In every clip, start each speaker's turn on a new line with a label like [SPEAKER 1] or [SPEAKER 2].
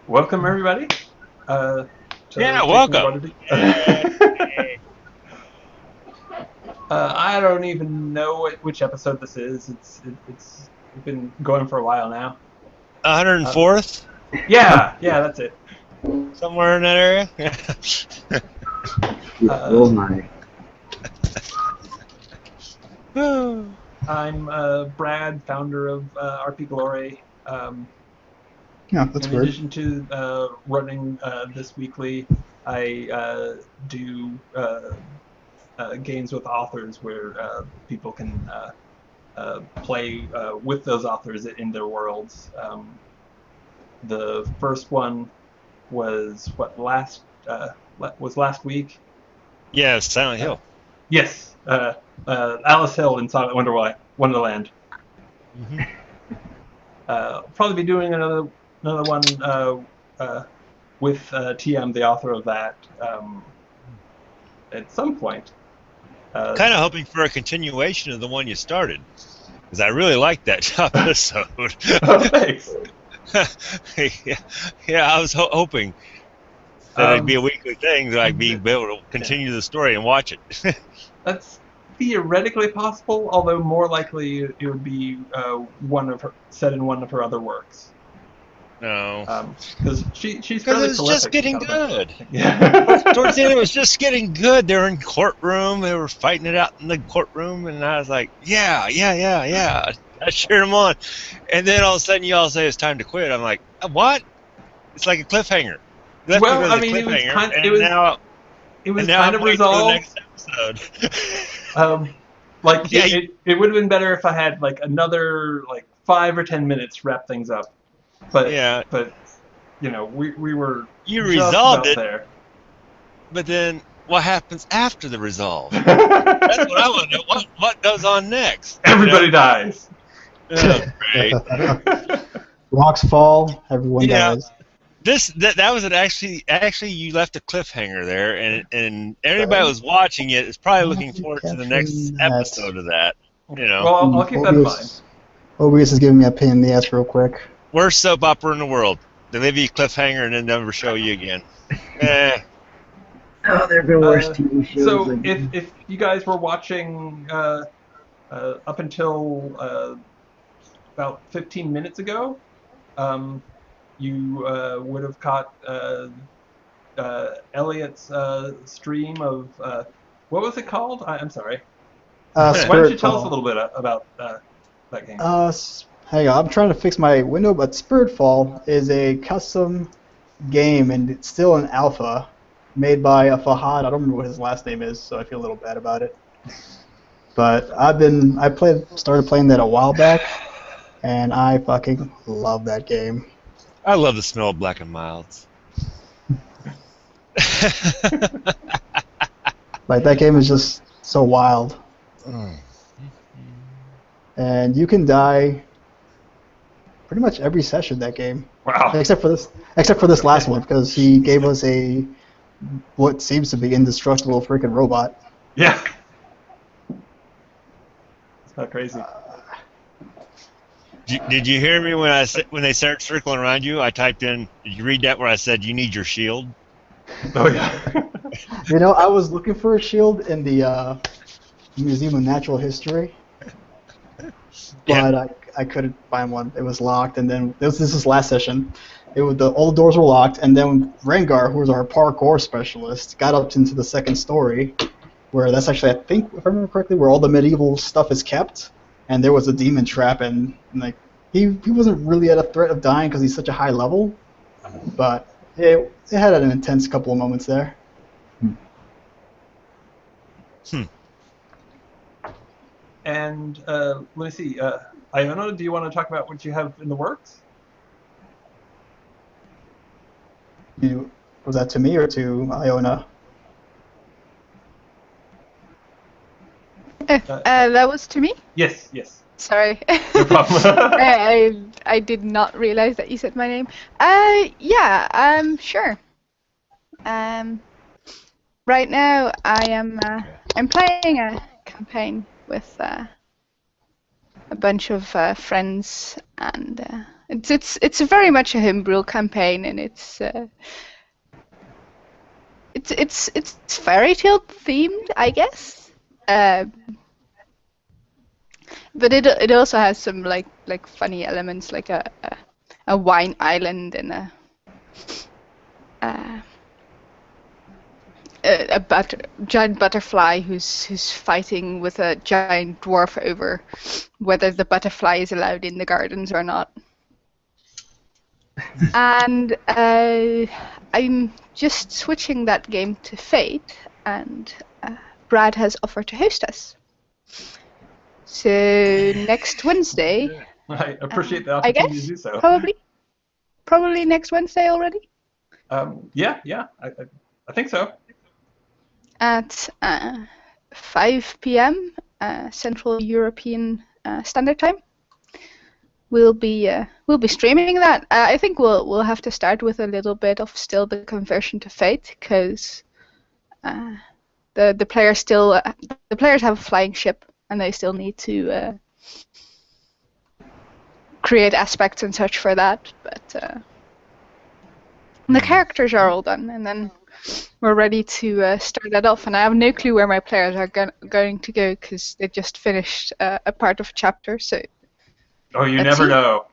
[SPEAKER 1] Welcome everybody to
[SPEAKER 2] Yeah,
[SPEAKER 1] Taking
[SPEAKER 2] welcome.
[SPEAKER 1] Waterdeep.
[SPEAKER 2] Yay.
[SPEAKER 1] I don't even know which episode this is. It's been going for a while now. Uh,
[SPEAKER 2] 104th,
[SPEAKER 1] yeah, that's it.
[SPEAKER 2] somewhere in that area.
[SPEAKER 3] Yeah,
[SPEAKER 1] Uh,
[SPEAKER 3] real nice.
[SPEAKER 2] Woo.
[SPEAKER 1] I'm Brad, founder of RP Glory.
[SPEAKER 3] Yeah, that's
[SPEAKER 1] In
[SPEAKER 3] weird.
[SPEAKER 1] addition to running this weekly, I do games with authors where people can play with those authors in their worlds. The first one was last week.
[SPEAKER 2] Yeah, Silent
[SPEAKER 1] Uh,
[SPEAKER 2] Hill.
[SPEAKER 1] yes, Alice Hill in Silent Wonderland.
[SPEAKER 2] Hmm.
[SPEAKER 1] Probably be doing another one with TM, the author of that, at some point. Uh,
[SPEAKER 2] Kind of hoping for a continuation of the one you started, because I really liked that episode.
[SPEAKER 1] oh, thanks.
[SPEAKER 2] yeah, yeah, I was hoping that it'd be
[SPEAKER 1] Um,
[SPEAKER 2] a weekly thing that I'd be able to
[SPEAKER 1] yeah.
[SPEAKER 2] continue the story and watch it.
[SPEAKER 1] That's theoretically possible, although more likely it would be one of her set in one of her other works.
[SPEAKER 2] No,
[SPEAKER 1] Because she's
[SPEAKER 2] because it
[SPEAKER 1] fairly
[SPEAKER 2] was just
[SPEAKER 1] prolific. She's
[SPEAKER 2] getting
[SPEAKER 1] got a bunch of
[SPEAKER 2] good. Towards the
[SPEAKER 1] yeah.
[SPEAKER 2] end, it was just getting good. They were in courtroom. They were fighting it out in the courtroom, and I was like, "Yeah, yeah, yeah, yeah." I cheered them on, and then all of a sudden, you all say it's time to quit. I'm like, "What?" It's like a cliffhanger. You left me
[SPEAKER 1] Well,
[SPEAKER 2] with
[SPEAKER 1] I
[SPEAKER 2] a
[SPEAKER 1] mean,
[SPEAKER 2] cliffhanger,
[SPEAKER 1] it was
[SPEAKER 2] and now
[SPEAKER 1] kind
[SPEAKER 2] I'm
[SPEAKER 1] of
[SPEAKER 2] waiting for the
[SPEAKER 1] resolved.
[SPEAKER 2] next episode.
[SPEAKER 1] Like
[SPEAKER 2] Yeah,
[SPEAKER 1] it would have been better if I had like another like 5 or 10 minutes to wrap things up. But
[SPEAKER 2] yeah.
[SPEAKER 1] but we were
[SPEAKER 2] You
[SPEAKER 1] just
[SPEAKER 2] resolved
[SPEAKER 1] about
[SPEAKER 2] it,
[SPEAKER 1] there.
[SPEAKER 2] but then what happens after the resolve? That's what I want to know. What goes on next? You know?
[SPEAKER 1] Everybody dies.
[SPEAKER 2] Oh, great.
[SPEAKER 3] Rocks fall, everyone
[SPEAKER 2] Yeah.
[SPEAKER 3] dies.
[SPEAKER 2] That was it. Actually, you left a cliffhanger there, and everybody
[SPEAKER 3] Sorry.
[SPEAKER 2] was watching it is probably
[SPEAKER 3] Why
[SPEAKER 2] looking
[SPEAKER 3] are you
[SPEAKER 2] forward to the
[SPEAKER 3] capturing
[SPEAKER 2] next
[SPEAKER 3] that?
[SPEAKER 2] episode of that. You know,
[SPEAKER 1] Well, I'll keep that in mind.
[SPEAKER 3] OBS is giving me a pain in the ass real quick.
[SPEAKER 2] worst soap opera in the world. They leave you a cliffhanger and then never show you again. Eh.
[SPEAKER 3] Oh, there have been worse TV shows.
[SPEAKER 1] So if you guys were watching up until about 15 minutes ago, um, you would have caught Elliot's stream of what was it called? I'm sorry. Why don't you
[SPEAKER 3] Spirit
[SPEAKER 1] tell us a
[SPEAKER 3] Fall.
[SPEAKER 1] little bit about that game?
[SPEAKER 3] Hang on, I'm trying to fix my window, but Spirit Fall is a custom game, and it's still an alpha, made by a Fahad. I don't remember what his last name is, so I feel a little bad about it. But started playing that a while back, and I fucking love that game.
[SPEAKER 2] I love the smell of black and milds.
[SPEAKER 3] Like that game is just so wild,
[SPEAKER 2] Mm.
[SPEAKER 3] and you can die pretty much every session that game,
[SPEAKER 1] Wow.
[SPEAKER 3] except for this last one because he gave us a what seems to be indestructible freaking robot.
[SPEAKER 1] Yeah. It's not crazy.
[SPEAKER 2] Did you hear me when I said when they started circling around you? I typed in. Did you read that where I said you need your shield?
[SPEAKER 1] Oh yeah.
[SPEAKER 3] You know, I was looking for a shield in the Museum of Natural History,
[SPEAKER 2] Yeah.
[SPEAKER 3] but I couldn't find one. It was locked, and then this is last session. All the doors were locked, and then Rengar, who was our parkour specialist, got up into the second story, where that's actually, I think, if I remember correctly, where all the medieval stuff is kept. And there was a demon trap, and like he wasn't really at a threat of dying because he's such a high level, but it had an intense couple of moments there.
[SPEAKER 2] Hmm.
[SPEAKER 1] And let me see. Iona, do you want to talk about what you have in the works?
[SPEAKER 3] Was that to me or to Iona?
[SPEAKER 4] That was to me.
[SPEAKER 1] Yes, yes.
[SPEAKER 4] Sorry.
[SPEAKER 1] No problem.
[SPEAKER 4] I did not realize that you said my name. Yeah. Sure. Right now I'm playing a campaign with a bunch of friends, and It's very much a homebrew campaign, and it's fairy tale themed, I guess. But it also has some like funny elements, like a wine island and a giant butterfly who's fighting with a giant dwarf over whether the butterfly is allowed in the gardens or not. And I'm just switching that game to Fate, and Brad has offered to host us. So next Wednesday,
[SPEAKER 1] I appreciate the
[SPEAKER 4] I
[SPEAKER 1] opportunity
[SPEAKER 4] guess,
[SPEAKER 1] to do so.
[SPEAKER 4] probably next Wednesday already,
[SPEAKER 1] Yeah, I think so.
[SPEAKER 4] at 5 p.m. Central European Standard Time. We'll be streaming that. I think we'll have to start with a little bit of still the conversion to Fate, because the players have a flying ship, and they still need to create aspects and such for that. But the characters are all done, and then we're ready to start that off. And I have no clue where my players are going to go, because they just finished a part of a chapter. So.
[SPEAKER 1] Oh, you
[SPEAKER 4] Let's
[SPEAKER 1] never
[SPEAKER 4] see.
[SPEAKER 1] know.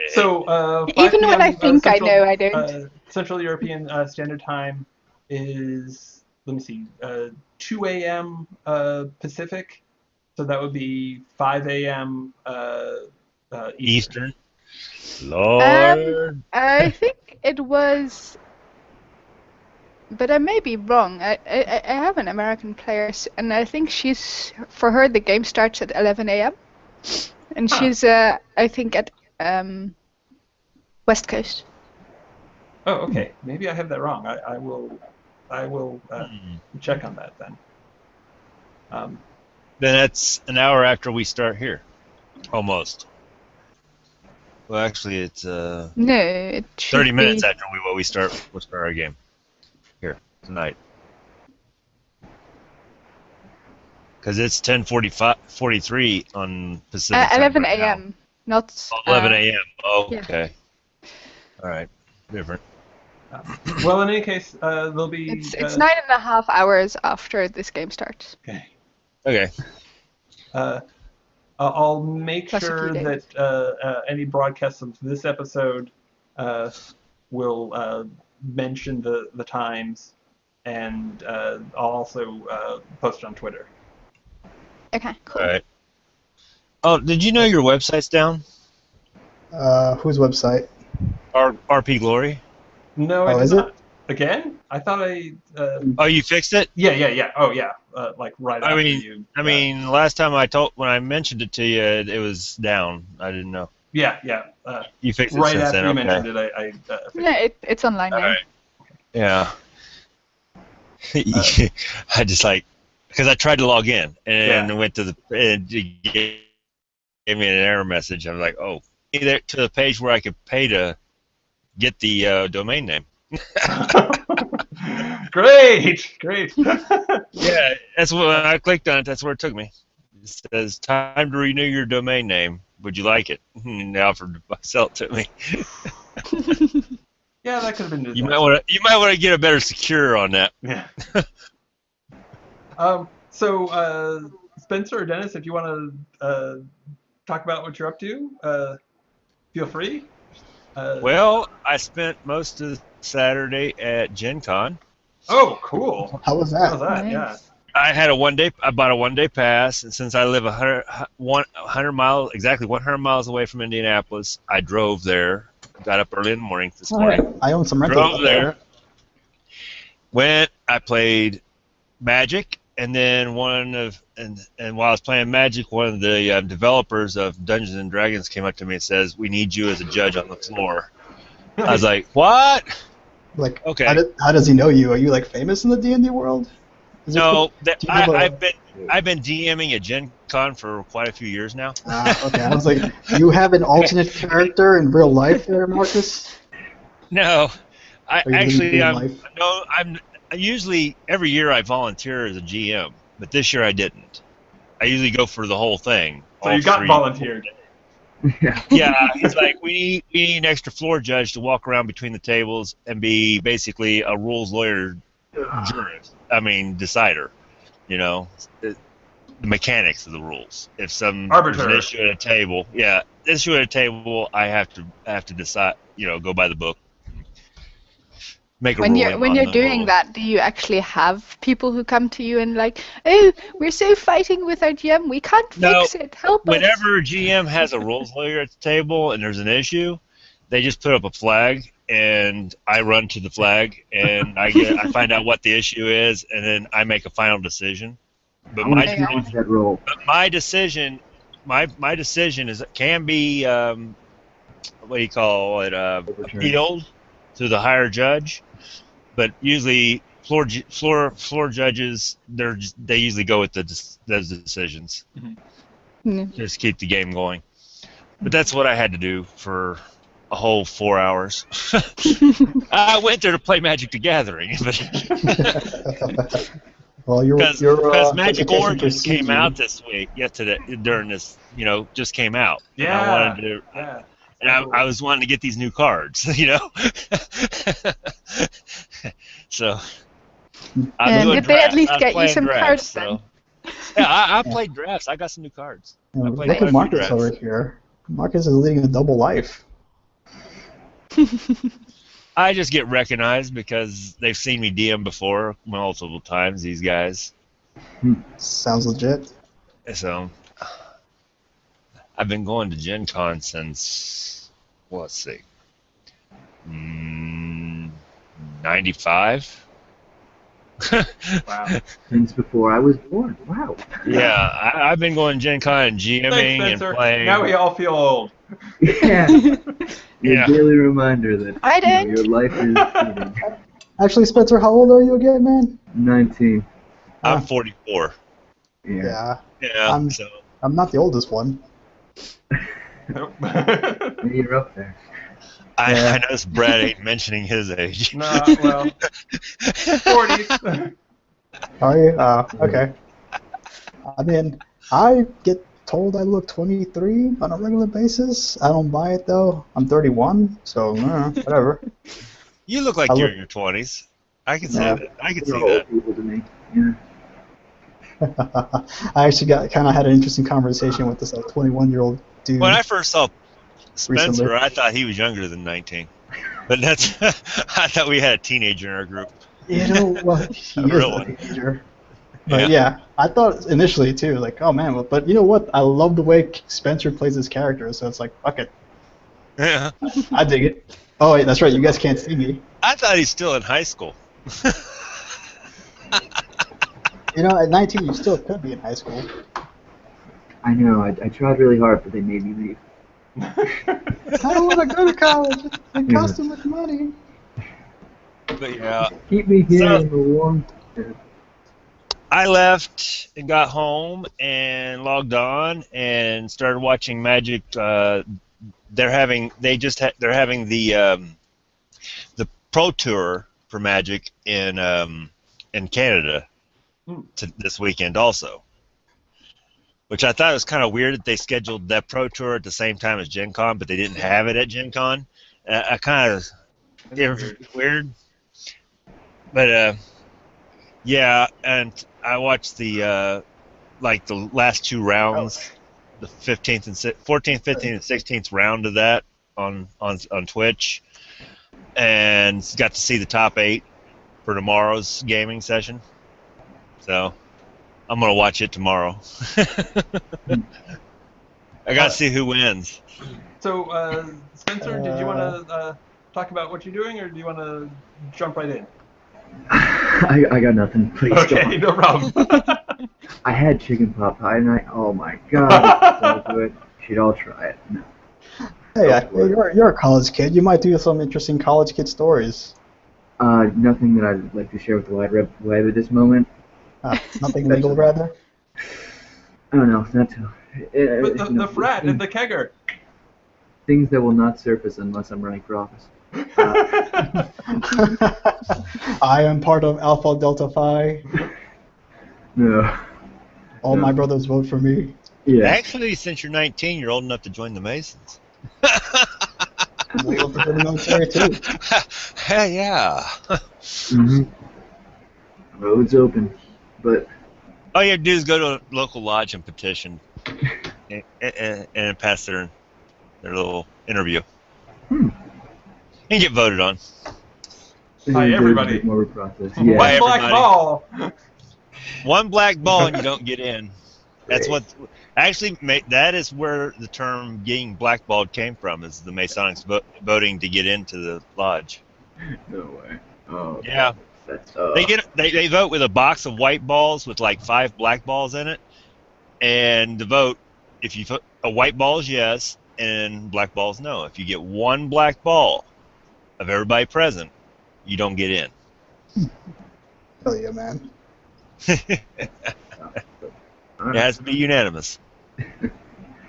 [SPEAKER 1] So 5
[SPEAKER 4] Even when I
[SPEAKER 1] p.m.
[SPEAKER 4] think I know, I don't.
[SPEAKER 1] Central European Standard Time is, let me see, 2 a.m. Pacific, so that would be 5 a.m. Eastern.
[SPEAKER 2] Lord.
[SPEAKER 4] I think it was, but I may be wrong. I have an American player, and I think for her the game starts at 11 a.m. and she's I think at West Coast.
[SPEAKER 1] Oh, okay. Maybe I have that wrong. I will check on that then.
[SPEAKER 2] Then that's an hour after we start here, almost. Well, actually, it's
[SPEAKER 4] No, it should
[SPEAKER 2] 30 minutes
[SPEAKER 4] be...
[SPEAKER 2] after we start our game here tonight. Because it's 10:43 on Pacific time
[SPEAKER 4] 11
[SPEAKER 2] right now.
[SPEAKER 4] a.m. Not
[SPEAKER 2] 11 a.m. Oh,
[SPEAKER 4] yeah.
[SPEAKER 2] okay. All right, different.
[SPEAKER 1] Well, in any case, there'll be.
[SPEAKER 4] It's 9.5 hours after this game starts.
[SPEAKER 1] Okay.
[SPEAKER 2] Okay.
[SPEAKER 1] I'll make
[SPEAKER 4] Plus a few
[SPEAKER 1] sure
[SPEAKER 4] days.
[SPEAKER 1] that any broadcasts of this episode will mention the times, and I'll also post it on Twitter.
[SPEAKER 4] Okay, cool.
[SPEAKER 2] All right. Oh, did you know your website's down?
[SPEAKER 3] Whose website?
[SPEAKER 2] RP Glory.
[SPEAKER 1] No,
[SPEAKER 3] Oh,
[SPEAKER 1] I did
[SPEAKER 3] is
[SPEAKER 1] not.
[SPEAKER 3] it?
[SPEAKER 1] Again? I thought I.
[SPEAKER 2] Oh, you fixed it?
[SPEAKER 1] Yeah. Oh, yeah. Like right after you.
[SPEAKER 2] I mean, last time when I mentioned it to you, it was down. I didn't know.
[SPEAKER 1] Yeah.
[SPEAKER 2] You fixed it
[SPEAKER 1] Right
[SPEAKER 2] since
[SPEAKER 1] after
[SPEAKER 2] then.
[SPEAKER 1] you
[SPEAKER 2] Okay.
[SPEAKER 1] mentioned it, I fixed
[SPEAKER 4] Yeah,
[SPEAKER 1] it.
[SPEAKER 4] it's online
[SPEAKER 2] All
[SPEAKER 4] now.
[SPEAKER 2] right. Yeah. I just because I tried to log in and went to and it gave me an error message. I'm like, oh, either to the page where I could pay to get the domain name.
[SPEAKER 1] Great.
[SPEAKER 2] Yeah, that's when I clicked on it. That's where it took me. It says time to renew your domain name. Would you like it? And they offered to sell it to me.
[SPEAKER 1] Yeah, that could have been.
[SPEAKER 2] You might want to get a better secure on that.
[SPEAKER 1] Yeah. So, Spencer or Dennis, if you want to talk about what you're up to, feel free.
[SPEAKER 2] Well, I spent most of Saturday at Gen Con.
[SPEAKER 1] Oh, cool.
[SPEAKER 3] How was
[SPEAKER 1] How was
[SPEAKER 3] that?
[SPEAKER 1] that?
[SPEAKER 4] Nice.
[SPEAKER 1] Yeah.
[SPEAKER 2] I had I bought a 1 day pass, and since I live 100 miles, exactly 100 miles away from Indianapolis, I drove there. Got up early in the morning this morning.
[SPEAKER 3] I own some rentals.
[SPEAKER 2] Drove there. Went. I played Magic, and then and while I was playing Magic, one of the developers of Dungeons and Dragons came up to me and says, "We need you as a judge on the floor." I was like, "What?"
[SPEAKER 3] Like,
[SPEAKER 2] Okay.
[SPEAKER 3] How does he know you? Are you like famous in the D&D world?
[SPEAKER 2] No,
[SPEAKER 3] Do you have a-
[SPEAKER 2] I've been DMing at Gen Con for quite a few years now.
[SPEAKER 3] Okay, I was like, you have an alternate character in real life there, Marcus?
[SPEAKER 2] No,
[SPEAKER 3] Are you living real life?
[SPEAKER 2] I'm usually every year I volunteer as a GM, but this year I didn't. I usually go for the whole thing.
[SPEAKER 1] So
[SPEAKER 2] all
[SPEAKER 1] you got
[SPEAKER 2] three.
[SPEAKER 1] volunteered.
[SPEAKER 2] Yeah, he's like, we need an extra floor judge to walk around between the tables and be basically a rules lawyer jurist. I mean, decider. You know, the mechanics of the rules. If there's an
[SPEAKER 1] Arbiter.
[SPEAKER 2] issue at a table, I have to decide. You know, go by the book. Make a
[SPEAKER 4] When
[SPEAKER 2] ruling
[SPEAKER 4] you're
[SPEAKER 2] on the
[SPEAKER 4] doing
[SPEAKER 2] rule.
[SPEAKER 4] that, do you actually have people who come to you and like, oh, we're so fighting with our GM, we can't
[SPEAKER 2] No,
[SPEAKER 4] fix it. Help us.
[SPEAKER 2] Whenever GM has a rules lawyer at the table and there's an issue, they just put up a flag and I run to the flag and I find out what the issue is and then I make a final decision. But
[SPEAKER 5] I want to challenge that role.
[SPEAKER 2] my decision is can be what do you call it appealed to the higher judge, but usually floor judges they usually go with those decisions. Just keep the game going. But that's what I had to do for a whole 4 hours. I went there to play Magic the Gathering, but
[SPEAKER 3] Well,
[SPEAKER 2] because Magic
[SPEAKER 3] education
[SPEAKER 2] Origins
[SPEAKER 3] precedes
[SPEAKER 2] came
[SPEAKER 3] you.
[SPEAKER 2] out this week, during this, just came out. And I
[SPEAKER 1] Yeah.
[SPEAKER 2] wanted to,
[SPEAKER 1] Yeah.
[SPEAKER 2] and I was wanting to get these new cards, So I'm doing
[SPEAKER 4] Did they at
[SPEAKER 2] drafts.
[SPEAKER 4] least
[SPEAKER 2] I was
[SPEAKER 4] get you
[SPEAKER 2] playing
[SPEAKER 4] some
[SPEAKER 2] drafts,
[SPEAKER 4] cards then?
[SPEAKER 2] Yeah, I played drafts. I got some new cards.
[SPEAKER 3] Yeah,
[SPEAKER 2] I
[SPEAKER 3] look
[SPEAKER 2] played quite a
[SPEAKER 3] at
[SPEAKER 2] few
[SPEAKER 3] Marcus
[SPEAKER 2] drafts.
[SPEAKER 3] over here. Marcus is leading a double life.
[SPEAKER 2] I just get recognized because they've seen me DM before multiple times, these guys.
[SPEAKER 3] Sounds legit.
[SPEAKER 2] So I've been going to Gen Con since, let's see, 95?
[SPEAKER 1] Wow.
[SPEAKER 5] Since before I was born. Wow.
[SPEAKER 2] Yeah, I've been going to Gen Con and GMing
[SPEAKER 1] Thanks,
[SPEAKER 2] and
[SPEAKER 1] Spencer.
[SPEAKER 2] playing.
[SPEAKER 1] Now we all feel old.
[SPEAKER 5] Yeah. Your
[SPEAKER 2] Yeah.
[SPEAKER 5] daily reminder that
[SPEAKER 4] I don't.
[SPEAKER 5] your life is fleeting.
[SPEAKER 3] Actually, Spencer, how old are you again, man?
[SPEAKER 5] 19.
[SPEAKER 2] I'm 44.
[SPEAKER 5] Yeah.
[SPEAKER 2] Yeah,
[SPEAKER 3] I'm not the oldest one.
[SPEAKER 1] Nope.
[SPEAKER 5] You're up there.
[SPEAKER 2] I noticed Brad ain't mentioning his age.
[SPEAKER 1] No, well, 40s.
[SPEAKER 3] Are you? Okay. I mean, I get told I look 23 on a regular basis. I don't buy it though. I'm 31, so whatever.
[SPEAKER 2] You look like
[SPEAKER 3] I
[SPEAKER 2] you're
[SPEAKER 3] look-
[SPEAKER 2] in your 20s. I can see
[SPEAKER 3] Yeah.
[SPEAKER 2] that. I can
[SPEAKER 5] You're
[SPEAKER 2] see
[SPEAKER 5] all
[SPEAKER 2] that.
[SPEAKER 5] old people to me. Yeah.
[SPEAKER 3] I actually kind of had an interesting conversation with this 21-year-old dude.
[SPEAKER 2] When I first saw Spencer,
[SPEAKER 3] Recently.
[SPEAKER 2] I thought he was younger than 19. But that's I thought we had a teenager in our group.
[SPEAKER 3] You know, well, he is
[SPEAKER 2] Real
[SPEAKER 3] a
[SPEAKER 2] one.
[SPEAKER 3] teenager. But yeah, I thought initially too, like, oh man, but you know what? I love the way Spencer plays his character, so it's like, fuck it,
[SPEAKER 2] Yeah.
[SPEAKER 3] I dig it. Oh wait, that's right, you guys can't see me.
[SPEAKER 2] I thought he's still in high school.
[SPEAKER 3] You know, at 19, you still could be in high school.
[SPEAKER 5] I know. I tried really hard, but they made me leave.
[SPEAKER 3] I don't want to go to college. It costs too much money.
[SPEAKER 2] But yeah,
[SPEAKER 5] Keep me here
[SPEAKER 2] So-
[SPEAKER 5] in the warm.
[SPEAKER 2] I left and got home and logged on and started watching Magic. They're having the Pro Tour for Magic in Canada this weekend also, which I thought was kind of weird that they scheduled that Pro Tour at the same time as Gen Con, but they didn't have it at Gen Con. I kind of weird, but yeah, and I watched the the last two rounds, the 14th, 15th, and 16th round of that on Twitch, and got to see the top 8 for tomorrow's gaming session. So I'm gonna watch it tomorrow. I gotta see who wins.
[SPEAKER 1] So, Spencer, did you want to talk about what you're doing, or do you want to jump right in?
[SPEAKER 5] I got nothing. Please
[SPEAKER 1] Okay,
[SPEAKER 5] don't.
[SPEAKER 1] no problem.
[SPEAKER 5] I had chicken pot pie tonight. Oh my god. So good. Should all try it. No.
[SPEAKER 3] Hey, you're a college kid. You might do some interesting college kid stories.
[SPEAKER 5] Nothing that I'd like to share with the wide web at this moment.
[SPEAKER 3] Nothing legal, rather.
[SPEAKER 5] I don't know. Not to.
[SPEAKER 1] But the frat and the kegger.
[SPEAKER 5] Things that will not surface unless I'm running for office.
[SPEAKER 3] I am part of Alpha Delta Phi.
[SPEAKER 5] No.
[SPEAKER 3] All my brothers vote for me.
[SPEAKER 5] Yeah.
[SPEAKER 2] Actually, since you're 19, you're old enough to join the Masons.
[SPEAKER 3] I'm old enough to join the military too.
[SPEAKER 2] Hey, yeah.
[SPEAKER 5] Mm-hmm. Road's open, but
[SPEAKER 2] All you have to do is go to a local lodge and petition, and pass their little interview.
[SPEAKER 5] Hmm.
[SPEAKER 2] And get voted on.
[SPEAKER 1] By
[SPEAKER 5] there's
[SPEAKER 1] everybody.
[SPEAKER 5] a bit more of a process.
[SPEAKER 2] By
[SPEAKER 5] Yeah.
[SPEAKER 1] One black
[SPEAKER 2] everybody.
[SPEAKER 1] ball.
[SPEAKER 2] One black ball and you don't get in. That's what actually that is where the term getting blackballed came from. Is the Masonics voting to get into the lodge?
[SPEAKER 5] No way. Oh.
[SPEAKER 2] Yeah,
[SPEAKER 5] That's
[SPEAKER 2] they vote with a box of white balls with like 5 black balls in it, and the vote, if you vote a white ball is yes and black ball is no. If you get one black ball of everybody present, you don't get in.
[SPEAKER 3] Hell yeah, man.
[SPEAKER 2] It has to be unanimous.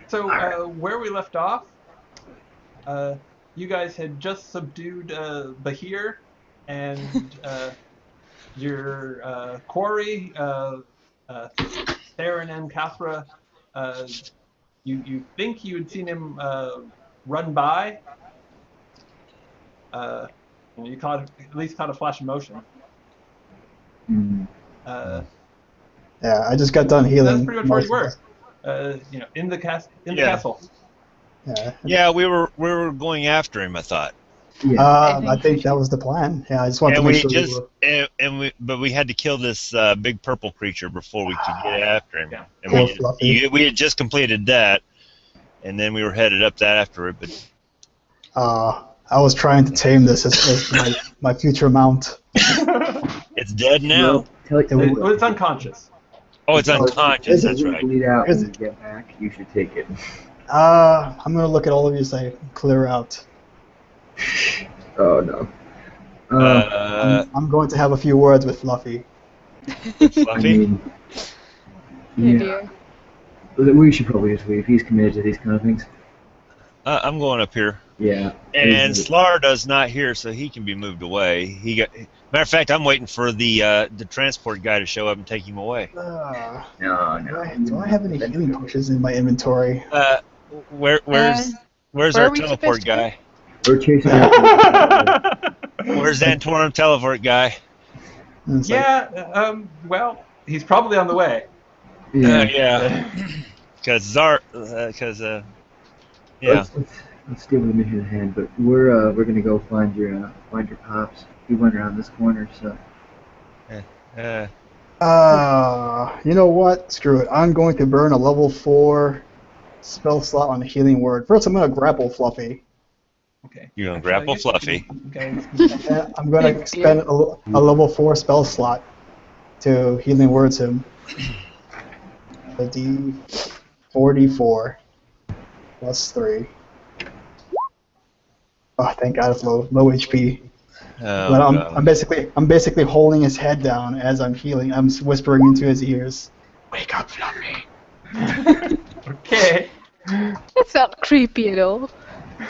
[SPEAKER 1] So where we left off, you guys had just subdued Bahir and your quarry, Theron and Kathra. You think you had seen him run by. You caught at least caught a flash of motion.
[SPEAKER 5] Mm.
[SPEAKER 3] Yeah, I just got done healing.
[SPEAKER 1] That's pretty much where you
[SPEAKER 3] most
[SPEAKER 1] were.
[SPEAKER 3] of
[SPEAKER 1] In the
[SPEAKER 2] Yeah.
[SPEAKER 1] castle.
[SPEAKER 3] Yeah.
[SPEAKER 2] Yeah, we were going after him, I thought.
[SPEAKER 5] Yeah.
[SPEAKER 3] I think that was the plan. Yeah, I just wanted to
[SPEAKER 2] And
[SPEAKER 3] make
[SPEAKER 2] we
[SPEAKER 3] sure
[SPEAKER 2] just
[SPEAKER 3] we were.
[SPEAKER 2] but we had to kill this big purple creature before we could get after him.
[SPEAKER 1] Yeah.
[SPEAKER 2] And
[SPEAKER 3] Poor Fluffy.
[SPEAKER 2] we had just completed that, and then we were headed up that after it. But
[SPEAKER 3] I was trying to tame this as my future mount.
[SPEAKER 2] it's dead now.
[SPEAKER 5] Well, tell you
[SPEAKER 1] It's unconscious.
[SPEAKER 2] Oh, it's unconscious. That's
[SPEAKER 5] If it
[SPEAKER 2] right.
[SPEAKER 5] bleed out
[SPEAKER 3] Is
[SPEAKER 5] when you get back, you should take it.
[SPEAKER 3] I'm gonna look at all of you and say, clear out.
[SPEAKER 5] Oh no.
[SPEAKER 3] I'm going to have a few words with Fluffy.
[SPEAKER 5] I
[SPEAKER 2] Fluffy.
[SPEAKER 5] mean,
[SPEAKER 4] Oh
[SPEAKER 5] yeah.
[SPEAKER 4] dear.
[SPEAKER 5] We should probably just leave. He's committed to these kind of things.
[SPEAKER 2] I'm going up here,
[SPEAKER 5] Yeah.
[SPEAKER 2] and Slar does not hear, so he can be moved away. Matter of fact, I'm waiting for the transport guy to show up and take him away.
[SPEAKER 3] No.
[SPEAKER 5] No.
[SPEAKER 3] Do I have any healing potions in my inventory?
[SPEAKER 2] Where's
[SPEAKER 4] where
[SPEAKER 2] our
[SPEAKER 4] are we
[SPEAKER 2] teleport
[SPEAKER 4] supposed to go?
[SPEAKER 2] guy?
[SPEAKER 5] We're chasing after
[SPEAKER 2] Where's Zhentarim teleport guy?
[SPEAKER 3] And it's like,
[SPEAKER 1] Yeah. Well, he's probably on the way.
[SPEAKER 2] Yeah, because yeah.
[SPEAKER 5] Let's stay with the mission at hand. But we're gonna go find your pops. He went around this corner, so.
[SPEAKER 3] you know what? Screw it. I'm going to burn a level 4 spell slot on a healing word. First, I'm going to grapple Fluffy.
[SPEAKER 1] Okay.
[SPEAKER 2] You're gonna grapple Fluffy.
[SPEAKER 1] Okay.
[SPEAKER 3] And I'm going to spend a level 4 spell slot to healing words him. The D44 plus 3. Oh, thank God it's low HP.
[SPEAKER 2] Oh,
[SPEAKER 3] But
[SPEAKER 2] God.
[SPEAKER 3] I'm basically holding his head down as I'm healing. I'm whispering into his ears. Wake up, Fluffy.
[SPEAKER 1] Okay.
[SPEAKER 4] That's not creepy at all.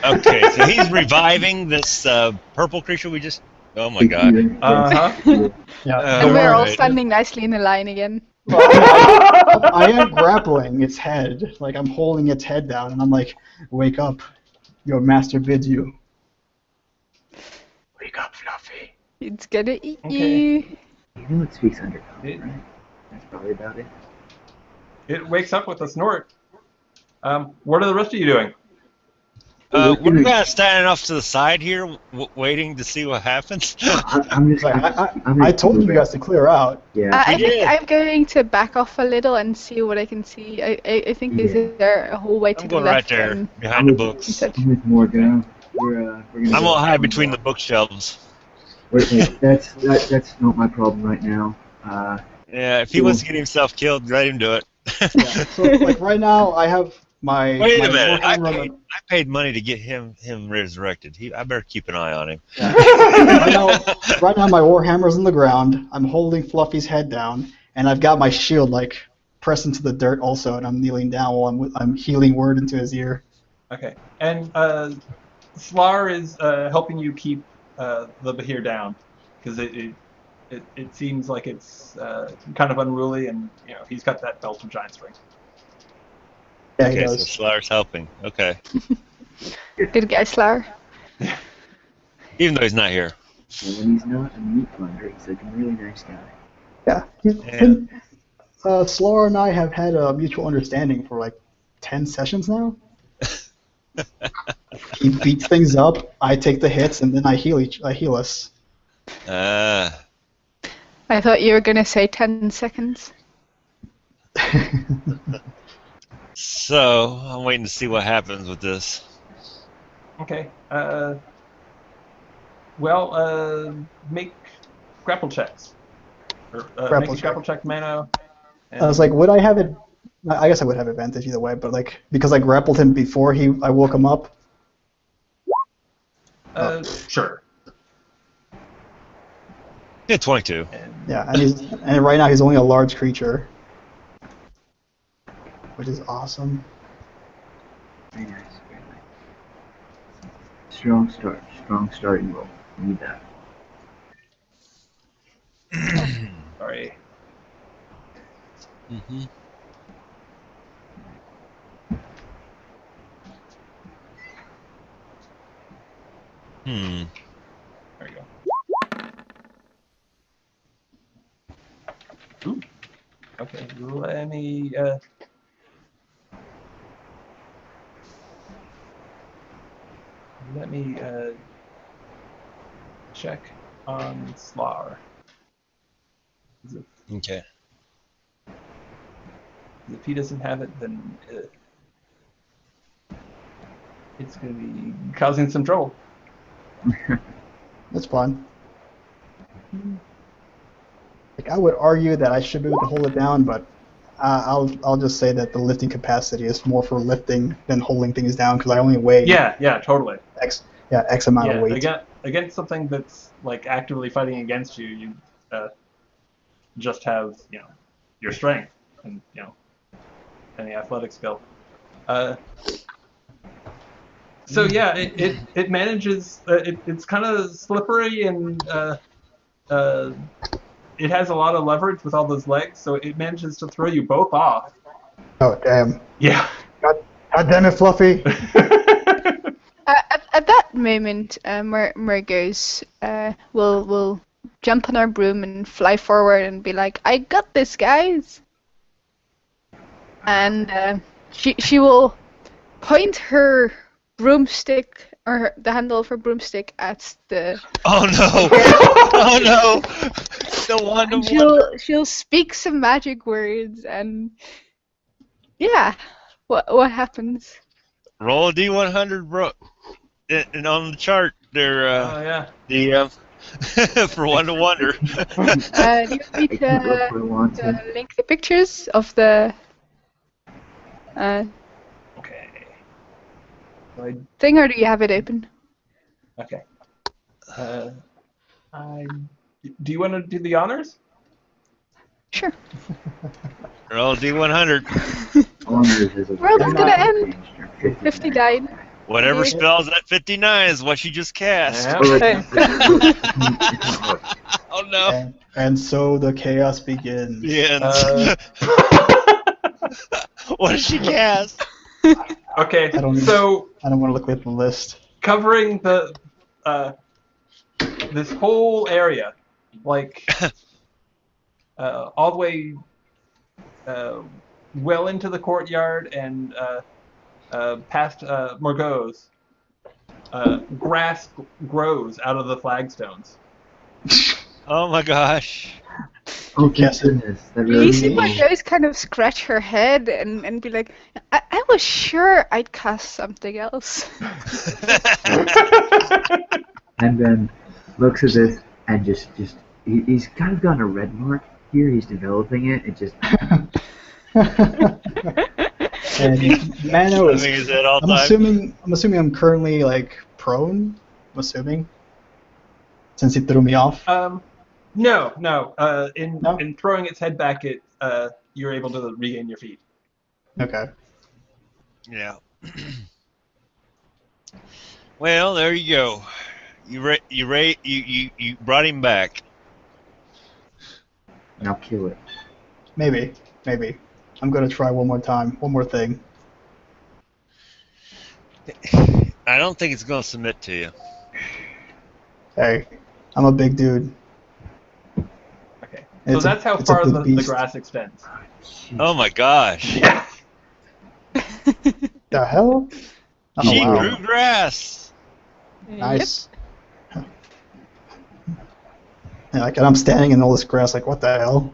[SPEAKER 2] Okay, so he's reviving this purple creature we just. Oh my God.
[SPEAKER 1] Uh-huh.
[SPEAKER 3] Yeah.
[SPEAKER 4] And we're all
[SPEAKER 2] Alright.
[SPEAKER 4] standing nicely in a line again.
[SPEAKER 3] I am grappling its head. Like, I'm holding its head down, and I'm like, wake up. Your master bids you. Wake up, Fluffy.
[SPEAKER 4] It's gonna eat
[SPEAKER 1] Okay.
[SPEAKER 4] you.
[SPEAKER 5] You know it speaks undercover,
[SPEAKER 1] It-
[SPEAKER 5] right? That's probably about it.
[SPEAKER 1] It wakes up with a snort. What are the rest of you doing?
[SPEAKER 2] We're kind of standing off to the side here, waiting to see what happens.
[SPEAKER 5] I'm just.
[SPEAKER 3] Like,
[SPEAKER 5] I'm
[SPEAKER 3] I
[SPEAKER 5] just
[SPEAKER 3] told you
[SPEAKER 5] moving.
[SPEAKER 3] guys to clear out.
[SPEAKER 5] Yeah.
[SPEAKER 4] I
[SPEAKER 2] You
[SPEAKER 4] think
[SPEAKER 2] did.
[SPEAKER 4] I'm going to back off a little and see what I can see. I think
[SPEAKER 5] Yeah.
[SPEAKER 4] is there a whole way to
[SPEAKER 2] I'm
[SPEAKER 4] the
[SPEAKER 2] going right
[SPEAKER 4] left
[SPEAKER 2] there,
[SPEAKER 4] and
[SPEAKER 2] behind the books.
[SPEAKER 5] I'm with Morgan. We're gonna.
[SPEAKER 2] I'm
[SPEAKER 5] go
[SPEAKER 2] gonna hide
[SPEAKER 5] find,
[SPEAKER 2] between the bookshelves.
[SPEAKER 5] Wait, that's not my problem right now.
[SPEAKER 2] Yeah, if he wants to get himself killed, let him do it.
[SPEAKER 3] Yeah. So, like, right now, I have my.
[SPEAKER 2] Wait
[SPEAKER 3] my
[SPEAKER 2] a minute!
[SPEAKER 3] Warhammer
[SPEAKER 2] I paid money to get him resurrected. I better keep an eye on him.
[SPEAKER 3] right now, my Warhammer's on the ground. I'm holding Fluffy's head down, and I've got my shield, like, pressed into the dirt also, and I'm kneeling down while I'm healing word into his ear.
[SPEAKER 1] Okay. And Slar is helping you keep the Bahir down because it seems like it's kind of unruly, and he's got that belt of giant strength.
[SPEAKER 3] Yeah, he
[SPEAKER 2] Okay, so
[SPEAKER 3] does.
[SPEAKER 2] Slar's helping. Okay.
[SPEAKER 4] Good guy, Slar.
[SPEAKER 2] Even though he's not here.
[SPEAKER 5] And when he's not a meat grinder, he's like a really nice guy.
[SPEAKER 3] Yeah.
[SPEAKER 2] Yeah.
[SPEAKER 3] Slor and I have had a mutual understanding for like 10 sessions now. He beats things up, I take the hits, and then I heal us.
[SPEAKER 2] Ah.
[SPEAKER 4] I thought you were gonna say 10 seconds.
[SPEAKER 2] So, I'm waiting to see what happens with this.
[SPEAKER 1] Okay. Make grapple checks. Or,
[SPEAKER 3] Grapple
[SPEAKER 1] make a grapple check, Mano.
[SPEAKER 3] I was like, would I have it? I guess I would have advantage either way, but like because I grappled him before I woke him up.
[SPEAKER 1] Sure.
[SPEAKER 2] Yeah, 22.
[SPEAKER 3] Yeah, and right now he's only a large creature, which is awesome.
[SPEAKER 5] Very nice, very nice. Strong start, strong starting roll. Need that.
[SPEAKER 1] Sorry.
[SPEAKER 2] Mm-hmm.
[SPEAKER 1] There you go. Ooh. Okay, let me check on Slar.
[SPEAKER 2] Okay.
[SPEAKER 1] If he doesn't have it, then it's going to be causing some trouble.
[SPEAKER 3] That's fine. Like I would argue that I should be able to hold it down, but I'll just say that the lifting capacity is more for lifting than holding things down because I only weigh
[SPEAKER 1] Yeah, totally.
[SPEAKER 3] X amount of weight.
[SPEAKER 1] Against something that's like actively fighting against you, you just have your strength and any athletic skill. So yeah, it manages. It's kind of slippery and it has a lot of leverage with all those legs, so it manages to throw you both off.
[SPEAKER 3] Oh damn!
[SPEAKER 1] Yeah.
[SPEAKER 3] God damn it, Fluffy!
[SPEAKER 4] At that moment, Murgo's will jump on our broom and fly forward and be like, "I got this, guys!" And she will point her broomstick or the handle of her broomstick at the.
[SPEAKER 2] Oh no! Oh no! The one to one.
[SPEAKER 4] She'll speak some magic words and yeah, what happens?
[SPEAKER 2] Roll a D100, bro. And on the chart, they're
[SPEAKER 1] Oh yeah.
[SPEAKER 2] the for one to wonder.
[SPEAKER 4] Do you want me to link the pictures of the
[SPEAKER 1] Okay.
[SPEAKER 4] thing, or do you have it open?
[SPEAKER 1] Okay. Do you want to do the honors?
[SPEAKER 4] Sure.
[SPEAKER 2] Roll a D100.
[SPEAKER 5] Honors is a
[SPEAKER 4] World is gonna end.
[SPEAKER 5] 59.
[SPEAKER 4] 59.
[SPEAKER 2] Whatever
[SPEAKER 4] Yeah.
[SPEAKER 2] spells at 59 is what she just cast.
[SPEAKER 1] Yeah.
[SPEAKER 2] Oh no!
[SPEAKER 3] And so the chaos begins.
[SPEAKER 2] Yeah. What did she cast?
[SPEAKER 1] Okay.
[SPEAKER 3] I don't want to look at the list.
[SPEAKER 1] Covering the this whole area, like all the way well into the courtyard and past Morgaux's, grass grows out of the flagstones.
[SPEAKER 2] Oh my gosh!
[SPEAKER 5] Oh
[SPEAKER 3] Yes.
[SPEAKER 5] goodness, that
[SPEAKER 4] You
[SPEAKER 5] really
[SPEAKER 4] see
[SPEAKER 5] is.
[SPEAKER 4] Margo's kind of scratch her head and be like, I was sure I'd cast something else.
[SPEAKER 5] And then looks at this and he's kind of gotten a red mark here. He's developing it. It just
[SPEAKER 3] And Mano is.
[SPEAKER 2] Is that all
[SPEAKER 3] I'm assuming I'm currently like prone. I'm assuming. Since he threw me off.
[SPEAKER 1] No.
[SPEAKER 3] No?
[SPEAKER 1] In throwing its head back, you're able to regain your feet.
[SPEAKER 3] Okay.
[SPEAKER 2] Yeah. Well, there you go. You brought him back.
[SPEAKER 5] now kill it.
[SPEAKER 3] Maybe. I'm gonna try one more time. One more thing.
[SPEAKER 2] I don't think it's going to submit to you.
[SPEAKER 3] Hey, I'm a big dude.
[SPEAKER 1] Okay. So that's how
[SPEAKER 3] it's a
[SPEAKER 1] far
[SPEAKER 3] big
[SPEAKER 1] the
[SPEAKER 3] beast.
[SPEAKER 1] grass extends.
[SPEAKER 2] Oh my gosh.
[SPEAKER 1] Yeah.
[SPEAKER 3] The hell? Oh
[SPEAKER 2] She
[SPEAKER 3] wow,
[SPEAKER 2] grew grass.
[SPEAKER 3] nice. Yeah, like, and I'm standing in all this grass, like, what the hell?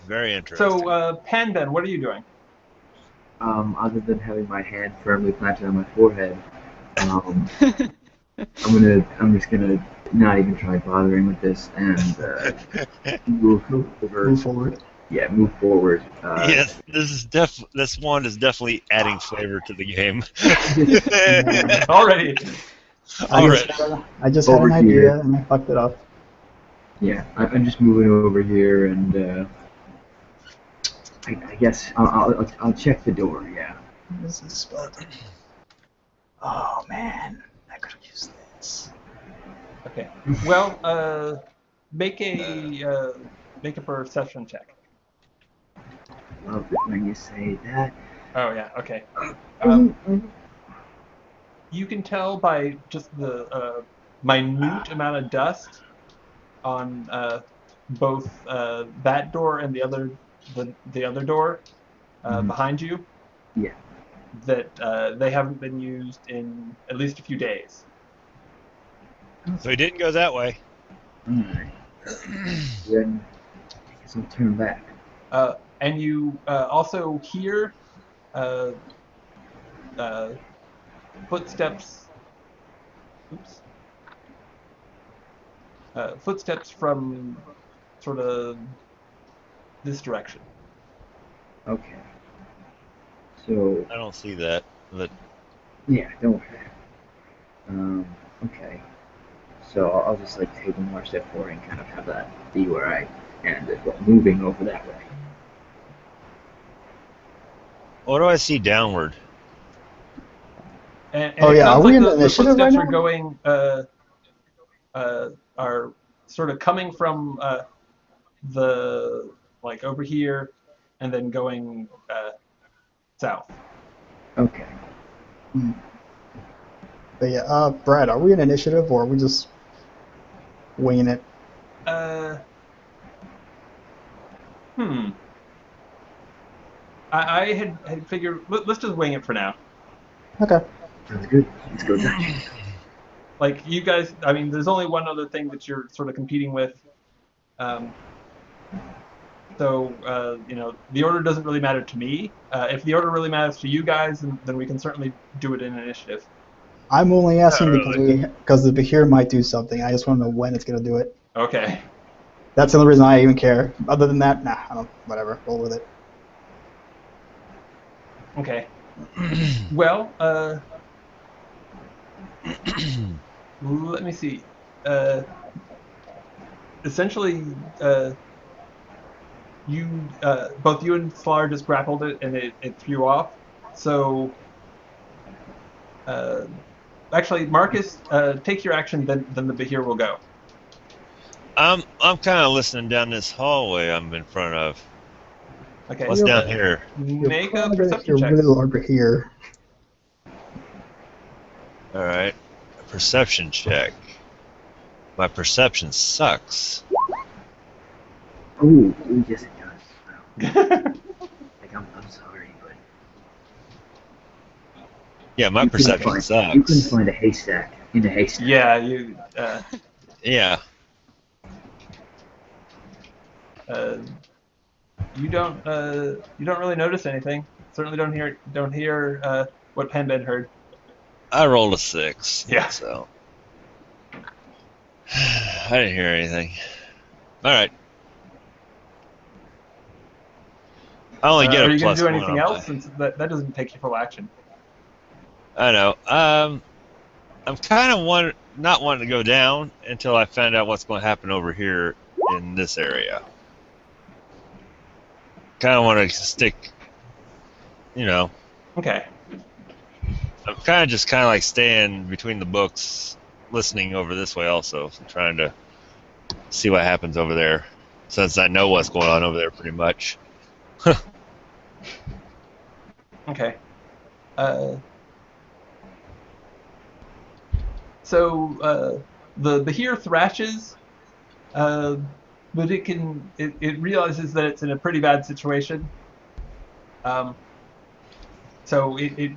[SPEAKER 2] Very interesting.
[SPEAKER 1] So, Panben, what are you doing?
[SPEAKER 5] Other than having my hand firmly planted on my forehead, I'm just gonna not even try bothering with this and move over.
[SPEAKER 3] Move forward.
[SPEAKER 5] Yeah, move forward.
[SPEAKER 2] Yes, this one is definitely adding flavor to the game.
[SPEAKER 3] Yeah.
[SPEAKER 1] Already.
[SPEAKER 3] I just had
[SPEAKER 5] Over
[SPEAKER 3] an idea
[SPEAKER 5] here.
[SPEAKER 3] and I fucked it up.
[SPEAKER 5] Yeah, I'm just moving over here, and I guess I'll check the door. Yeah.
[SPEAKER 3] This is spelled. Oh man, I could have used this.
[SPEAKER 1] Okay. Well, make a perception check.
[SPEAKER 5] Love it when you say that.
[SPEAKER 1] Oh yeah. Okay.
[SPEAKER 5] Mhm.
[SPEAKER 1] You can tell by just the minute amount of dust on both that door and the other door behind you
[SPEAKER 5] Yeah.
[SPEAKER 1] that they haven't been used in at least a few days.
[SPEAKER 2] So he didn't go that way.
[SPEAKER 5] Alright. Then I guess I'll turn back.
[SPEAKER 1] And you also hear uh, footsteps. Oops. Footsteps from sort of this direction.
[SPEAKER 5] Okay. So
[SPEAKER 2] I don't see that. But
[SPEAKER 5] yeah, don't worry. Okay. So I'll just like take one more step forward and kind of have that be where I end it, but moving over that way.
[SPEAKER 2] what do I see downward?
[SPEAKER 1] And
[SPEAKER 3] Oh
[SPEAKER 1] it
[SPEAKER 3] yeah, are
[SPEAKER 1] sounds
[SPEAKER 3] we
[SPEAKER 1] like
[SPEAKER 3] in
[SPEAKER 1] the
[SPEAKER 3] initiative
[SPEAKER 1] footsteps
[SPEAKER 3] right
[SPEAKER 1] are
[SPEAKER 3] now?
[SPEAKER 1] going are sort of coming from the like over here and then going south.
[SPEAKER 5] Okay.
[SPEAKER 3] But yeah, Brad, are we in initiative or are we just winging it?
[SPEAKER 1] Uh, hmm. I had figured let's just wing it for now.
[SPEAKER 3] Okay.
[SPEAKER 5] Sounds good. Let's go Dutch.
[SPEAKER 1] Like you guys, I mean, there's only one other thing that you're sort of competing with. Um, so the order doesn't really matter to me. If the order really matters to you guys, then we can certainly do it in initiative.
[SPEAKER 3] I'm only asking
[SPEAKER 2] Not really.
[SPEAKER 3] because the Behir might do something. I just want to know when it's gonna do it.
[SPEAKER 1] Okay.
[SPEAKER 3] That's the only reason I even care. Other than that, nah, I don't. Whatever, roll with it.
[SPEAKER 1] Okay. Well, let me see. Essentially, both you and Flar just grappled it and it threw off. So, uh, actually, Marcus, take your action, then the Behir will go.
[SPEAKER 2] I'm kind of listening down this hallway I'm in front of.
[SPEAKER 1] Okay.
[SPEAKER 2] What's down here?
[SPEAKER 1] Make a
[SPEAKER 3] probably gonna
[SPEAKER 1] perception
[SPEAKER 3] hear
[SPEAKER 1] check.
[SPEAKER 3] really loud Behir.
[SPEAKER 2] All right, a perception check. My perception sucks.
[SPEAKER 5] Ooh, yes it does. Like I'm sorry, but
[SPEAKER 2] Yeah, my
[SPEAKER 5] you couldn't
[SPEAKER 2] perception
[SPEAKER 5] find you couldn't
[SPEAKER 2] sucks.
[SPEAKER 5] find a haystack in a haystack.
[SPEAKER 1] Yeah, you.
[SPEAKER 2] Yeah.
[SPEAKER 1] You don't really notice anything. Certainly don't hear what Penben heard.
[SPEAKER 2] I rolled a 6.
[SPEAKER 1] Yeah.
[SPEAKER 2] So I didn't hear anything. All right. I only get
[SPEAKER 1] Are
[SPEAKER 2] a
[SPEAKER 1] you going to
[SPEAKER 2] plus
[SPEAKER 1] do
[SPEAKER 2] 1
[SPEAKER 1] anything
[SPEAKER 2] on
[SPEAKER 1] else
[SPEAKER 2] my.
[SPEAKER 1] since that doesn't take your full action?
[SPEAKER 2] I know. I'm kind of not wanting to go down until I find out what's going to happen over here in this area. Kind of want to stick.
[SPEAKER 1] Okay.
[SPEAKER 2] I'm kind of like staying between the books, listening over this way also, trying to see what happens over there, since I know what's going on over there pretty much.
[SPEAKER 1] Okay. So the Behir thrashes, but it realizes that it's in a pretty bad situation. So it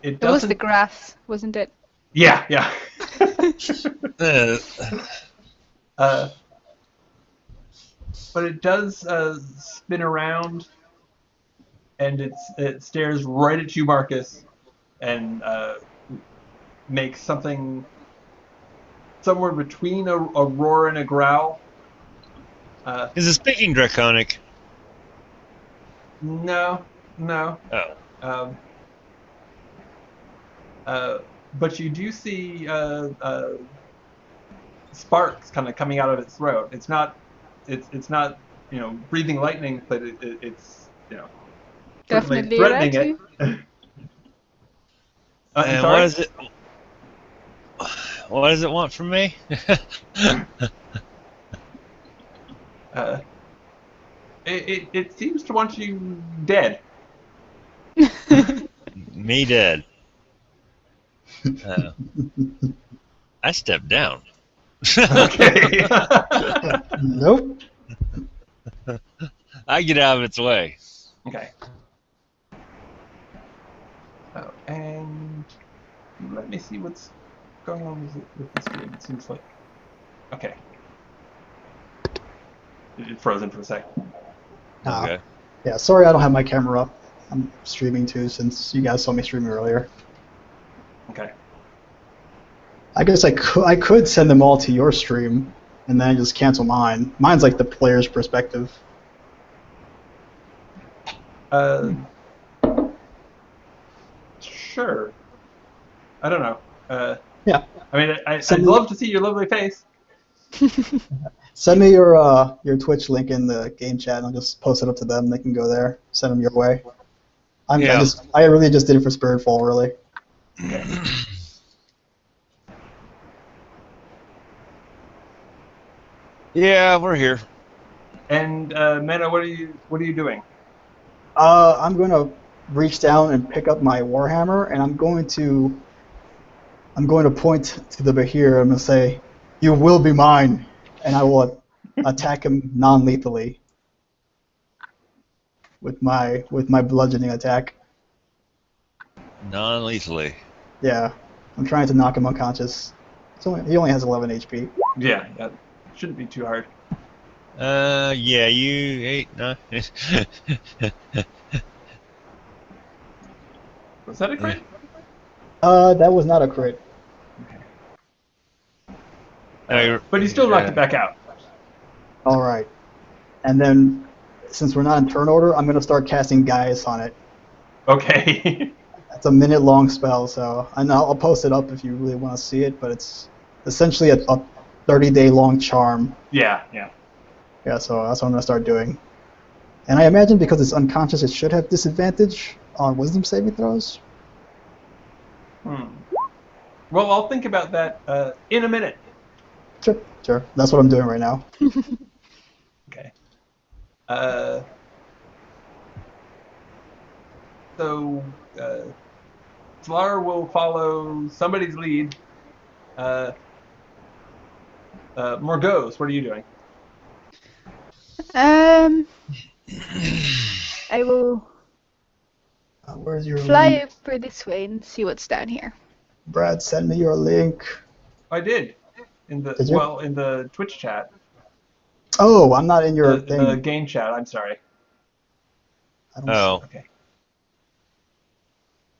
[SPEAKER 4] It was the
[SPEAKER 1] doesn't.
[SPEAKER 4] grass, wasn't it?
[SPEAKER 1] Yeah, yeah.
[SPEAKER 2] Uh,
[SPEAKER 1] But it does spin around, and it stares right at you, Marcus, and makes something somewhere between a roar and a growl.
[SPEAKER 2] is it speaking Draconic?
[SPEAKER 1] No, no.
[SPEAKER 2] Oh.
[SPEAKER 1] Um, but you do see sparks kind of coming out of its throat. It's not breathing lightning, but it's certainly
[SPEAKER 4] Definitely
[SPEAKER 1] threatening
[SPEAKER 4] allowed
[SPEAKER 1] it.
[SPEAKER 4] to.
[SPEAKER 1] I'm
[SPEAKER 2] And
[SPEAKER 1] sorry.
[SPEAKER 2] what does it want from me?
[SPEAKER 1] Uh, it seems to want you dead.
[SPEAKER 2] Me dead. I stepped down.
[SPEAKER 1] Okay.
[SPEAKER 3] Nope.
[SPEAKER 2] I get out of its way.
[SPEAKER 1] Okay. Oh, and let me see what's going on with the stream. It seems like okay. It frozen for a sec.
[SPEAKER 2] Okay.
[SPEAKER 3] Yeah, sorry I don't have my camera up. I'm streaming too since you guys saw me streaming earlier.
[SPEAKER 1] Okay.
[SPEAKER 3] I guess I could send them all to your stream and then just cancel mine. Mine's like the player's perspective.
[SPEAKER 1] Sure. I don't know.
[SPEAKER 3] Yeah.
[SPEAKER 1] I mean, I'd
[SPEAKER 3] Send me-
[SPEAKER 1] love to see your lovely face.
[SPEAKER 3] Send me your Twitch link in the game chat and I'll just post it up to them. They can go there. Send them your way.
[SPEAKER 2] Yeah.
[SPEAKER 3] I really just did it for Spiritfall, really.
[SPEAKER 2] Yeah, we're here.
[SPEAKER 1] And Mena, what are you doing?
[SPEAKER 3] I'm going to reach down and pick up my Warhammer, and I'm going to point to the Behir. I'm going to say, "You will be mine," and I will attack him non-lethally with my bludgeoning attack.
[SPEAKER 2] Non-lethally.
[SPEAKER 3] Yeah, I'm trying to knock him unconscious. He only has 11 HP.
[SPEAKER 1] Yeah, that shouldn't be too hard.
[SPEAKER 2] Yeah, you 8, 9.
[SPEAKER 1] Was that a crit?
[SPEAKER 3] That was not a crit.
[SPEAKER 1] But he still knocked it back out.
[SPEAKER 3] All right, and then since we're not in turn order, I'm going to start casting Gaius on it.
[SPEAKER 1] Okay.
[SPEAKER 3] It's a minute-long spell, so I'll post it up if you really want to see it. But it's essentially a 30-day-long charm.
[SPEAKER 1] Yeah.
[SPEAKER 3] Yeah, so that's what I'm gonna start doing. And I imagine because it's unconscious, it should have disadvantage on Wisdom saving throws.
[SPEAKER 1] Well, I'll think about that in a minute.
[SPEAKER 3] Sure. That's what I'm doing right now.
[SPEAKER 1] Okay. So Flar will follow somebody's lead. Morgause, what are you doing?
[SPEAKER 4] I will
[SPEAKER 3] Where's your
[SPEAKER 4] fly
[SPEAKER 3] link?
[SPEAKER 4] over this way and see what's down here.
[SPEAKER 3] Brad, send me your link.
[SPEAKER 1] I did. In
[SPEAKER 3] Did you?
[SPEAKER 1] in the Twitch chat.
[SPEAKER 3] Oh, I'm not in your thing.
[SPEAKER 1] The game chat, I'm sorry.
[SPEAKER 3] I don't
[SPEAKER 2] Oh.
[SPEAKER 3] see it.
[SPEAKER 1] Okay.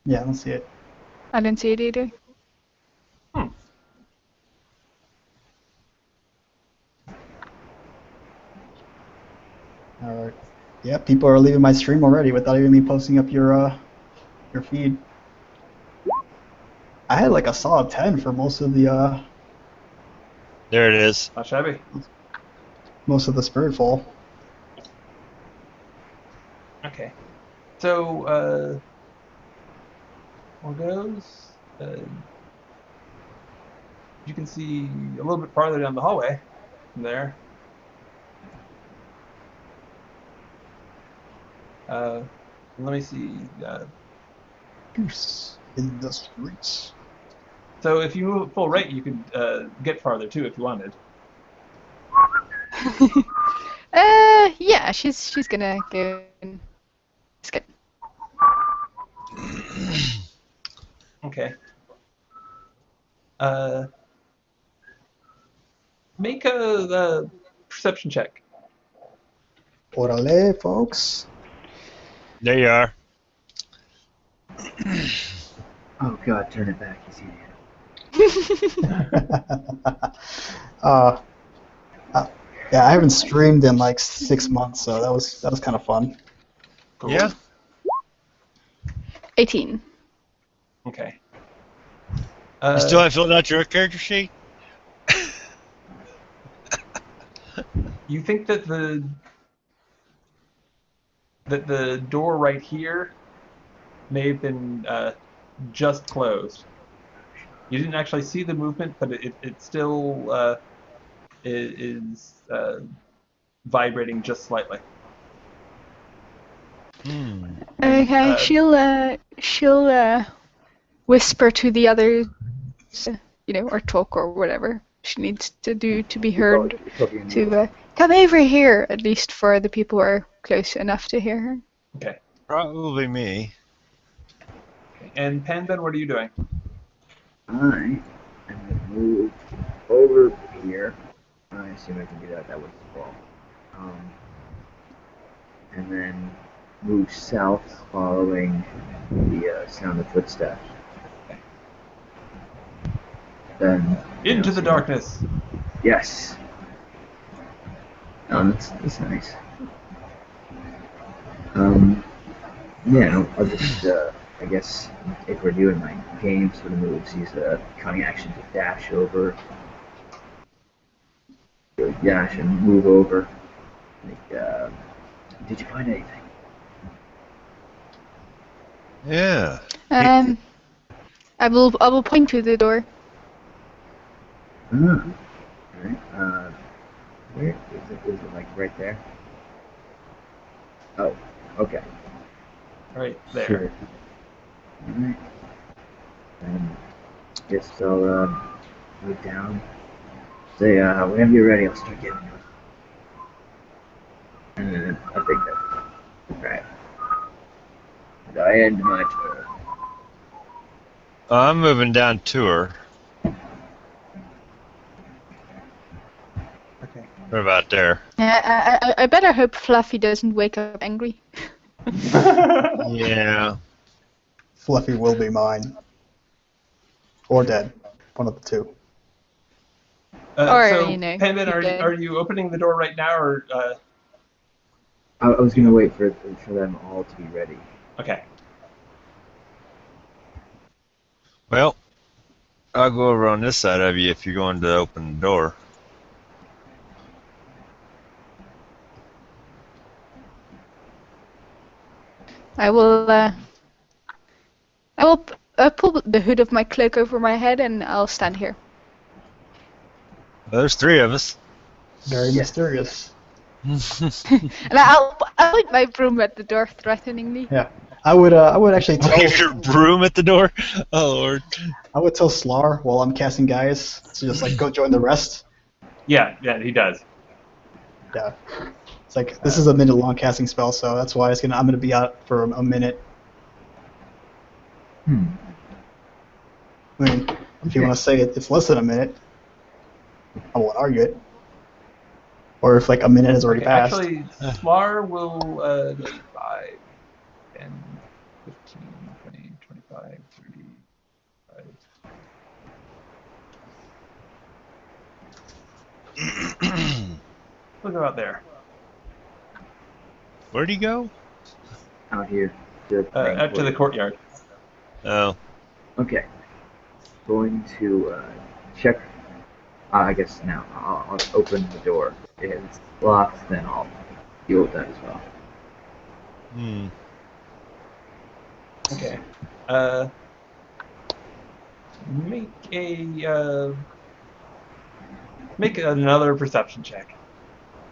[SPEAKER 3] Yeah, I don't see it.
[SPEAKER 4] I didn't see it either.
[SPEAKER 3] All right. Yeah, people are leaving my stream already without even me posting up your feed. I had like a solid 10 for most of the
[SPEAKER 2] There it is.
[SPEAKER 1] Not shabby.
[SPEAKER 3] Spiritfall.
[SPEAKER 1] Okay. So, Morgause, you can see a little bit farther down the hallway from there. Let me see.
[SPEAKER 3] Goose in the streets.
[SPEAKER 1] So if you move at full rate, you could get farther too if you wanted.
[SPEAKER 4] Yeah, she's gonna go and skip.
[SPEAKER 1] Okay. Make a perception check.
[SPEAKER 3] Orale, folks.
[SPEAKER 2] There you are.
[SPEAKER 5] Oh God, turn it back, you see it.
[SPEAKER 3] Yeah, I haven't streamed in like 6 months, so that was kind of fun.
[SPEAKER 1] Cool.
[SPEAKER 2] Yeah.
[SPEAKER 4] 18.
[SPEAKER 1] Okay.
[SPEAKER 2] You still haven't filled out your character sheet?
[SPEAKER 1] You think that the door right here may have been just closed. You didn't actually see the movement, but it still is vibrating just slightly.
[SPEAKER 4] Okay, she'll whisper to the others, or talk or whatever she needs to do to be heard. To come over here, at least for the people who are close enough to hear her.
[SPEAKER 1] Okay.
[SPEAKER 2] Probably me.
[SPEAKER 1] And Panben, what are you doing?
[SPEAKER 5] I am gonna move over here. I assume I can do that. That was the ball. And then move south, following the sound of footsteps.
[SPEAKER 1] Okay.
[SPEAKER 5] Then
[SPEAKER 1] Into the
[SPEAKER 5] see-
[SPEAKER 1] darkness.
[SPEAKER 5] Yes. Oh, that's nice. Yeah, I'll just, I guess, if we're doing my game sort of moves, use a cunning action to dash over. Dash and move over. Did you find anything?
[SPEAKER 2] Yeah.
[SPEAKER 4] I will point to the door.
[SPEAKER 5] Alright, where is it? Is it like right there? Oh, okay.
[SPEAKER 1] Right there.
[SPEAKER 5] Sure. Alright. Guess I'll move down. Say, whenever you're ready, I'll start getting you. And I think that's right. And I end my turn.
[SPEAKER 2] I'm moving down to her.
[SPEAKER 1] Okay.
[SPEAKER 2] What about there?
[SPEAKER 4] I better hope Fluffy doesn't wake up angry.
[SPEAKER 2] Yeah.
[SPEAKER 3] Fluffy will be mine. Or dead. One of the two.
[SPEAKER 4] Or,
[SPEAKER 1] so,
[SPEAKER 4] you know,
[SPEAKER 1] Panben,
[SPEAKER 4] you did.
[SPEAKER 1] are you opening the door right now, or?
[SPEAKER 5] I was gonna wait for them all to be ready.
[SPEAKER 1] Okay.
[SPEAKER 2] Well, I'll go over on this side of you if you're going to open the door.
[SPEAKER 4] I will pull the hood of my cloak over my head and I'll stand here.
[SPEAKER 2] Well, there's three of us.
[SPEAKER 3] Very mysterious.
[SPEAKER 4] And I'll point my broom at the door threateningly.
[SPEAKER 3] Yeah. I would actually tell
[SPEAKER 2] Wave your broom at the door. Oh Lord.
[SPEAKER 3] I would tell Slar while I'm casting guys to just like go join the rest.
[SPEAKER 1] Yeah, he does.
[SPEAKER 3] Yeah. It's like this is a minute long casting spell, so that's why I'm gonna be out for a minute. I mean, if you want to say it's less than a minute, I won't argue it. Or if like a minute has already passed.
[SPEAKER 1] Actually, Slar will 5, 10, 15, 20, 25, 35. We'll go out there.
[SPEAKER 2] Where'd he go?
[SPEAKER 5] Out here.
[SPEAKER 1] Out to the courtyard.
[SPEAKER 2] Oh.
[SPEAKER 5] Okay. Going to check. I guess now I'll open the door. If it's locked, then I'll deal with that as well.
[SPEAKER 1] Okay. Make another perception check.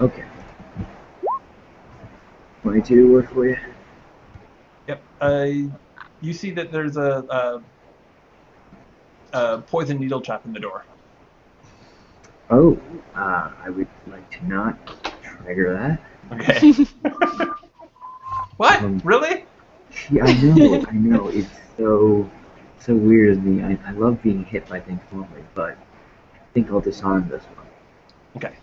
[SPEAKER 5] Okay. 22 work for you?
[SPEAKER 1] Yep. you see that there's a poison needle trap in the door.
[SPEAKER 5] Oh, I would like to not trigger that.
[SPEAKER 1] Okay. What? Really?
[SPEAKER 5] Yeah, I know. It's so weird to me. I love being hit by things normally, but I think I'll disarm this one.
[SPEAKER 1] Okay.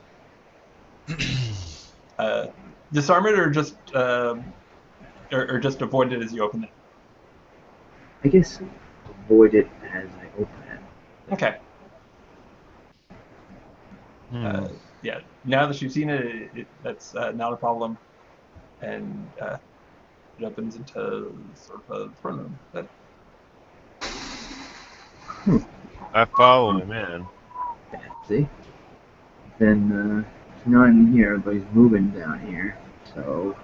[SPEAKER 1] Disarm it or just avoid it as you open it.
[SPEAKER 5] I guess avoid it as I open it.
[SPEAKER 1] Okay. Yeah. Now that you've seen it, that's not a problem, and it opens into sort of a throne room. But
[SPEAKER 2] I follow him in.
[SPEAKER 5] See? Then he's not in here, but he's moving down here. So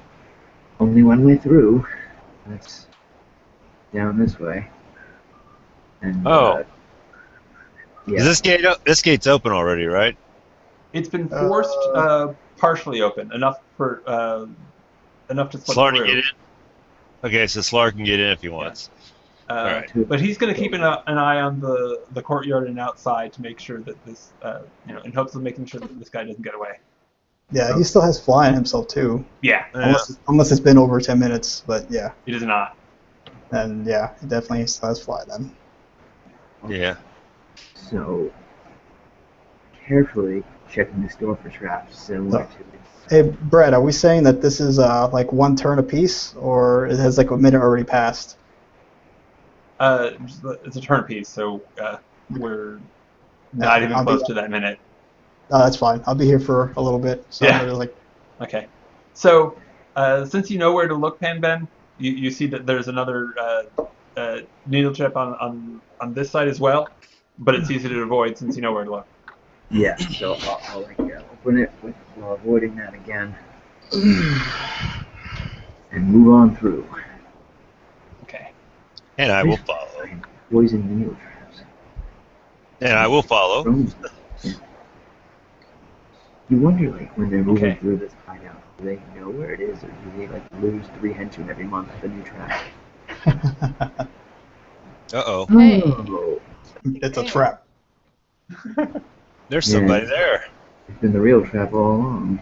[SPEAKER 5] only one way through. That's down this way. And yeah.
[SPEAKER 2] Is this gate's open already, right?
[SPEAKER 1] it's been forced partially open, enough to slip
[SPEAKER 2] Slar
[SPEAKER 1] through.
[SPEAKER 2] can get in. Okay, so Slar can get in if he wants. Alright.
[SPEAKER 1] But he's going to keep an eye on the courtyard and outside to make sure that this, in hopes of making sure that this guy doesn't get away.
[SPEAKER 3] Yeah, he still has fly on himself too.
[SPEAKER 1] Yeah.
[SPEAKER 3] Unless it's been over 10 minutes, but yeah.
[SPEAKER 1] He does not.
[SPEAKER 3] And yeah, he definitely still has fly then.
[SPEAKER 2] Yeah.
[SPEAKER 5] So carefully checking this door for traps similar to.
[SPEAKER 3] Hey, Brett, are we saying that this is like one turn apiece, or it has like a minute already passed?
[SPEAKER 1] It's a turn piece, so we're not even close to that minute.
[SPEAKER 3] No, that's fine. I'll be here for a little bit. So
[SPEAKER 1] Yeah. Okay. So since you know where to look, Panben, you see that there's another needle trap on this side as well, but it's easy to avoid since you know where to look.
[SPEAKER 5] Yeah, so I'll open it while avoiding that again. And move on through.
[SPEAKER 1] Okay.
[SPEAKER 2] And I will follow.
[SPEAKER 5] Poison needle traps.
[SPEAKER 2] And I will follow.
[SPEAKER 5] You wonder, like, when they're moving
[SPEAKER 1] Okay.
[SPEAKER 5] through this hideout, do they know where it is, or do they, like, lose 3 henchmen every month with a new trap?
[SPEAKER 2] Uh-oh.
[SPEAKER 4] Hey.
[SPEAKER 5] Oh,
[SPEAKER 3] It's a trap.
[SPEAKER 2] There's somebody there.
[SPEAKER 5] it's been the real trap all along.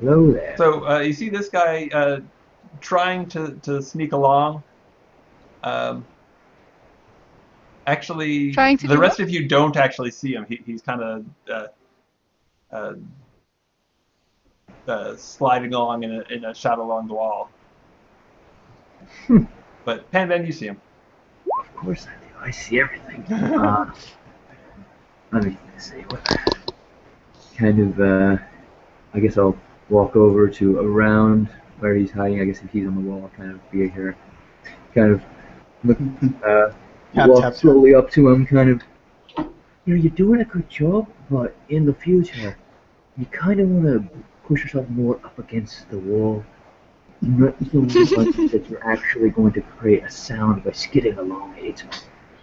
[SPEAKER 5] Hello there.
[SPEAKER 1] So you see this guy trying to sneak along. Actually,
[SPEAKER 4] Trying to
[SPEAKER 1] the
[SPEAKER 4] do
[SPEAKER 1] rest
[SPEAKER 4] what?
[SPEAKER 1] of you don't actually see him. He's kind of sliding along in a shadow along the wall. But Panben, you see him.
[SPEAKER 5] Of course I do. I see everything. Let me see what kind of. I guess I'll walk over to around where he's hiding. I guess if he's on the wall, I'll kind of be here. Kind of look. Walk slowly up to him. Kind of. You're doing a good job, but in the future, you kind of want to push yourself more up against the wall. Not so much that you're actually going to create a sound by skidding along.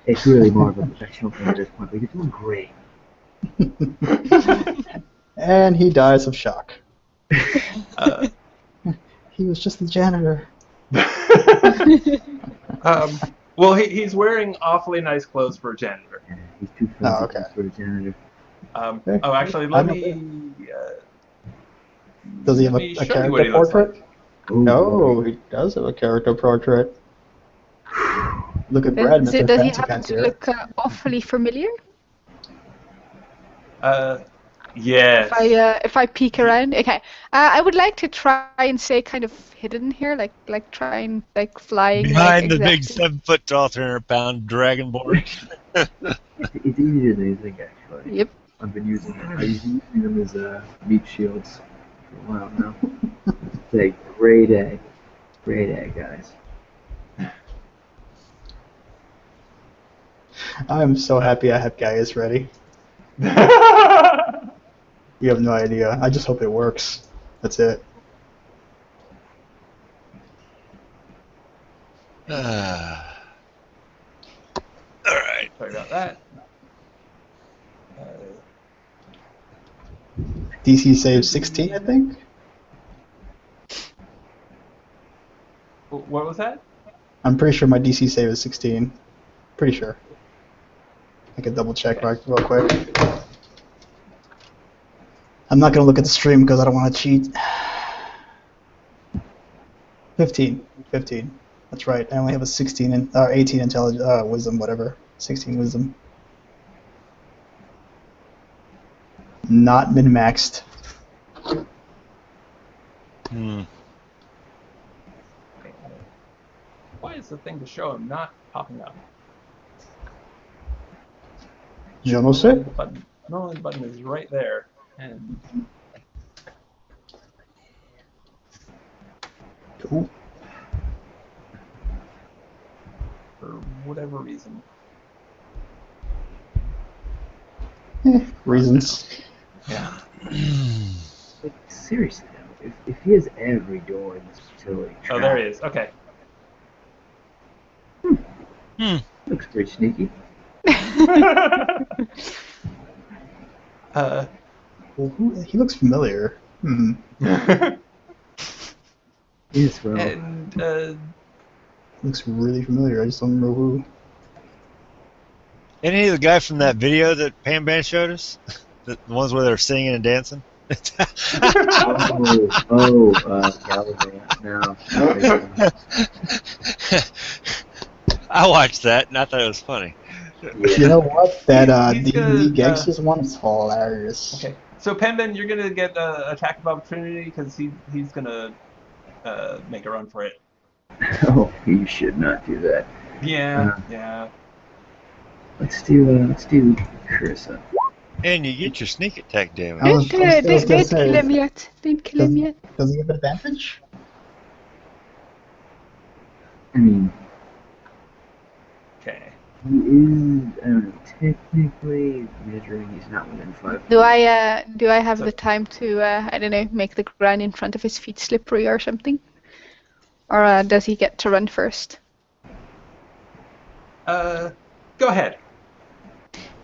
[SPEAKER 5] It's really more of a professional thing at this point, but you're doing great.
[SPEAKER 3] And he dies of shock. He was just the janitor.
[SPEAKER 1] Well, he's wearing awfully nice clothes for a janitor.
[SPEAKER 5] Yeah, he's too fancy for a janitor.
[SPEAKER 1] Actually, let me.
[SPEAKER 3] Does he have
[SPEAKER 1] let
[SPEAKER 3] a
[SPEAKER 1] me show you what
[SPEAKER 3] character
[SPEAKER 1] he looks
[SPEAKER 3] portrait?
[SPEAKER 1] like.
[SPEAKER 5] Ooh.
[SPEAKER 3] No, he does have a character portrait. Look at Brad,
[SPEAKER 4] Does
[SPEAKER 3] Mr.
[SPEAKER 4] he
[SPEAKER 3] Fancy
[SPEAKER 4] happen
[SPEAKER 3] Pants
[SPEAKER 4] to
[SPEAKER 3] here.
[SPEAKER 4] look awfully familiar?
[SPEAKER 1] Yes.
[SPEAKER 4] If I peek around, okay. I would like to try and stay kind of hidden here, like try and like flying.
[SPEAKER 2] Behind the
[SPEAKER 4] like,
[SPEAKER 2] big
[SPEAKER 4] exactly.
[SPEAKER 2] 7-foot tall, 300-pound dragonborn.
[SPEAKER 5] It's easier than you think, actually.
[SPEAKER 4] Yep.
[SPEAKER 5] I've been using them as meat shields for a while now. It's a great egg. Great egg, guys.
[SPEAKER 3] I'm so happy I have Gaius ready. You have no idea. I just hope it works. That's it.
[SPEAKER 2] Alright.
[SPEAKER 1] Sorry about that.
[SPEAKER 3] DC saves 16, I think.
[SPEAKER 1] What What was that?
[SPEAKER 3] I'm pretty sure my DC save is 16. Pretty sure. I could double check real quick. I'm not gonna look at the stream because I don't want to cheat. 15. That's right. I only have a 18 intelligence, wisdom, whatever. 16 wisdom. Not min-maxed.
[SPEAKER 1] Why is the thing to show him not popping up?
[SPEAKER 3] Je ne sais.
[SPEAKER 1] Normally the button is right there, and
[SPEAKER 3] Ooh.
[SPEAKER 1] for whatever reason.
[SPEAKER 3] Reasons.
[SPEAKER 1] Yeah.
[SPEAKER 5] Like, seriously, though, if he has every door in this facility.
[SPEAKER 1] Oh, there he is. Okay.
[SPEAKER 5] Looks pretty sneaky.
[SPEAKER 3] Well, he looks familiar.
[SPEAKER 5] Yes, well.
[SPEAKER 1] And
[SPEAKER 3] Looks really familiar. I just don't remember who.
[SPEAKER 2] Any of the guy from that video that Pam Ban showed us? The ones where they're singing and dancing?
[SPEAKER 5] Gallivan. No.
[SPEAKER 2] I watched that and I thought it was funny.
[SPEAKER 3] You know what? That
[SPEAKER 1] He's
[SPEAKER 3] D&D
[SPEAKER 1] gonna,
[SPEAKER 3] Gangsters one is hilarious.
[SPEAKER 1] okay. So Penben, you're gonna get attack of opportunity because he's gonna make a run for it.
[SPEAKER 5] Oh, you should not do that.
[SPEAKER 1] Yeah. Yeah.
[SPEAKER 5] Let's do Carissa.
[SPEAKER 2] And you get your sneak attack damage.
[SPEAKER 3] I was gonna
[SPEAKER 4] Don't
[SPEAKER 3] say,
[SPEAKER 4] kill him yet. Don't kill him yet.
[SPEAKER 3] Does he have advantage?
[SPEAKER 5] I mean,
[SPEAKER 1] Okay.
[SPEAKER 5] he is, I don't know, technically measuring, he's not within 5.
[SPEAKER 4] Do I have the time to I don't know, make the ground in front of his feet slippery or something? Or does he get to run first?
[SPEAKER 1] Go ahead.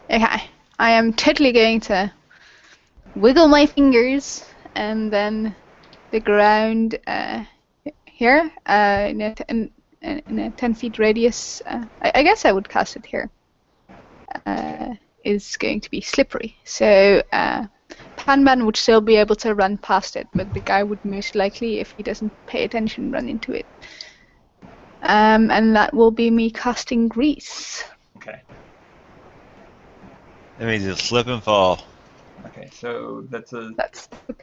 [SPEAKER 4] Okay. I am totally going to wiggle my fingers and then the ground here in a 10 feet radius, I guess I would cast it here, is going to be slippery. So Panman would still be able to run past it, but the guy would most likely, if he doesn't pay attention, run into it. And that will be me casting Grease.
[SPEAKER 1] Okay.
[SPEAKER 2] That means you'll slip and fall.
[SPEAKER 1] Okay. So that's the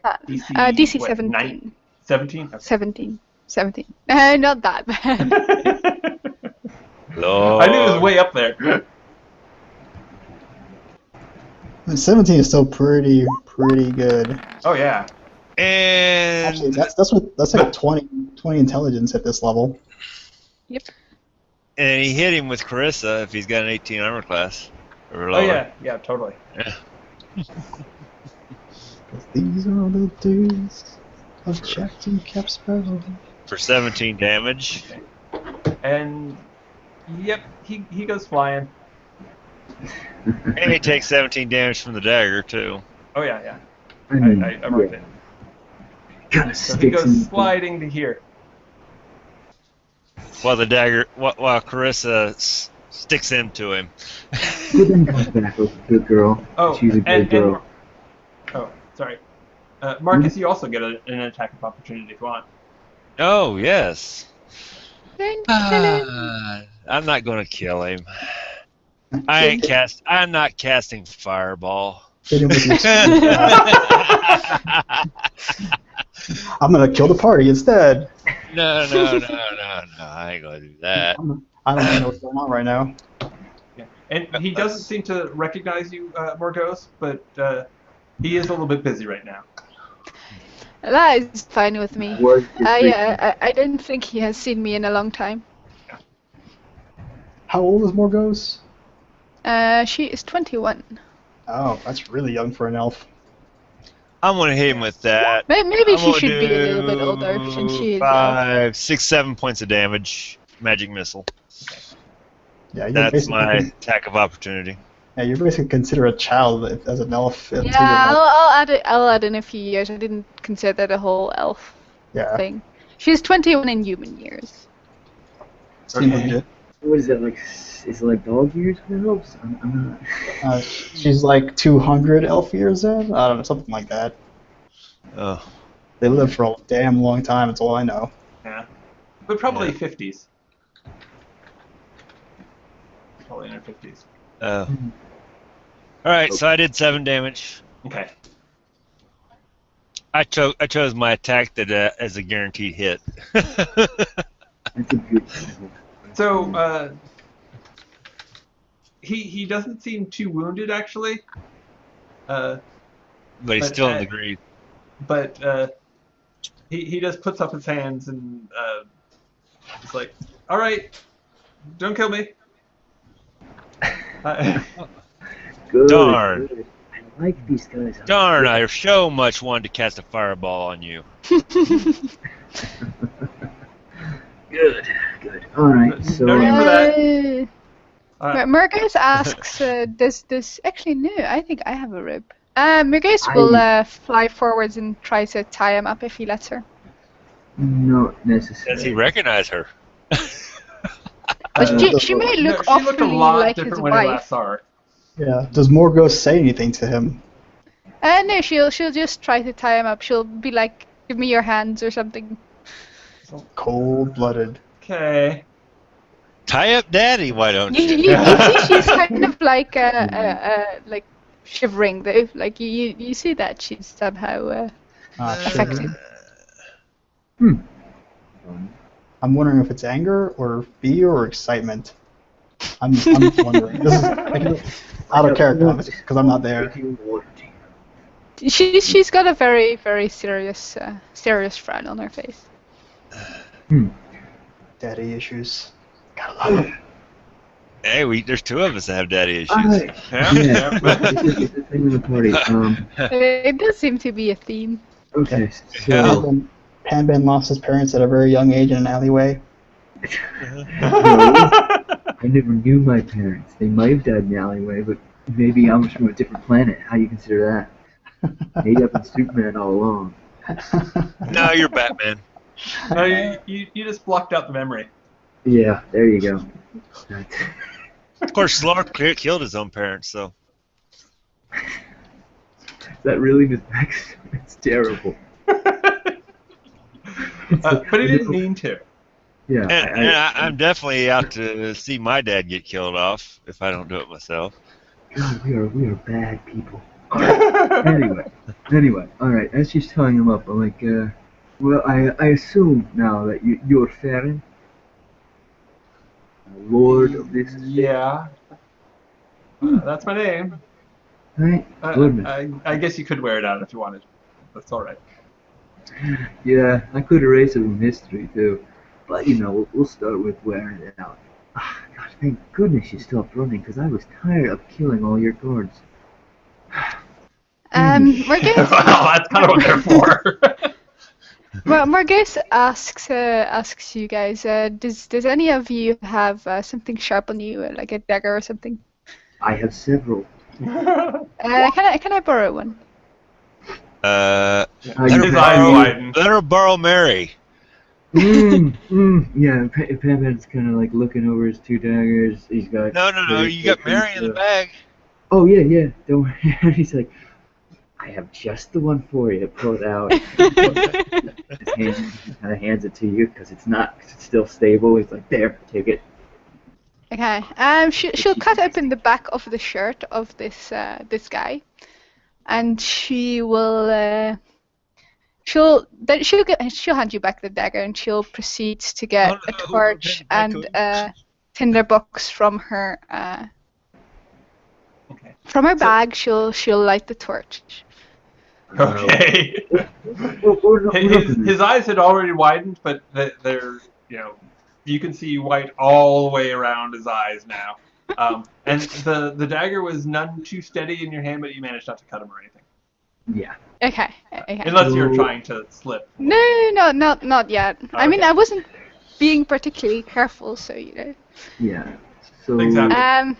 [SPEAKER 4] plan.
[SPEAKER 1] DC.
[SPEAKER 4] DC
[SPEAKER 1] what,
[SPEAKER 4] 17.
[SPEAKER 1] 17. Okay.
[SPEAKER 4] 17. Not that bad.
[SPEAKER 2] Lord.
[SPEAKER 1] I knew it was way up there.
[SPEAKER 3] 17 is still pretty good.
[SPEAKER 1] Oh yeah.
[SPEAKER 2] And
[SPEAKER 3] Actually, that's like a 20 intelligence at this level.
[SPEAKER 4] Yep.
[SPEAKER 2] And he hit him with Carissa if he's got an 18 armor class. Or
[SPEAKER 1] Oh
[SPEAKER 2] lower.
[SPEAKER 1] yeah. Totally.
[SPEAKER 2] Yeah.
[SPEAKER 3] These are the days of Captain Capsparrow.
[SPEAKER 2] For 17 damage.
[SPEAKER 1] And yep, he goes flying.
[SPEAKER 2] And he takes 17 damage from the dagger, too.
[SPEAKER 1] Oh yeah.
[SPEAKER 5] I mean,
[SPEAKER 1] I marked it.
[SPEAKER 5] Kind of
[SPEAKER 1] So he
[SPEAKER 5] sticks
[SPEAKER 1] goes
[SPEAKER 5] in.
[SPEAKER 1] sliding to here.
[SPEAKER 2] While the dagger, while Carissa sticks into him.
[SPEAKER 5] But then comes back with a good girl.
[SPEAKER 1] Oh,
[SPEAKER 5] She's a good girl.
[SPEAKER 1] oh, sorry. Marcus, you also get an attack of opportunity if you want.
[SPEAKER 2] Oh, yes.
[SPEAKER 4] Don't kill him.
[SPEAKER 2] I'm not going to kill him. I'm not casting fireball.
[SPEAKER 3] Hit him with your I'm gonna kill the party instead.
[SPEAKER 2] No. I ain't going to do that.
[SPEAKER 3] I don't even know what's going on right now.
[SPEAKER 1] Yeah. And he doesn't seem to recognize you, Morgos, but he is a little bit busy right now.
[SPEAKER 4] That is fine with me.
[SPEAKER 5] Where's his
[SPEAKER 4] I don't think he has seen me in a long time.
[SPEAKER 3] How old is Morgos?
[SPEAKER 4] She is 21.
[SPEAKER 3] Oh, that's really young for an elf.
[SPEAKER 2] I'm going to hit him with that.
[SPEAKER 4] Maybe
[SPEAKER 2] I'm
[SPEAKER 4] she
[SPEAKER 2] gonna
[SPEAKER 4] should be a little bit
[SPEAKER 2] do
[SPEAKER 4] older since she is.
[SPEAKER 2] 5, 6, 7 points of damage. Magic missile.
[SPEAKER 3] Yeah, you're
[SPEAKER 2] That's
[SPEAKER 3] basically
[SPEAKER 2] my attack of opportunity.
[SPEAKER 3] Yeah, you're basically considered a child as an elf. Until you're
[SPEAKER 4] Yeah,
[SPEAKER 3] like-
[SPEAKER 4] I'll add in a few years. I didn't consider the whole elf
[SPEAKER 3] yeah.
[SPEAKER 4] thing. She's 21 in human years.
[SPEAKER 3] Seems
[SPEAKER 1] Okay.
[SPEAKER 3] legit.
[SPEAKER 5] What is that like? Is it like dog years for elves? I'm not.
[SPEAKER 3] She's like 200 elf years in. I don't know, something like that.
[SPEAKER 2] Oh,
[SPEAKER 3] They live for a damn long time. That's all I know.
[SPEAKER 1] Yeah. But probably
[SPEAKER 2] Yeah.
[SPEAKER 1] 50s. Probably in their 50s.
[SPEAKER 2] oh. All right, so I did 7 damage.
[SPEAKER 1] Okay.
[SPEAKER 2] I chose my attack that as a guaranteed hit.
[SPEAKER 5] That's a good.
[SPEAKER 1] So, he doesn't seem too wounded, actually.
[SPEAKER 2] But he's
[SPEAKER 1] But,
[SPEAKER 2] still in the grave.
[SPEAKER 1] But he just puts up his hands and he's like, "All right, don't kill me."
[SPEAKER 5] Good.
[SPEAKER 2] Darn.
[SPEAKER 5] Good. I like these guys.
[SPEAKER 2] Darn, I so much wanted to cast a fireball on you.
[SPEAKER 5] Good. Good. All right. So.
[SPEAKER 1] No need for that.
[SPEAKER 4] Murgace asks, does actually no? I think I have a rib. Murgace will fly forwards and try to tie him up if he lets her.
[SPEAKER 5] Not necessarily.
[SPEAKER 2] Does he recognize her?
[SPEAKER 4] But she may look
[SPEAKER 1] she looked a
[SPEAKER 4] awfully
[SPEAKER 1] lot
[SPEAKER 4] like his
[SPEAKER 1] different when I
[SPEAKER 4] wife.
[SPEAKER 1] last saw her.
[SPEAKER 3] Yeah. Does Morgos say anything to him?
[SPEAKER 4] No, she'll just try to tie him up. She'll be like, "Give me your hands" or something.
[SPEAKER 3] Cold-blooded.
[SPEAKER 1] Okay.
[SPEAKER 2] Tie up daddy, why don't
[SPEAKER 4] You
[SPEAKER 2] you?
[SPEAKER 4] see, she's kind of like like shivering though. Like you see that she's somehow affected.
[SPEAKER 3] I'm wondering if it's anger or fear or excitement. I'm wondering. This is out of character because I'm not there.
[SPEAKER 4] She's got a very very serious frown on her face.
[SPEAKER 3] Daddy issues. Gotta love it.
[SPEAKER 2] Hey, there's 2 of us that have daddy issues.
[SPEAKER 5] Alright.
[SPEAKER 1] Yeah.
[SPEAKER 5] It's a thing with the party.
[SPEAKER 4] It does seem to be a theme.
[SPEAKER 5] Okay.
[SPEAKER 2] Yeah.
[SPEAKER 5] So.
[SPEAKER 3] Panban lost his parents at a very young age in an alleyway.
[SPEAKER 5] I never knew my parents. They might have died in the alleyway, but maybe I was from a different planet. How do you consider that? Maybe I've been Superman all along.
[SPEAKER 2] No, you're Batman.
[SPEAKER 1] No, you just blocked out the memory.
[SPEAKER 5] Yeah, there you go.
[SPEAKER 2] Of course, Slark killed his own parents, so.
[SPEAKER 5] Is that really his backstory? It's terrible.
[SPEAKER 1] But he didn't mean to.
[SPEAKER 5] Yeah.
[SPEAKER 2] And I'm definitely out to see my dad get killed off if I don't do it myself.
[SPEAKER 5] God, we are bad people. Anyway, all right. As she's tying him up, I'm like, well, I assume now that you're Farron, Lord of this.
[SPEAKER 1] Yeah. That's my name.
[SPEAKER 5] Right?
[SPEAKER 1] I guess you could wear it out if you wanted. That's all right.
[SPEAKER 5] Yeah, I could erase it from history too, but we'll start with wearing it out. Gosh, thank goodness you stopped running, because I was tired of killing all your guards.
[SPEAKER 4] Margate.
[SPEAKER 1] Well, that's kind of what they're for.
[SPEAKER 4] Well, Margate asks you guys, does any of you have something sharp on you, like a dagger or something?
[SPEAKER 5] I have several.
[SPEAKER 4] Can I borrow one?
[SPEAKER 1] His eyes widen.
[SPEAKER 2] Let her borrow Mary.
[SPEAKER 5] Yeah, Panman's kind of like looking over his 2 daggers. He's got.
[SPEAKER 2] No, you got Mary in the bag.
[SPEAKER 5] Oh yeah, don't worry. He's like, I have just the one for you. Pull it out. He kind of hands it to you because it's still stable. He's like, there, take it.
[SPEAKER 4] Okay. She'll cut open the back of the shirt of this guy, and she will. She'll hand you back the dagger, and she'll proceed to get a torch and a tinderbox from her.
[SPEAKER 1] Okay.
[SPEAKER 4] From her bag, she'll light the torch.
[SPEAKER 1] Okay. His eyes had already widened, but they're you can see white all the way around his eyes now. And the dagger was none too steady in your hand, but you managed not to cut him or anything.
[SPEAKER 5] Yeah.
[SPEAKER 4] Okay.
[SPEAKER 1] Unless you're trying to slip.
[SPEAKER 4] No, not yet.
[SPEAKER 1] Okay.
[SPEAKER 4] I mean, I wasn't being particularly careful, so
[SPEAKER 5] Yeah. So.
[SPEAKER 1] Exactly.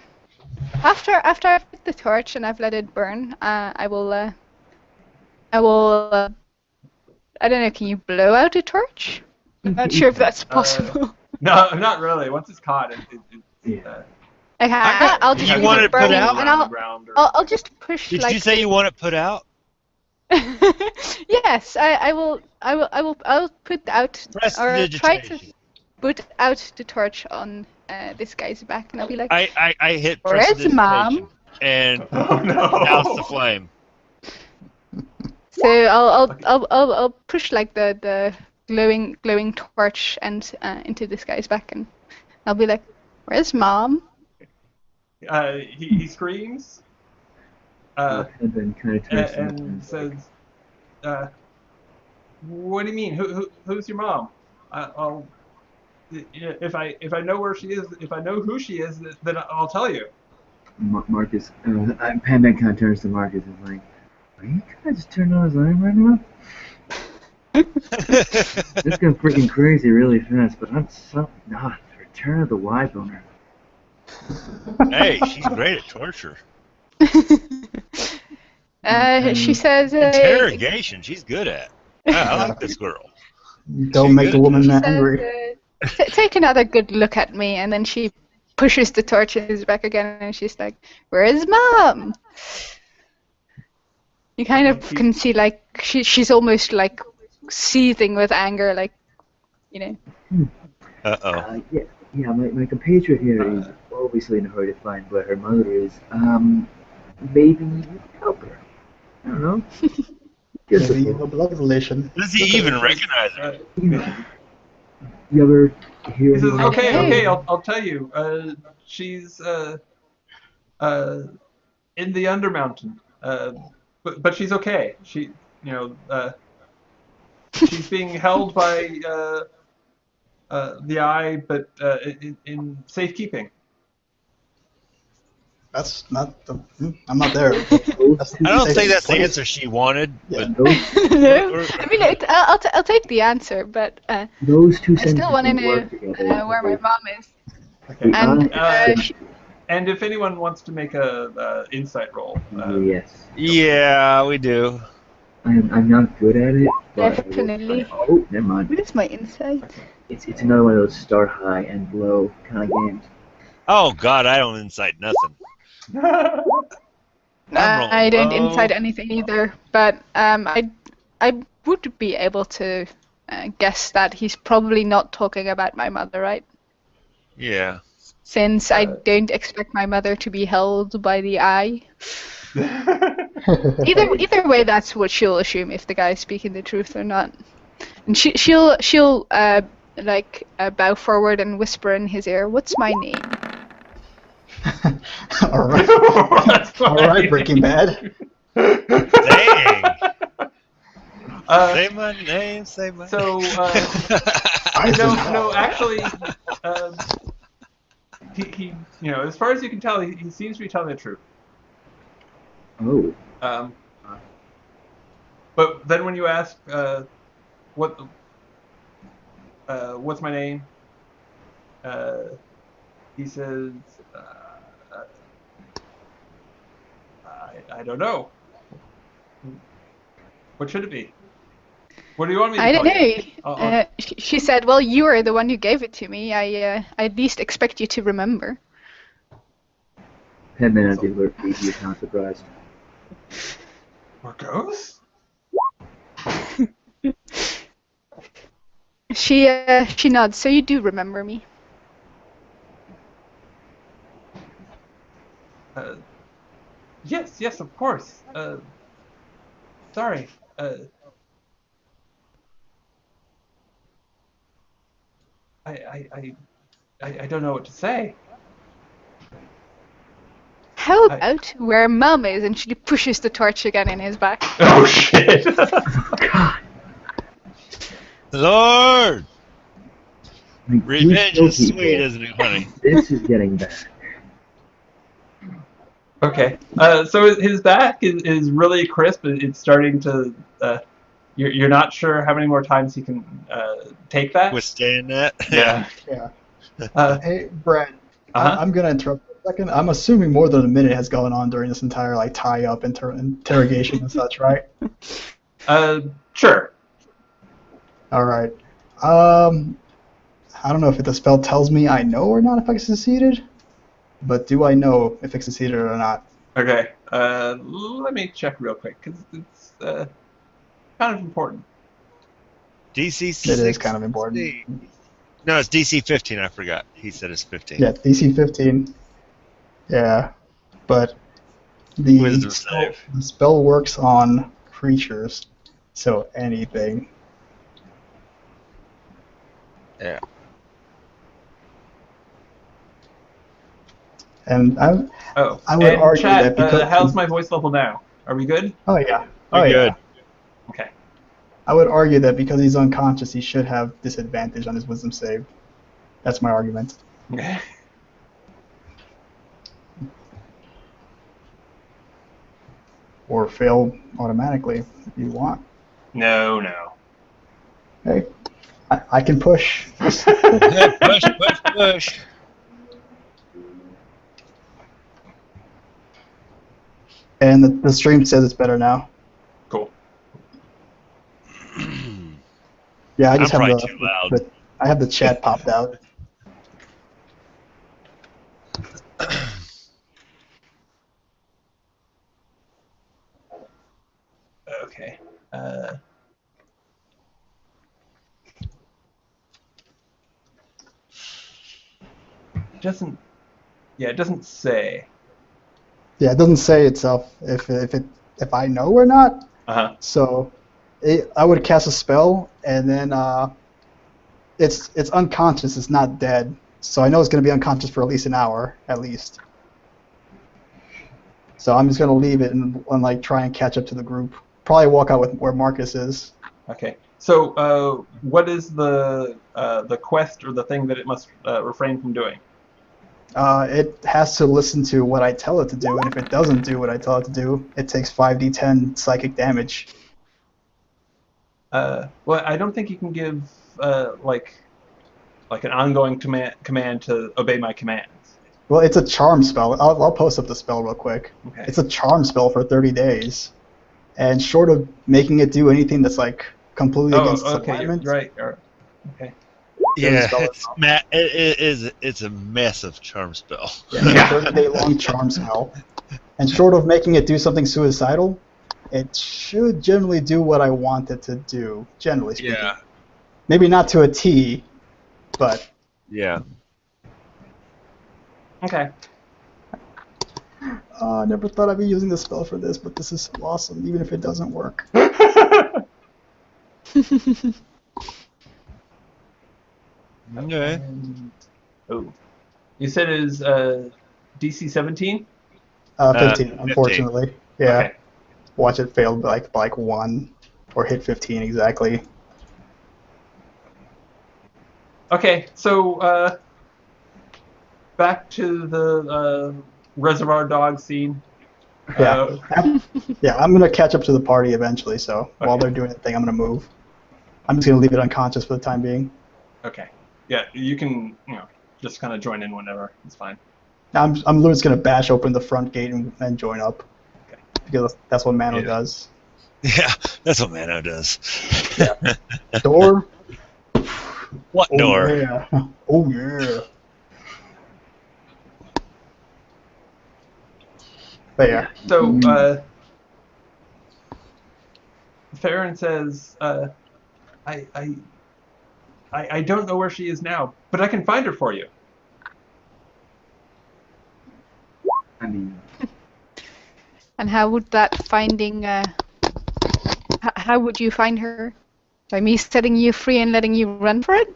[SPEAKER 4] After I've lit the torch and I've let it burn, I will. I don't know. Can you blow out a torch? I'm not sure if that's possible.
[SPEAKER 1] No, not really. Once it's caught,
[SPEAKER 5] Yeah.
[SPEAKER 4] Okay,
[SPEAKER 2] got-
[SPEAKER 4] I'll just
[SPEAKER 2] you
[SPEAKER 4] leave
[SPEAKER 2] want
[SPEAKER 4] it
[SPEAKER 2] it put
[SPEAKER 4] burning,
[SPEAKER 2] out?
[SPEAKER 4] and
[SPEAKER 1] around the ground
[SPEAKER 4] I'll just push
[SPEAKER 2] Did
[SPEAKER 4] like.
[SPEAKER 2] you say you want it put out?
[SPEAKER 4] Yes, I will put out or try to
[SPEAKER 2] Prestidigitation.
[SPEAKER 4] put out the torch on this guy's back, and I'll be like,
[SPEAKER 2] I hit
[SPEAKER 4] "Where's
[SPEAKER 2] prestidigitation
[SPEAKER 4] Mom?"
[SPEAKER 2] and
[SPEAKER 1] Oh
[SPEAKER 2] douse the
[SPEAKER 1] no!
[SPEAKER 2] flame.
[SPEAKER 4] So I'll
[SPEAKER 1] Okay.
[SPEAKER 4] I'll push like the glowing torch and into this guy's back, and I'll be like, "Where's Mom?"
[SPEAKER 1] He screams.
[SPEAKER 5] And then kind of turns to me
[SPEAKER 1] And
[SPEAKER 5] like,
[SPEAKER 1] says, "What do you mean? Who's your mom? I'll if I know where she is, if I know who she is, then I'll tell you."
[SPEAKER 5] Marcus, Pandan kind of turns to Marcus and is like, are you kind of just turning on his arm right now? This got freaking crazy really fast, but I'm so not. Return of the Wise Owner.
[SPEAKER 2] Hey, she's great at torture.
[SPEAKER 4] She says,
[SPEAKER 2] Interrogation, she's good at. I like this girl.
[SPEAKER 3] Don't
[SPEAKER 2] She's
[SPEAKER 3] make
[SPEAKER 2] good
[SPEAKER 3] the
[SPEAKER 2] at
[SPEAKER 3] woman
[SPEAKER 4] says,
[SPEAKER 3] angry.
[SPEAKER 4] Take another good look at me, and then she pushes the torch in his back again, and she's like, "Where's Mom?" You kind of can see like she's almost like seething with anger, like, you know.
[SPEAKER 2] Uh-oh.
[SPEAKER 5] Yeah, my compatriot here is obviously in a hurry to find where her mother is. Maybe you can help her. I don't know. Just
[SPEAKER 3] Maybe
[SPEAKER 5] a
[SPEAKER 3] you have a blood relation.
[SPEAKER 2] Does he even recognize her?
[SPEAKER 5] You ever hear
[SPEAKER 1] He says,
[SPEAKER 5] anyone
[SPEAKER 1] "Okay,
[SPEAKER 4] Okay.
[SPEAKER 1] okay, I'll tell you. She's in the Undermountain. But she's okay. She, she's being held by the Eye, but in safekeeping."
[SPEAKER 3] That's not the. I'm not there.
[SPEAKER 5] those two
[SPEAKER 2] I don't
[SPEAKER 3] Safe
[SPEAKER 2] think that's the
[SPEAKER 3] place.
[SPEAKER 2] answer she wanted.
[SPEAKER 3] Yeah.
[SPEAKER 2] But
[SPEAKER 4] No, I mean, I'll take the answer, but
[SPEAKER 5] Those two
[SPEAKER 4] I still want to
[SPEAKER 5] sentences
[SPEAKER 4] know
[SPEAKER 5] work together.
[SPEAKER 4] where my mom is.
[SPEAKER 1] Okay.
[SPEAKER 4] And
[SPEAKER 1] And if anyone wants to make a insight roll,
[SPEAKER 5] Yes.
[SPEAKER 2] yeah, we do.
[SPEAKER 5] I'm not good at it, but I will
[SPEAKER 4] Definitely.
[SPEAKER 5] try. Oh, never mind.
[SPEAKER 4] What is my insight?
[SPEAKER 5] It's another one of those start high and blow kind of games.
[SPEAKER 2] Oh God, I don't incite nothing. I'm rolling
[SPEAKER 4] I don't
[SPEAKER 2] low.
[SPEAKER 4] insight anything either, but I would be able to guess that he's probably not talking about my mother, right?
[SPEAKER 2] Yeah.
[SPEAKER 4] Since I don't expect my mother to be held by the Eye. Either way, that's what she'll assume if the guy's speaking the truth or not. And she'll bow forward and whisper in his ear, "What's my name?"
[SPEAKER 3] All right.
[SPEAKER 1] That's
[SPEAKER 3] All right, Breaking Bad.
[SPEAKER 2] Dang. Say my name. Say my
[SPEAKER 1] So,
[SPEAKER 2] name.
[SPEAKER 1] no, actually, he, as far as you can tell, he seems to be telling the truth.
[SPEAKER 5] Oh.
[SPEAKER 1] But then when you ask, what's my name? He says, I don't know. What should it be? What do you want me to
[SPEAKER 4] I
[SPEAKER 1] tell
[SPEAKER 4] don't
[SPEAKER 1] you?
[SPEAKER 4] know. She said, "Well, you are the one who gave it to me. I at least expect you to remember."
[SPEAKER 5] Penman at the alert feed, you sound surprised.
[SPEAKER 1] More ghosts?
[SPEAKER 4] She nods. "So you do remember me?"
[SPEAKER 1] Yes, of course. Sorry. I don't know what to say.
[SPEAKER 4] How about where Mum is? And she pushes the torch again in his back.
[SPEAKER 1] Oh shit!
[SPEAKER 5] God.
[SPEAKER 2] Lord,
[SPEAKER 5] Like,
[SPEAKER 2] revenge
[SPEAKER 5] you
[SPEAKER 2] is
[SPEAKER 5] kill
[SPEAKER 2] sweet,
[SPEAKER 5] people.
[SPEAKER 2] isn't it, honey?
[SPEAKER 5] This is getting bad.
[SPEAKER 1] Okay. So his back is really crisp. It's starting to. You're not sure how many more times he can take that.
[SPEAKER 2] Withstand that.
[SPEAKER 1] Yeah.
[SPEAKER 3] Yeah. Hey, Brad.
[SPEAKER 1] Uh-huh.
[SPEAKER 3] I'm gonna interrupt for a second. I'm assuming more than a minute has gone on during this entire tie-up, interrogation and such, right?
[SPEAKER 1] Sure.
[SPEAKER 3] All right. I don't know if the spell tells me I know or not if I succeeded, but do I know if I succeeded or not?
[SPEAKER 1] Okay. Let me check real quick because it's kind of important.
[SPEAKER 2] DC 16.
[SPEAKER 3] It is kind of important.
[SPEAKER 2] No, it's DC 15. I forgot. He said it's 15.
[SPEAKER 3] Yeah, DC 15. Yeah, but
[SPEAKER 2] Wisdom save.
[SPEAKER 3] the spell works on creatures, so anything.
[SPEAKER 2] Yeah.
[SPEAKER 3] And I would
[SPEAKER 1] and
[SPEAKER 3] argue
[SPEAKER 1] chat,
[SPEAKER 3] that because
[SPEAKER 1] how's my voice level now? Are we good?
[SPEAKER 3] oh yeah,
[SPEAKER 2] You're good.
[SPEAKER 1] Okay.
[SPEAKER 3] I would argue that because he's unconscious, he should have disadvantage on his wisdom save. That's my argument.
[SPEAKER 1] Okay.
[SPEAKER 3] Or fail automatically if you want.
[SPEAKER 1] No.
[SPEAKER 3] Hey, I can push.
[SPEAKER 2] Push.
[SPEAKER 3] And the stream says it's better now.
[SPEAKER 1] Cool.
[SPEAKER 3] Yeah, I just
[SPEAKER 2] I'm
[SPEAKER 3] have
[SPEAKER 2] probably too loud.
[SPEAKER 3] I have the chat popped out.
[SPEAKER 1] Okay. It doesn't say.
[SPEAKER 3] Yeah, it doesn't say itself if I know or not.
[SPEAKER 1] Uh-huh.
[SPEAKER 3] So I would cast a spell and then it's unconscious. It's not dead. So I know it's going to be unconscious for at least an hour, at least. So I'm just going to leave it and like try and catch up to the group. Probably walk out with where Marcus is.
[SPEAKER 1] Okay. So, what is the quest or the thing that it must refrain from doing?
[SPEAKER 3] It has to listen to what I tell it to do, and if it doesn't do what I tell it to do, it takes 5d10 psychic damage.
[SPEAKER 1] Well, I don't think you can give like an ongoing command to obey my commands.
[SPEAKER 3] Well, it's a charm spell. I'll post up the spell real quick.
[SPEAKER 1] Okay.
[SPEAKER 3] It's a charm spell for 30 days, and short of making it do anything that's like completely against its alignment.
[SPEAKER 1] You're right. Okay.
[SPEAKER 2] Yeah, it's a massive charm spell.
[SPEAKER 3] Yeah, it's a 30-day long charm spell, and short of making it do something suicidal, it should generally do what I want it to do. Generally speaking.
[SPEAKER 2] Yeah.
[SPEAKER 3] Maybe not to a T, but.
[SPEAKER 2] Yeah.
[SPEAKER 1] Okay.
[SPEAKER 3] I never thought I'd be using this spell for this, but this is awesome, even if it doesn't work.
[SPEAKER 2] Okay.
[SPEAKER 1] Oh, you said it is DC 17?
[SPEAKER 3] 15, unfortunately. Yeah.
[SPEAKER 1] Okay.
[SPEAKER 3] Watch it fail by like 1 or hit 15 exactly.
[SPEAKER 1] Okay, so back to the Reservoir Dog scene.
[SPEAKER 3] Yeah. Yeah, I'm going to catch up to the party eventually, so while they're doing the thing, I'm going to move. I'm just going to leave it unconscious for the time being.
[SPEAKER 1] Okay. Yeah, you can, just kind of join in whenever. It's fine.
[SPEAKER 3] I'm literally just going to bash open the front gate and join up.
[SPEAKER 1] Okay.
[SPEAKER 3] Because that's what Mano does.
[SPEAKER 2] Yeah, that's what Mano does.
[SPEAKER 3] Yeah. Door.
[SPEAKER 2] What door?
[SPEAKER 3] Yeah. Oh, yeah. But yeah.
[SPEAKER 1] So, Farron says, I don't know where she is now, but I can find her for you.
[SPEAKER 5] I mean,
[SPEAKER 4] And how would that finding? How would you find her? By me setting you free and letting you run for it?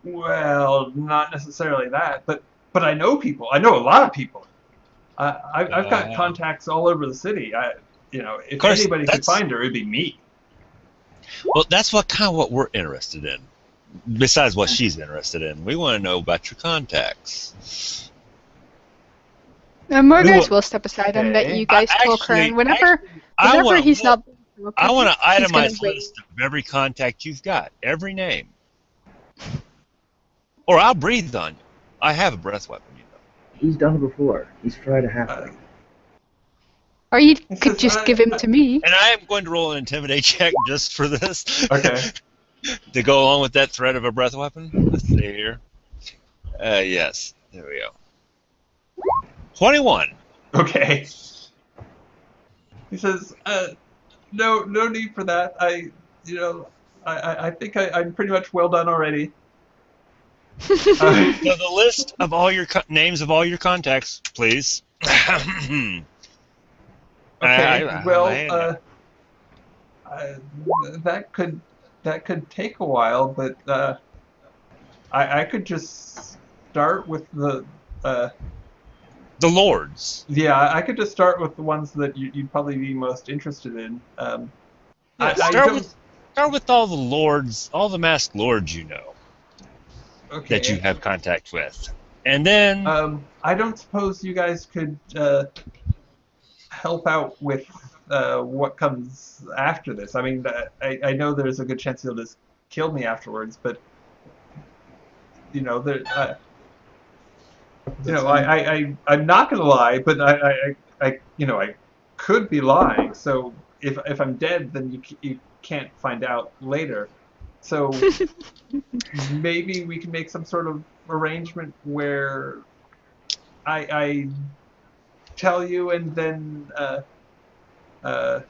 [SPEAKER 1] Well, not necessarily that, but I know people. I know a lot of people. I've got contacts all over the city. If anybody could find her, it'd be me.
[SPEAKER 2] Well, that's what we're interested in. Besides what she's interested in, we want to know about your contacts.
[SPEAKER 4] Morgus will step aside and let you guys talk her. And whenever he's not.
[SPEAKER 2] I want an itemized list of every contact you've got, every name. Or I'll breathe on you. I have a breath weapon,
[SPEAKER 5] he's done it before. He's tried a halfling.
[SPEAKER 4] Or you could just give him to me.
[SPEAKER 2] And I am going to roll an intimidate check just for this.
[SPEAKER 1] Okay.
[SPEAKER 2] To go along with that threat of a breath weapon. Let's see here. Yes. There we go. 21.
[SPEAKER 1] Okay. He says, no need for that. I think I'm pretty much well done already.
[SPEAKER 2] So the list of all your names of all your contacts, please.
[SPEAKER 1] Okay. That could take a while, but I could just start with the.
[SPEAKER 2] Lords.
[SPEAKER 1] Yeah, I could just start with the ones that you'd probably be most interested in.
[SPEAKER 2] Start with all the lords, all the masked lords you know that you
[SPEAKER 1] Okay.
[SPEAKER 2] have contact with, and then
[SPEAKER 1] I don't suppose you guys could help out with what comes after this. I mean, I know there's a good chance he'll just kill me afterwards, but there. I'm not gonna lie, but I could be lying. So if I'm dead, then you can't find out later. So maybe we can make some sort of arrangement where I tell you, and then I'll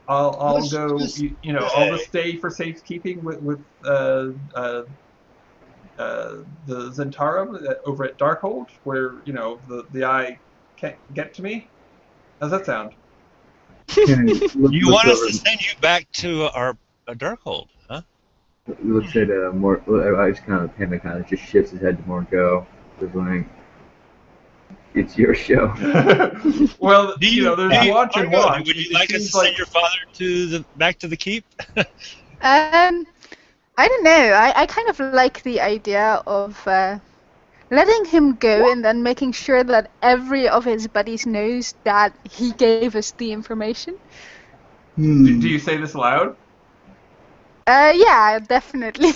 [SPEAKER 2] let's
[SPEAKER 1] go.
[SPEAKER 2] just
[SPEAKER 1] I'll just stay for safekeeping with the Zhentarim over at Darkhold, where the eye can't get to me. How's that sound?
[SPEAKER 2] you want us to send you back to our Darkhold, huh?
[SPEAKER 5] Looks at more. I just kind of him kind of just shifts his head to more go. Just like, it's your show.
[SPEAKER 1] Well, there's watch and watch.
[SPEAKER 2] Would you like us to send your father back to the keep?
[SPEAKER 4] I don't know. I kind of like the idea of letting him go and then making sure that every of his buddies knows that he gave us the information.
[SPEAKER 1] Do you say this loud?
[SPEAKER 4] Yeah, definitely.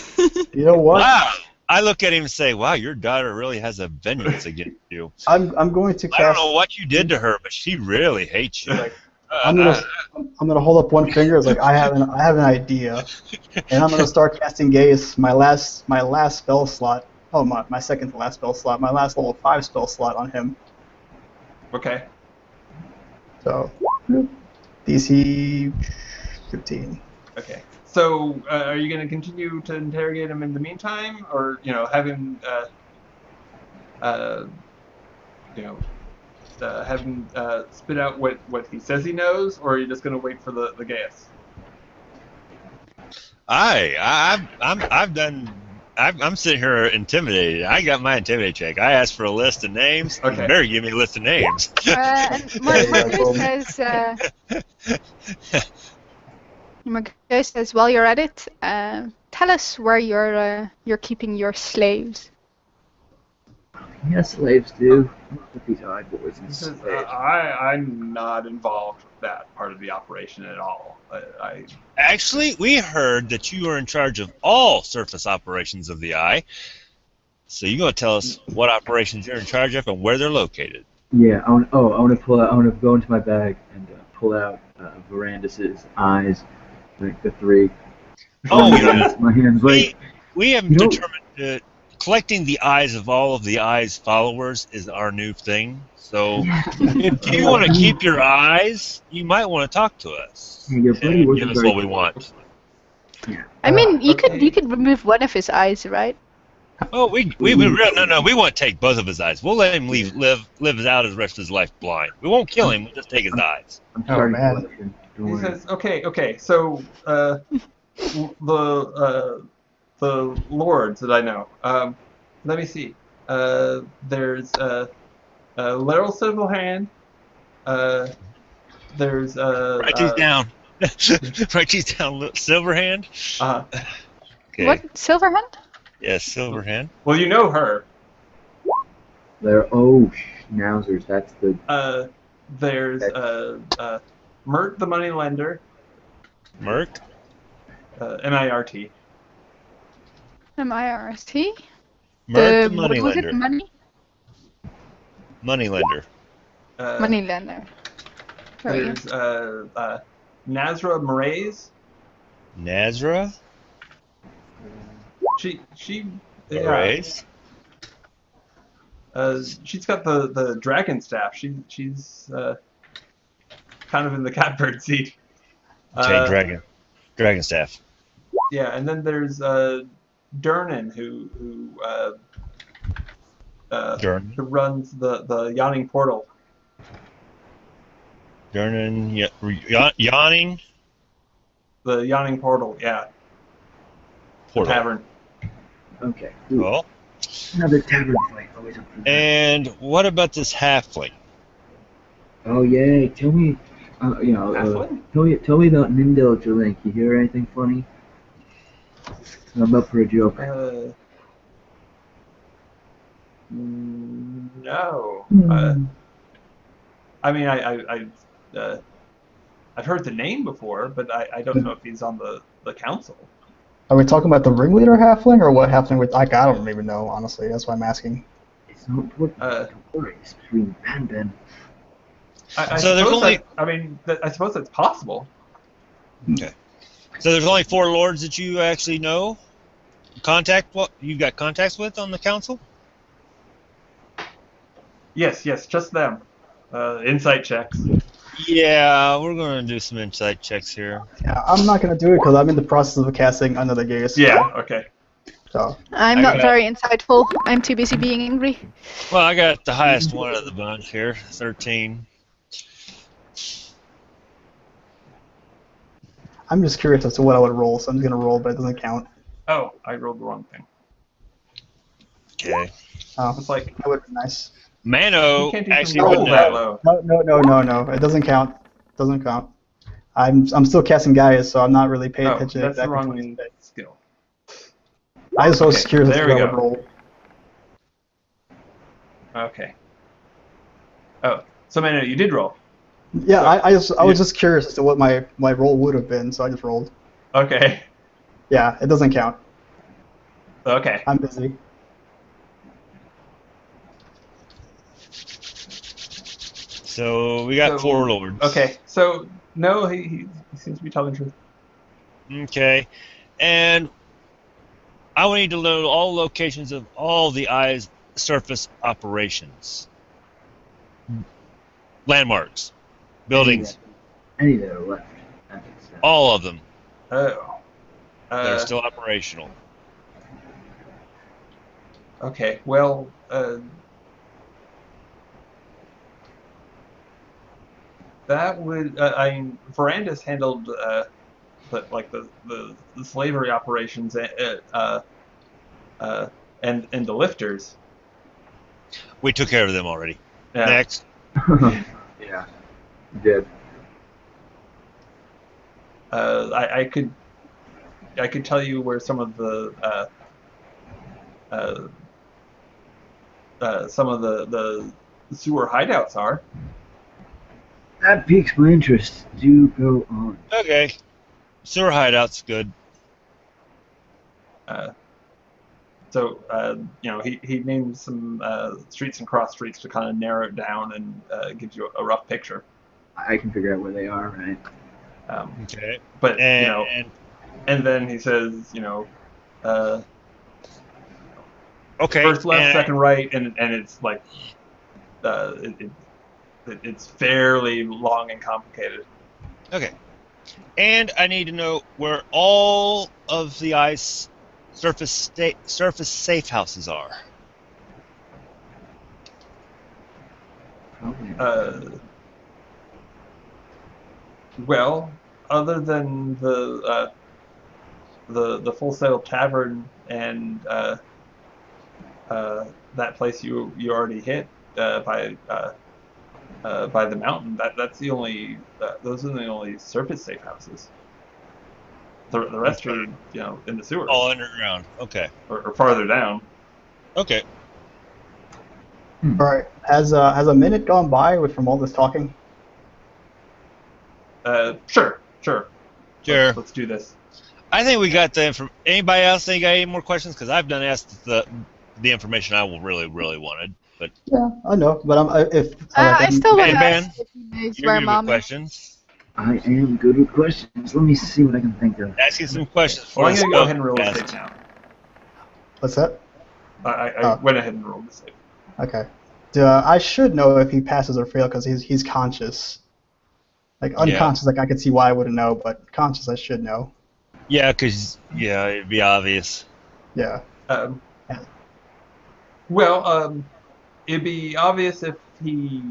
[SPEAKER 3] You know what?
[SPEAKER 2] Wow. I look at him and say, "Wow, your daughter really has a vengeance against you."
[SPEAKER 3] I'm going to cast.
[SPEAKER 2] I don't know what you did to her, but she really hates you.
[SPEAKER 3] I'm gonna hold up one finger. It's like I have an idea, and I'm gonna start casting gaze. My last spell slot. Oh, my second to last spell slot. My last level 5 spell slot on him.
[SPEAKER 1] Okay.
[SPEAKER 3] So DC 15.
[SPEAKER 1] Okay. So are you going to continue to interrogate him in the meantime, or have him have him spit out what he says he knows, or are you just going to wait for the gas?
[SPEAKER 2] I'm sitting here intimidated. I got my intimidate check. I asked for a list of names.
[SPEAKER 1] Okay.
[SPEAKER 2] You better give me a list of names.
[SPEAKER 4] Margot says, while you're at it, tell us where you're keeping your slaves.
[SPEAKER 5] Yes, slaves do. With these eye boys and
[SPEAKER 1] Says,
[SPEAKER 5] slaves.
[SPEAKER 1] I'm not involved with that part of the operation at all.
[SPEAKER 2] Actually, we heard that you are in charge of all surface operations of the Eye. So you're going to tell us what operations you're in charge of and where they're located.
[SPEAKER 5] Yeah, I want to go into my bag and pull out Verandus's eyes, like the 3.
[SPEAKER 2] Oh, yeah.
[SPEAKER 5] My hands like.
[SPEAKER 2] We have determined that collecting the eyes of all of the Eye's followers is our new thing. So if you want to keep your eyes, you might want to talk to us.
[SPEAKER 5] Your buddy
[SPEAKER 2] Give us what we want.
[SPEAKER 5] Yeah.
[SPEAKER 4] I mean, you
[SPEAKER 1] okay.
[SPEAKER 4] could remove one of his eyes, right?
[SPEAKER 2] Oh, we want to take both of his eyes. We'll let him live out his rest of his life blind. We won't kill him. We'll just take his eyes.
[SPEAKER 5] I'm starting
[SPEAKER 3] man.
[SPEAKER 5] collection. Don't
[SPEAKER 1] He
[SPEAKER 5] worry.
[SPEAKER 1] says, okay. So the lords that I know. Let me see. There's Laryl Silverhand. There's
[SPEAKER 2] Write these down. Write these down. Silverhand. Okay.
[SPEAKER 4] What? Silverhand?
[SPEAKER 2] Yes, Silverhand.
[SPEAKER 1] Well, you know her.
[SPEAKER 5] Schnauzers. That's the.
[SPEAKER 1] There's Mert the moneylender.
[SPEAKER 2] Merc.
[SPEAKER 1] MIRT.
[SPEAKER 4] MIRT?
[SPEAKER 2] Merc the
[SPEAKER 4] What was it?
[SPEAKER 2] moneylender.
[SPEAKER 4] Money?
[SPEAKER 2] Moneylender.
[SPEAKER 4] Moneylender. There we go.
[SPEAKER 1] There's Nazra Moraes.
[SPEAKER 2] Nazra.
[SPEAKER 1] She
[SPEAKER 2] No
[SPEAKER 1] yeah.
[SPEAKER 2] raise.
[SPEAKER 1] She's got the dragon staff. She's kind of in the catbird seat.
[SPEAKER 2] Okay, dragon staff.
[SPEAKER 1] Yeah, and then there's Durnan who
[SPEAKER 2] Durnan.
[SPEAKER 1] runs the yawning portal.
[SPEAKER 2] Durnan, yawning
[SPEAKER 1] The yawning portal, yeah. The
[SPEAKER 2] portal.
[SPEAKER 1] tavern.
[SPEAKER 5] Okay. Ooh,
[SPEAKER 2] Well,
[SPEAKER 5] another tavern fight. Always up for that.
[SPEAKER 2] and what about this halfling?
[SPEAKER 5] Oh yeah, tell me.
[SPEAKER 1] Halfling?
[SPEAKER 5] Tell me about Nindel Jalink. You hear anything funny? I'm up for a joke.
[SPEAKER 1] No. I mean, I've heard the name before, but I don't know if he's on the council.
[SPEAKER 3] Are we talking about the ringleader halfling, or what halfling? I don't even know, honestly. That's why I'm asking.
[SPEAKER 5] It's not important. Don't worry. It's between Ben Ben.
[SPEAKER 1] I
[SPEAKER 2] So there's
[SPEAKER 1] suppose
[SPEAKER 2] only-
[SPEAKER 1] I suppose that's possible.
[SPEAKER 2] Okay. So there's only 4 lords that you actually know? What you got contacts with on the council?
[SPEAKER 1] Yes, just them. Insight checks.
[SPEAKER 2] Yeah, we're going to do some insight checks here.
[SPEAKER 3] Yeah, I'm not gonna do it because I'm in the process of casting Another Gaze.
[SPEAKER 1] Yeah, okay.
[SPEAKER 3] So
[SPEAKER 4] I'm
[SPEAKER 2] I
[SPEAKER 4] not
[SPEAKER 2] got-
[SPEAKER 4] very insightful. I'm too busy being angry.
[SPEAKER 2] Well, I got the highest one of the bunch here, 13.
[SPEAKER 3] I'm just curious as to what I would roll, so I'm just gonna roll, but it doesn't count.
[SPEAKER 1] Oh, I rolled the wrong thing.
[SPEAKER 2] Okay.
[SPEAKER 3] It's
[SPEAKER 1] like
[SPEAKER 3] that would be nice.
[SPEAKER 2] Mano
[SPEAKER 1] You can't even
[SPEAKER 2] actually
[SPEAKER 1] roll
[SPEAKER 2] wouldn't
[SPEAKER 1] that
[SPEAKER 2] know.
[SPEAKER 1] low.
[SPEAKER 3] No. It doesn't count. Doesn't count. I'm still casting Gaius, so I'm not really paying
[SPEAKER 1] Oh,
[SPEAKER 3] attention
[SPEAKER 1] that's the
[SPEAKER 3] exactly to what
[SPEAKER 1] wrong
[SPEAKER 3] he's saying.
[SPEAKER 1] skill.
[SPEAKER 3] I just was
[SPEAKER 1] Okay,
[SPEAKER 3] curious as
[SPEAKER 1] there
[SPEAKER 3] to
[SPEAKER 1] we
[SPEAKER 3] what I would
[SPEAKER 1] go.
[SPEAKER 3] roll.
[SPEAKER 1] Okay. Oh, so Mano, you did roll.
[SPEAKER 3] Yeah,
[SPEAKER 1] So,
[SPEAKER 3] I was just curious as to what my roll would have been, so I just rolled.
[SPEAKER 1] Okay.
[SPEAKER 3] Yeah, it doesn't count.
[SPEAKER 1] Okay.
[SPEAKER 3] I'm busy.
[SPEAKER 2] So we got
[SPEAKER 1] So-
[SPEAKER 2] 4 lords.
[SPEAKER 1] Okay. So no, he seems to be telling the truth.
[SPEAKER 2] Okay. And I would need to know all locations of all the Eye's surface operations. Landmarks. Buildings.
[SPEAKER 5] Any that are left. That makes sense.
[SPEAKER 2] All of them.
[SPEAKER 1] Oh.
[SPEAKER 2] They're still operational.
[SPEAKER 1] Okay. Well, that would. I mean, Veranda's handled the slavery operations and the lifters.
[SPEAKER 2] We took care of them already.
[SPEAKER 1] Yeah.
[SPEAKER 2] Next.
[SPEAKER 5] Yeah. Did.
[SPEAKER 1] I could tell you where some of the sewer hideouts are.
[SPEAKER 5] That piques my interest. Do go on.
[SPEAKER 2] Okay. Sewer hideout's good.
[SPEAKER 1] So he names some streets and cross streets to kind of narrow it down and gives you a rough picture.
[SPEAKER 5] I can figure out where they are, right?
[SPEAKER 2] Okay.
[SPEAKER 1] But
[SPEAKER 2] And
[SPEAKER 1] and then he says,
[SPEAKER 2] okay.
[SPEAKER 1] first left,
[SPEAKER 2] and-
[SPEAKER 1] second right, and it's like it's fairly long and complicated.
[SPEAKER 2] Okay. And I need to know where all of the ice surface safe houses are.
[SPEAKER 5] Probably.
[SPEAKER 1] Well, other than the Full Sail Tavern and that place you already hit by the mountain, that's the only those are the only surface safe houses. The rest are in the sewers
[SPEAKER 2] All underground. Okay.
[SPEAKER 1] or farther down.
[SPEAKER 2] Okay.
[SPEAKER 3] All right. Has a minute gone by from all this talking?
[SPEAKER 1] Sure.
[SPEAKER 2] Sure.
[SPEAKER 1] Let's do this.
[SPEAKER 2] I think we got the information. Anybody else think got any more questions? Because I've done asked the information I really wanted. But
[SPEAKER 3] Yeah, I know, but
[SPEAKER 4] I still want
[SPEAKER 2] Hey,
[SPEAKER 4] to
[SPEAKER 2] Ben,
[SPEAKER 4] ask if he knows
[SPEAKER 2] you're
[SPEAKER 4] where
[SPEAKER 2] good with
[SPEAKER 4] mom is.
[SPEAKER 2] questions.
[SPEAKER 5] I am good with questions. Let me see what I can think of.
[SPEAKER 2] Ask you some questions.
[SPEAKER 1] Well, I'm
[SPEAKER 2] for
[SPEAKER 1] gonna
[SPEAKER 2] the
[SPEAKER 1] go ahead and roll a
[SPEAKER 2] podcast.
[SPEAKER 1] save now.
[SPEAKER 3] What's that?
[SPEAKER 1] I went ahead and rolled the save.
[SPEAKER 3] Okay. I should know if he passes or fails because he's conscious. Like unconscious, like I could see why I wouldn't know, but conscious I should know.
[SPEAKER 2] Yeah, because it'd be obvious.
[SPEAKER 3] Yeah.
[SPEAKER 1] Well, it'd be obvious if he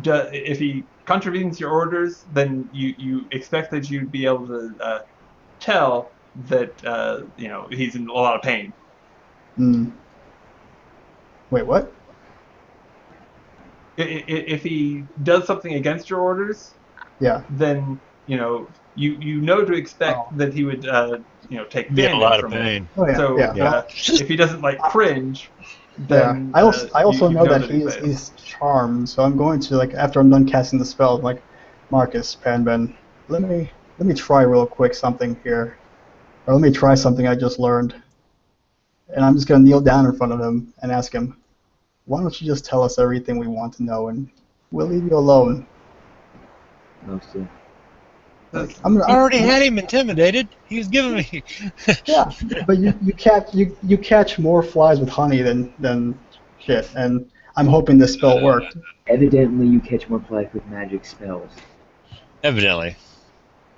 [SPEAKER 1] if he contravenes your orders, then you expect that you'd be able to tell that he's in a lot of pain.
[SPEAKER 3] Wait, what?
[SPEAKER 1] If he does something against your orders,
[SPEAKER 3] Yeah.
[SPEAKER 1] then you know to expect that he would take
[SPEAKER 2] Be a
[SPEAKER 1] damage
[SPEAKER 2] lot of
[SPEAKER 1] from it.
[SPEAKER 2] pain.
[SPEAKER 3] Oh yeah.
[SPEAKER 1] So
[SPEAKER 3] yeah.
[SPEAKER 1] if he doesn't cringe, then
[SPEAKER 3] I also know that
[SPEAKER 1] failed.
[SPEAKER 3] he's charmed, so I'm going to after I'm done casting the spell, Marcus, Panben, let me try real quick something here, or let me try something I just learned, and I'm just gonna kneel down in front of him and ask him, why don't you just tell us everything we want to know, and we'll leave you alone.
[SPEAKER 5] Mostly.
[SPEAKER 2] I already had him intimidated. He was giving me.
[SPEAKER 3] Yeah, but you catch more flies with honey than shit, and I'm hoping this spell worked.
[SPEAKER 5] Evidently, you catch more flies with magic spells.
[SPEAKER 2] Evidently.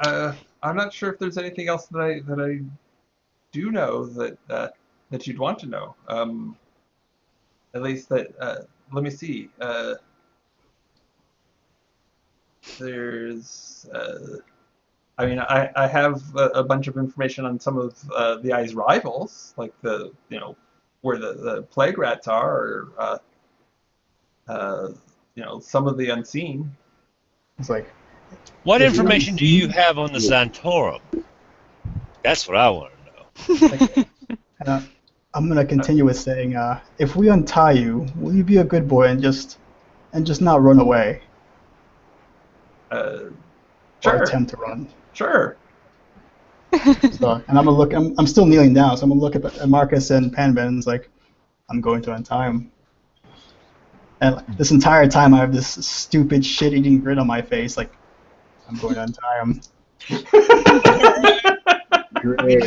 [SPEAKER 1] I'm not sure if there's anything else that I do know that you'd want to know. At least that. Let me see. There's. I have a bunch of information on some of the Eye's rivals, like where the plague rats are, or some of the unseen.
[SPEAKER 3] It's like,
[SPEAKER 2] what information do you have on the Zhentarim? That's what I want to know.
[SPEAKER 3] I'm gonna continue with saying, if we untie you, will you be a good boy and just not run away?
[SPEAKER 1] Sure.
[SPEAKER 3] Or attempt to run.
[SPEAKER 1] Sure.
[SPEAKER 3] So, and I'm gonna look. I'm still kneeling down, so I'm gonna look at Marcus and Panben, and it's like, I'm going to untie him. And this entire time, I have this stupid shit-eating grin on my face, like, I'm going to untie him.
[SPEAKER 5] Great.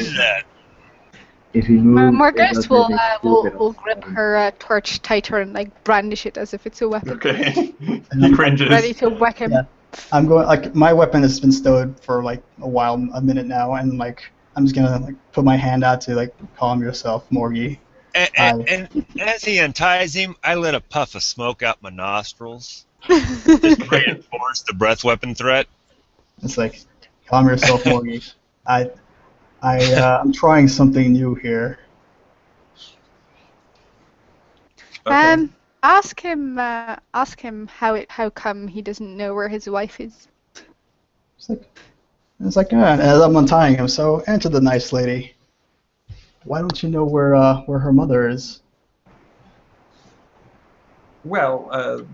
[SPEAKER 5] If he moves,
[SPEAKER 4] Marcus will grip her torch tighter and brandish it as if it's a weapon.
[SPEAKER 1] Okay. He cringes.
[SPEAKER 4] Ready to whack him.
[SPEAKER 3] Yeah. I'm going my weapon has been stowed for a while, a minute now, and I'm just gonna put my hand out to calm yourself, Morgie.
[SPEAKER 2] And as he unties him, I let a puff of smoke out my nostrils. Just reinforce the breath weapon threat.
[SPEAKER 3] It's like, calm yourself, Morgie. I'm trying something new here.
[SPEAKER 1] Okay.
[SPEAKER 4] Ask him how come he doesn't know where his wife is.
[SPEAKER 3] It's like, as I'm untying him, so answer the nice lady. Why don't you know where her mother is?
[SPEAKER 1] Well,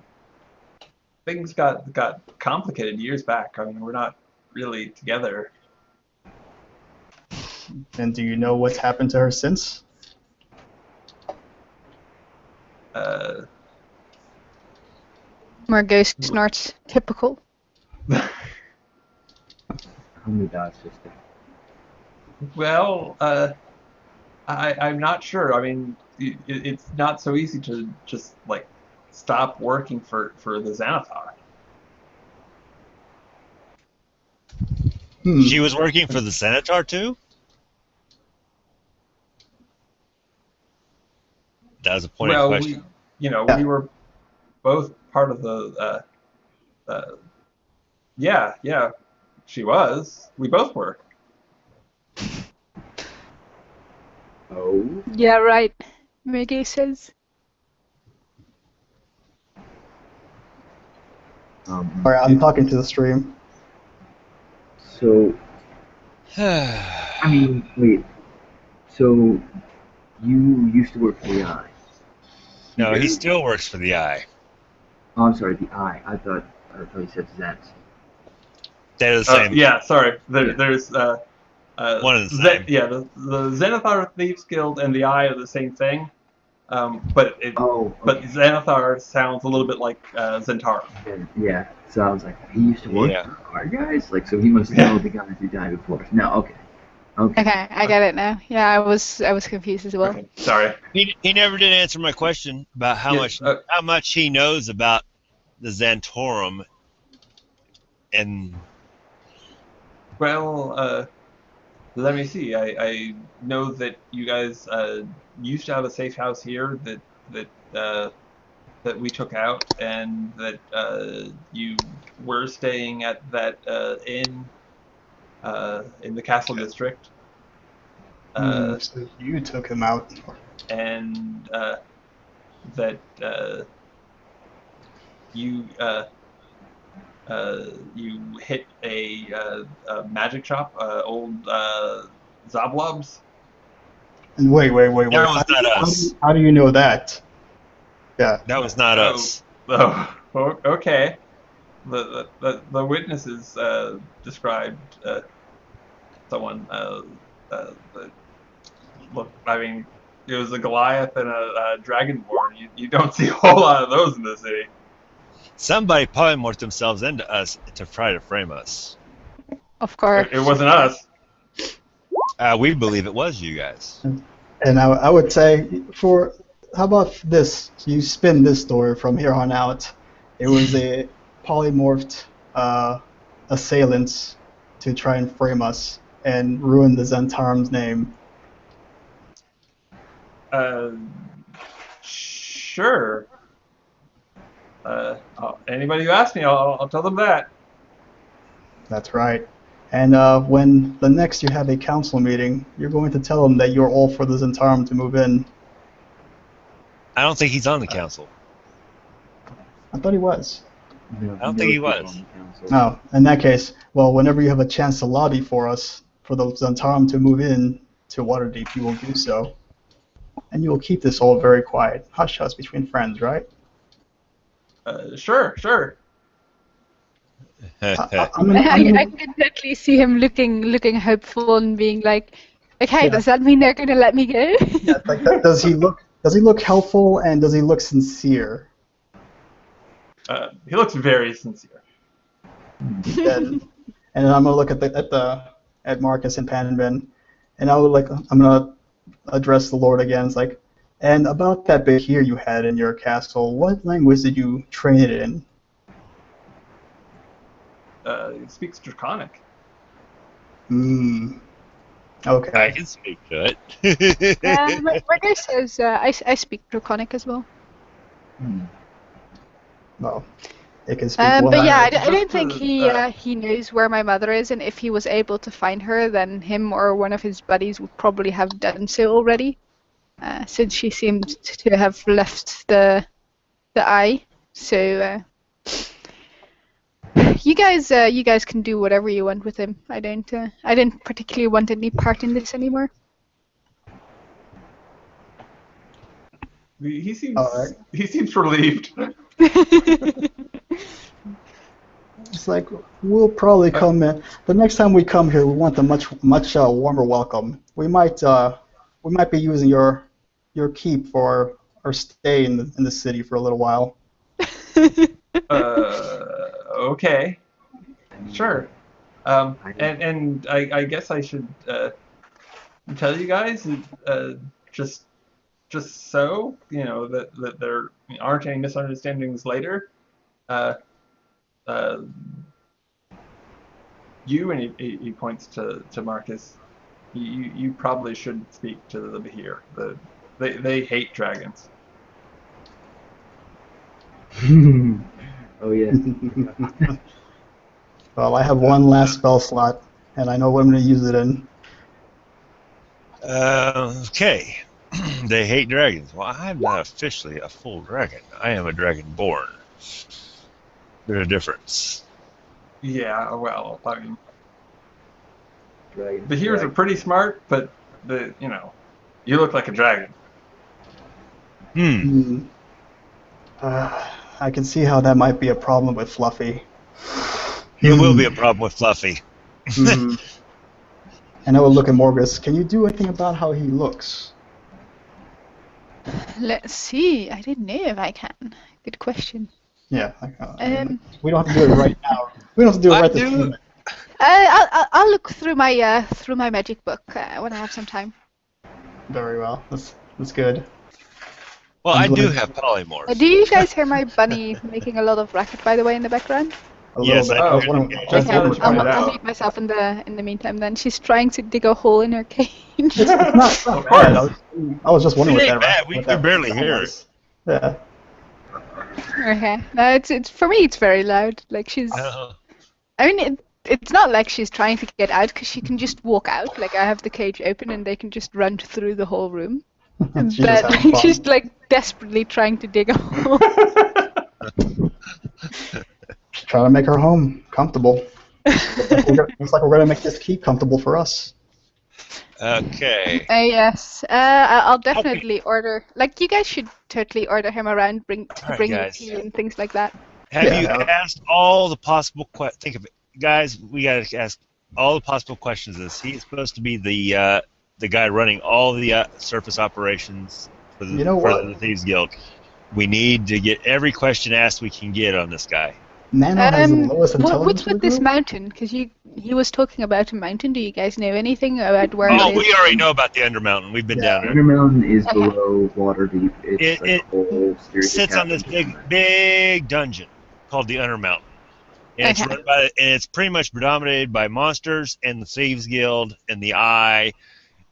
[SPEAKER 1] things got complicated years back. I mean, we're not really together.
[SPEAKER 3] And do you know what's happened to her since?
[SPEAKER 4] Margot snorts. Typical.
[SPEAKER 5] How many dots, sister?
[SPEAKER 1] Well, I'm not sure. I mean, it's not so easy to just stop working for the Xanathar.
[SPEAKER 2] She was working for the Senator too? That was a point of question.
[SPEAKER 1] We were both part of the. Yeah, she was. We both were.
[SPEAKER 5] Oh.
[SPEAKER 4] Yeah, right. Maggie says.
[SPEAKER 3] Alright, I'm talking to the stream.
[SPEAKER 5] So, I mean, wait. So, you used to work for the Eye?
[SPEAKER 2] No, he still works for the Eye.
[SPEAKER 5] Oh, I'm sorry, the Eye. I thought you said Zent.
[SPEAKER 2] They're the same.
[SPEAKER 1] Yeah, sorry. There's
[SPEAKER 2] one of the same.
[SPEAKER 1] the Xanathar Thieves Guild and the Eye are the same thing. But Xanathar sounds a little bit like Zhentarim.
[SPEAKER 5] Yeah, so I was like, he used to work for our guys? So he must know the guys who died before us. No, okay. Okay.
[SPEAKER 4] Okay, I get it now. Yeah, I was confused as well.
[SPEAKER 1] Okay, sorry.
[SPEAKER 2] He never did answer my question about how
[SPEAKER 1] Yes,
[SPEAKER 2] much he knows about the Zhentarim, and
[SPEAKER 1] Well, let me see. I know that you guys used to have a safe house here that we took out, and that you were staying at that inn in the castle district,
[SPEAKER 3] So you took him out.
[SPEAKER 1] and that you you hit a magic shop, old Zoblobs.
[SPEAKER 3] And wait.
[SPEAKER 2] that was not us.
[SPEAKER 3] How do you know that? Yeah.
[SPEAKER 2] That was not
[SPEAKER 1] Oh,
[SPEAKER 2] us.
[SPEAKER 1] Okay. The witnesses described someone. Look, I mean, it was a Goliath and a Dragonborn. You don't see a whole lot of those in the city.
[SPEAKER 2] Somebody probably morphed themselves into us to try to frame us.
[SPEAKER 4] Of course.
[SPEAKER 1] It wasn't us.
[SPEAKER 2] We believe it was you guys.
[SPEAKER 3] And I would say, how about this? You spin this story from here on out. It was a polymorphed assailants to try and frame us and ruin the Zhentarim's name.
[SPEAKER 1] Sure. Anybody who asks me, I'll tell them that.
[SPEAKER 3] That's right. And when the next you have a council meeting, you're going to tell them that you're all for the Zhentarim to move in.
[SPEAKER 2] I don't think he's on the council.
[SPEAKER 3] I thought he was.
[SPEAKER 5] No,
[SPEAKER 2] I don't think he
[SPEAKER 5] people
[SPEAKER 2] was.
[SPEAKER 5] on the council.
[SPEAKER 3] No, in that case, well, whenever you have a chance to lobby for us, for the Zhentarim to move in to Waterdeep, you will do so. And you will keep this all very quiet. Hush hush between friends, right?
[SPEAKER 1] Sure.
[SPEAKER 3] I'm
[SPEAKER 4] I can totally see him looking hopeful and being like, okay,
[SPEAKER 3] Yeah.
[SPEAKER 4] does that mean they're gonna let me go?
[SPEAKER 3] Yeah, like does he look helpful and does he look sincere?
[SPEAKER 1] He looks very sincere.
[SPEAKER 3] And then I'm gonna look at Marcus and Panman, and I'm gonna address the Lord again. It's like, and about that bit here you had in your castle, what language did you train it in?
[SPEAKER 1] He speaks Draconic.
[SPEAKER 3] Hmm.
[SPEAKER 2] I
[SPEAKER 3] Okay.
[SPEAKER 2] can speak to it.
[SPEAKER 4] Marcus says I speak Draconic as well.
[SPEAKER 3] Well, it can speak one
[SPEAKER 4] But yeah, I
[SPEAKER 3] language.
[SPEAKER 4] don't think
[SPEAKER 1] Just
[SPEAKER 4] he knows where my mother is, and if he was able to find her, then him or one of his buddies would probably have done so already, since she seemed to have left the eye. So you guys can do whatever you want with him. I don't particularly want any part in this anymore.
[SPEAKER 1] He seems
[SPEAKER 3] All right.
[SPEAKER 1] he seems relieved.
[SPEAKER 3] It's like we'll probably come in. The next time we come here, we want a much warmer welcome. We might be using your keep for our stay in the city for a little while.
[SPEAKER 1] Okay, sure. And I guess I should tell you guys just so you know that there aren't any misunderstandings later. You, and he points to Marcus. You probably should speak to the Behir. They hate dragons.
[SPEAKER 5] Oh yeah.
[SPEAKER 3] Well, I have one last spell slot, and I know what I'm going to use it in.
[SPEAKER 2] Okay. They hate dragons. Well, I'm not officially a full dragon. I am a dragonborn. There's a difference.
[SPEAKER 1] Yeah, well, I mean,
[SPEAKER 5] Dragon.
[SPEAKER 1] Behirs are pretty smart, but you look like a dragon.
[SPEAKER 3] I can see how that might be a problem with Fluffy.
[SPEAKER 2] It will be a problem with Fluffy.
[SPEAKER 3] And I will look at Morgus. Can you do anything about how he looks?
[SPEAKER 4] Let's see. I didn't know if I can. Good question.
[SPEAKER 3] Yeah.
[SPEAKER 4] Um,
[SPEAKER 3] We don't have to do it right now. We don't have to do it right this
[SPEAKER 2] I
[SPEAKER 3] minute.
[SPEAKER 4] I'll look through my magic book when I have some time.
[SPEAKER 3] Very well. That's good.
[SPEAKER 2] Well,
[SPEAKER 3] I'm
[SPEAKER 2] I do
[SPEAKER 3] glad-
[SPEAKER 2] have polymorphs.
[SPEAKER 4] Do you guys hear my bunny making a lot of racket, by the way, in the background?
[SPEAKER 3] A
[SPEAKER 2] Yes,
[SPEAKER 3] little bit.
[SPEAKER 2] I
[SPEAKER 3] I was
[SPEAKER 2] do.
[SPEAKER 3] wondering.
[SPEAKER 2] Okay.
[SPEAKER 1] Just now that you
[SPEAKER 3] I'll-
[SPEAKER 1] pointed
[SPEAKER 4] I'll
[SPEAKER 1] out.
[SPEAKER 4] mute myself in the meantime. Then she's trying to dig a hole in her cage.
[SPEAKER 3] It's not bad. I was just wondering
[SPEAKER 2] It
[SPEAKER 3] what
[SPEAKER 2] ain't
[SPEAKER 3] that.
[SPEAKER 2] bad. We
[SPEAKER 3] what
[SPEAKER 2] can
[SPEAKER 3] that
[SPEAKER 2] barely
[SPEAKER 3] sound
[SPEAKER 2] hear
[SPEAKER 3] was. Yeah.
[SPEAKER 4] Okay. No, it's for me. It's very loud. Like she's. I mean, it's not like she's trying to get out because she can just walk out. Like I have the cage open and they can just run through the whole room.
[SPEAKER 3] She's just
[SPEAKER 4] But
[SPEAKER 3] having fun.
[SPEAKER 4] she's like desperately trying to dig a hole.
[SPEAKER 3] Trying to make her home comfortable. Looks like we're gonna make this key comfortable for us.
[SPEAKER 2] Okay.
[SPEAKER 4] Yes. I'll definitely order. Like you guys should totally order him around, bring
[SPEAKER 2] Alright,
[SPEAKER 4] you
[SPEAKER 2] guys.
[SPEAKER 4] tea and things like that.
[SPEAKER 2] Have
[SPEAKER 3] Yeah.
[SPEAKER 2] you asked all the possible questions? Think of it, guys. We got to ask all the possible questions. He's supposed to be the guy running all the surface operations for the,
[SPEAKER 3] You know
[SPEAKER 2] for
[SPEAKER 3] what?
[SPEAKER 2] the Thieves Guild. We need to get every question asked we can get on this guy.
[SPEAKER 3] Nano has the lowest intelligence
[SPEAKER 4] What's
[SPEAKER 3] in the
[SPEAKER 4] with this
[SPEAKER 3] group?
[SPEAKER 4] mountain? Because he was talking about a mountain. Do you guys know anything about where
[SPEAKER 2] Oh,
[SPEAKER 4] it is?
[SPEAKER 2] we already know about the Undermountain. We've been
[SPEAKER 3] Yeah.
[SPEAKER 2] down there.
[SPEAKER 5] Undermountain is
[SPEAKER 4] Okay.
[SPEAKER 5] below Waterdeep. It's
[SPEAKER 2] It
[SPEAKER 5] a whole series
[SPEAKER 2] Sits
[SPEAKER 5] of
[SPEAKER 2] on this
[SPEAKER 5] caverns.
[SPEAKER 2] big dungeon called the Undermountain. And it's
[SPEAKER 4] Okay.
[SPEAKER 2] run by, and it's pretty much predominated by monsters and the Thieves Guild and the Eye,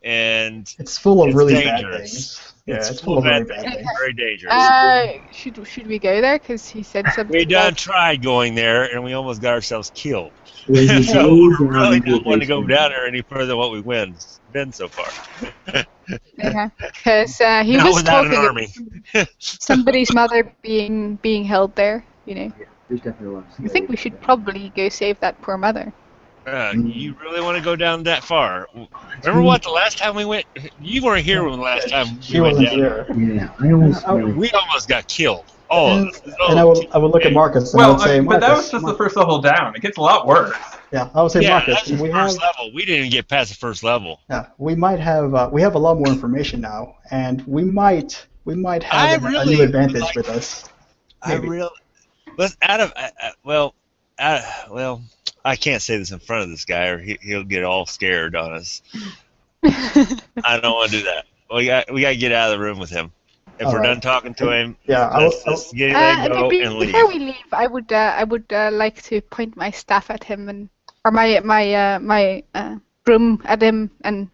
[SPEAKER 2] and
[SPEAKER 3] It's full of
[SPEAKER 2] It's
[SPEAKER 3] really
[SPEAKER 2] dangerous.
[SPEAKER 3] bad things. Yeah,
[SPEAKER 2] it's
[SPEAKER 3] it's full of really
[SPEAKER 2] things.
[SPEAKER 3] bad things.
[SPEAKER 2] Very dangerous.
[SPEAKER 4] Should we go there? Because he said something.
[SPEAKER 2] We done
[SPEAKER 4] about-
[SPEAKER 2] tried going there, and we almost got ourselves killed.
[SPEAKER 5] Well, you
[SPEAKER 2] So
[SPEAKER 5] go
[SPEAKER 2] we
[SPEAKER 5] down
[SPEAKER 2] really
[SPEAKER 5] into
[SPEAKER 2] don't
[SPEAKER 5] the
[SPEAKER 2] want to go
[SPEAKER 5] basement.
[SPEAKER 2] down there any further than what we've been so far.
[SPEAKER 4] Because he
[SPEAKER 2] Not
[SPEAKER 4] was
[SPEAKER 2] without an
[SPEAKER 4] talking
[SPEAKER 2] army.
[SPEAKER 4] about somebody's mother being held there. You know.
[SPEAKER 5] There's definitely a lot of
[SPEAKER 4] I think we should probably go save that poor mother.
[SPEAKER 2] You really want to go down that far? Remember what the last time we went? You weren't here when the last time
[SPEAKER 3] She
[SPEAKER 2] we went
[SPEAKER 3] wasn't
[SPEAKER 2] down
[SPEAKER 3] here.
[SPEAKER 5] Yeah, I almost really.
[SPEAKER 2] We almost got killed. All of us.
[SPEAKER 3] And I would look at Marcus and I
[SPEAKER 1] Well,
[SPEAKER 3] would say,
[SPEAKER 1] but that
[SPEAKER 3] Marcus,
[SPEAKER 1] was just the first level down. It gets a lot worse.
[SPEAKER 3] yeah, I would say,
[SPEAKER 2] Yeah,
[SPEAKER 3] Marcus,
[SPEAKER 2] that's the
[SPEAKER 3] we
[SPEAKER 2] first
[SPEAKER 3] have,
[SPEAKER 2] level. We didn't even get past the first level.
[SPEAKER 3] yeah, we might have, we have a lot more information now, and we might have a new advantage with us.
[SPEAKER 2] I
[SPEAKER 3] Maybe.
[SPEAKER 2] really, but well, I can't say this in front of this guy, or he'll get all scared on us. I don't want to do that. We got to get out of the room with him. If
[SPEAKER 3] All
[SPEAKER 2] we're
[SPEAKER 3] right.
[SPEAKER 2] done talking to him,
[SPEAKER 3] Yeah,
[SPEAKER 2] let's get ready to go and leave.
[SPEAKER 4] Before we leave, I would like to point my staff at him or my broom at him and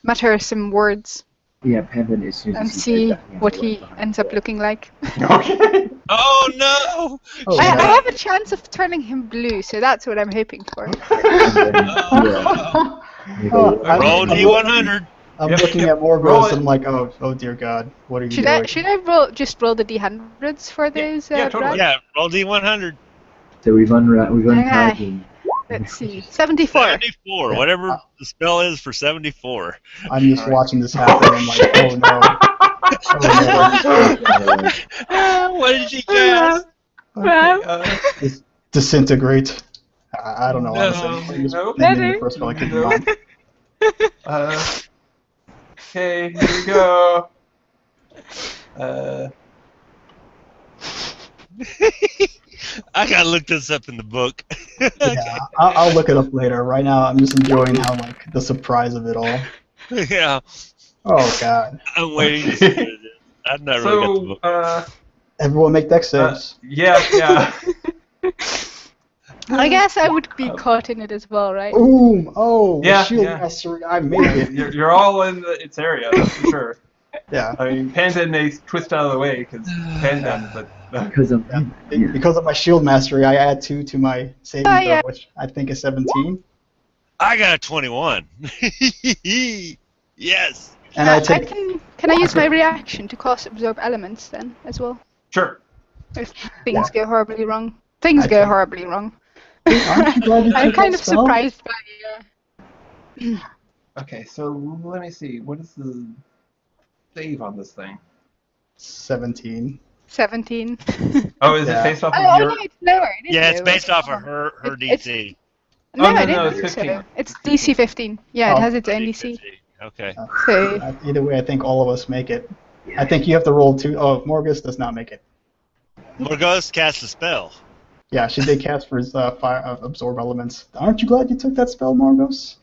[SPEAKER 4] mutter some words
[SPEAKER 5] Yeah, Pevin, as soon as
[SPEAKER 4] and
[SPEAKER 5] he
[SPEAKER 4] see
[SPEAKER 5] says that,
[SPEAKER 4] what
[SPEAKER 5] he's
[SPEAKER 4] he
[SPEAKER 5] behind
[SPEAKER 4] ends
[SPEAKER 5] the
[SPEAKER 4] up looking like.
[SPEAKER 1] Okay.
[SPEAKER 2] Oh no!
[SPEAKER 3] Oh,
[SPEAKER 4] I
[SPEAKER 3] yeah.
[SPEAKER 4] have a chance of turning him blue, so that's what I'm hoping for.
[SPEAKER 5] And then, yeah, you go,
[SPEAKER 3] Oh, I-
[SPEAKER 2] Roll
[SPEAKER 3] I'm
[SPEAKER 2] D100.
[SPEAKER 3] I'm
[SPEAKER 1] Yep.
[SPEAKER 3] looking at
[SPEAKER 1] Roll
[SPEAKER 3] Morgos
[SPEAKER 1] it.
[SPEAKER 3] and I'm like, oh dear God, what are you
[SPEAKER 4] Should
[SPEAKER 3] doing?
[SPEAKER 4] I just roll the d100s for those?
[SPEAKER 1] Yeah, totally.
[SPEAKER 4] drafts?
[SPEAKER 2] Yeah, roll D100.
[SPEAKER 5] So we've
[SPEAKER 4] Okay.
[SPEAKER 5] untied him.
[SPEAKER 4] Let's see, 74.
[SPEAKER 2] 74.
[SPEAKER 3] Yeah.
[SPEAKER 2] Whatever the spell is for 74.
[SPEAKER 3] I'm just
[SPEAKER 1] Alright.
[SPEAKER 3] watching this happen. I'm like, oh no. Oh
[SPEAKER 2] What did you guess?
[SPEAKER 1] Okay,
[SPEAKER 3] no. Disintegrate. I don't know,
[SPEAKER 2] No.
[SPEAKER 3] honestly. I'm just
[SPEAKER 1] No.
[SPEAKER 3] thinking the first spell I could
[SPEAKER 1] No.
[SPEAKER 3] do.
[SPEAKER 1] Okay, here we go.
[SPEAKER 2] I gotta look this up in the book.
[SPEAKER 3] Yeah, I'll look it up later. Right now, I'm just enjoying how, like, the surprise of it all.
[SPEAKER 2] Yeah,
[SPEAKER 3] Oh God.
[SPEAKER 2] I'm waiting to see what it is. I've not really got the
[SPEAKER 1] So,
[SPEAKER 2] book.
[SPEAKER 3] Everyone make dex saves.
[SPEAKER 1] yeah.
[SPEAKER 4] I guess I would be caught in it as well, right?
[SPEAKER 3] Boom! Oh,
[SPEAKER 1] Yeah,
[SPEAKER 3] shield
[SPEAKER 1] yeah.
[SPEAKER 3] mastery. I made it.
[SPEAKER 1] You're all in its area, that's for sure.
[SPEAKER 3] Yeah.
[SPEAKER 1] I mean, Pandan may twist out of the way because Pandan, but
[SPEAKER 5] Because of
[SPEAKER 3] Yeah. Because of my shield mastery, I add 2 to my saving
[SPEAKER 4] Oh,
[SPEAKER 3] throw,
[SPEAKER 4] yeah.
[SPEAKER 3] which I think is 17.
[SPEAKER 2] I got a 21. Yes.
[SPEAKER 3] And I take.
[SPEAKER 4] Can I use my reaction to cast absorb elements then as well?
[SPEAKER 1] sure.
[SPEAKER 4] If things go horribly wrong. Things go
[SPEAKER 3] Okay.
[SPEAKER 4] horribly wrong.
[SPEAKER 3] Aren't you glad you
[SPEAKER 4] I'm
[SPEAKER 3] took
[SPEAKER 4] kind
[SPEAKER 3] that
[SPEAKER 4] of
[SPEAKER 3] spell?
[SPEAKER 4] surprised by.
[SPEAKER 1] Okay, so let me see. What is the save on this thing?
[SPEAKER 3] 17.
[SPEAKER 4] 17.
[SPEAKER 1] Oh, is
[SPEAKER 3] Yeah.
[SPEAKER 1] it based off
[SPEAKER 4] Oh,
[SPEAKER 1] of your?
[SPEAKER 4] no, it's lower. It is
[SPEAKER 2] Yeah, it's
[SPEAKER 4] lower.
[SPEAKER 2] based off of her
[SPEAKER 4] It's-
[SPEAKER 2] DC.
[SPEAKER 4] No,
[SPEAKER 1] Oh, no,
[SPEAKER 4] I
[SPEAKER 1] no,
[SPEAKER 4] didn't
[SPEAKER 1] it's
[SPEAKER 4] think so.
[SPEAKER 1] 15.
[SPEAKER 4] It's DC 15. Yeah,
[SPEAKER 3] Oh.
[SPEAKER 4] it has its own DC.
[SPEAKER 2] Okay.
[SPEAKER 4] So,
[SPEAKER 3] Either way, I think all of us make it. I think you have to roll 2. Oh, Morgus does not make it.
[SPEAKER 2] Morgos cast a spell.
[SPEAKER 3] Yeah, she did cast for fire absorb elements. Aren't you glad you took that spell, Morgos?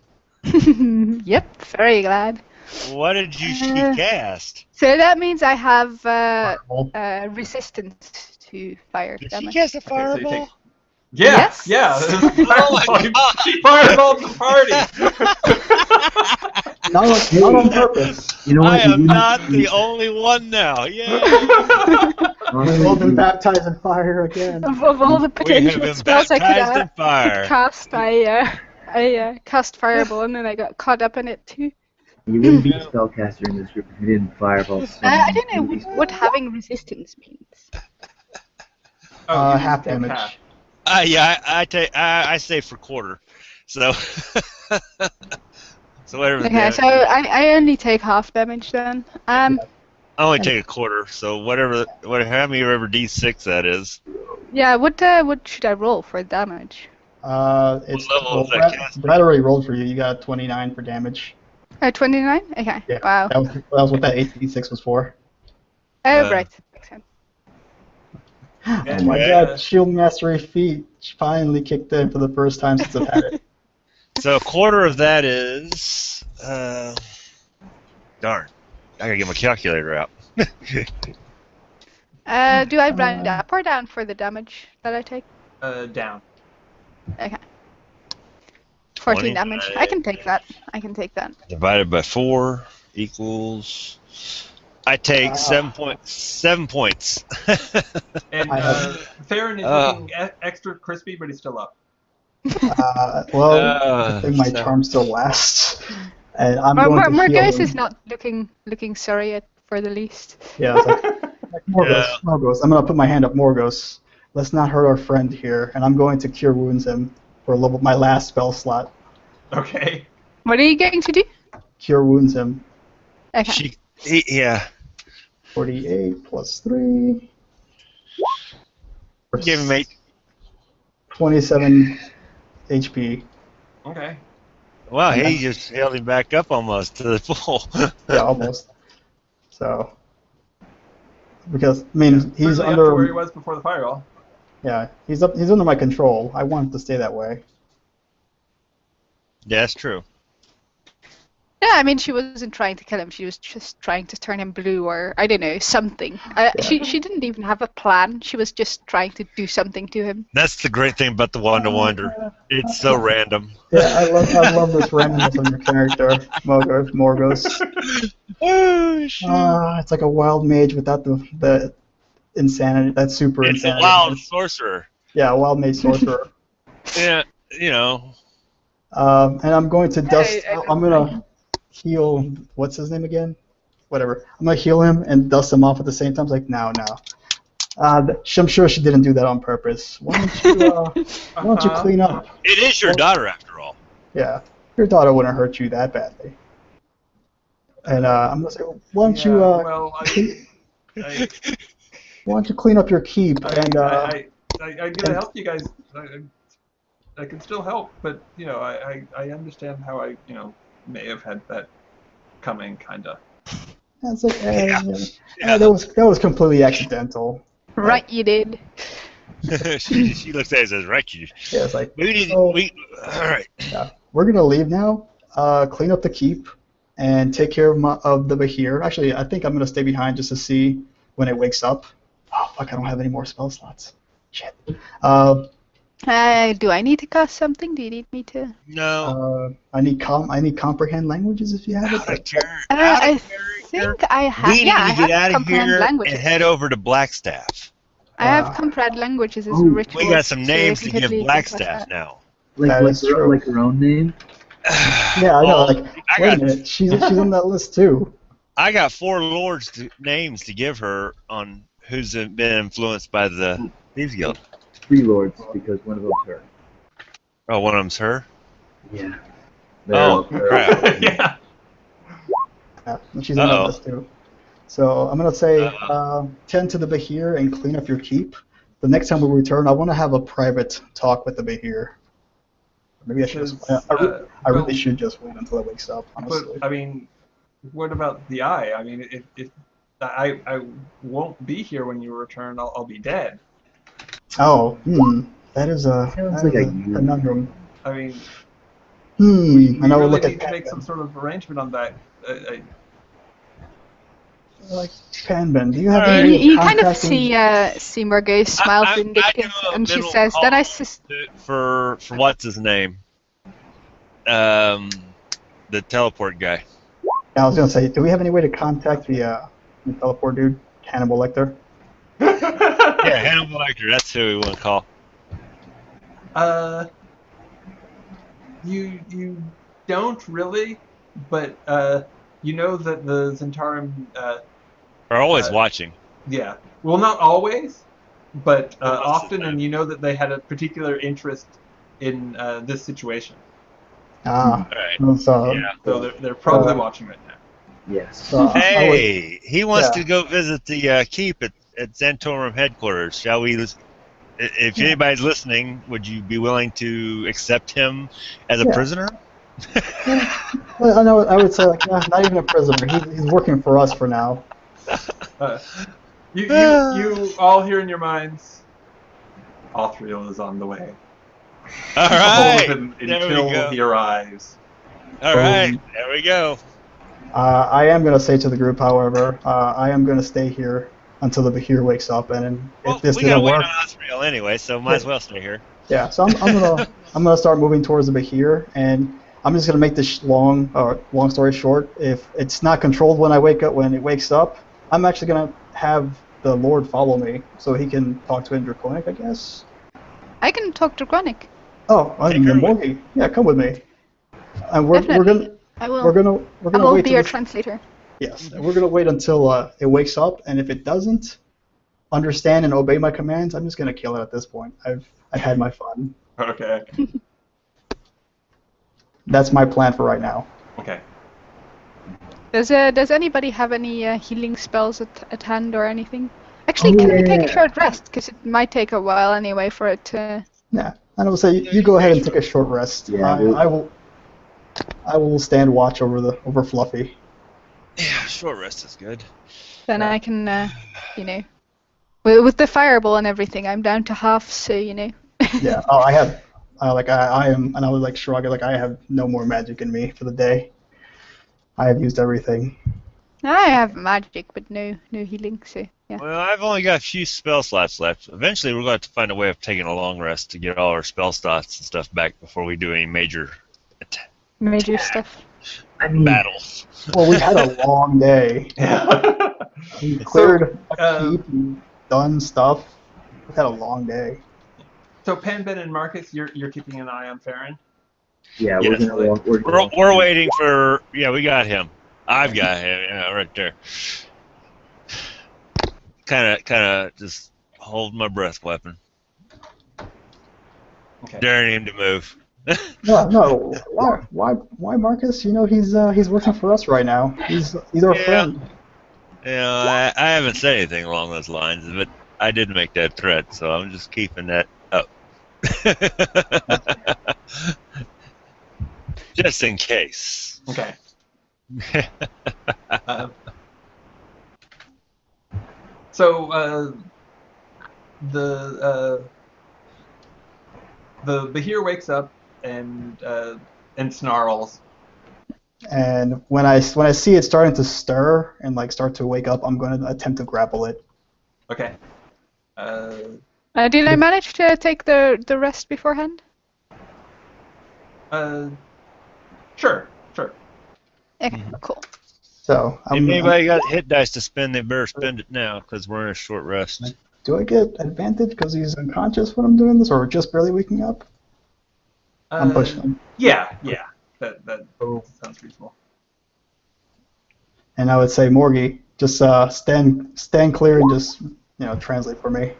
[SPEAKER 4] Yep, very glad.
[SPEAKER 2] What did she cast?
[SPEAKER 4] So that means I have
[SPEAKER 3] Fireball.
[SPEAKER 4] resistance to fire
[SPEAKER 2] Did she
[SPEAKER 4] damage.
[SPEAKER 2] cast a
[SPEAKER 1] Okay, so you
[SPEAKER 2] fireball?
[SPEAKER 1] take. Yeah,
[SPEAKER 4] Yes.
[SPEAKER 1] yeah.
[SPEAKER 2] Oh my God.
[SPEAKER 1] She fireballed the party.
[SPEAKER 3] Not on purpose.
[SPEAKER 5] You know
[SPEAKER 2] I
[SPEAKER 5] what? You
[SPEAKER 2] am
[SPEAKER 5] do
[SPEAKER 2] not
[SPEAKER 5] have to
[SPEAKER 2] the
[SPEAKER 5] use-
[SPEAKER 2] only one now. Yay!
[SPEAKER 5] honestly,
[SPEAKER 3] We've all been
[SPEAKER 5] you-
[SPEAKER 3] baptized in fire again.
[SPEAKER 4] Of all the
[SPEAKER 2] We have
[SPEAKER 4] potential
[SPEAKER 2] been
[SPEAKER 4] spells I
[SPEAKER 2] baptized in fire.
[SPEAKER 4] cast, I cast fireball and then I got caught up in it too.
[SPEAKER 5] You wouldn't be a spellcaster in this group if you didn't fireball someone.
[SPEAKER 4] I don't know what having resistance means.
[SPEAKER 1] Oh, you
[SPEAKER 3] Half
[SPEAKER 1] take
[SPEAKER 3] damage.
[SPEAKER 2] Yeah, I say for quarter. So, so whatever.
[SPEAKER 4] Okay, so I only take half damage then.
[SPEAKER 2] I only take a quarter. So whatever, how many ever D6 that is.
[SPEAKER 4] Yeah, what should I roll for damage?
[SPEAKER 3] It's
[SPEAKER 2] level is that cast?
[SPEAKER 3] Brad already rolled for you. You got 29 for damage.
[SPEAKER 4] 29? Okay.
[SPEAKER 3] Yeah.
[SPEAKER 4] Wow.
[SPEAKER 3] That was what that 8d6 was for.
[SPEAKER 4] Oh, right. Makes sense.
[SPEAKER 3] Oh my god, Shield Mastery feat finally kicked in for the first time since I've had it.
[SPEAKER 2] So a quarter of that is darn. I gotta get my calculator out.
[SPEAKER 4] Do I round up or down for the damage that I take?
[SPEAKER 1] Down.
[SPEAKER 4] Okay. 14
[SPEAKER 2] 29.
[SPEAKER 4] damage. I can take that. I can take that.
[SPEAKER 2] Divided by 4 equals. I take 7 points.
[SPEAKER 1] And Theron is looking extra crispy, but he's still up.
[SPEAKER 3] I think my charm still lasts. And I'm going to heal
[SPEAKER 4] Morgos
[SPEAKER 3] him.
[SPEAKER 4] is not looking sorry for the least.
[SPEAKER 3] Yeah, it's like Morgos. I'm going to put my hand up, Morgos. Let's not hurt our friend here. And I'm going to Cure Wounds him for my last spell slot.
[SPEAKER 1] Okay.
[SPEAKER 4] What are you going to do?
[SPEAKER 3] Cure Wounds him.
[SPEAKER 4] Okay.
[SPEAKER 2] Yeah.
[SPEAKER 3] 48 plus 3.
[SPEAKER 2] Give him 8.
[SPEAKER 3] 27 HP.
[SPEAKER 1] Okay.
[SPEAKER 2] Wow, he just held him back up almost to the full.
[SPEAKER 3] Yeah, almost. So, because I mean, he's
[SPEAKER 1] Certainly
[SPEAKER 3] under
[SPEAKER 1] up to where he was before the fireball.
[SPEAKER 3] Yeah, he's under my control. I want him to stay that way.
[SPEAKER 2] Yeah, that's true.
[SPEAKER 4] Yeah, I mean, she wasn't trying to kill him. She was just trying to turn him blue, or I don't know, something. She didn't even have a plan. She was just trying to do something to him.
[SPEAKER 2] That's the great thing about the Wanda Wonder. It's so random.
[SPEAKER 3] Yeah, I love this randomness of your character, Morgos.
[SPEAKER 2] Oh, shit.
[SPEAKER 3] It's like a wild mage without the insanity. That's super
[SPEAKER 2] It's
[SPEAKER 3] insanity.
[SPEAKER 2] a wild sorcerer.
[SPEAKER 3] Yeah, a wild mage sorcerer.
[SPEAKER 2] Yeah, you know.
[SPEAKER 3] And I'm going to dust.
[SPEAKER 4] I
[SPEAKER 3] I'm gonna heal. What's his name again? Whatever. I'm gonna heal him and dust him off at the same time. It's like no. I'm sure she didn't do that on purpose. Why don't you clean up?
[SPEAKER 2] It is your daughter, after all.
[SPEAKER 3] Yeah, your daughter wouldn't hurt you that badly. And I'm gonna say, why don't you?
[SPEAKER 1] Well,
[SPEAKER 3] why don't you clean up your keep?
[SPEAKER 1] I'm gonna help you guys. I can still help, but I understand how I may have had that coming, kinda.
[SPEAKER 3] It's like, that was completely accidental.
[SPEAKER 4] Right, you did.
[SPEAKER 2] she looks at it and says, right, you.
[SPEAKER 3] Yeah, it's like,
[SPEAKER 2] All right.
[SPEAKER 3] yeah, we're gonna leave now. Clean up the keep and take care of the Bahir. Actually, I think I'm gonna stay behind just to see when it wakes up. Oh fuck! I don't have any more spell slots. Shit.
[SPEAKER 4] Do I need to cast something? Do you need me to?
[SPEAKER 2] No.
[SPEAKER 3] I need comprehend languages if you have it.
[SPEAKER 4] I think I have.
[SPEAKER 2] We need
[SPEAKER 4] I
[SPEAKER 2] to get
[SPEAKER 4] have
[SPEAKER 2] out of
[SPEAKER 4] comprehend
[SPEAKER 2] here
[SPEAKER 4] languages.
[SPEAKER 2] and head over to Blackstaff.
[SPEAKER 4] I have comprehend languages as a
[SPEAKER 5] Ooh,
[SPEAKER 4] ritual.
[SPEAKER 2] We got some
[SPEAKER 4] so
[SPEAKER 2] names
[SPEAKER 4] you
[SPEAKER 2] to
[SPEAKER 4] could
[SPEAKER 2] give
[SPEAKER 4] leave things like
[SPEAKER 2] Blackstaff
[SPEAKER 4] that.
[SPEAKER 2] now.
[SPEAKER 5] Like her own name.
[SPEAKER 3] Yeah, I know.
[SPEAKER 2] Well,
[SPEAKER 3] Like, wait a minute, she's on that list too.
[SPEAKER 2] I got 4 lords names to give her on who's been influenced by the Thieves Guild.
[SPEAKER 5] 3 lords because one of them's her.
[SPEAKER 2] Oh, one of them's her?
[SPEAKER 5] Yeah.
[SPEAKER 2] Oh, crap.
[SPEAKER 1] Yeah.
[SPEAKER 3] Yeah, she's on that list too. So I'm gonna say tend to the Bahir and clean up your keep. The next time we return, I want to have a private talk with the Bahir. Maybe I should. I really should just wait until it wakes up. Honestly.
[SPEAKER 1] But I mean, what about the eye? I mean, if I won't be here when you return, I'll be dead.
[SPEAKER 3] Oh, That is a
[SPEAKER 5] Sounds
[SPEAKER 3] that
[SPEAKER 5] like
[SPEAKER 3] is
[SPEAKER 5] a
[SPEAKER 3] a
[SPEAKER 5] you.
[SPEAKER 3] conundrum.
[SPEAKER 1] I mean,
[SPEAKER 3] I know.
[SPEAKER 1] really
[SPEAKER 3] Look
[SPEAKER 1] need
[SPEAKER 3] at
[SPEAKER 1] to make
[SPEAKER 3] Panben.
[SPEAKER 1] some sort of arrangement on that.
[SPEAKER 3] Like Panben, do you have
[SPEAKER 2] All
[SPEAKER 3] any
[SPEAKER 2] right.
[SPEAKER 3] way of
[SPEAKER 4] You kind of
[SPEAKER 3] contacting?
[SPEAKER 4] see Margot smile
[SPEAKER 2] I
[SPEAKER 4] vindictive,
[SPEAKER 2] do a
[SPEAKER 4] and she
[SPEAKER 2] mental
[SPEAKER 4] says, "Then I
[SPEAKER 2] call
[SPEAKER 4] sus-
[SPEAKER 2] for what's his name? The teleport guy.
[SPEAKER 3] I was gonna say, do we have any way to contact the teleport dude, Hannibal Lecter?
[SPEAKER 2] Yeah, Hannibal Lecter. That's who we want to call.
[SPEAKER 1] You don't really, but you know that the Zhentarim,
[SPEAKER 2] Are always
[SPEAKER 1] Uh,
[SPEAKER 2] watching.
[SPEAKER 1] yeah, well, not always, but
[SPEAKER 2] Most of the
[SPEAKER 1] often,
[SPEAKER 2] time.
[SPEAKER 1] and you know that they had a particular interest in this situation,
[SPEAKER 3] Ah,
[SPEAKER 2] Right.
[SPEAKER 3] so,
[SPEAKER 2] Yeah.
[SPEAKER 1] so they're probably
[SPEAKER 3] Uh,
[SPEAKER 1] watching right now.
[SPEAKER 5] Yes.
[SPEAKER 3] so I would,
[SPEAKER 2] Hey, he wants
[SPEAKER 3] yeah.
[SPEAKER 2] to go visit the keep at Zhentarim headquarters. Shall we? If
[SPEAKER 3] Yeah.
[SPEAKER 2] anybody's listening, would you be willing to accept him as a
[SPEAKER 3] Yeah.
[SPEAKER 2] prisoner?
[SPEAKER 3] Well, I know. I would say like, not even a prisoner. He's working for us for now.
[SPEAKER 1] You all hear in your minds, Othriel is on the way.
[SPEAKER 2] All
[SPEAKER 1] Keep a hold
[SPEAKER 2] right.
[SPEAKER 1] of him
[SPEAKER 2] There we
[SPEAKER 1] until
[SPEAKER 2] go.
[SPEAKER 1] he arrives.
[SPEAKER 2] All right. There we go.
[SPEAKER 3] I am gonna say to the group, however, I am gonna stay here until the Bahir wakes up, and
[SPEAKER 2] Well,
[SPEAKER 3] if this
[SPEAKER 2] we gotta
[SPEAKER 3] didn't
[SPEAKER 2] wait
[SPEAKER 3] work,
[SPEAKER 2] on Othriel anyway, so might as well stay here.
[SPEAKER 3] yeah. So I'm gonna start moving towards the Bahir, and I'm just gonna make this long story short. If it's not controlled when it wakes up, I'm actually gonna have the Lord follow me so he can talk to Draconic, I guess.
[SPEAKER 4] I can talk Draconic.
[SPEAKER 3] Oh, I
[SPEAKER 2] Take
[SPEAKER 3] mean,
[SPEAKER 2] her with
[SPEAKER 3] Morgie. Yeah, come with me. And we're
[SPEAKER 4] Definitely. I will.
[SPEAKER 3] gonna
[SPEAKER 4] I will
[SPEAKER 3] wait
[SPEAKER 4] be
[SPEAKER 3] till
[SPEAKER 4] your
[SPEAKER 3] this,
[SPEAKER 4] translator.
[SPEAKER 3] yes, and we're gonna wait until it wakes up, and if it doesn't understand and obey my commands, I'm just gonna kill it at this point. I've had my fun.
[SPEAKER 1] Okay.
[SPEAKER 3] That's my plan for right now.
[SPEAKER 1] Okay.
[SPEAKER 4] Does anybody have any healing spells at hand or anything? Actually,
[SPEAKER 5] Oh,
[SPEAKER 4] can we take a
[SPEAKER 5] yeah.
[SPEAKER 4] short rest? Because it might take a while anyway for it to.
[SPEAKER 3] Yeah, and I will say you go ahead and take a short rest.
[SPEAKER 5] Yeah,
[SPEAKER 3] I will stand watch over Fluffy.
[SPEAKER 2] Yeah, short rest is good.
[SPEAKER 4] Then
[SPEAKER 1] Yeah.
[SPEAKER 4] I can, with the fireball and everything, I'm down to half. So
[SPEAKER 3] Yeah. Oh, I am, and I would like shrug like I have no more magic in me for the day. I have used everything.
[SPEAKER 4] I have magic, but no healing. So yeah.
[SPEAKER 2] Well, I've only got a few spell slots left. Eventually, we're going to have to find a way of taking a long rest to get all our spell slots and stuff back before we do any major
[SPEAKER 4] Major stuff.
[SPEAKER 5] I mean,
[SPEAKER 2] battles.
[SPEAKER 3] Well, we had a long day.
[SPEAKER 1] Yeah.
[SPEAKER 3] We cleared
[SPEAKER 1] So,
[SPEAKER 3] a keep and done stuff. We had a long day.
[SPEAKER 1] So Panben and Marcus, you're keeping an eye on Farron.
[SPEAKER 5] yeah,
[SPEAKER 2] Yes,
[SPEAKER 5] we're gonna walk.
[SPEAKER 2] We're waiting for. Yeah, we got him. I've got him. Yeah, right there. Kind of just hold my breath, weapon.
[SPEAKER 1] Okay.
[SPEAKER 2] Daring him to move.
[SPEAKER 3] No. Why, Marcus? You know he's working for us right now. He's our
[SPEAKER 2] Yeah.
[SPEAKER 3] friend.
[SPEAKER 2] I haven't said anything along those lines, but I did make that threat, so I'm just keeping that up. Just in case.
[SPEAKER 1] Okay. So the Bahir wakes up and snarls.
[SPEAKER 3] And when I see it starting to stir and like start to wake up, I'm going to attempt to grapple it.
[SPEAKER 1] Okay.
[SPEAKER 4] Did I manage to take the rest beforehand?
[SPEAKER 1] Sure.
[SPEAKER 4] Okay, cool.
[SPEAKER 3] So
[SPEAKER 2] If anybody got hit dice to spend, they better spend it now because we're in a short rest.
[SPEAKER 3] do I get advantage because he's unconscious when I'm doing this, or just barely waking up? I'm pushing him.
[SPEAKER 1] Yeah. That sounds reasonable.
[SPEAKER 3] And I would say, Morgie, just stand clear and just translate for me.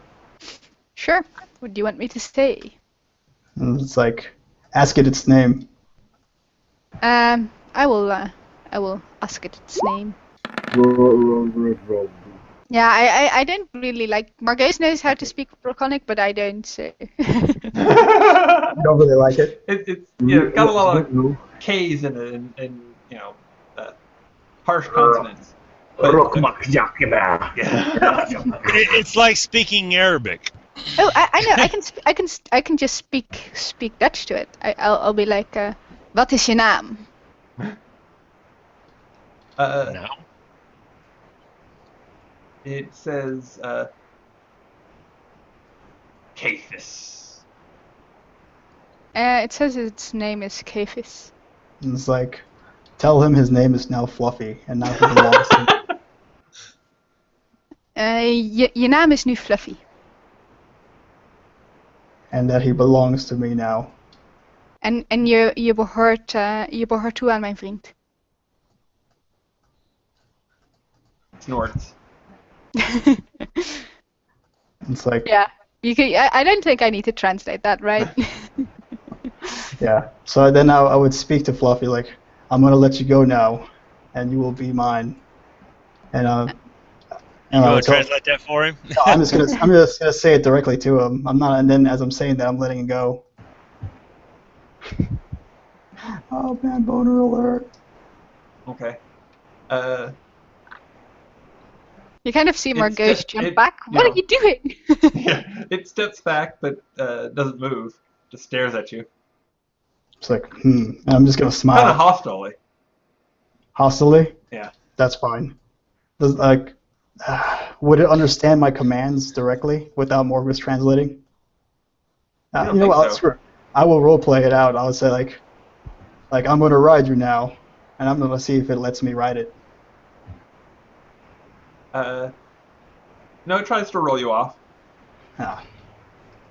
[SPEAKER 4] Sure. What do you want me to say?
[SPEAKER 3] And it's like, ask it its name.
[SPEAKER 4] I will ask it its name.
[SPEAKER 5] Roll.
[SPEAKER 4] Yeah, I don't really like. Margais knows how to speak Draconic, but I don't. So.
[SPEAKER 3] I don't really like it.
[SPEAKER 1] It's got a lot of K's in it and harsh consonants. But, yeah.
[SPEAKER 2] It's like speaking Arabic.
[SPEAKER 4] Oh, I know. I can just speak Dutch to it. I'll be like, wat is je naam?
[SPEAKER 2] No.
[SPEAKER 1] It says Cathis.
[SPEAKER 4] It says its name is Kefis.
[SPEAKER 3] And it's like, tell him his name is now Fluffy, and now he belongs to me.
[SPEAKER 4] Je naam is nu Fluffy.
[SPEAKER 3] And that he belongs to me now.
[SPEAKER 4] En je behoort toe aan mijn vriend.
[SPEAKER 1] Snorts.
[SPEAKER 3] It's like,
[SPEAKER 4] Yeah. I don't think I need to translate that, right?
[SPEAKER 3] yeah. So then I would speak to Fluffy like, I'm gonna let you go now, and you will be mine. And
[SPEAKER 2] You
[SPEAKER 3] I
[SPEAKER 2] want
[SPEAKER 3] would
[SPEAKER 2] to
[SPEAKER 3] tell-
[SPEAKER 2] translate that for him?
[SPEAKER 3] No, I'm just gonna say it directly to him. I'm not, and then as I'm saying that, I'm letting it go. Oh man, boner alert!
[SPEAKER 1] Okay.
[SPEAKER 4] You kind of see
[SPEAKER 1] It's
[SPEAKER 4] Margaux
[SPEAKER 1] just-
[SPEAKER 4] jump
[SPEAKER 1] it-
[SPEAKER 4] back.
[SPEAKER 1] you
[SPEAKER 4] What
[SPEAKER 1] know.
[SPEAKER 4] are you doing?
[SPEAKER 1] Yeah, it steps back but doesn't move. Just stares at you.
[SPEAKER 3] It's like, And I'm just gonna
[SPEAKER 1] Kind
[SPEAKER 3] smile
[SPEAKER 1] of hostilely.
[SPEAKER 3] hostilely.
[SPEAKER 1] Yeah.
[SPEAKER 3] That's fine. Does like, would it understand my commands directly without Morgus translating?
[SPEAKER 1] I don't
[SPEAKER 3] You know
[SPEAKER 1] think
[SPEAKER 3] what?
[SPEAKER 1] so.
[SPEAKER 3] Screw it. I will roleplay it out. I would say like I'm gonna ride you now, and I'm gonna see if it lets me ride it.
[SPEAKER 1] No, it tries to roll you off.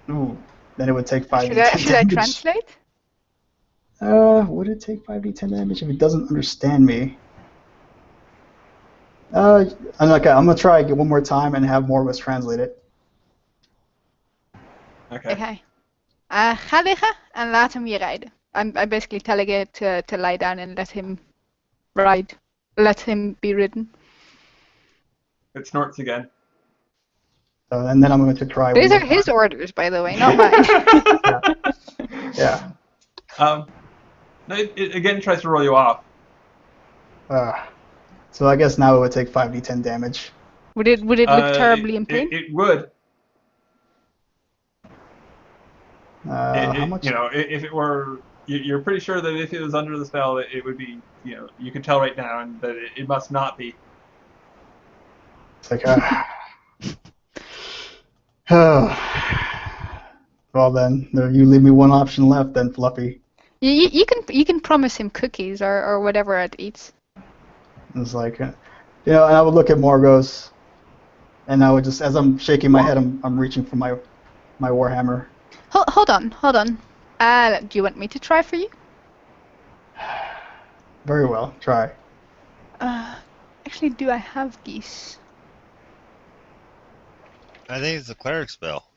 [SPEAKER 3] Ooh. Then it would take 5d10
[SPEAKER 4] Should I
[SPEAKER 3] damage.
[SPEAKER 4] translate?
[SPEAKER 3] Would it take 5d10 damage if it doesn't understand me? I'm gonna try it one more time and have Morgus translate it.
[SPEAKER 1] Okay.
[SPEAKER 4] Okay. Ga liggen en laat hem je rijden. I'm basically telling it to lie down and let him ride. Let him be ridden.
[SPEAKER 1] It snorts again.
[SPEAKER 3] And then I'm going to try.
[SPEAKER 4] These
[SPEAKER 3] one
[SPEAKER 4] are
[SPEAKER 3] more
[SPEAKER 4] his
[SPEAKER 3] time.
[SPEAKER 4] orders, by the way, not mine.
[SPEAKER 3] Yeah.
[SPEAKER 1] No, it again tries to roll you off.
[SPEAKER 3] So I guess now it would take 5d10 damage.
[SPEAKER 4] Would it look terribly in pain?
[SPEAKER 1] It would.
[SPEAKER 3] How much?
[SPEAKER 1] You know, if it were, you're pretty sure that if it was under the spell, it would be. You know, you can tell right now, and that it must not be.
[SPEAKER 3] It's like, well then, you leave me one option left then, Fluffy.
[SPEAKER 4] You can promise him cookies or whatever it eats.
[SPEAKER 3] It's like, and I would look at Morgos, and I would just, as I'm shaking my head, I'm reaching for my warhammer.
[SPEAKER 4] Hold on. Do you want me to try for you?
[SPEAKER 3] Very well, try.
[SPEAKER 4] Actually, do I have geese?
[SPEAKER 2] I think it's a cleric spell.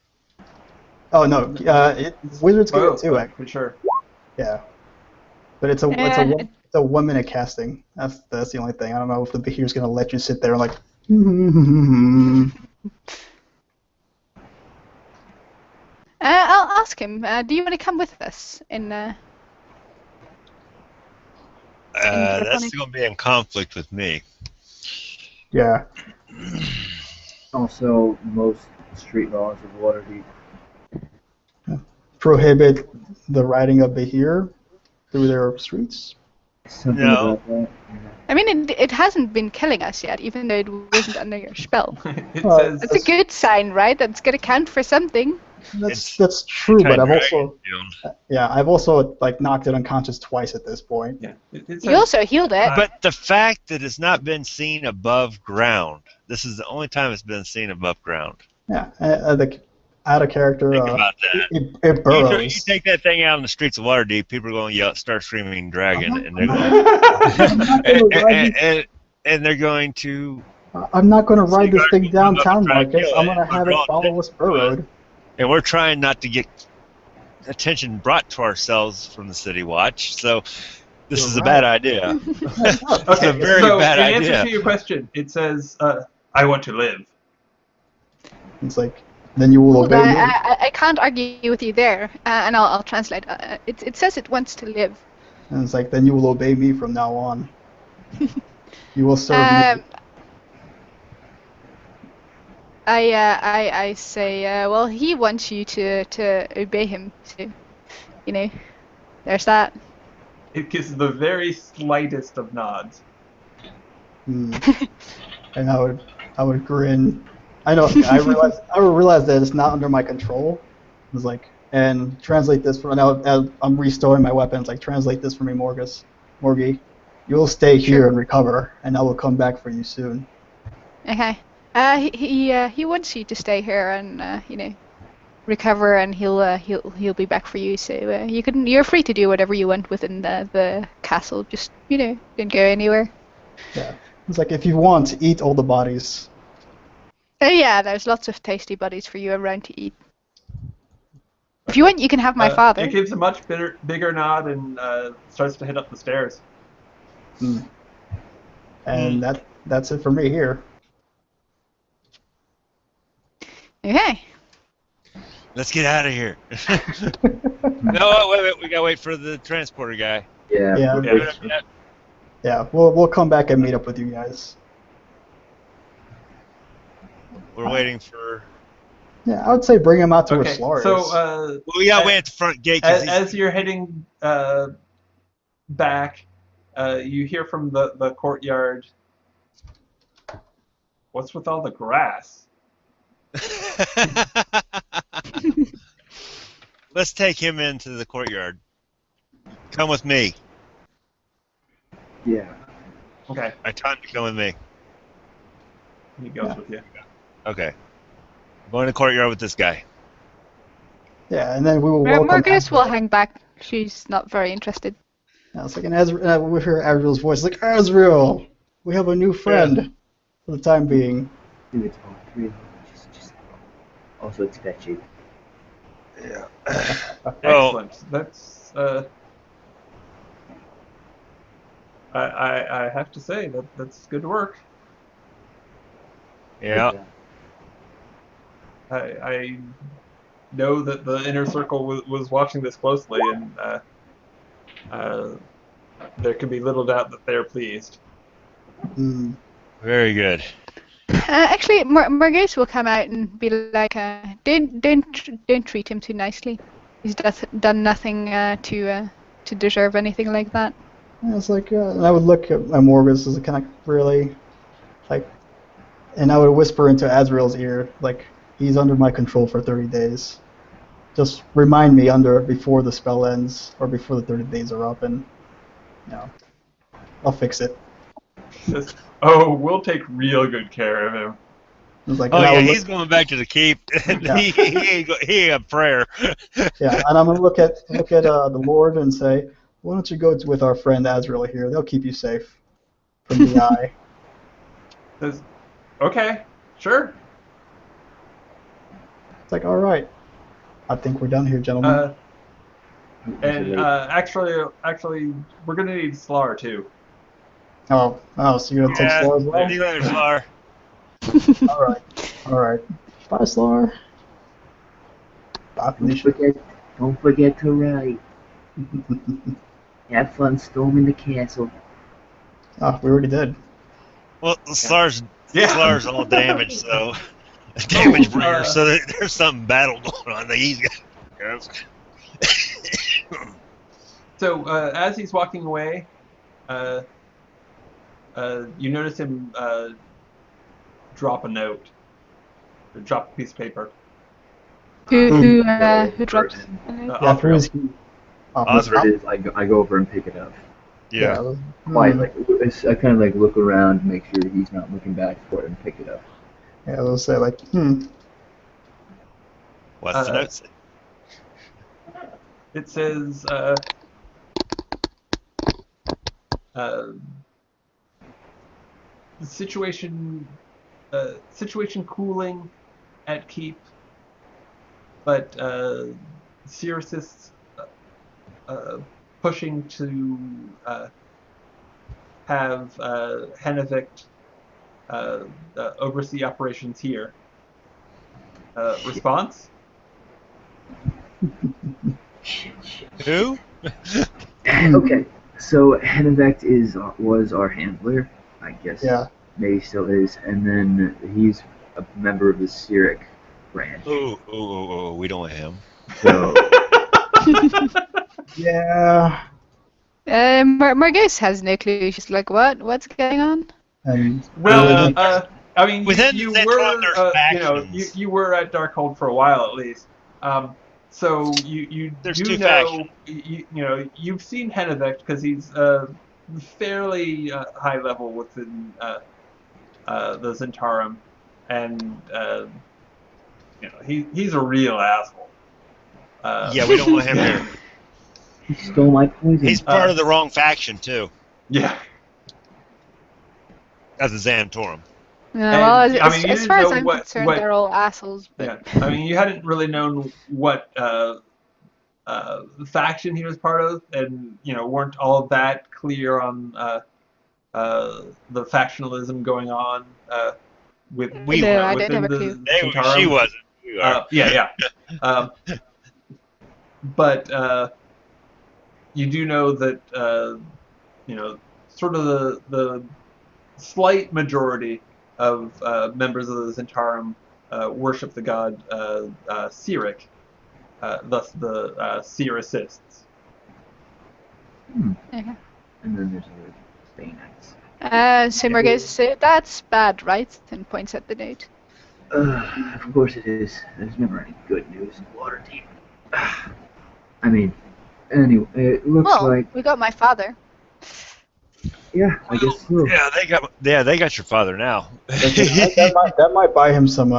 [SPEAKER 3] Oh no, wizards get it too, actually.
[SPEAKER 1] For sure.
[SPEAKER 3] Yeah, but it's a 1 minute casting. That's the only thing. I don't know if the Behir's gonna let you sit there and like.
[SPEAKER 4] I'll ask him. Do you want to come with us in?
[SPEAKER 2] That's going to be in conflict with me.
[SPEAKER 3] Yeah.
[SPEAKER 5] Also, most street laws of Waterdeep.
[SPEAKER 3] Prohibit the riding of Behir through their streets.
[SPEAKER 5] Something
[SPEAKER 2] No.
[SPEAKER 5] about that.
[SPEAKER 4] I mean, it hasn't been killing us yet, even though it wasn't under your spell.
[SPEAKER 1] It
[SPEAKER 3] Well,
[SPEAKER 1] says
[SPEAKER 4] That's a good sign, right? That's gonna count for something.
[SPEAKER 3] That's true, but I've also
[SPEAKER 2] Shield.
[SPEAKER 3] I've also like knocked it unconscious twice at this point.
[SPEAKER 1] yeah. It says,
[SPEAKER 4] You also healed it.
[SPEAKER 2] But the fact that it's not been seen above ground, this is the only time it's been seen above ground.
[SPEAKER 3] Yeah, out of character.
[SPEAKER 2] Think about that.
[SPEAKER 3] It burrows.
[SPEAKER 2] You take that thing out in the streets of Waterdeep, people are going to yell, start screaming dragon, and they're and they're going to.
[SPEAKER 3] I'm not going to ride this thing
[SPEAKER 2] Seagull
[SPEAKER 3] downtown,
[SPEAKER 2] will try to
[SPEAKER 3] Marcus.
[SPEAKER 2] kill
[SPEAKER 3] I'm
[SPEAKER 2] it.
[SPEAKER 3] going to have it follow us burrowed.
[SPEAKER 2] And we're trying not to get attention brought to ourselves from the City Watch, so this
[SPEAKER 3] You're
[SPEAKER 2] is a
[SPEAKER 3] right.
[SPEAKER 2] bad idea.
[SPEAKER 1] Okay,
[SPEAKER 2] a very
[SPEAKER 1] so
[SPEAKER 2] bad
[SPEAKER 1] in answer
[SPEAKER 2] idea.
[SPEAKER 1] to your question, it says, "I want to live."
[SPEAKER 3] It's like, then you will obey me.
[SPEAKER 4] I can't argue with you there, and I'll translate. It says it wants to live.
[SPEAKER 3] And it's like, then you will obey me from now on. You will serve me.
[SPEAKER 4] I say, well, he wants you to obey him, so, there's that.
[SPEAKER 1] It gives the very slightest of nods.
[SPEAKER 3] And I would grin. I know. I realize that it's not under my control. It's like, and translate this for now. I'm restoring my weapons. Like, translate this for me, Morgie. You'll stay here and recover, and I will come back for you soon.
[SPEAKER 4] Okay. He wants you to stay here and recover, and he'll be back for you. So you're free to do whatever you want within the castle. Just don't go anywhere.
[SPEAKER 3] Yeah. It's like, if you want, eat all the bodies.
[SPEAKER 4] Oh yeah, there's lots of tasty buddies for you around to eat. If you want, you can have my father.
[SPEAKER 1] It gives a much bigger nod and starts to head up the stairs.
[SPEAKER 3] And that's it for me here.
[SPEAKER 4] Okay.
[SPEAKER 2] Let's get out of here. No, wait. We gotta wait for the transporter guy.
[SPEAKER 3] Yeah. We'll come back and meet up with you guys.
[SPEAKER 2] We're waiting for.
[SPEAKER 3] Yeah, I would say bring him out to where Slar is.
[SPEAKER 1] So
[SPEAKER 2] we gotta wait at the front gate.
[SPEAKER 1] As you're heading back, you hear from the courtyard. What's with all the grass?
[SPEAKER 2] Let's take him into the courtyard. Come with me.
[SPEAKER 5] Yeah.
[SPEAKER 1] Okay.
[SPEAKER 2] I time to come with me.
[SPEAKER 1] He goes with you.
[SPEAKER 2] Okay. I'm going to the courtyard with this guy.
[SPEAKER 3] Yeah, and then we will welcome.
[SPEAKER 4] Marcus will hang back. She's not very interested.
[SPEAKER 3] Yeah, it's like, and we hear Azrael's voice, like, Azrael, we have a new friend for the time being.
[SPEAKER 5] Dude, it's all three of them. Just also, it's fetchy.
[SPEAKER 2] Yeah.
[SPEAKER 1] Excellent. That's I have to say that's good work.
[SPEAKER 2] Yeah.
[SPEAKER 1] I know that the inner circle was watching this closely, and there can be little doubt that they're pleased.
[SPEAKER 2] Very good.
[SPEAKER 4] Actually, Marcus will come out and be like, don't treat him too nicely. He's done nothing to deserve anything like that.
[SPEAKER 3] Yeah, it's like, and I would look at Morgus as a kind of really, like, and I would whisper into Azrael's ear, like, he's under my control for 30 days. Just remind me before the spell ends, or before the 30 days are up, and, I'll fix it.
[SPEAKER 1] Oh, we'll take real good care of him.
[SPEAKER 3] Like,
[SPEAKER 2] he's going back to the keep. He ain't a prayer.
[SPEAKER 3] Yeah, and I'm gonna look at the Lord and say, why don't you go with our friend Azrael here? They'll keep you safe from the eye.
[SPEAKER 1] Okay, sure.
[SPEAKER 3] It's like, all right. I think we're done here, gentlemen.
[SPEAKER 1] Actually, we're gonna need Slar too.
[SPEAKER 3] Oh, so you're gonna take Slar as well?
[SPEAKER 2] See you later, Slar.
[SPEAKER 3] All right. Bye, Slar. Bye, Felicia.
[SPEAKER 5] Don't forget to write. Have fun storming the castle.
[SPEAKER 3] Oh, we already did.
[SPEAKER 2] Well, Slar's all damaged, so damage bringer. So there's some battle going on. He's got.
[SPEAKER 1] So as he's walking away, you notice him drop a note, or drop a piece of paper.
[SPEAKER 4] Who drops?
[SPEAKER 5] Osric. I go over and pick it up.
[SPEAKER 2] Yeah.
[SPEAKER 5] I kind of like look around, make sure he's not looking back for it, and pick it up.
[SPEAKER 3] Yeah, they'll say like,
[SPEAKER 2] What's the note say?
[SPEAKER 1] It says, the situation cooling at Keep, but Cyrus's pushing to have Hennevict oversee operations here. Response?
[SPEAKER 2] Who?
[SPEAKER 5] Okay, so Hennevict was our handler, I guess.
[SPEAKER 3] Yeah.
[SPEAKER 5] Maybe still is, and then he's a member of the Cyric branch.
[SPEAKER 2] Ooh, we don't want him.
[SPEAKER 5] So
[SPEAKER 3] Yeah.
[SPEAKER 4] Margis has no clue. She's like, what? What's going on?
[SPEAKER 3] And
[SPEAKER 1] Well, I mean,
[SPEAKER 2] Within
[SPEAKER 1] you
[SPEAKER 2] the
[SPEAKER 1] were,
[SPEAKER 2] Zhentarim, there's
[SPEAKER 1] you were at Darkhold for a while at least. So you
[SPEAKER 2] There's
[SPEAKER 1] do
[SPEAKER 2] two
[SPEAKER 1] know,
[SPEAKER 2] factions.
[SPEAKER 1] you've seen Hennevecht because he's fairly high level within the Zhentarim, and he's a real asshole.
[SPEAKER 2] Yeah, we don't want him here.
[SPEAKER 5] he stole my poison.
[SPEAKER 2] He's part of the wrong faction too.
[SPEAKER 1] Yeah.
[SPEAKER 2] As a Zhentarim.
[SPEAKER 4] Well,
[SPEAKER 1] And, I mean, you
[SPEAKER 4] as
[SPEAKER 1] didn't
[SPEAKER 4] far as
[SPEAKER 1] know
[SPEAKER 4] I'm
[SPEAKER 1] what-
[SPEAKER 4] concerned,
[SPEAKER 1] what-
[SPEAKER 4] they're all assholes. But
[SPEAKER 1] Yeah, I mean, you hadn't really known what faction he was part of, and weren't all that clear on the factionalism going on with
[SPEAKER 2] We
[SPEAKER 4] no,
[SPEAKER 2] were.
[SPEAKER 4] I don't
[SPEAKER 1] within
[SPEAKER 4] have a
[SPEAKER 1] the
[SPEAKER 4] clue.
[SPEAKER 1] Zhentarim.
[SPEAKER 2] She wasn't. We are.
[SPEAKER 1] Yeah. But you do know that sort of the slight majority of members of the Zhentarim worship the god Cyric, thus the Cyricists.
[SPEAKER 4] Okay.
[SPEAKER 5] And then there's the Banites.
[SPEAKER 4] So Margis says, that's bad, right? And points at the note.
[SPEAKER 5] Of course it is. There's never any good news in Waterdeep. I mean, anyway, it looks
[SPEAKER 4] Well,
[SPEAKER 5] like
[SPEAKER 4] we got my father.
[SPEAKER 5] yeah, I guess so.
[SPEAKER 2] Yeah, they got your father now.
[SPEAKER 3] that might buy him some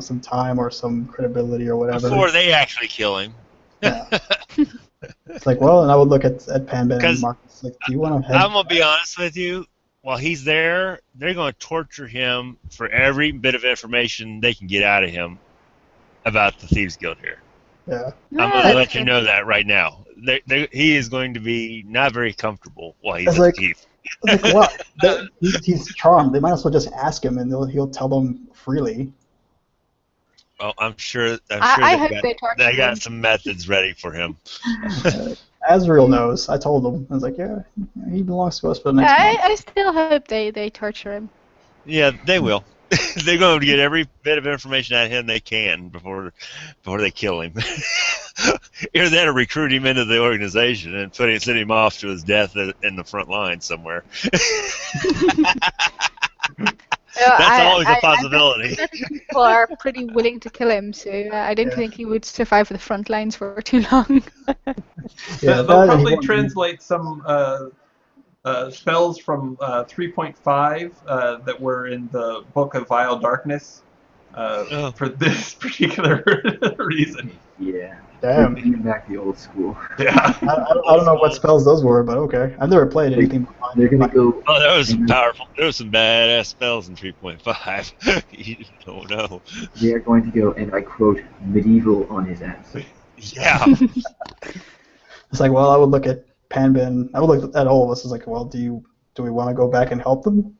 [SPEAKER 3] some time or some credibility or whatever.
[SPEAKER 2] Before they actually kill him.
[SPEAKER 3] Yeah. It's like, well, and I would look at Panben and
[SPEAKER 2] 'Cause
[SPEAKER 3] Marcus like, do you want to
[SPEAKER 2] I'm gonna be honest with you. While he's there, they're gonna torture him for every bit of information they can get out of him about the Thieves Guild here.
[SPEAKER 3] Yeah.
[SPEAKER 2] I'm gonna let you know that right now. He is going to be not very comfortable while he's
[SPEAKER 3] It's
[SPEAKER 2] at
[SPEAKER 3] like-
[SPEAKER 2] the Thieves.
[SPEAKER 3] It's like, well, he's charmed. They might as well just ask him, and he'll tell them freely.
[SPEAKER 2] Oh, I'm sure
[SPEAKER 4] I hope they torture
[SPEAKER 2] they got
[SPEAKER 4] him.
[SPEAKER 2] some methods ready for him.
[SPEAKER 3] Azrael knows. I told him. I was like, yeah, he belongs to us for the next month.
[SPEAKER 4] I still hope they torture him.
[SPEAKER 2] Yeah, they will. They're going to get every bit of information out of him they can before they kill him. Either that or recruit him into the organization and send him off to his death in the front line somewhere. That's always a possibility.
[SPEAKER 4] I think people are pretty willing to kill him, so I don't think he would survive the front lines for too long.
[SPEAKER 3] Yeah,
[SPEAKER 1] They'll
[SPEAKER 3] that and he
[SPEAKER 1] probably
[SPEAKER 3] won't-
[SPEAKER 1] translate some spells from 3.5 that were in the Book of Vile Darkness for this particular reason.
[SPEAKER 5] Yeah.
[SPEAKER 3] Damn.
[SPEAKER 5] Bringing back the old school.
[SPEAKER 1] Yeah.
[SPEAKER 3] I don't know what spells those were, but okay. I've never played anything.
[SPEAKER 5] They're gonna go.
[SPEAKER 2] Oh, that was powerful. There was some badass spells in 3.5. You don't know.
[SPEAKER 5] They are going to go, and I quote, medieval on his ass.
[SPEAKER 2] Yeah.
[SPEAKER 3] It's like, well, I would look at Panben. I would look at all of us. It's like, well, do we want to go back and help them?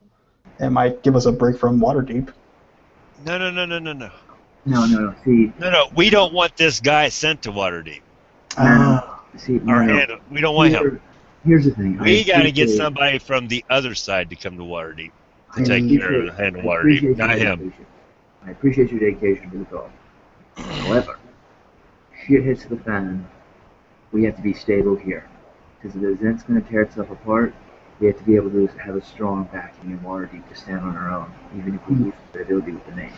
[SPEAKER 3] It might give us a break from Waterdeep.
[SPEAKER 2] No.
[SPEAKER 5] No. See,
[SPEAKER 2] No. We don't want this guy sent to Waterdeep.
[SPEAKER 5] see,
[SPEAKER 2] We don't want him.
[SPEAKER 5] Here's the thing.
[SPEAKER 2] We got to get somebody from the other side to come to Waterdeep to take care of the hand of Waterdeep, not him.
[SPEAKER 5] I appreciate your dedication to the cause. However, shit hits the fan. We have to be stable here. Because if the event's going to tear itself apart, we have to be able to have a strong backing in Waterdeep to stand on our own, even if we lose the ability with the name.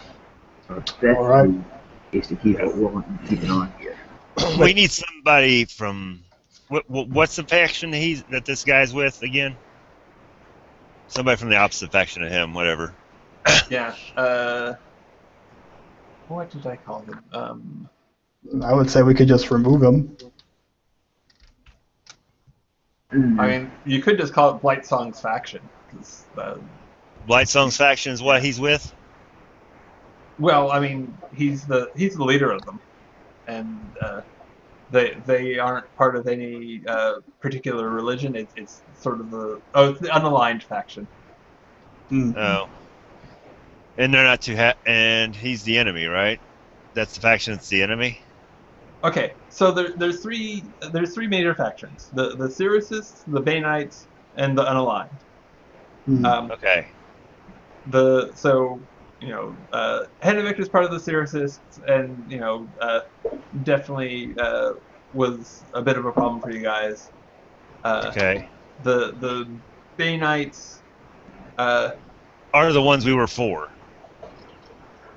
[SPEAKER 5] Our best move is to keep it warm and keep it on here.
[SPEAKER 2] We need somebody from what's the faction that this guy's with again? Somebody from the opposite faction of him, whatever.
[SPEAKER 1] Yeah. What did I call them?
[SPEAKER 3] I would say we could just remove him.
[SPEAKER 1] I mean, you could just call it Blightsong's faction.
[SPEAKER 2] Blightsong's faction is what he's with?
[SPEAKER 1] Well, I mean, he's the leader of them, and they aren't part of any particular religion. It's sort of the unaligned faction.
[SPEAKER 2] Oh. And they're not too and he's the enemy, right? That's the faction that's the enemy?
[SPEAKER 1] Okay, so there's three major factions: the Cyricists, the Banites, and the Unaligned.
[SPEAKER 2] Okay.
[SPEAKER 1] So Hennevic is part of the Cyricists, and definitely was a bit of a problem for you guys.
[SPEAKER 2] Okay.
[SPEAKER 1] The Bay Knights
[SPEAKER 2] Are the ones we were for,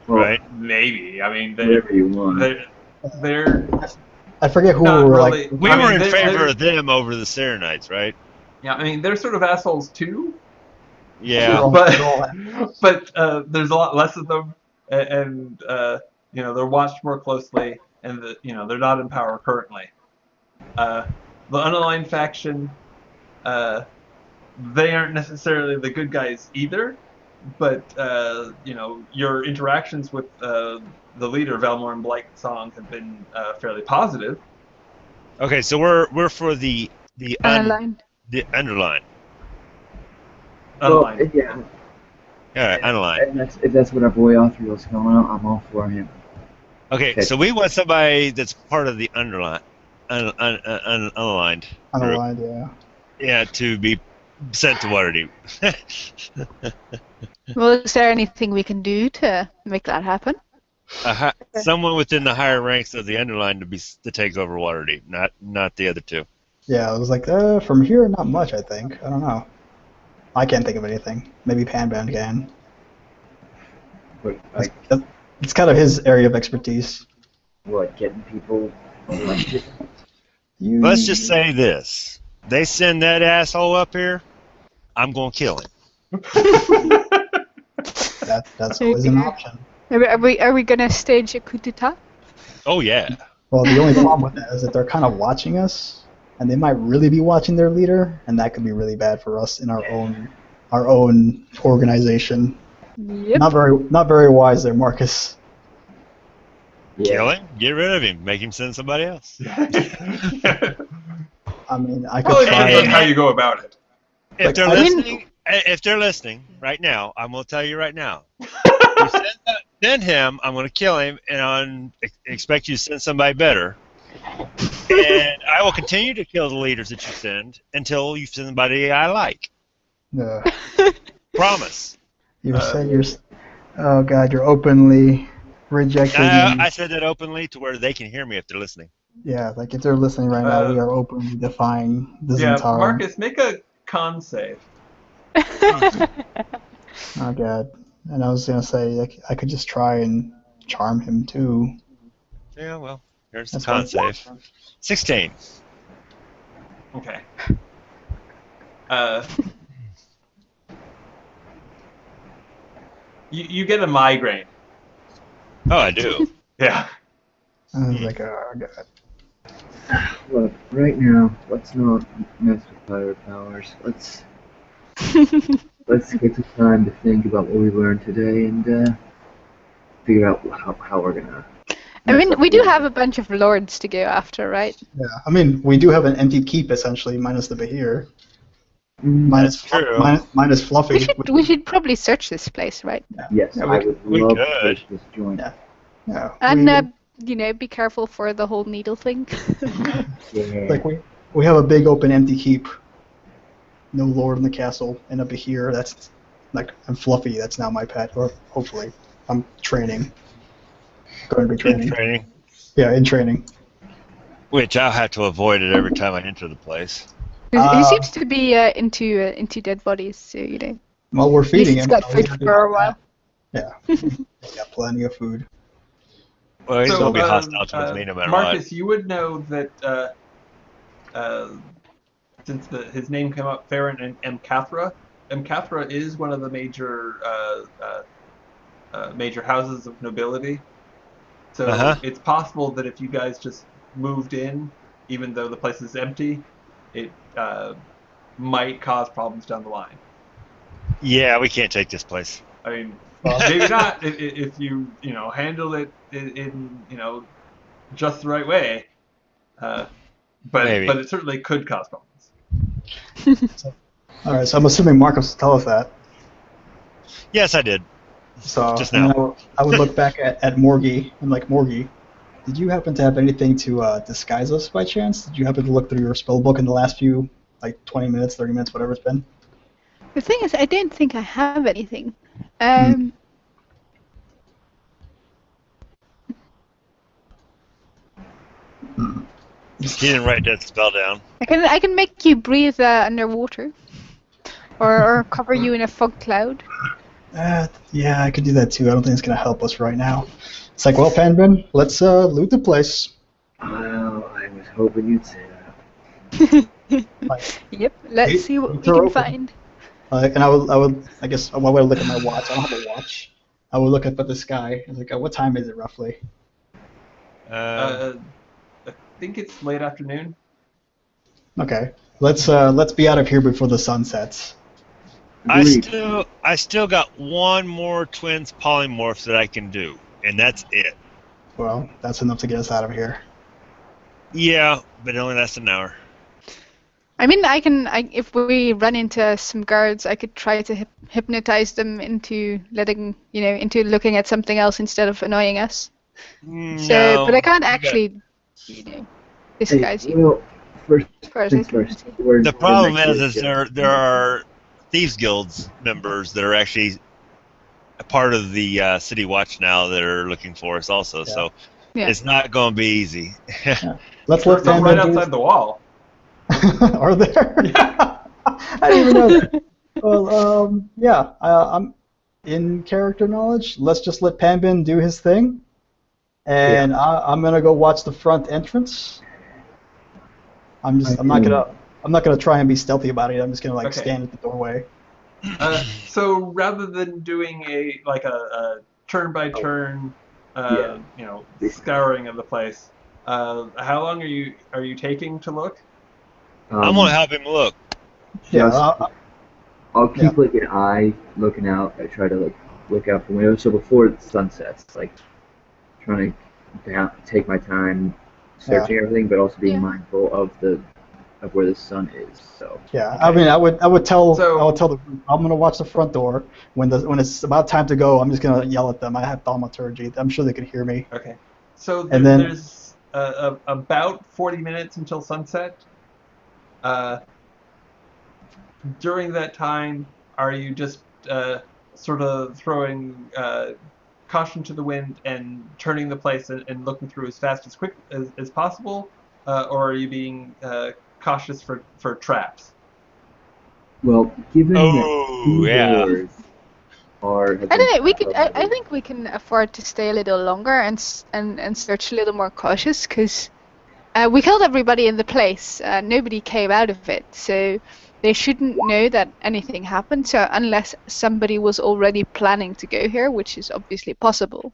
[SPEAKER 5] Well,
[SPEAKER 2] right?
[SPEAKER 1] maybe. I mean,
[SPEAKER 5] whatever you want.
[SPEAKER 1] they're
[SPEAKER 3] I forget who
[SPEAKER 1] not
[SPEAKER 3] we were
[SPEAKER 1] really.
[SPEAKER 3] like.
[SPEAKER 2] We
[SPEAKER 1] I
[SPEAKER 2] were
[SPEAKER 1] mean,
[SPEAKER 2] in
[SPEAKER 1] they're-
[SPEAKER 2] favor
[SPEAKER 1] they're-
[SPEAKER 2] of them over the Serenites, right?
[SPEAKER 1] Yeah, I mean, they're sort of assholes too.
[SPEAKER 2] Yeah.
[SPEAKER 1] But there's a lot less of them, and they're watched more closely, and they're not in power currently. The unaligned faction, they aren't necessarily the good guys either, but your interactions with the leader Valmor and Blightsong have been fairly positive.
[SPEAKER 2] Okay, so we're for the
[SPEAKER 4] Unaligned.
[SPEAKER 2] underline.
[SPEAKER 5] Well,
[SPEAKER 1] Unaligned.
[SPEAKER 5] yeah.
[SPEAKER 2] All right, underline.
[SPEAKER 5] And if that's what our boy Authriel's going on, I'm all for him.
[SPEAKER 2] Okay, so we want somebody that's part of the underline, unaligned group.
[SPEAKER 3] Unaligned, yeah.
[SPEAKER 2] Yeah, to be sent to Waterdeep.
[SPEAKER 4] Well, is there anything we can do to make that happen?
[SPEAKER 2] Someone within the higher ranks of the underline to take over Waterdeep, not the other two.
[SPEAKER 3] Yeah, I was like, from here, not much, I think. I don't know. I can't think of anything. Maybe Panband can.
[SPEAKER 5] But, like,
[SPEAKER 3] It's kind of his area of expertise.
[SPEAKER 5] what, getting people elected?
[SPEAKER 2] Let's just say this: they send that asshole up here, I'm gonna kill him.
[SPEAKER 3] That's always an option.
[SPEAKER 4] Are we gonna stage a coup d'état?
[SPEAKER 2] Oh yeah.
[SPEAKER 3] Well, the only problem with that is that they're kind of watching us, and they might really be watching their leader, and that could be really bad for us in our own organization.
[SPEAKER 4] Yep.
[SPEAKER 3] Not very wise there, Marcus.
[SPEAKER 2] Kill him, get rid of him, make him send somebody else.
[SPEAKER 3] I mean, I could
[SPEAKER 1] Well, it
[SPEAKER 3] try.
[SPEAKER 1] depends on how you go about it.
[SPEAKER 2] If they're listening right now, I'm gonna tell you right now. You send him, I'm gonna kill him, and expect you to send somebody better. And I will continue to kill the leaders that you send until you send somebody I like. Promise.
[SPEAKER 3] You're saying oh God, you're openly rejecting.
[SPEAKER 2] I said that openly to where they can hear me if they're listening.
[SPEAKER 3] Yeah, like if they're listening right now, we are openly defying the Zhentarim.
[SPEAKER 1] Marcus, make a con save.
[SPEAKER 3] Oh God. And I was gonna say I could just try and charm him too.
[SPEAKER 2] Yeah, well, here's the
[SPEAKER 3] That's
[SPEAKER 2] con
[SPEAKER 3] fine.
[SPEAKER 2] save. 16.
[SPEAKER 1] Okay. You get a migraine.
[SPEAKER 2] Oh, I do.
[SPEAKER 1] Yeah.
[SPEAKER 3] I was like, oh God.
[SPEAKER 5] Look, right now, let's not mess with pirate powers. Let's get some time to think about what we learned today and figure out how we're gonna.
[SPEAKER 4] I mean, we do have a bunch of lords to go after, right?
[SPEAKER 3] Yeah, I mean, we do have an empty keep essentially, minus the Bahir.
[SPEAKER 2] That's true.
[SPEAKER 3] Minus Fluffy.
[SPEAKER 4] We should probably search this place, right?
[SPEAKER 5] Yes,
[SPEAKER 3] Yeah,
[SPEAKER 5] I would
[SPEAKER 2] we
[SPEAKER 5] love
[SPEAKER 2] could.
[SPEAKER 5] to this joint.
[SPEAKER 3] Yeah.
[SPEAKER 4] And be careful for the whole needle thing.
[SPEAKER 5] Yeah.
[SPEAKER 3] Like we have a big open empty keep. No lord in the castle, and a Bahir. That's like I'm Fluffy. That's now my pet, or hopefully I'm training. Going to be training.
[SPEAKER 2] In training.
[SPEAKER 3] Yeah, in training.
[SPEAKER 2] Which I'll have to avoid it every time I enter the place.
[SPEAKER 4] He seems to be into dead bodies, so
[SPEAKER 3] Well, we're feeding
[SPEAKER 4] he's
[SPEAKER 3] him.
[SPEAKER 4] got
[SPEAKER 3] so we
[SPEAKER 4] food
[SPEAKER 3] can do
[SPEAKER 4] for a
[SPEAKER 3] that.
[SPEAKER 4] while.
[SPEAKER 3] Yeah, he's got plenty of food.
[SPEAKER 2] Well, he's
[SPEAKER 1] So,
[SPEAKER 2] going to be hostile towards me no matter
[SPEAKER 1] Marcus, you would know that since his name came up, Farron and Mcathra. Mcathra is one of the major houses of nobility. So it's possible that if you guys just moved in, even though the place is empty, it might cause problems down the line.
[SPEAKER 2] what. Yeah, we can't take this place.
[SPEAKER 1] I mean, maybe not if you handle it in just the right way, but
[SPEAKER 2] Maybe.
[SPEAKER 1] it certainly could cause problems.
[SPEAKER 3] All right, so I'm assuming Marcus will tell us that.
[SPEAKER 2] Yes, I did.
[SPEAKER 3] So
[SPEAKER 2] Just now.
[SPEAKER 3] I would look back at Morgie and like, Morgie, did you happen to have anything to disguise us by chance? Did you happen to look through your spell book in the last few, like 20 minutes, 30 minutes, whatever it's been?
[SPEAKER 4] The thing is, I don't think I have anything.
[SPEAKER 2] He didn't write that spell down.
[SPEAKER 4] I can make you breathe underwater, or cover you in a fog cloud.
[SPEAKER 3] Yeah, I could do that too. I don't think it's gonna help us right now. It's like, well, Panbin, let's loot the place.
[SPEAKER 5] Well, I was hoping you'd say that.
[SPEAKER 4] Yep. Let's see what we can find.
[SPEAKER 3] And I would, I guess, I would look at my watch. I don't have a watch. I would look up at the sky. I was like, what time is it roughly?
[SPEAKER 1] I think it's late afternoon.
[SPEAKER 3] Okay, let's be out of here before the sun sets.
[SPEAKER 2] I still got one more twins polymorph that I can do, and that's it.
[SPEAKER 3] Well, that's enough to get us out of here.
[SPEAKER 2] Yeah, but it only lasts an hour.
[SPEAKER 4] I mean, if we run into some guards, I could try to hypnotize them into into looking at something else instead of annoying us. So, but I can't actually, disguise you.
[SPEAKER 5] Well, first things
[SPEAKER 4] I can
[SPEAKER 5] first.
[SPEAKER 4] see.
[SPEAKER 2] The problem is there are Thieves Guilds members that are actually a part of the City Watch now that are looking for us also, so it's not going to be easy.
[SPEAKER 3] Let's
[SPEAKER 1] let them right outside the wall.
[SPEAKER 3] Are there?
[SPEAKER 1] Yeah.
[SPEAKER 3] I didn't even know that. Well, yeah, I'm in character knowledge. Let's just let Panbin do his thing, and I'm gonna go watch the front entrance. I'm not gonna try and be stealthy about it. I'm just gonna stand at the doorway.
[SPEAKER 1] So rather than doing a turn by turn, scouring of the place, how long are you taking to look?
[SPEAKER 2] I'm gonna help him look.
[SPEAKER 5] I'll keep an eye looking out. I try to look out the window. So before the sun sets, trying to take my time searching everything, but also being mindful of where the sun is. So
[SPEAKER 3] I mean, I would tell the group, I'm gonna watch the front door. When it's about time to go, I'm just gonna yell at them. I have thaumaturgy. I'm sure they can hear me.
[SPEAKER 1] Okay. So there's about 40 minutes until sunset. During that time, are you just sort of throwing caution to the wind and turning the place and looking through as fast as possible, or are you being cautious for traps?
[SPEAKER 5] Well, given that two doors
[SPEAKER 4] I don't know. I think we can afford to stay a little longer and search a little more cautious because we killed everybody in the place. Nobody came out of it, so they shouldn't know that anything happened. So unless somebody was already planning to go here, which is obviously possible,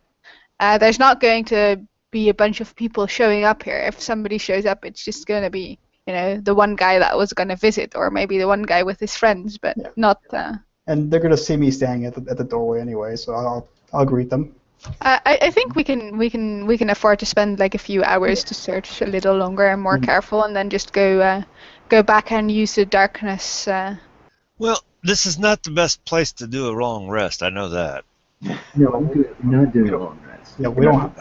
[SPEAKER 4] there's not going to be a bunch of people showing up here. If somebody shows up, it's just going to be the one guy that was going to visit, or maybe the one guy with his friends, but not.
[SPEAKER 3] And they're gonna see me standing at the doorway anyway, so I'll greet them.
[SPEAKER 4] I think we can afford to spend a few hours to search a little longer and more careful, and then just go back and use the darkness.
[SPEAKER 2] Well, this is not the best place to do a long rest. I know that.
[SPEAKER 5] No, I'm not doing a long rest.
[SPEAKER 3] Yeah, we don't.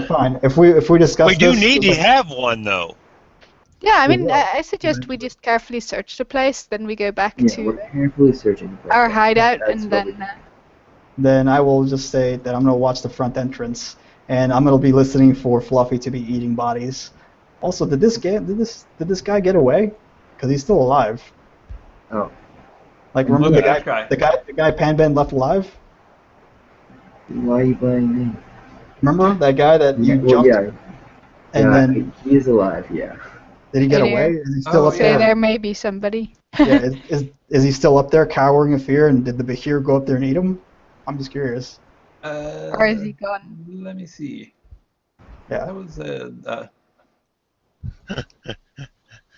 [SPEAKER 3] Fine. If we discuss.
[SPEAKER 2] We do need to have one though.
[SPEAKER 4] Yeah, I mean, I suggest we just carefully search the place, then we go back to
[SPEAKER 5] we're carefully searching the place.
[SPEAKER 4] our hideout, and then.
[SPEAKER 3] Then I will just say that I'm gonna watch the front entrance, and I'm gonna be listening for Fluffy to be eating bodies. Also, did this guy get away? Because he's still alive.
[SPEAKER 5] Oh.
[SPEAKER 3] Remember the guy Panbin left alive?
[SPEAKER 5] Why are you blaming me?
[SPEAKER 3] Remember that guy that you jumped?
[SPEAKER 5] Yeah.
[SPEAKER 3] And then
[SPEAKER 5] he is alive. Yeah.
[SPEAKER 3] Did he get away? Is he still up there?
[SPEAKER 4] There may be somebody.
[SPEAKER 3] Yeah, is he still up there cowering in fear? And did the Bahir go up there and eat him? I'm just curious.
[SPEAKER 4] Or is he gone?
[SPEAKER 1] Let me see.
[SPEAKER 3] Yeah.
[SPEAKER 1] That was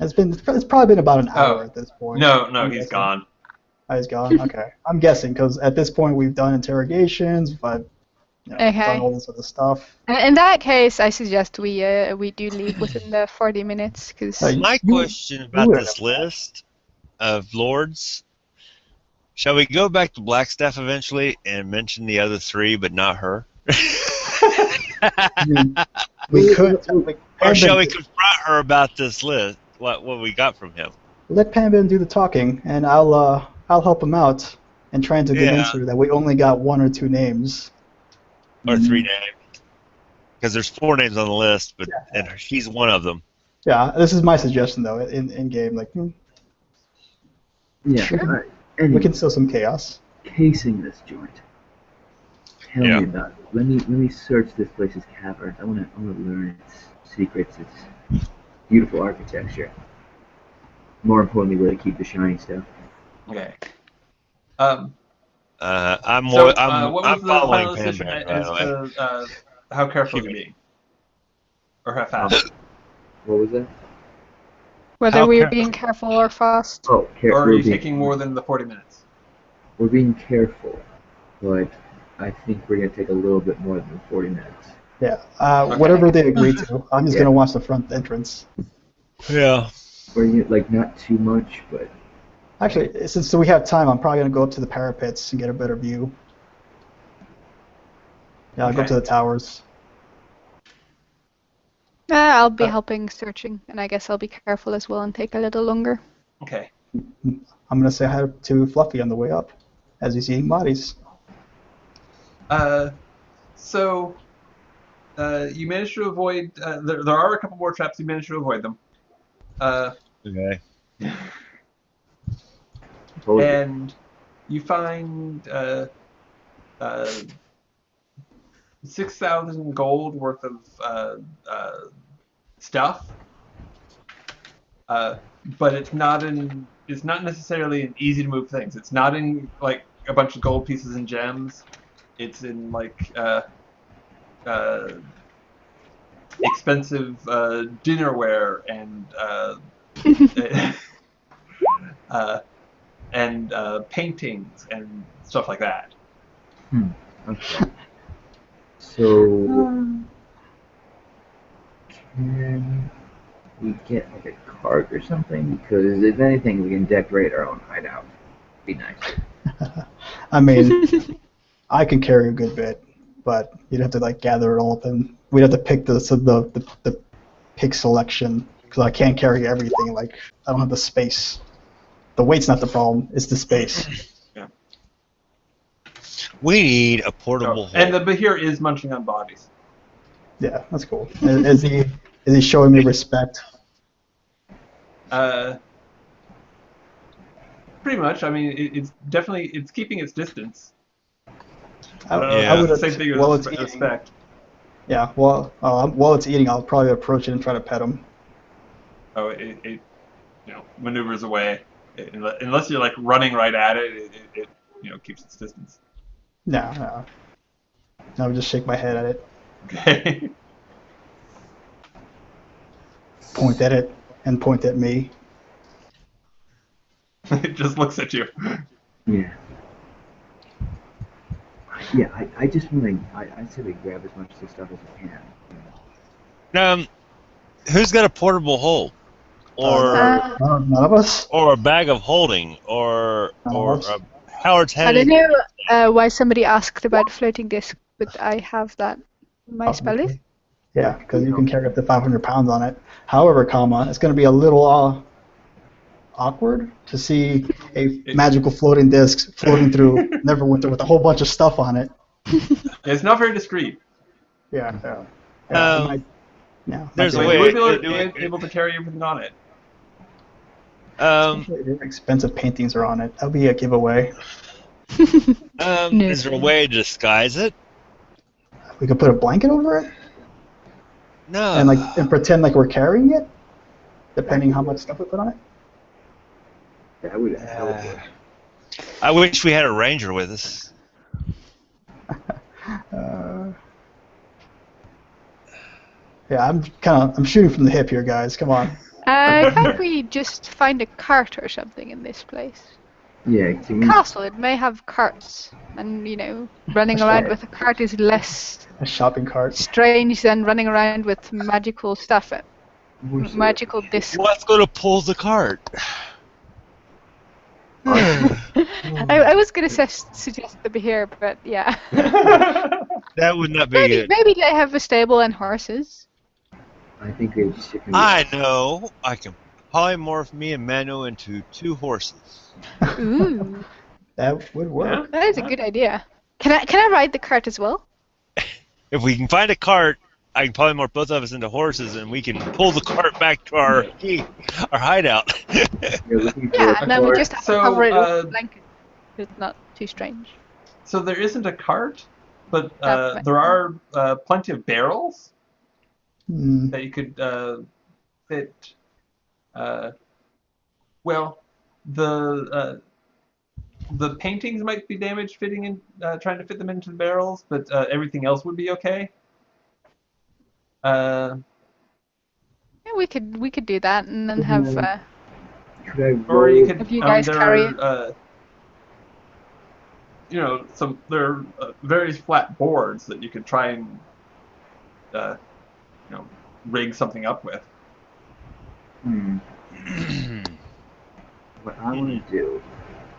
[SPEAKER 3] It's probably been about an hour at this point.
[SPEAKER 1] No, he's gone.
[SPEAKER 3] Oh, he's gone. Okay, I'm guessing because at this point we've done interrogations, but done all this other stuff.
[SPEAKER 4] In that case, I suggest we do leave within the 40 minutes. Cause
[SPEAKER 2] my question about this list of lords: shall we go back to Blackstaff eventually and mention the other three, but not her?
[SPEAKER 3] We could.
[SPEAKER 2] Or shall we confront her about this list? What we got from him?
[SPEAKER 3] Let Panbin do the talking, and I'll help him out and trying to convince her that we only got one or two names.
[SPEAKER 2] Or 3 names. because there's 4 names on the list, but and she's one of them.
[SPEAKER 3] Yeah, this is my suggestion though. In game, like
[SPEAKER 5] Yeah.
[SPEAKER 4] Sure.
[SPEAKER 5] And
[SPEAKER 3] we can still some chaos.
[SPEAKER 5] casing this joint. Tell
[SPEAKER 2] Yeah.
[SPEAKER 5] me about it. Let me search this place's caverns. I wanna learn its secrets, its beautiful architecture. More importantly, where they keep the shiny stuff.
[SPEAKER 1] Okay.
[SPEAKER 2] I'm
[SPEAKER 1] So,
[SPEAKER 2] I'm
[SPEAKER 1] what
[SPEAKER 2] I'm
[SPEAKER 1] was the
[SPEAKER 2] following
[SPEAKER 1] final decision
[SPEAKER 2] Pam by
[SPEAKER 1] as
[SPEAKER 2] the way.
[SPEAKER 1] to how careful you're being, or how fast,
[SPEAKER 5] What was that?
[SPEAKER 4] Whether
[SPEAKER 2] How
[SPEAKER 4] we're
[SPEAKER 2] careful?
[SPEAKER 4] being careful or fast.
[SPEAKER 5] Oh,
[SPEAKER 1] or are
[SPEAKER 5] we're
[SPEAKER 1] you
[SPEAKER 5] being,
[SPEAKER 1] taking more than the 40 minutes?
[SPEAKER 5] We're being careful, but I think we're gonna take a little bit more than 40 minutes.
[SPEAKER 3] Yeah.
[SPEAKER 1] Okay.
[SPEAKER 3] Whatever they agree to. I'm just
[SPEAKER 5] Yeah.
[SPEAKER 3] gonna watch the front entrance.
[SPEAKER 2] Yeah.
[SPEAKER 5] We're like not too much, but
[SPEAKER 3] Actually, since we have time, I'm probably gonna go up to the parapets and get a better view. Yeah, I'll go up to the towers.
[SPEAKER 4] I'll be helping searching, and I guess I'll be careful as well and take a little longer.
[SPEAKER 1] Okay.
[SPEAKER 3] I'm gonna say hi to Fluffy on the way up, as he's eating bodies.
[SPEAKER 1] So you managed to avoid. There are a couple more traps. You managed to avoid them.
[SPEAKER 2] Okay.
[SPEAKER 5] told you.
[SPEAKER 1] And you find 6,000 gold worth of stuff, but it's not necessarily in easy to move things. It's not in like a bunch of gold pieces and gems. It's in like expensive dinnerware and paintings and stuff like that.
[SPEAKER 5] Okay. So can we get like a cart or something? Because if anything, we can decorate our own hideout. Be nice.
[SPEAKER 3] I mean, I can carry a good bit, but you'd have to like gather it all up, and we'd have to pick the pick selection because I can't carry everything. Like I don't have the space. The weight's not the problem; it's the space.
[SPEAKER 2] We need a portable hole.
[SPEAKER 1] And the Bahir is munching on bodies.
[SPEAKER 3] Yeah, that's cool. Is he showing me respect?
[SPEAKER 1] Pretty much. I mean, it's definitely keeping its distance.
[SPEAKER 3] I
[SPEAKER 2] Yeah.
[SPEAKER 3] would
[SPEAKER 1] Same thing
[SPEAKER 3] while
[SPEAKER 1] as
[SPEAKER 3] it's eating.
[SPEAKER 1] respect.
[SPEAKER 3] Yeah, well, while it's eating, I'll probably approach it and try to pet him.
[SPEAKER 1] Oh, it maneuvers away unless you're like running right at it. It keeps its distance.
[SPEAKER 3] No. I would just shake my head at it,
[SPEAKER 1] Okay.
[SPEAKER 3] point at it, and point at me.
[SPEAKER 1] It just looks at you.
[SPEAKER 5] Yeah. Yeah, I just want to. I say we grab as much of this stuff as we can.
[SPEAKER 2] Who's got a portable hole, or
[SPEAKER 3] None of us.
[SPEAKER 2] a bag of holding, or Howard's
[SPEAKER 4] I
[SPEAKER 2] head?
[SPEAKER 4] don't know why somebody asked about floating disc, but I have that in my spell list.
[SPEAKER 3] Yeah, because you can carry up to 500 pounds on it. However, it's going to be a little awkward to see a magical floating disc floating through Neverwinter with a whole bunch of stuff on it.
[SPEAKER 1] It's not very discreet.
[SPEAKER 3] Yeah.
[SPEAKER 2] There's a
[SPEAKER 1] You
[SPEAKER 2] way.
[SPEAKER 1] would be able to carry everything on it.
[SPEAKER 3] Expensive paintings are on it. That'll be a giveaway.
[SPEAKER 2] Is there a way to disguise it?
[SPEAKER 3] We could put a blanket over it
[SPEAKER 2] No.
[SPEAKER 3] and pretend like we're carrying it, depending how much stuff we put on it.
[SPEAKER 5] That would help.
[SPEAKER 2] I wish we had a ranger with us.
[SPEAKER 3] Yeah, I'm shooting from the hip here, guys. Come on.
[SPEAKER 4] Can't we just find a cart or something in this place?
[SPEAKER 5] Yeah.
[SPEAKER 4] Castle, it may have carts, and running around with a cart is less
[SPEAKER 3] A shopping cart.
[SPEAKER 4] strange than running around with magical stuff, magical discs.
[SPEAKER 2] What's going to pull the cart?
[SPEAKER 4] I was gonna suggest the Behir, but yeah.
[SPEAKER 2] That would not be good.
[SPEAKER 4] Maybe they have a stable and horses.
[SPEAKER 5] I think they just.
[SPEAKER 2] I know. I can polymorph me and Manu into 2 horses.
[SPEAKER 4] Ooh,
[SPEAKER 3] That would work.
[SPEAKER 4] that is a good idea. Can I ride the cart as well?
[SPEAKER 2] If we can find a cart I can polymorph both of us into horses, and we can pull the cart back to our hideout.
[SPEAKER 5] You're looking for
[SPEAKER 4] Yeah,
[SPEAKER 5] a
[SPEAKER 4] and then we
[SPEAKER 5] cart.
[SPEAKER 4] just have to
[SPEAKER 1] So,
[SPEAKER 4] cover it with a blanket. It's not too strange.
[SPEAKER 1] So there isn't a cart, but
[SPEAKER 4] That-
[SPEAKER 1] there are plenty of barrels
[SPEAKER 3] Hmm.
[SPEAKER 1] that you could fit. Well, the paintings might be damaged fitting in, trying to fit them into the barrels, but everything else would be okay.
[SPEAKER 4] Yeah, we could do that, and then have
[SPEAKER 5] Could I
[SPEAKER 1] Or you
[SPEAKER 5] roll?
[SPEAKER 1] could.
[SPEAKER 4] Have you guys
[SPEAKER 1] there
[SPEAKER 4] carry
[SPEAKER 1] are, there are various flat boards that you could try and, rig something up with.
[SPEAKER 5] What I want to do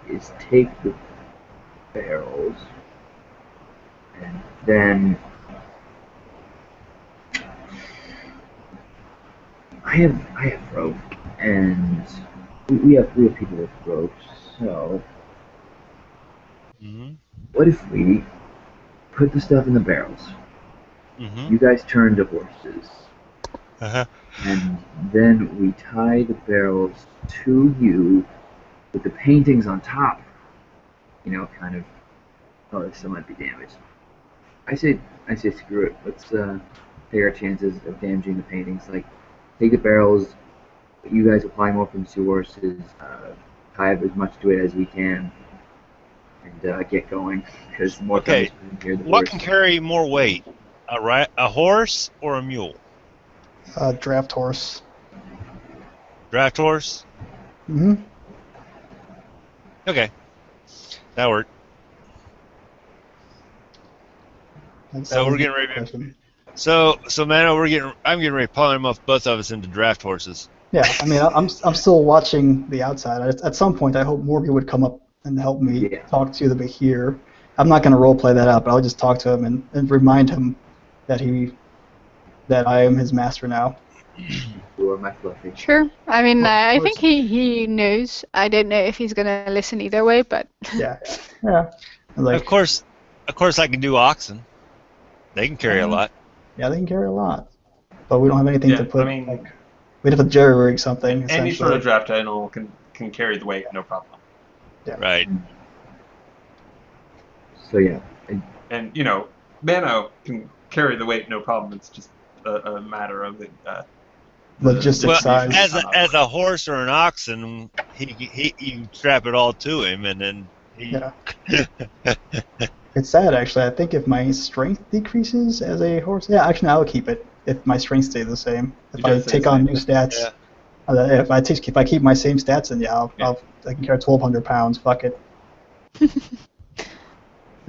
[SPEAKER 5] is take the barrels and then I have rope and we have people with ropes. So
[SPEAKER 2] Mm-hmm.
[SPEAKER 5] what if we put the stuff in the barrels?
[SPEAKER 2] Mm-hmm.
[SPEAKER 5] You guys turn to horses,
[SPEAKER 2] Uh-huh.
[SPEAKER 5] and then we tie the barrels to you with the paintings on top. You know, kind of. Oh, this still might be damaged. I say screw it. Let's take our chances of damaging the paintings. Like, take the barrels. You guys apply more from the horses. Tie up as much to it as we can, and get going. Because more
[SPEAKER 2] Okay,
[SPEAKER 5] time is here. The
[SPEAKER 2] What
[SPEAKER 5] horse.
[SPEAKER 2] can carry more weight, a horse or a mule?
[SPEAKER 3] Draft horse.
[SPEAKER 2] Draft horse.
[SPEAKER 3] Hmm.
[SPEAKER 2] Okay, that worked. So we're getting ready. So Mano, I'm getting ready to polymorph both of us into draft horses.
[SPEAKER 3] Yeah, I mean, I'm still watching the outside. At some point, I hope Morgan would come up and help me talk to the Bahir. I'm not going to roleplay that out, but I'll just talk to him and remind him that I am his master now.
[SPEAKER 5] You are my fluffy.
[SPEAKER 4] Sure. I mean,
[SPEAKER 3] Well,
[SPEAKER 4] I think he knows. I don't know if he's gonna listen either way, but
[SPEAKER 3] Yeah. Like,
[SPEAKER 2] Of course, I can do oxen. They can carry a lot.
[SPEAKER 3] yeah, they can carry a lot, but we don't have anything
[SPEAKER 1] Yeah,
[SPEAKER 3] to put.
[SPEAKER 1] I mean,
[SPEAKER 3] Like, we'd have to jerry rig something.
[SPEAKER 1] any sort of
[SPEAKER 3] essentially.
[SPEAKER 1] draft animal can carry the weight, no problem.
[SPEAKER 2] Right.
[SPEAKER 5] So yeah,
[SPEAKER 1] And Mano can carry the weight, no problem. It's just a matter of it.
[SPEAKER 3] Logistics
[SPEAKER 2] Well,
[SPEAKER 3] size.
[SPEAKER 2] as a horse or an oxen, he you strap it all to him, and then he.
[SPEAKER 3] Yeah. It's sad, actually. I think if my strength decreases as a horse, yeah, actually, I'll keep it if my strength stays the same. If I take on new stats, if I keep my same stats, then I can carry 1,200 pounds. Fuck it.
[SPEAKER 5] so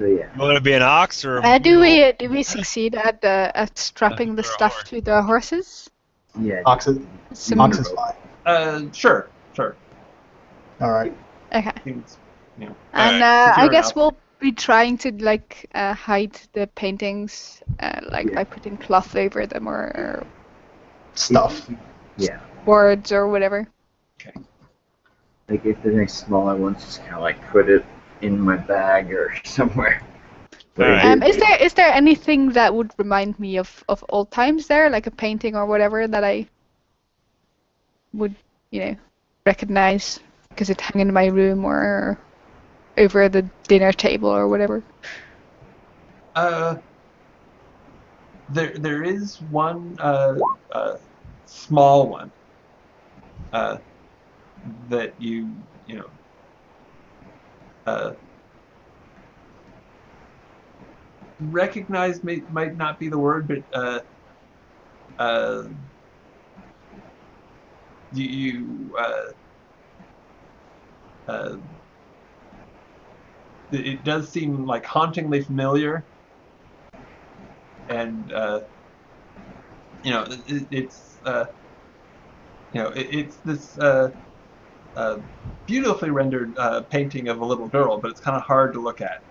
[SPEAKER 5] yeah.
[SPEAKER 2] You want to be an ox or a
[SPEAKER 4] do
[SPEAKER 2] mule?
[SPEAKER 4] we succeed at strapping the stuff to the horses?
[SPEAKER 5] Yeah.
[SPEAKER 3] Ox is fine.
[SPEAKER 1] Sure.
[SPEAKER 3] All right.
[SPEAKER 4] Okay.
[SPEAKER 1] Seems,
[SPEAKER 4] And
[SPEAKER 1] secure
[SPEAKER 4] I guess
[SPEAKER 1] enough.
[SPEAKER 4] we'll be trying to hide the paintings by putting cloth over them or
[SPEAKER 3] Stuff.
[SPEAKER 5] Yeah.
[SPEAKER 4] boards or whatever.
[SPEAKER 5] Like if there's any smaller ones, just kind of like put it in my bag or somewhere.
[SPEAKER 2] Alright.
[SPEAKER 4] Is there anything that would remind me of old times there, like a painting or whatever that I would recognize because it hung in my room or over the dinner table or whatever?
[SPEAKER 1] There is one small one that recognize might not be the word, but it does seem like hauntingly familiar, and it's this beautifully rendered painting of a little girl, but it's kind of hard to look at.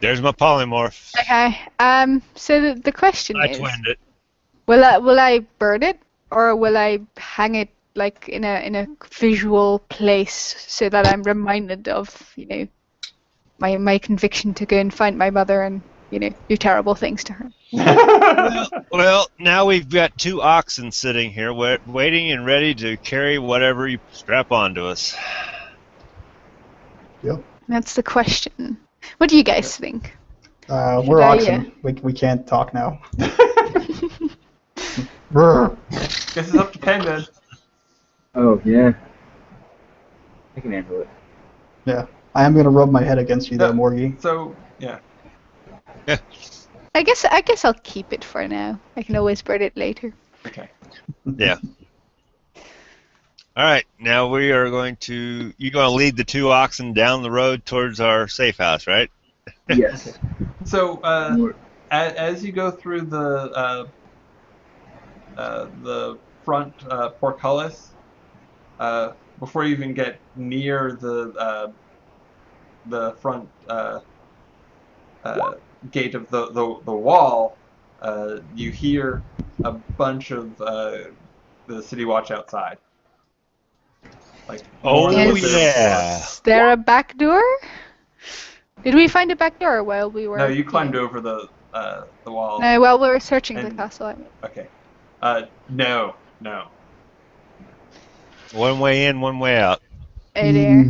[SPEAKER 2] There's my polymorph.
[SPEAKER 4] Okay. So the question
[SPEAKER 2] I
[SPEAKER 4] is,
[SPEAKER 2] twinned it.
[SPEAKER 4] will I burn it or will I hang it like in a visual place so that I'm reminded of my conviction to go and find my mother and do terrible things to her.
[SPEAKER 2] Well, now we've got 2 oxen sitting here, waiting and ready to carry whatever you strap onto us.
[SPEAKER 3] Yep.
[SPEAKER 4] That's the question. What do you guys think?
[SPEAKER 3] We're oxen. We can't talk now. Brr.
[SPEAKER 1] Guess it's up to Penguin.
[SPEAKER 5] Oh, yeah. I can handle it.
[SPEAKER 3] Yeah. I am gonna rub my head against you though, Morgie.
[SPEAKER 1] So, yeah.
[SPEAKER 4] I guess I'll keep it for now. I can always burn it later.
[SPEAKER 1] Okay.
[SPEAKER 2] Yeah. All right, now we are going to. You're going to lead the 2 oxen down the road towards our safe house, right?
[SPEAKER 5] Yes.
[SPEAKER 1] So, as you go through the front portcullis, before you even get near the front gate of the wall, you hear a bunch of the city watch outside. Like,
[SPEAKER 2] Oh,
[SPEAKER 1] more than what
[SPEAKER 2] yeah.
[SPEAKER 4] Is there a back door? Did we find a back door while we were?
[SPEAKER 1] No, you climbed over the wall.
[SPEAKER 4] No, while we were searching the
[SPEAKER 1] And-
[SPEAKER 4] castle. I mean.
[SPEAKER 1] Okay. No.
[SPEAKER 2] One way in, one way out.
[SPEAKER 4] Hey there.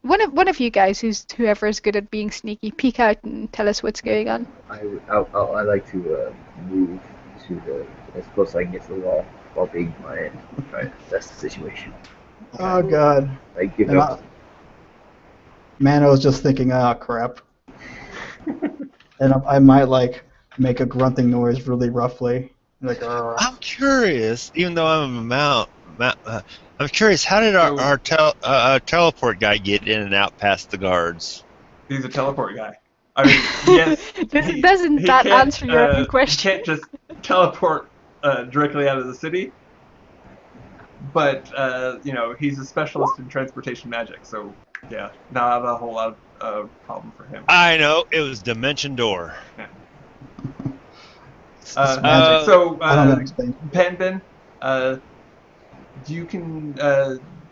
[SPEAKER 4] One of you guys, whoever is good at being sneaky, peek out and tell us what's going on.
[SPEAKER 5] I like to move to as close as I can get to the wall while being my end. Try to assess the situation.
[SPEAKER 3] Oh god.
[SPEAKER 5] Like give
[SPEAKER 3] And
[SPEAKER 5] up.
[SPEAKER 3] Man, I was just thinking, crap. And I might like make a grunting noise really roughly, like.
[SPEAKER 2] I'm curious, even though I'm a mount, I'm curious, how did our teleport guy get in and out past the guards?
[SPEAKER 1] He's a teleport guy. I mean, yes.
[SPEAKER 4] Doesn't that
[SPEAKER 1] can't,
[SPEAKER 4] answer your own question?
[SPEAKER 1] He can't just teleport directly out of the city. But he's a specialist in transportation magic, so yeah, not a whole lot of problem for him.
[SPEAKER 2] I know, it was Dimension Door.
[SPEAKER 3] It's magic.
[SPEAKER 1] So,
[SPEAKER 3] I don't know how to explain.
[SPEAKER 1] Penbin, you can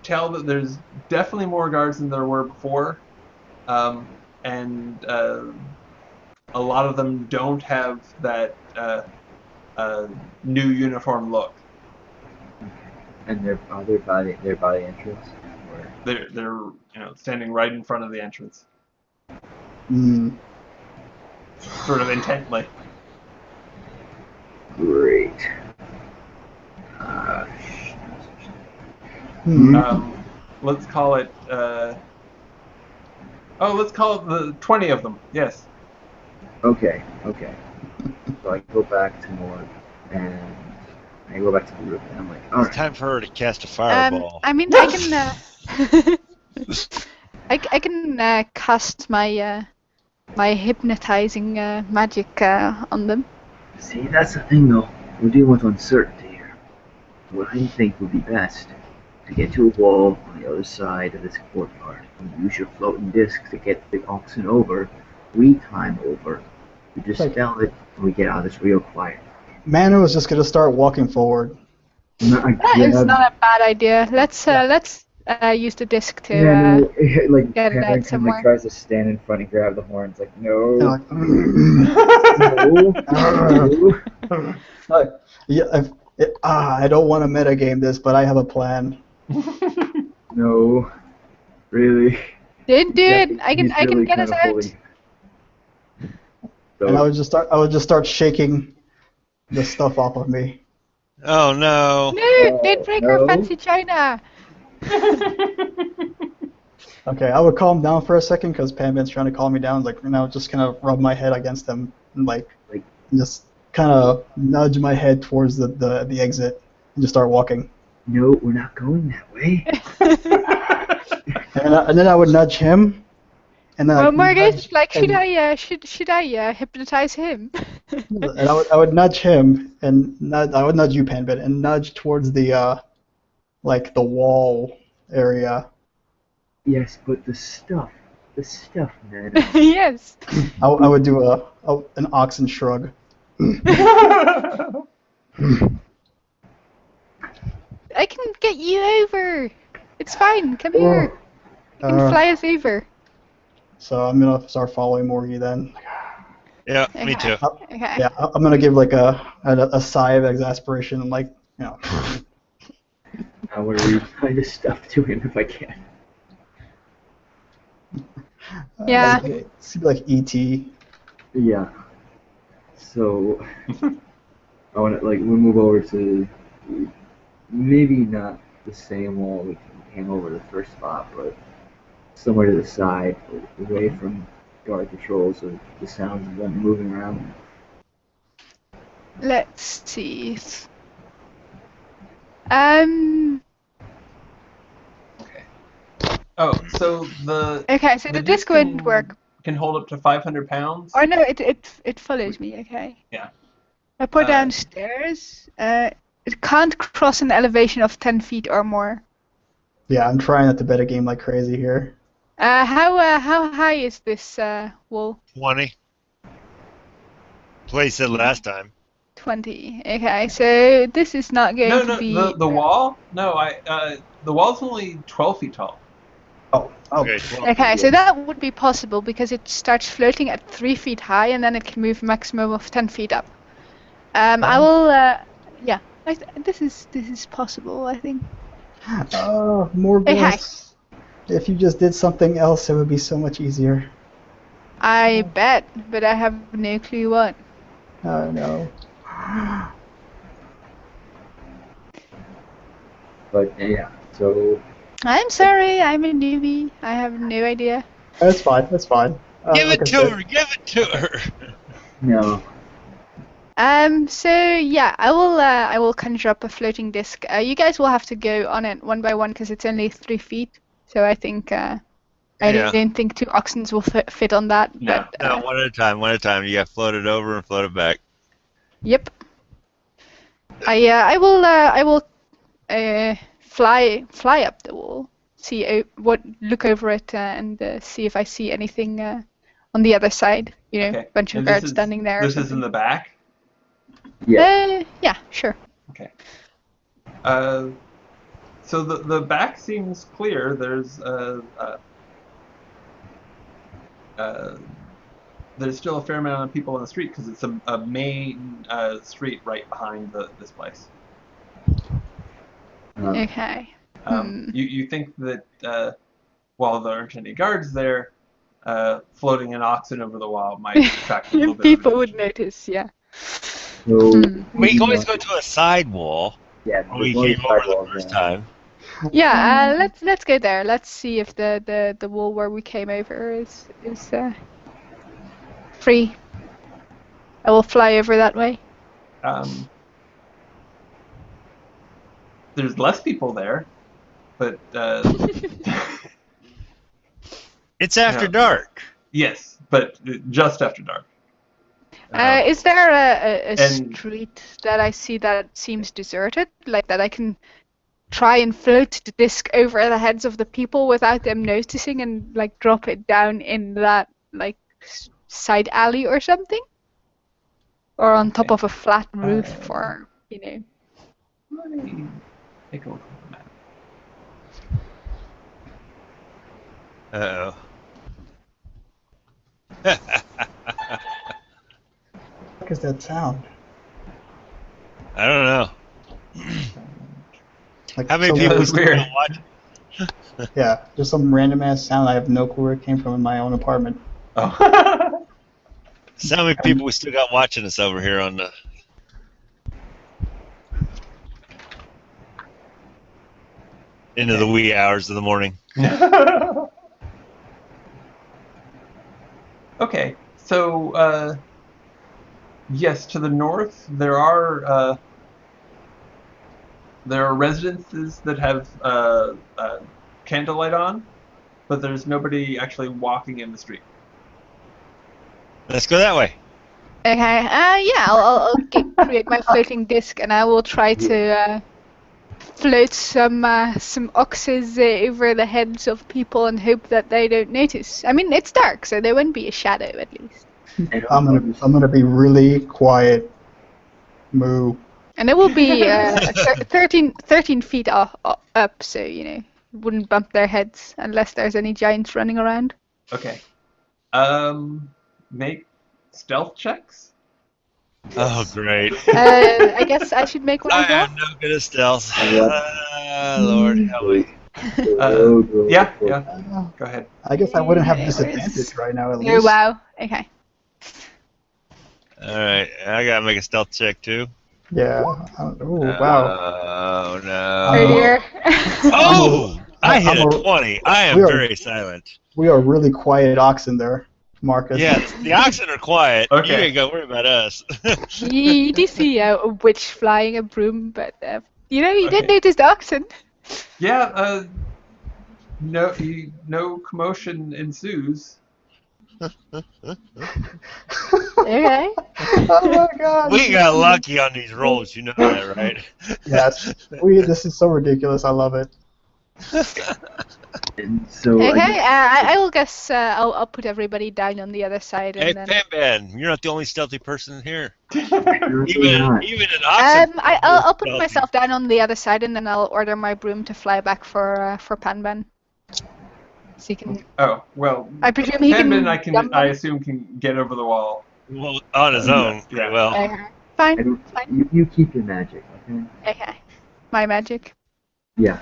[SPEAKER 1] tell that there's definitely more guards than there were before, and a lot of them don't have that new uniform look.
[SPEAKER 5] And they're by the entrance. Or...
[SPEAKER 1] They're standing right in front of the entrance, sort of intently.
[SPEAKER 5] Great.
[SPEAKER 1] Let's call it. Let's call it the 20 of them. Yes.
[SPEAKER 5] Okay. So I go back to Morg and I go back to the roof and I'm like, all
[SPEAKER 2] It's
[SPEAKER 5] right.
[SPEAKER 2] time for her to cast a fireball.
[SPEAKER 4] I mean, I can. I can cast my hypnotizing magic on them.
[SPEAKER 5] See, that's the thing though. We're dealing with uncertainty here. What I think would be best to get to a wall on the other side of this courtyard and use your floating disc to get the oxen over. We climb over. We dispel it and we get out of this real quiet.
[SPEAKER 3] Manu is just gonna start walking forward.
[SPEAKER 4] That is not a bad idea. Let's use the disc to
[SPEAKER 5] like
[SPEAKER 4] get it out
[SPEAKER 5] Parrington
[SPEAKER 4] somewhere.
[SPEAKER 5] tries to stand in front and grab the horns. Like no,
[SPEAKER 3] And like, yeah, I don't want to metagame this, but I have a plan.
[SPEAKER 5] no, really.
[SPEAKER 4] Didn't do it. I can
[SPEAKER 5] really
[SPEAKER 4] get us
[SPEAKER 5] kinda
[SPEAKER 4] out.
[SPEAKER 5] holding- So,
[SPEAKER 3] And I would just start shaking the stuff off of me.
[SPEAKER 2] Oh no!
[SPEAKER 4] No, don't break
[SPEAKER 5] no.
[SPEAKER 4] our fancy china.
[SPEAKER 3] Okay, I would calm down for a second because Panman's trying to calm me down. Like, just kind of rub my head against him and just kind of nudge my head towards the exit and just start walking.
[SPEAKER 5] no, we're not going that way.
[SPEAKER 3] And then I would nudge him. And then
[SPEAKER 4] Well,
[SPEAKER 3] I'd
[SPEAKER 4] Margaret,
[SPEAKER 3] nudge-
[SPEAKER 4] should I hypnotize him?
[SPEAKER 3] and I would nudge him and I would nudge you, Panbit, and nudge towards the wall area.
[SPEAKER 5] Yes, but the stuff, man.
[SPEAKER 4] Yes.
[SPEAKER 3] I would do an oxen shrug.
[SPEAKER 4] I can get you over. It's fine. Come here. You can fly us over.
[SPEAKER 3] So I'm gonna start following Morgie then.
[SPEAKER 2] Yeah, me
[SPEAKER 4] Okay.
[SPEAKER 2] too.
[SPEAKER 4] Okay.
[SPEAKER 3] Yeah, I'm gonna give like a sigh of exasperation and like, you know.
[SPEAKER 5] I want to read kind of stuff to him if I can.
[SPEAKER 4] Yeah.
[SPEAKER 3] It's like E.T.
[SPEAKER 5] Yeah. So I want to like we move over to maybe not the same wall we came over the first spot, but somewhere to the side, away from guard patrols and the sounds of them moving around.
[SPEAKER 4] Let's see. Um.
[SPEAKER 1] Oh, so the
[SPEAKER 4] Okay. So the disc wouldn't work.
[SPEAKER 1] can hold up to 500 pounds.
[SPEAKER 4] Oh no, it follows me. Okay.
[SPEAKER 1] Yeah.
[SPEAKER 4] I put downstairs. It can't cross an elevation of 10 feet or more.
[SPEAKER 3] Yeah, I'm trying not to bet a game like crazy here.
[SPEAKER 4] How high is this wall?
[SPEAKER 2] 20. Place it last time.
[SPEAKER 4] 20. Okay, so this is not going to be.
[SPEAKER 1] The wall? No, the wall's only 12 feet tall.
[SPEAKER 3] Oh.
[SPEAKER 2] Okay, 12.
[SPEAKER 4] Okay, so that would be possible because it starts floating at 3 feet high and then it can move maximum of 10 feet up. I will. Yeah, this is possible. I think.
[SPEAKER 3] Oh, Morgus. If you just did something else, it would be so much easier.
[SPEAKER 4] I bet, but I have no clue what.
[SPEAKER 3] Oh no.
[SPEAKER 5] But yeah, so
[SPEAKER 4] I'm sorry, I'm a newbie. I have no idea.
[SPEAKER 3] That's fine. That's fine.
[SPEAKER 2] Give
[SPEAKER 3] like
[SPEAKER 2] it
[SPEAKER 3] I
[SPEAKER 2] to
[SPEAKER 3] said-
[SPEAKER 2] her! Give it to her!
[SPEAKER 5] no.
[SPEAKER 4] So yeah, I will conjure up a floating disc. You guys will have to go on it one by one because it's only 3 feet. So I think I
[SPEAKER 2] Yeah.
[SPEAKER 4] don't think 2 oxens will fit on that.
[SPEAKER 1] No.
[SPEAKER 4] But,
[SPEAKER 2] No, one at a time, one at a time. You got floated over and floated back.
[SPEAKER 4] Yep. I will fly up the wall, see look over it and see if I see anything on the other side. You know,
[SPEAKER 1] Okay.
[SPEAKER 4] bunch of
[SPEAKER 1] And
[SPEAKER 4] guards standing there. or
[SPEAKER 1] This is in
[SPEAKER 4] something.
[SPEAKER 1] the back?
[SPEAKER 5] Yeah.
[SPEAKER 4] Yeah, sure.
[SPEAKER 1] Okay. So the back seems clear. There's still a fair amount of people on the street because it's a main street right behind this place.
[SPEAKER 4] Okay.
[SPEAKER 1] You think that while there aren't any guards there, floating an oxen over the wall might attract a little bit
[SPEAKER 4] People
[SPEAKER 1] of
[SPEAKER 4] would
[SPEAKER 1] attention.
[SPEAKER 4] notice, yeah.
[SPEAKER 5] So
[SPEAKER 2] We can always go to a side wall.
[SPEAKER 5] Yeah,
[SPEAKER 2] When we
[SPEAKER 5] there's one
[SPEAKER 2] came over
[SPEAKER 5] sidewall
[SPEAKER 2] the first
[SPEAKER 5] there.
[SPEAKER 2] time.
[SPEAKER 4] Yeah, let's go there. Let's see if the wall where we came over is free. I will fly over that way.
[SPEAKER 1] There's less people there, but
[SPEAKER 2] It's after
[SPEAKER 1] Yeah.
[SPEAKER 2] dark.
[SPEAKER 1] yes, but just after dark.
[SPEAKER 4] Is there a
[SPEAKER 1] and-
[SPEAKER 4] street that I see that seems deserted, like that I can try and float the disc over the heads of the people without them noticing and like drop it down in that like side alley or something? Or on top
[SPEAKER 1] Okay.
[SPEAKER 4] of a flat roof or, you know.
[SPEAKER 1] Let me take a look at the map.
[SPEAKER 2] Uh-oh.
[SPEAKER 3] What is that sound?
[SPEAKER 2] I don't know.
[SPEAKER 3] Like
[SPEAKER 2] How many
[SPEAKER 3] some-
[SPEAKER 2] people
[SPEAKER 1] That's
[SPEAKER 2] still
[SPEAKER 1] weird.
[SPEAKER 2] don't watch?
[SPEAKER 3] Yeah, just some random ass sound. I have no clue where it came from in my own apartment.
[SPEAKER 1] Oh.
[SPEAKER 2] So many people we still got watching us over here on the. Into the wee hours of the morning.
[SPEAKER 1] Okay, so yes, to the north there are residences that have candlelight on, but there's nobody actually walking in the street.
[SPEAKER 2] Let's go that way.
[SPEAKER 4] Okay, yeah, I'll create my floating disc and I will try to float some oxes over the heads of people and hope that they don't notice. I mean, it's dark, so there won't be a shadow at least.
[SPEAKER 5] And
[SPEAKER 3] I'm gonna be really quiet. Moo.
[SPEAKER 4] And it will be 13 feet up, so, you know, wouldn't bump their heads unless there's any giants running around.
[SPEAKER 1] Okay. Make stealth checks.
[SPEAKER 2] Oh, great.
[SPEAKER 4] I guess I should make one
[SPEAKER 2] I
[SPEAKER 4] as well.
[SPEAKER 2] am no good at stealth.
[SPEAKER 5] Yeah.
[SPEAKER 2] Lord help me.
[SPEAKER 1] Yeah.
[SPEAKER 3] Uh,
[SPEAKER 1] Go ahead.
[SPEAKER 3] I guess I wouldn't have
[SPEAKER 4] Where's-
[SPEAKER 3] disadvantage right now, at
[SPEAKER 4] Oh,
[SPEAKER 3] least.
[SPEAKER 4] wow. Okay.
[SPEAKER 2] Alright, I gotta make a stealth check too.
[SPEAKER 3] Yeah. Oh, wow.
[SPEAKER 2] Oh,
[SPEAKER 4] Right
[SPEAKER 2] no.
[SPEAKER 4] here.
[SPEAKER 2] Oh! I hit
[SPEAKER 3] I'm
[SPEAKER 2] a 20. I am
[SPEAKER 3] we are-
[SPEAKER 2] very silent.
[SPEAKER 3] We are really quiet oxen there, Marcus.
[SPEAKER 2] Yeah, the oxen are quiet.
[SPEAKER 1] Okay.
[SPEAKER 2] You ain't gotta worry about us.
[SPEAKER 4] You do see a witch flying a broom, but you did
[SPEAKER 1] Okay.
[SPEAKER 4] notice the oxen.
[SPEAKER 1] Yeah. No commotion ensues.
[SPEAKER 4] Okay.
[SPEAKER 3] Oh my god.
[SPEAKER 2] We got lucky on these rolls, you know that, right?
[SPEAKER 3] Yes. This is so ridiculous. I love it.
[SPEAKER 5] And so I
[SPEAKER 4] Okay.
[SPEAKER 5] guess-
[SPEAKER 4] I will guess I'll put everybody down on the other side
[SPEAKER 2] Hey,
[SPEAKER 4] and then.
[SPEAKER 2] Pan, you're not the only stealthy person here.
[SPEAKER 5] apparently
[SPEAKER 2] Even
[SPEAKER 5] not.
[SPEAKER 2] an oxen.
[SPEAKER 4] I'll put
[SPEAKER 2] stealthy.
[SPEAKER 4] myself down on the other side and then I'll order my broom to fly back for Panban. So you can.
[SPEAKER 1] Oh well.
[SPEAKER 4] I presume he can.
[SPEAKER 1] Panman,
[SPEAKER 4] jump
[SPEAKER 1] I
[SPEAKER 4] on?
[SPEAKER 1] assume can get over the wall.
[SPEAKER 2] Well, on his own.
[SPEAKER 1] Yeah.
[SPEAKER 2] Well,
[SPEAKER 4] Okay.
[SPEAKER 5] I
[SPEAKER 4] Fine.
[SPEAKER 5] don't, you keep your magic, okay?
[SPEAKER 4] Okay. My magic.
[SPEAKER 5] Yeah.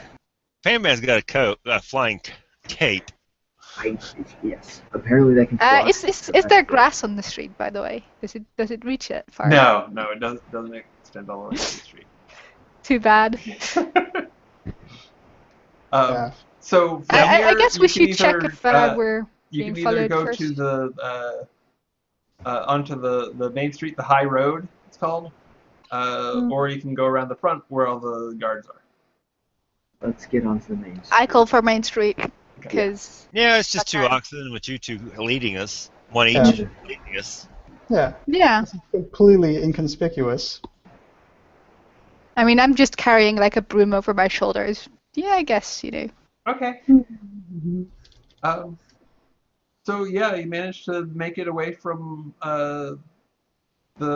[SPEAKER 2] Panman's got a coat, a flying cape.
[SPEAKER 5] Yes. Apparently that can fly.
[SPEAKER 4] Is there grass on the street, by the way? Does it reach it far?
[SPEAKER 1] No, it doesn't extend all the way to the street.
[SPEAKER 4] Too bad.
[SPEAKER 3] Yeah.
[SPEAKER 1] So from
[SPEAKER 4] I
[SPEAKER 1] here,
[SPEAKER 4] guess
[SPEAKER 1] you
[SPEAKER 4] we
[SPEAKER 1] can
[SPEAKER 4] should check
[SPEAKER 1] either,
[SPEAKER 4] if we're
[SPEAKER 1] you
[SPEAKER 4] being
[SPEAKER 1] can either
[SPEAKER 4] followed
[SPEAKER 1] go
[SPEAKER 4] first.
[SPEAKER 1] to the onto the main street, the high road, it's called, or you can go around the front where all the guards are.
[SPEAKER 5] Let's get onto the main street.
[SPEAKER 4] I call for Main Street because
[SPEAKER 2] Yeah, it's just
[SPEAKER 4] That's
[SPEAKER 2] two
[SPEAKER 4] right.
[SPEAKER 2] oxen with you two leading us. One each
[SPEAKER 3] Yeah.
[SPEAKER 2] leading us.
[SPEAKER 3] Yeah.
[SPEAKER 4] yeah.
[SPEAKER 3] Completely inconspicuous.
[SPEAKER 4] I mean, I'm just carrying like a broom over my shoulders. Yeah, I guess
[SPEAKER 1] Okay. So yeah, you managed to make it away from the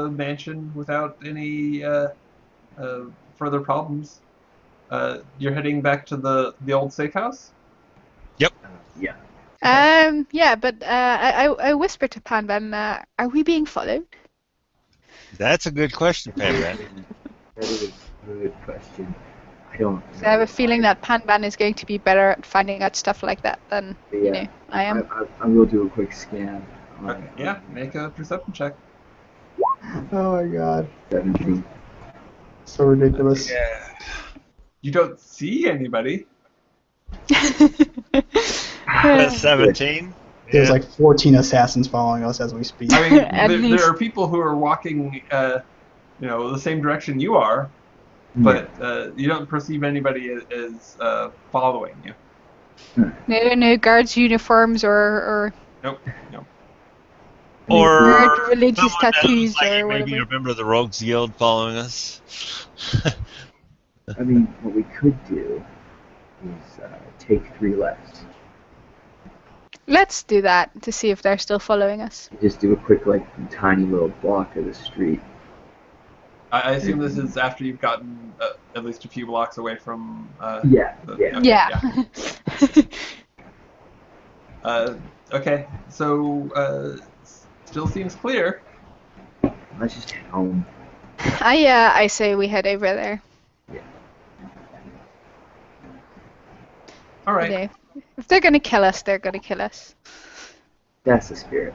[SPEAKER 1] mansion without any further problems. You're heading back to the old steakhouse.
[SPEAKER 5] Yeah.
[SPEAKER 4] Yeah, but I whispered to Panban, are we being followed?
[SPEAKER 2] That's a good question, Panman.
[SPEAKER 5] That is a good question. I don't.
[SPEAKER 4] I have a feeling that Panban is going to be better at finding out stuff like that than
[SPEAKER 5] Yeah.
[SPEAKER 4] I am.
[SPEAKER 5] I will do a quick scan. On,
[SPEAKER 1] Okay. Yeah. Make a perception check.
[SPEAKER 3] Oh my god.
[SPEAKER 5] 17.
[SPEAKER 3] So ridiculous.
[SPEAKER 2] Yeah.
[SPEAKER 1] You don't see anybody.
[SPEAKER 2] That's 17.
[SPEAKER 3] There's
[SPEAKER 2] Yeah.
[SPEAKER 3] like 14 assassins following us as we speak.
[SPEAKER 1] I mean,
[SPEAKER 4] At
[SPEAKER 1] there
[SPEAKER 4] least.
[SPEAKER 1] are people who are walking, the same direction you are, but you don't perceive anybody as following you.
[SPEAKER 4] No guards uniforms or
[SPEAKER 1] Nope.
[SPEAKER 2] Or
[SPEAKER 4] weird religious
[SPEAKER 2] someone that
[SPEAKER 4] tattoos
[SPEAKER 2] looks like
[SPEAKER 4] or
[SPEAKER 2] maybe
[SPEAKER 4] whatever.
[SPEAKER 2] a member of the Rogues Guild following us.
[SPEAKER 5] I mean, what we could do is take 3 left.
[SPEAKER 4] Let's do that to see if they're still following us.
[SPEAKER 5] Just do a quick, tiny little block of the street.
[SPEAKER 1] I assume this is after you've gotten at least a few blocks away from.
[SPEAKER 5] Yeah.
[SPEAKER 1] Okay,
[SPEAKER 4] Yeah.
[SPEAKER 1] Okay. So still seems clear.
[SPEAKER 5] Let's just head home.
[SPEAKER 4] I say we head over there.
[SPEAKER 1] All right.
[SPEAKER 4] If they're gonna kill us, they're gonna kill us.
[SPEAKER 5] That's the spirit.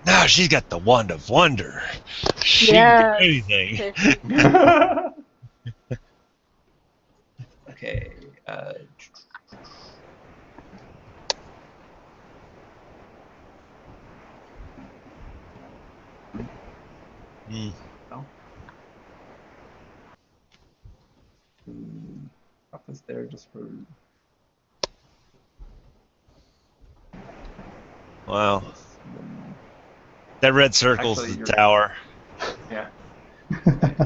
[SPEAKER 2] Now she's got the wand of wonder. She
[SPEAKER 4] Yeah.
[SPEAKER 2] can do anything.
[SPEAKER 1] Okay.
[SPEAKER 2] Hmm.
[SPEAKER 1] Up this there just for.
[SPEAKER 2] Wow. That red circle's
[SPEAKER 1] Actually,
[SPEAKER 2] the
[SPEAKER 1] you're-
[SPEAKER 2] tower.
[SPEAKER 1] Yeah.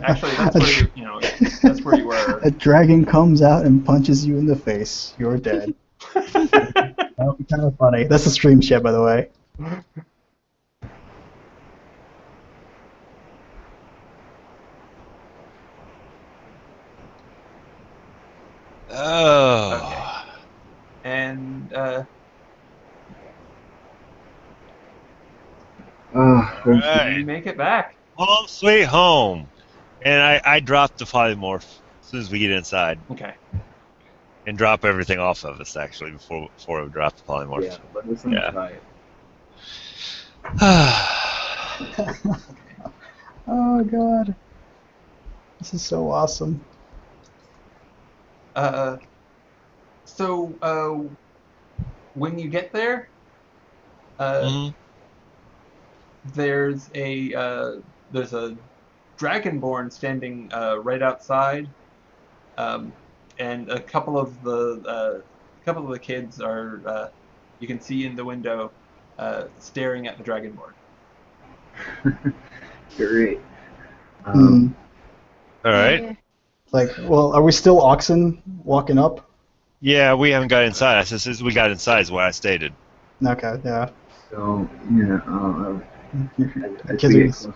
[SPEAKER 1] Actually, that's where that's where you were.
[SPEAKER 3] A dragon comes out and punches you in the face. You're dead. That would be kind of funny. That's a stream chat, by the way.
[SPEAKER 2] Oh.
[SPEAKER 1] and
[SPEAKER 5] Home sweet.
[SPEAKER 2] Right.
[SPEAKER 1] you make it back.
[SPEAKER 2] Home sweet home. And I drop the polymorph as soon as we get inside.
[SPEAKER 1] Okay.
[SPEAKER 2] And drop everything off of us, actually, before we drop the polymorph.
[SPEAKER 5] Yeah, let us
[SPEAKER 2] Yeah.
[SPEAKER 5] untie it.
[SPEAKER 3] Oh god, this is so awesome.
[SPEAKER 1] So when you get there,
[SPEAKER 2] Mhm.
[SPEAKER 1] there's a dragonborn standing right outside, and a couple of the kids are you can see in the window staring at the dragonborn.
[SPEAKER 5] Great.
[SPEAKER 3] Hmm.
[SPEAKER 2] All right.
[SPEAKER 4] Yeah.
[SPEAKER 3] Like, well, are we still oxen walking up?
[SPEAKER 2] Yeah, we haven't got inside. I said since we got inside is what I stated.
[SPEAKER 3] Okay, yeah.
[SPEAKER 5] So, yeah, as
[SPEAKER 3] Kids
[SPEAKER 5] we
[SPEAKER 3] are,
[SPEAKER 5] get closer.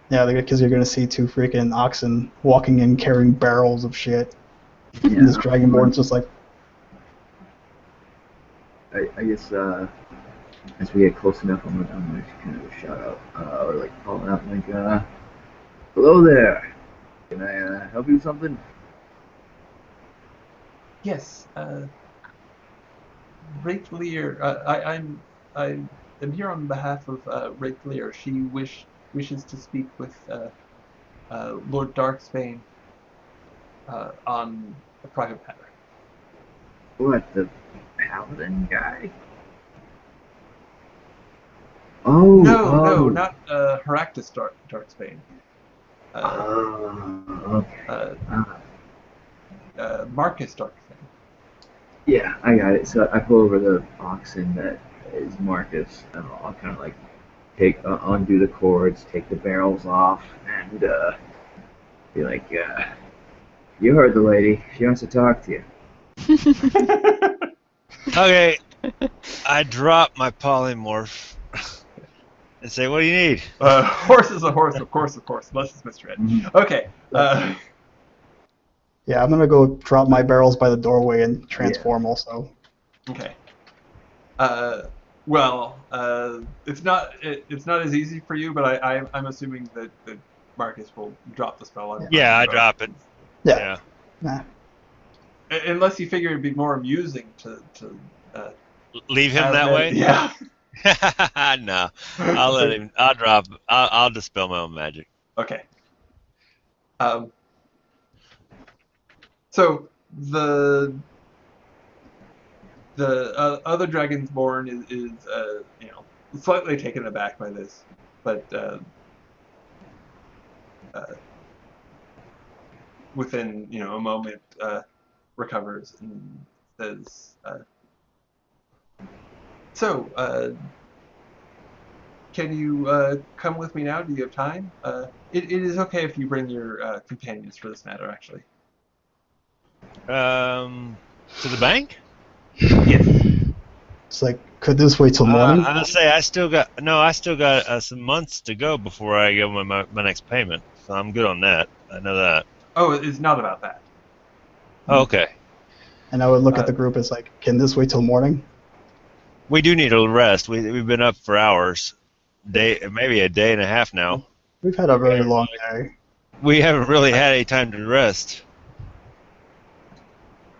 [SPEAKER 3] yeah, because you're gonna see two freaking oxen walking in carrying barrels of shit.
[SPEAKER 5] Yeah,
[SPEAKER 3] And this dragonborn's just like,
[SPEAKER 5] I guess, as we get close enough, I'm gonna kind of shout out, or like call out, like, hello there. Can I help you with something?
[SPEAKER 1] Yes, Rake Lear. I am here on behalf of Rake Lear. She wishes to speak with Lord Darksbane on a private matter.
[SPEAKER 5] What, the paladin guy? Oh,
[SPEAKER 1] No, not Heractus Darksbane.
[SPEAKER 5] Okay.
[SPEAKER 1] Marcus Darksbane.
[SPEAKER 5] Yeah, I got it. So I pull over the oxen that is Marcus, and I'll kind of like take undo the cords, take the barrels off, and be like, "You heard the lady. She wants to talk to you."
[SPEAKER 2] Okay. I drop my polymorph and say, "What do you need?"
[SPEAKER 1] Horse is a horse, of course, unless it's misread. Okay.
[SPEAKER 3] yeah, I'm gonna go drop my barrels by the doorway and transform also.
[SPEAKER 1] Okay. Well, it's not as easy for you, but I'm assuming that Marcus will drop the spell on.
[SPEAKER 2] Yeah,
[SPEAKER 1] on
[SPEAKER 2] I
[SPEAKER 1] you both.
[SPEAKER 2] drop it.
[SPEAKER 3] Yeah.
[SPEAKER 2] Yeah.
[SPEAKER 1] Unless you figure it'd be more amusing to
[SPEAKER 2] Leave him
[SPEAKER 1] have
[SPEAKER 2] that
[SPEAKER 1] him-
[SPEAKER 2] way?
[SPEAKER 1] Yeah.
[SPEAKER 2] No. I'll let him. I'll drop. I'll dispel my own magic.
[SPEAKER 1] Okay. So the other Dragonsborn is slightly taken aback by this, but within a moment recovers and says, "So, can you come with me now? Do you have time? It is okay if you bring your companions for this matter, actually."
[SPEAKER 2] To the bank?
[SPEAKER 1] Yes.
[SPEAKER 3] It's like, could this wait till morning?
[SPEAKER 2] I'll say I still got some months to go before I get my next payment, so I'm good on that. I know that.
[SPEAKER 1] Oh, it's not about that.
[SPEAKER 2] Oh, okay.
[SPEAKER 3] And I would look at the group as like, can this wait till morning?
[SPEAKER 2] We do need a rest. We've been up for hours, maybe a day and a half now.
[SPEAKER 3] We've had a very long day.
[SPEAKER 2] We haven't really had any time to rest.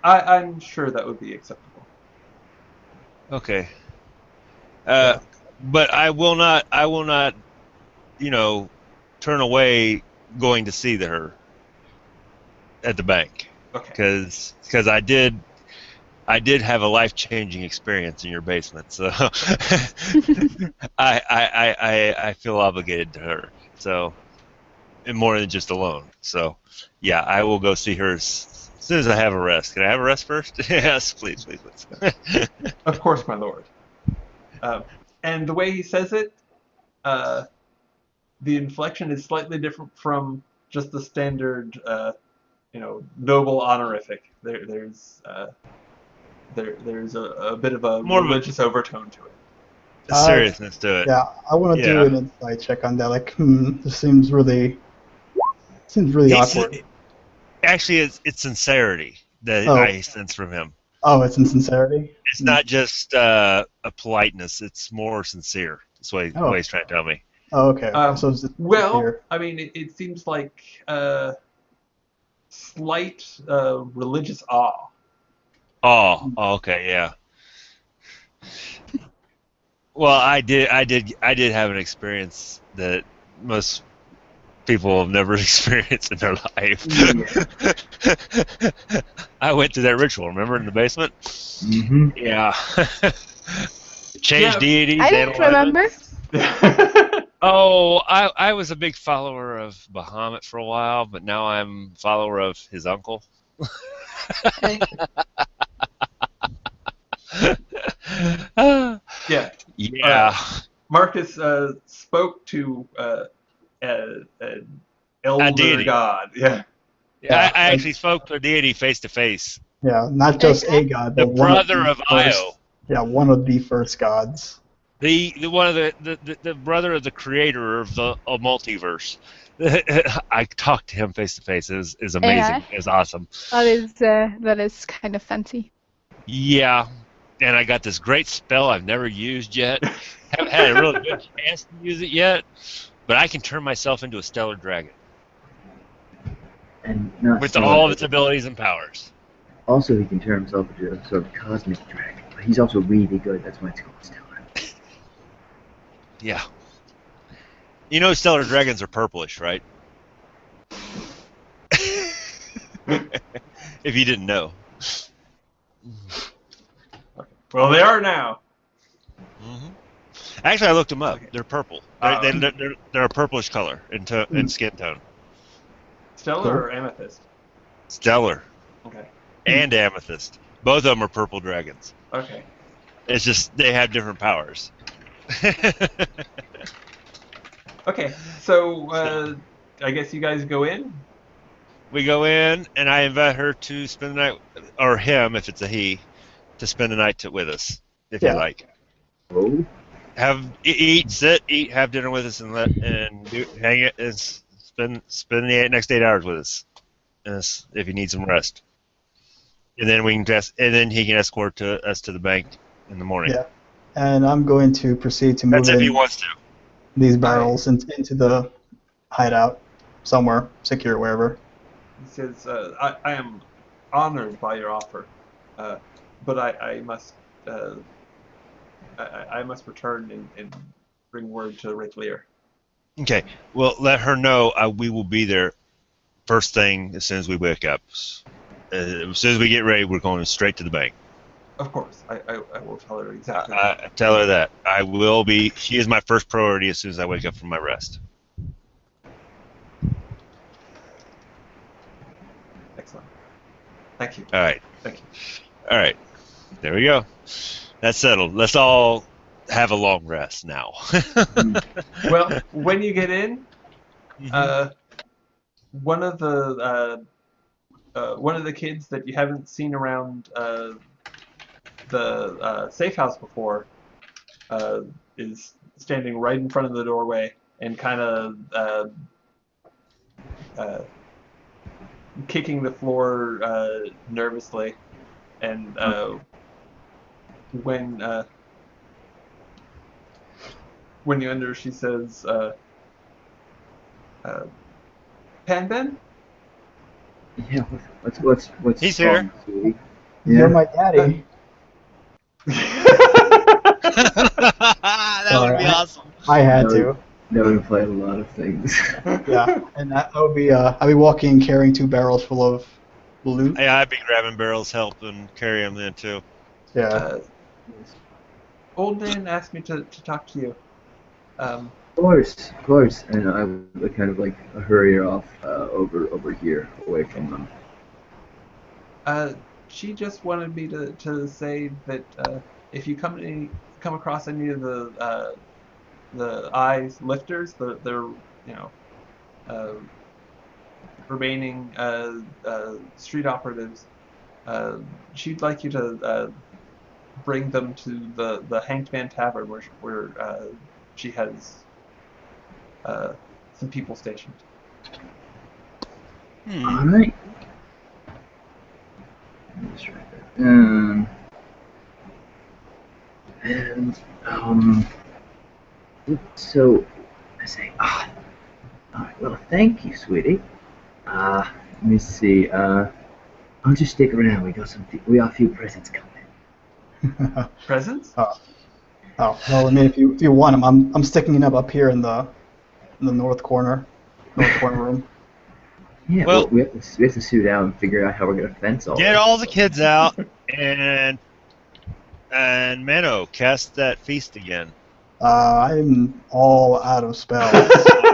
[SPEAKER 1] I'm sure that would be acceptable.
[SPEAKER 2] Okay. But I will not, turn away going to see her at the bank.
[SPEAKER 1] Okay.
[SPEAKER 2] Because I did have a life-changing experience in your basement, so I feel obligated to her. So, and more than just alone. So, yeah, I will go see her as soon as I have a rest. Can I have a rest first? Yes, please.
[SPEAKER 1] Of course, my lord. And the way he says it, the inflection is slightly different from just the standard, noble honorific. There's a bit of a
[SPEAKER 2] More of a-
[SPEAKER 1] religious overtone to it.
[SPEAKER 2] Seriousness to it.
[SPEAKER 3] Yeah, I want to do an insight check on that. Like, this seems really awkward.
[SPEAKER 2] Actually, it's sincerity that
[SPEAKER 3] Oh.
[SPEAKER 2] I sense from him.
[SPEAKER 3] Oh, it's in sincerity.
[SPEAKER 2] It's not just a politeness; it's more sincere. That's what
[SPEAKER 3] Oh.
[SPEAKER 2] he's trying to tell me.
[SPEAKER 3] Oh, okay. So it's
[SPEAKER 1] Well,
[SPEAKER 3] sincere.
[SPEAKER 1] I mean, it seems like slight religious awe.
[SPEAKER 2] Oh, okay, yeah. Well, I did have an experience that most people have never experienced in their life. I went through that ritual, remember, in the basement?
[SPEAKER 5] Mm-hmm.
[SPEAKER 2] Yeah. Change deities,
[SPEAKER 4] I don't remember.
[SPEAKER 2] Oh, I was a big follower of Bahamut for a while, but now I'm a follower of his uncle.
[SPEAKER 1] Yeah.
[SPEAKER 2] Yeah.
[SPEAKER 1] Marcus spoke to an elder
[SPEAKER 2] deity.
[SPEAKER 1] god. Yeah.
[SPEAKER 2] I actually spoke to a deity face to face.
[SPEAKER 3] Yeah, not just a god,
[SPEAKER 2] The
[SPEAKER 3] but one
[SPEAKER 2] brother of
[SPEAKER 3] first,
[SPEAKER 2] Io.
[SPEAKER 3] Yeah, one of the first gods.
[SPEAKER 2] The one of the brother of the creator of the multiverse. I talked to him face to face. It was amazing.
[SPEAKER 4] Yeah.
[SPEAKER 2] It was awesome.
[SPEAKER 4] That is kind of fancy.
[SPEAKER 2] Yeah, and I got this great spell I've never used yet. Haven't had a really good chance to use it yet, but I can turn myself into a stellar dragon
[SPEAKER 5] And not
[SPEAKER 2] with
[SPEAKER 5] stellar,
[SPEAKER 2] all of its abilities and powers.
[SPEAKER 5] Also, he can turn himself into a sort of cosmic dragon, but he's also really good. That's why it's called stellar.
[SPEAKER 2] Yeah. You know, stellar dragons are purplish, right? If you didn't know.
[SPEAKER 1] Well, they are now.
[SPEAKER 2] Mm-hmm. Actually, I looked them up.
[SPEAKER 1] Okay.
[SPEAKER 2] They're purple.
[SPEAKER 1] Oh.
[SPEAKER 2] They're a purplish color in skin tone.
[SPEAKER 1] Stellar or amethyst?
[SPEAKER 2] Stellar
[SPEAKER 1] Okay.
[SPEAKER 2] and amethyst. Both of them are purple dragons.
[SPEAKER 1] Okay.
[SPEAKER 2] It's just they have different powers.
[SPEAKER 1] Okay. So I guess you guys go in.
[SPEAKER 2] We go in, and I invite her to spend the night, or him, if it's a he, to spend the night with us, if you like.
[SPEAKER 5] Oh?
[SPEAKER 2] Eat, have dinner with us, and hang it, and spend the next 8 hours with us, if you need some rest. And then he can escort us to the bank in the morning.
[SPEAKER 3] Yeah, and I'm going to proceed to move
[SPEAKER 2] That's if he wants to.
[SPEAKER 3] these barrels into the hideout somewhere, secure wherever.
[SPEAKER 1] He says, I am honored by your offer, but I must I must return and bring word to Rick Lear.
[SPEAKER 2] Okay. Well, let her know we will be there first thing as soon as we wake up. As soon as we get ready, we're going straight to the bank.
[SPEAKER 1] Of course, I will tell her exactly.
[SPEAKER 2] I tell her that I will be. She is my first priority as soon as I wake up from my rest.
[SPEAKER 1] Excellent. Thank you.
[SPEAKER 2] All right.
[SPEAKER 1] Thank you.
[SPEAKER 2] All right. There we go. That's settled. Let's all have a long rest now.
[SPEAKER 1] Well, when you get in, one of the kids that you haven't seen around the safe house before is standing right in front of the doorway and kind of kicking the floor nervously. And when you enter, she says, "Panben?"
[SPEAKER 5] Yeah. What's
[SPEAKER 2] He's
[SPEAKER 5] wrong,
[SPEAKER 2] here.
[SPEAKER 5] sweetie?
[SPEAKER 3] You're my daddy.
[SPEAKER 2] That would be awesome.
[SPEAKER 3] I had to.
[SPEAKER 5] That would imply a lot of things.
[SPEAKER 3] Yeah, and that would be I'd be walking carrying 2 barrels full of loot.
[SPEAKER 2] Yeah, I'd be grabbing barrels, helping carry them in too.
[SPEAKER 3] Yeah.
[SPEAKER 1] Old man asked me to talk to you.
[SPEAKER 5] Of course. And I would kind of like hurry her off over here, away from them.
[SPEAKER 1] She just wanted me to say that if you come across any of the eyes lifters, they're remaining street operatives, she'd like you to bring them to the Hanged Man Tavern where she has some people stationed.
[SPEAKER 5] All right. just try that. So I say, all right, well, thank you, sweetie. Let me see. I'll just stick around. We got a few presents coming.
[SPEAKER 1] Presents?
[SPEAKER 3] Oh, well, I mean, if you want them, I'm sticking it up here in the north corner room.
[SPEAKER 5] Yeah,
[SPEAKER 2] Well-
[SPEAKER 5] well, we have to suit out and figure out how we're gonna fence all
[SPEAKER 2] Get
[SPEAKER 5] this.
[SPEAKER 2] all the kids out and Mano, cast that feast again.
[SPEAKER 3] I'm all out of spells.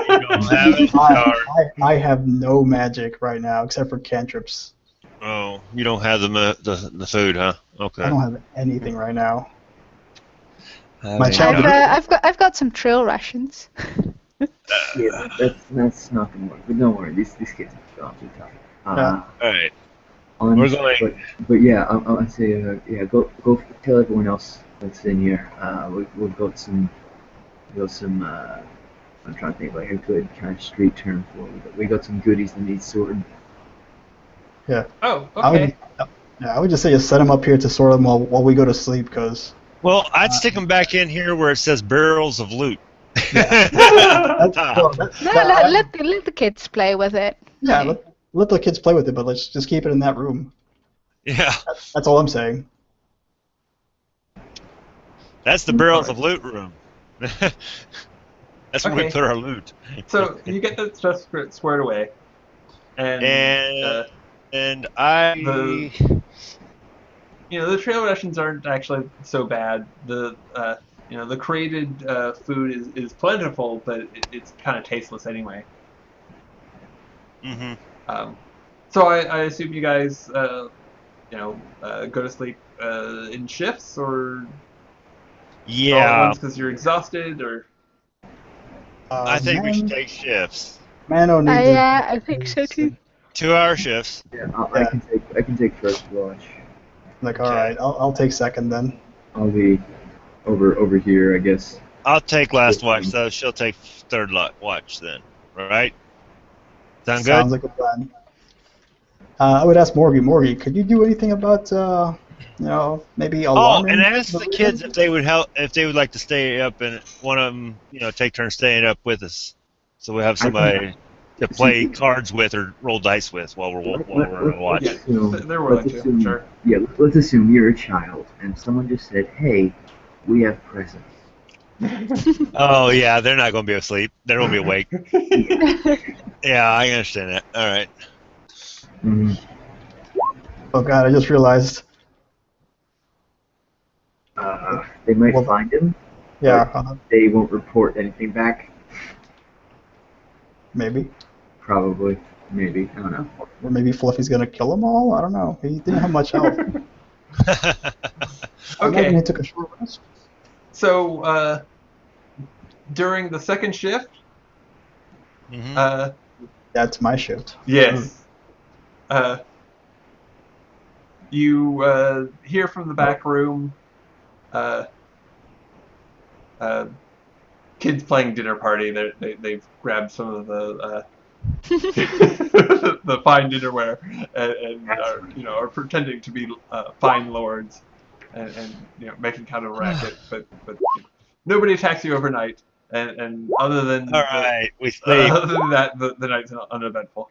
[SPEAKER 2] You don't have it?
[SPEAKER 3] I have no magic right now except for cantrips.
[SPEAKER 2] Oh, you don't have the food, huh? Okay.
[SPEAKER 3] I don't have anything right now.
[SPEAKER 2] I
[SPEAKER 3] My
[SPEAKER 2] mean,
[SPEAKER 3] child-
[SPEAKER 4] I've got some trail rations.
[SPEAKER 5] Yeah, that's not gonna work. But don't worry, these kids are gone too tough.
[SPEAKER 3] Yeah.
[SPEAKER 2] all right.
[SPEAKER 5] On-
[SPEAKER 2] We're going-
[SPEAKER 5] But yeah, I'd say yeah, go tell everyone else that's in here. We'll go some. I'm trying to think of like a good kind of street term for it. We got some goodies that need sorting.
[SPEAKER 1] Oh,
[SPEAKER 3] I
[SPEAKER 1] okay.
[SPEAKER 3] would just say just set them up here to sort them while we go to sleep, because
[SPEAKER 2] Well, I'd stick them back in here where it says barrels of loot.
[SPEAKER 3] let
[SPEAKER 4] Let the kids play with it.
[SPEAKER 3] let the kids play with it, but let's just keep it in that room.
[SPEAKER 2] Yeah,
[SPEAKER 3] That's all I'm saying.
[SPEAKER 2] that's the barrels of loot room. That's where we
[SPEAKER 1] Okay.
[SPEAKER 2] put our loot.
[SPEAKER 1] So you get that stuff squared away, and
[SPEAKER 2] And I.
[SPEAKER 1] the trail rations aren't actually so bad. The the created food is plentiful, but it's kind of tasteless anyway.
[SPEAKER 2] Mm-hmm.
[SPEAKER 1] So I assume you guys go to sleep in shifts or all at
[SPEAKER 2] Yeah,
[SPEAKER 1] once because you're exhausted, or
[SPEAKER 2] I think we should take shifts.
[SPEAKER 3] Mano needs it.
[SPEAKER 4] I think so too.
[SPEAKER 2] 2-hour shifts.
[SPEAKER 5] Yeah, I can take first watch.
[SPEAKER 3] Like, all right, I'll take second then.
[SPEAKER 5] I'll be over here, I guess.
[SPEAKER 2] I'll take last watch, though. She'll take third watch then. Right? Sound good?
[SPEAKER 3] Sounds like a plan. I would ask Morgie, could you do anything about maybe
[SPEAKER 2] Oh,
[SPEAKER 3] alarming?
[SPEAKER 2] and ask the
[SPEAKER 3] region?
[SPEAKER 2] kids if they would like to stay up, and one of them, take turns staying up with us, so we have somebody to play cards with or roll dice with while we're watching.
[SPEAKER 1] yeah,
[SPEAKER 5] assume-
[SPEAKER 1] they're willing
[SPEAKER 5] let's
[SPEAKER 1] to.
[SPEAKER 5] assume-
[SPEAKER 1] Sure.
[SPEAKER 5] Yeah, let's assume you're a child, and someone just said, "Hey, we have presents."
[SPEAKER 2] Oh yeah, they're not going to be asleep. They're going to be awake. Yeah, I understand that. All right.
[SPEAKER 5] Mm-hmm.
[SPEAKER 3] Oh God, I just realized.
[SPEAKER 5] They might
[SPEAKER 3] Well-
[SPEAKER 5] find him.
[SPEAKER 3] Yeah,
[SPEAKER 5] They won't report anything back.
[SPEAKER 3] maybe.
[SPEAKER 5] Probably. Maybe. I don't know.
[SPEAKER 3] Or maybe Fluffy's gonna kill them all. I don't know. He didn't have much health. I imagine
[SPEAKER 1] Okay.
[SPEAKER 3] he took a short rest.
[SPEAKER 1] So during the second shift,
[SPEAKER 2] Mhm.
[SPEAKER 3] That's my shift.
[SPEAKER 1] yes, you hear from the back room. Kids playing dinner party. They've grabbed some of the the fine dinnerware and are pretending to be fine lords and making kind of a racket, but nobody attacks you overnight, and other than
[SPEAKER 2] All right, we sleep.
[SPEAKER 1] other than that, the night's uneventful.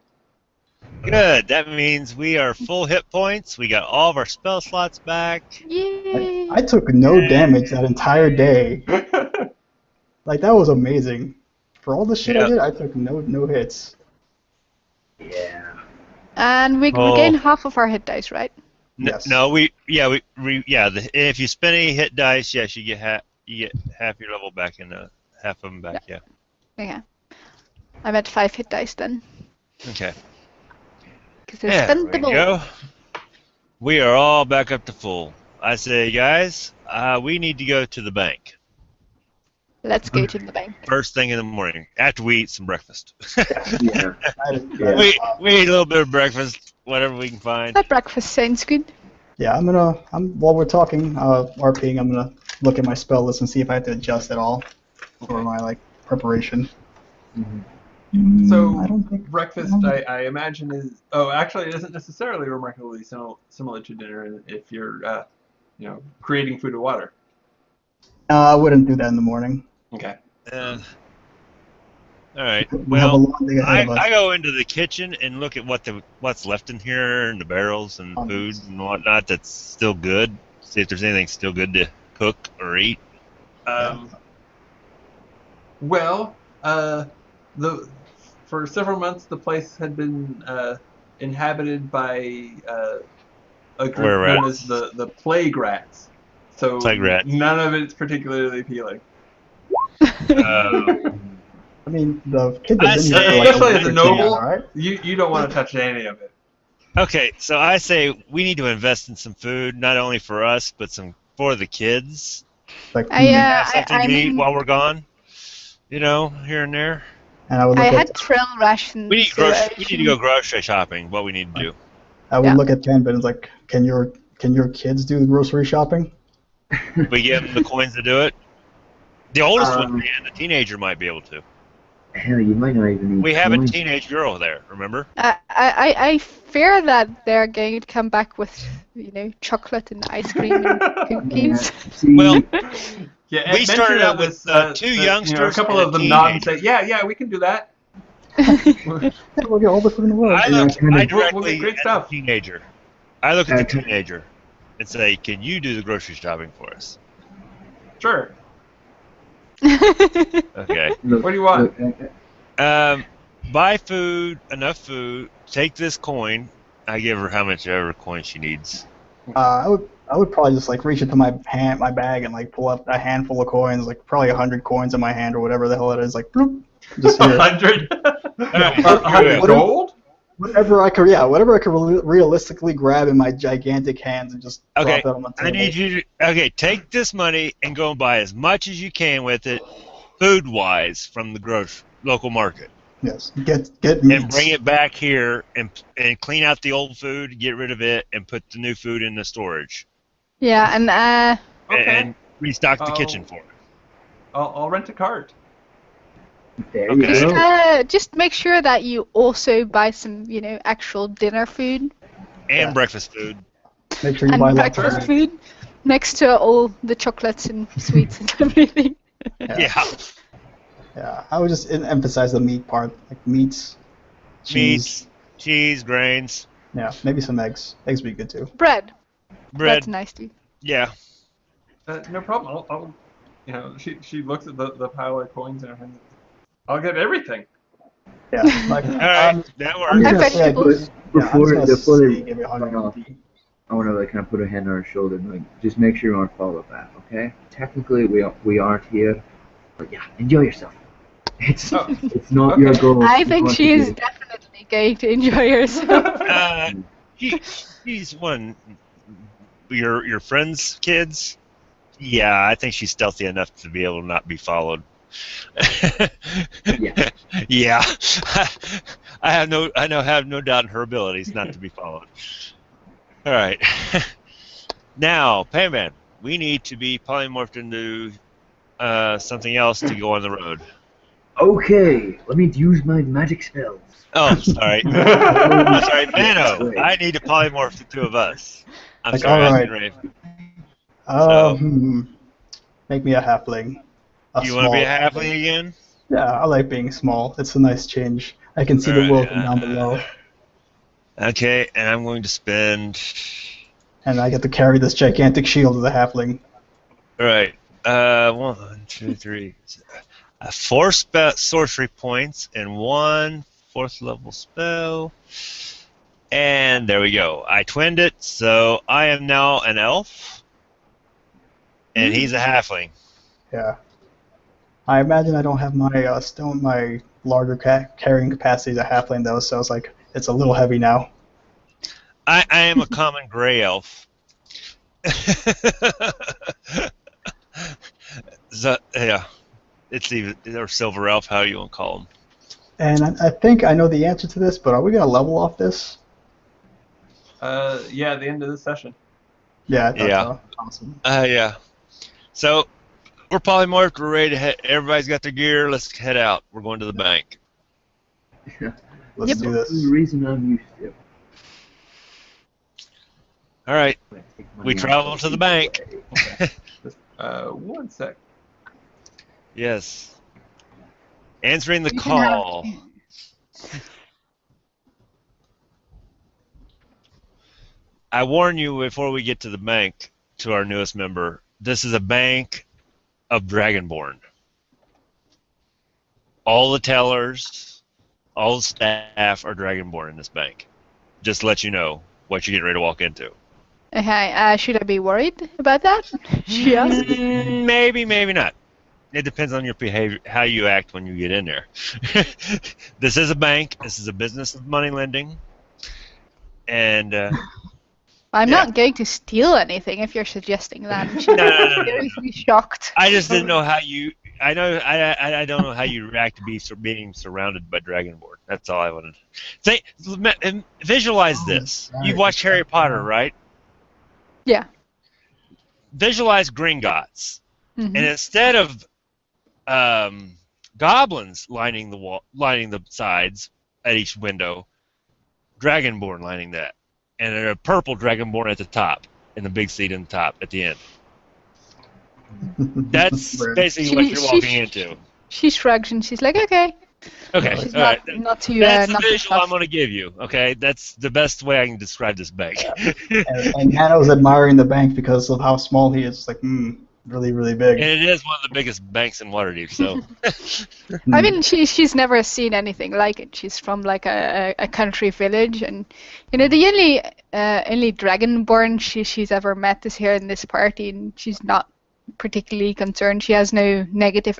[SPEAKER 2] Good. That means we are full hit points. We got all of our spell slots back.
[SPEAKER 4] Yay!
[SPEAKER 3] I took no damage that entire day. Like, that was amazing. For all the shit I
[SPEAKER 2] Yeah.
[SPEAKER 3] did, I took no hits.
[SPEAKER 5] Yeah.
[SPEAKER 4] And we
[SPEAKER 2] Oh.
[SPEAKER 4] regain half of our hit dice, right?
[SPEAKER 3] Yes.
[SPEAKER 2] No, if you spend any hit dice, yes, you get half your level back in half of them back. Yeah.
[SPEAKER 4] Okay. I'm at 5 hit dice then.
[SPEAKER 2] Okay.
[SPEAKER 4] Because they're
[SPEAKER 2] There we
[SPEAKER 4] spendable.
[SPEAKER 2] go. We are all back up to full. I say, guys, we need to go to the bank
[SPEAKER 4] Let's go to the bank.
[SPEAKER 2] first thing in the morning after we eat some breakfast.
[SPEAKER 5] Yeah. Yeah.
[SPEAKER 2] we eat a little bit of breakfast, whatever we can find.
[SPEAKER 4] That breakfast sounds good.
[SPEAKER 3] Yeah, while we're talking, RPing, I'm gonna look at my spell list and see if I have to adjust at all for my preparation.
[SPEAKER 5] Mhm.
[SPEAKER 1] So
[SPEAKER 3] I don't think
[SPEAKER 1] breakfast, I imagine, is actually it isn't necessarily remarkably similar to dinner if you're creating food or water.
[SPEAKER 3] No, I wouldn't do that in the morning.
[SPEAKER 1] Okay.
[SPEAKER 2] All right.
[SPEAKER 3] We have a
[SPEAKER 2] Well,
[SPEAKER 3] long day ahead of us.
[SPEAKER 2] I go into the kitchen and look at what's left in here and the barrels and food and whatnot that's still good. See if there's anything still good to cook or eat.
[SPEAKER 1] Well, for several months the place had been inhabited by a group
[SPEAKER 2] Were
[SPEAKER 1] known
[SPEAKER 2] rats.
[SPEAKER 1] as the plague rats. So
[SPEAKER 2] Plague rats.
[SPEAKER 1] none of it's particularly appealing.
[SPEAKER 3] I mean, the kids have been here for
[SPEAKER 1] Especially
[SPEAKER 3] like
[SPEAKER 1] as a
[SPEAKER 3] week
[SPEAKER 1] noble,
[SPEAKER 3] now, right?
[SPEAKER 1] you don't want to touch any of it.
[SPEAKER 2] Okay, so I say we need to invest in some food, not only for us, but for the kids.
[SPEAKER 3] Like,
[SPEAKER 2] Have something
[SPEAKER 4] I
[SPEAKER 2] to eat
[SPEAKER 4] mean,
[SPEAKER 2] while we're gone. Here and there.
[SPEAKER 3] and I would
[SPEAKER 4] I
[SPEAKER 3] look
[SPEAKER 4] had
[SPEAKER 3] at
[SPEAKER 4] trail rations.
[SPEAKER 2] We need
[SPEAKER 4] so I
[SPEAKER 2] we need to go grocery shopping. What we need to do.
[SPEAKER 3] look at Ken, but it's like, can your kids do the grocery shopping?
[SPEAKER 2] We give them the coins to do it. The oldest one can. The teenager might be able to.
[SPEAKER 5] Hell, you might not even need
[SPEAKER 2] We have a
[SPEAKER 5] coins.
[SPEAKER 2] teenage girl there. Remember?
[SPEAKER 4] I fear that they're going to come back with, chocolate and ice cream and cookies.
[SPEAKER 5] See,
[SPEAKER 2] Well,
[SPEAKER 1] Yeah,
[SPEAKER 2] we started out with two youngsters.
[SPEAKER 1] a couple
[SPEAKER 2] and
[SPEAKER 1] of them
[SPEAKER 2] a
[SPEAKER 1] nod and
[SPEAKER 2] teenager.
[SPEAKER 1] say, "Yeah, we can do that."
[SPEAKER 3] We'll get all the food in the world.
[SPEAKER 2] I
[SPEAKER 5] Yeah,
[SPEAKER 2] look
[SPEAKER 5] kind of-
[SPEAKER 2] I
[SPEAKER 1] We'll get
[SPEAKER 2] directly
[SPEAKER 1] great
[SPEAKER 2] at
[SPEAKER 1] stuff.
[SPEAKER 2] the teenager. I look at the
[SPEAKER 5] Okay.
[SPEAKER 2] teenager and say, "Can you do the grocery shopping for us?"
[SPEAKER 1] Sure.
[SPEAKER 2] Okay.
[SPEAKER 5] look,
[SPEAKER 1] What do you want?
[SPEAKER 5] look,
[SPEAKER 2] Buy enough food. Take this coin. I give her how much ever coin she needs.
[SPEAKER 3] I would probably just like reach into my bag and like pull up a handful of coins, like probably 100 coins in my hand or whatever the hell it is, like bloop, just here.
[SPEAKER 1] 100.
[SPEAKER 2] Alright,
[SPEAKER 1] 100
[SPEAKER 3] what-
[SPEAKER 1] gold.
[SPEAKER 3] whatever I could realistically grab in my gigantic hands and just drop
[SPEAKER 2] Okay,
[SPEAKER 3] it on the table.
[SPEAKER 2] I need you to take this money and go and buy as much as you can with it, food-wise, from the local market.
[SPEAKER 3] Yes, get meats.
[SPEAKER 2] And bring it back here and clean out the old food, get rid of it, and put the new food in the storage.
[SPEAKER 4] Yeah, and
[SPEAKER 1] Okay.
[SPEAKER 2] And restock the
[SPEAKER 1] Oh.
[SPEAKER 2] kitchen for it.
[SPEAKER 1] I'll rent a cart.
[SPEAKER 5] there
[SPEAKER 2] Okay.
[SPEAKER 5] you go.
[SPEAKER 4] just make sure that you also buy some, actual dinner food
[SPEAKER 2] And
[SPEAKER 3] Yeah.
[SPEAKER 2] breakfast food.
[SPEAKER 3] Make sure you
[SPEAKER 4] and
[SPEAKER 3] buy lots of
[SPEAKER 4] breakfast
[SPEAKER 3] meat.
[SPEAKER 4] food next to all the chocolates and sweets and everything.
[SPEAKER 2] Yeah.
[SPEAKER 3] Yeah, I would just emphasize the meat part, like meats, cheese.
[SPEAKER 2] Cheese, grains,
[SPEAKER 3] Yeah, maybe some eggs. Eggs would be good too.
[SPEAKER 4] Bread.
[SPEAKER 2] bread.
[SPEAKER 4] That's nice too.
[SPEAKER 2] Yeah.
[SPEAKER 1] No problem. I'll she looks at the pile of coins in her hand. I'll get everything.
[SPEAKER 3] Yeah, like
[SPEAKER 2] All right,
[SPEAKER 3] I'm
[SPEAKER 2] that
[SPEAKER 3] I'm
[SPEAKER 2] works.
[SPEAKER 3] just gonna say, like,
[SPEAKER 4] Vegetables.
[SPEAKER 3] yeah, I'm
[SPEAKER 5] Before
[SPEAKER 3] just gonna say give me
[SPEAKER 5] sign
[SPEAKER 3] 100.
[SPEAKER 5] off, I want to like kind of put a hand on her shoulder and like just make sure you want to follow that, okay? Technically, we aren't here, but yeah, enjoy yourself. It's
[SPEAKER 1] Oh,
[SPEAKER 5] it's not
[SPEAKER 1] okay.
[SPEAKER 5] your goal.
[SPEAKER 4] I
[SPEAKER 5] You
[SPEAKER 4] think
[SPEAKER 5] want
[SPEAKER 4] she
[SPEAKER 5] to
[SPEAKER 4] is
[SPEAKER 5] do-
[SPEAKER 4] definitely going to enjoy herself.
[SPEAKER 2] She's one. Your friends' kids. Yeah, I think she's stealthy enough to be able to not be followed.
[SPEAKER 5] Yeah.
[SPEAKER 2] Yeah. I have no doubt in her abilities not to be followed. All right. Now, Payman, we need to be polymorphed into something else to go on the road.
[SPEAKER 5] Okay, let me use my magic spells.
[SPEAKER 2] Oh, sorry. I'm sorry, Mano. I need to polymorph the two of us. I'm
[SPEAKER 3] Like,
[SPEAKER 2] sorry,
[SPEAKER 3] alright.
[SPEAKER 2] Raven.
[SPEAKER 3] Make me a halfling.
[SPEAKER 2] You want to be a halfling again?
[SPEAKER 3] Yeah, I like being small. It's a nice change. I can see the
[SPEAKER 2] Alright,
[SPEAKER 3] world from down below,
[SPEAKER 2] Okay, and I'm going to spend.
[SPEAKER 3] and I get to carry this gigantic shield as a halfling.
[SPEAKER 2] All right. 1, 2, 3. 4 sorcery points and 1 4th level spell. And there we go. I twinned it, so I am now an elf. And he's a halfling.
[SPEAKER 3] Yeah. I imagine I don't have my my larger carrying capacity as a halfling though, so it's a little heavy now.
[SPEAKER 2] I am a common gray elf. So, yeah. It's even, or silver elf, how you want to call them.
[SPEAKER 3] And I think I know the answer to this, but are we gonna level off this?
[SPEAKER 1] Yeah, at the end of this session.
[SPEAKER 3] Yeah, I thought
[SPEAKER 2] Yeah.
[SPEAKER 3] so. Awesome.
[SPEAKER 2] Yeah. So, we're polymorphed, we're ready to head. Everybody's got their gear, let's head out. We're going to the bank.
[SPEAKER 3] Let's
[SPEAKER 4] Yep.
[SPEAKER 3] do this.
[SPEAKER 5] The reason I'm used to.
[SPEAKER 2] All right,
[SPEAKER 5] When I take
[SPEAKER 2] we
[SPEAKER 5] money
[SPEAKER 2] travel
[SPEAKER 5] out,
[SPEAKER 2] to the
[SPEAKER 5] people
[SPEAKER 2] bank.
[SPEAKER 5] away.
[SPEAKER 1] One sec.
[SPEAKER 2] Yes. Answering the
[SPEAKER 4] You can have
[SPEAKER 2] call. I warn you before we get to the bank, to our newest member, this is a bank of Dragonborn. All the tellers, all the staff are Dragonborn in this bank. Just to let you know what you're getting ready to walk into.
[SPEAKER 4] Okay, should I be worried about that? She asked.
[SPEAKER 2] Maybe, maybe not. It depends on your behavior, how you act when you get in there. This is a bank. This is a business of money lending. And
[SPEAKER 4] I'm
[SPEAKER 2] Yeah.
[SPEAKER 4] not going to steal anything if you're suggesting that. And she's
[SPEAKER 2] No.
[SPEAKER 4] seriously shocked.
[SPEAKER 2] I just didn't know how you. I know. I don't know how you react to being surrounded by Dragonborn. That's all I wanted. Say, visualize this. You've watched Harry Potter, right?
[SPEAKER 4] Yeah.
[SPEAKER 2] Visualize Gringotts,
[SPEAKER 4] Mhm.
[SPEAKER 2] and instead of goblins lining the wall, lining the sides at each window, Dragonborn lining that, and a purple Dragonborn at the top, and the big seat in the top at the end. That's
[SPEAKER 3] Brand.
[SPEAKER 2] basically what you're walking into.
[SPEAKER 4] She shrugs and she's like, okay.
[SPEAKER 2] Okay,
[SPEAKER 4] She's
[SPEAKER 2] all right.
[SPEAKER 4] not too.
[SPEAKER 2] That's the
[SPEAKER 4] not too
[SPEAKER 2] visual I'm
[SPEAKER 4] tough.
[SPEAKER 2] going to give you. Okay, that's the best way I can describe this bank.
[SPEAKER 3] And Hannah was admiring the bank because of how small he is. It's like, really, really big.
[SPEAKER 2] And it is one of the biggest banks in Waterdeep. So
[SPEAKER 4] I mean, she's never seen anything like it. She's from like a country village, and the only dragonborn she's ever met is here in this party, and she's not particularly concerned. She has no negative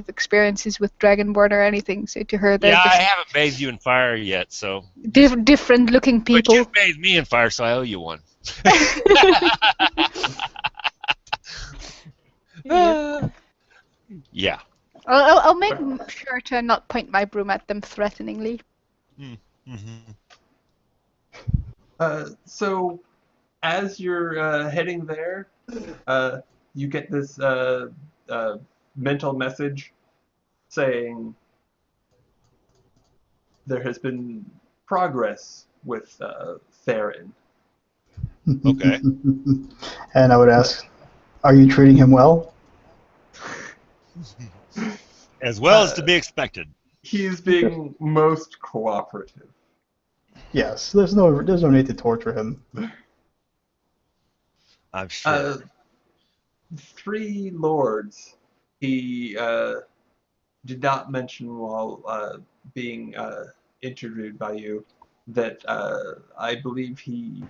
[SPEAKER 4] experiences with dragonborn or anything. So to her, they're
[SPEAKER 2] yeah, I
[SPEAKER 4] just
[SPEAKER 2] haven't bathed you in fire yet. So
[SPEAKER 4] different looking
[SPEAKER 2] but
[SPEAKER 4] people.
[SPEAKER 2] you bathed me in fire, so I owe you one. Yeah.
[SPEAKER 4] I'll make sure to not point my broom at them threateningly.
[SPEAKER 2] Mm-hmm.
[SPEAKER 1] So, as you're heading there, you get this mental message saying there has been progress with Theron.
[SPEAKER 2] Okay.
[SPEAKER 3] And I would ask, are you treating him well?
[SPEAKER 2] As well as to be expected.
[SPEAKER 1] He is being most cooperative.
[SPEAKER 3] Yes. There's no need to torture him.
[SPEAKER 2] I'm sure.
[SPEAKER 1] 3 lords he did not mention while being interviewed by you that I believe he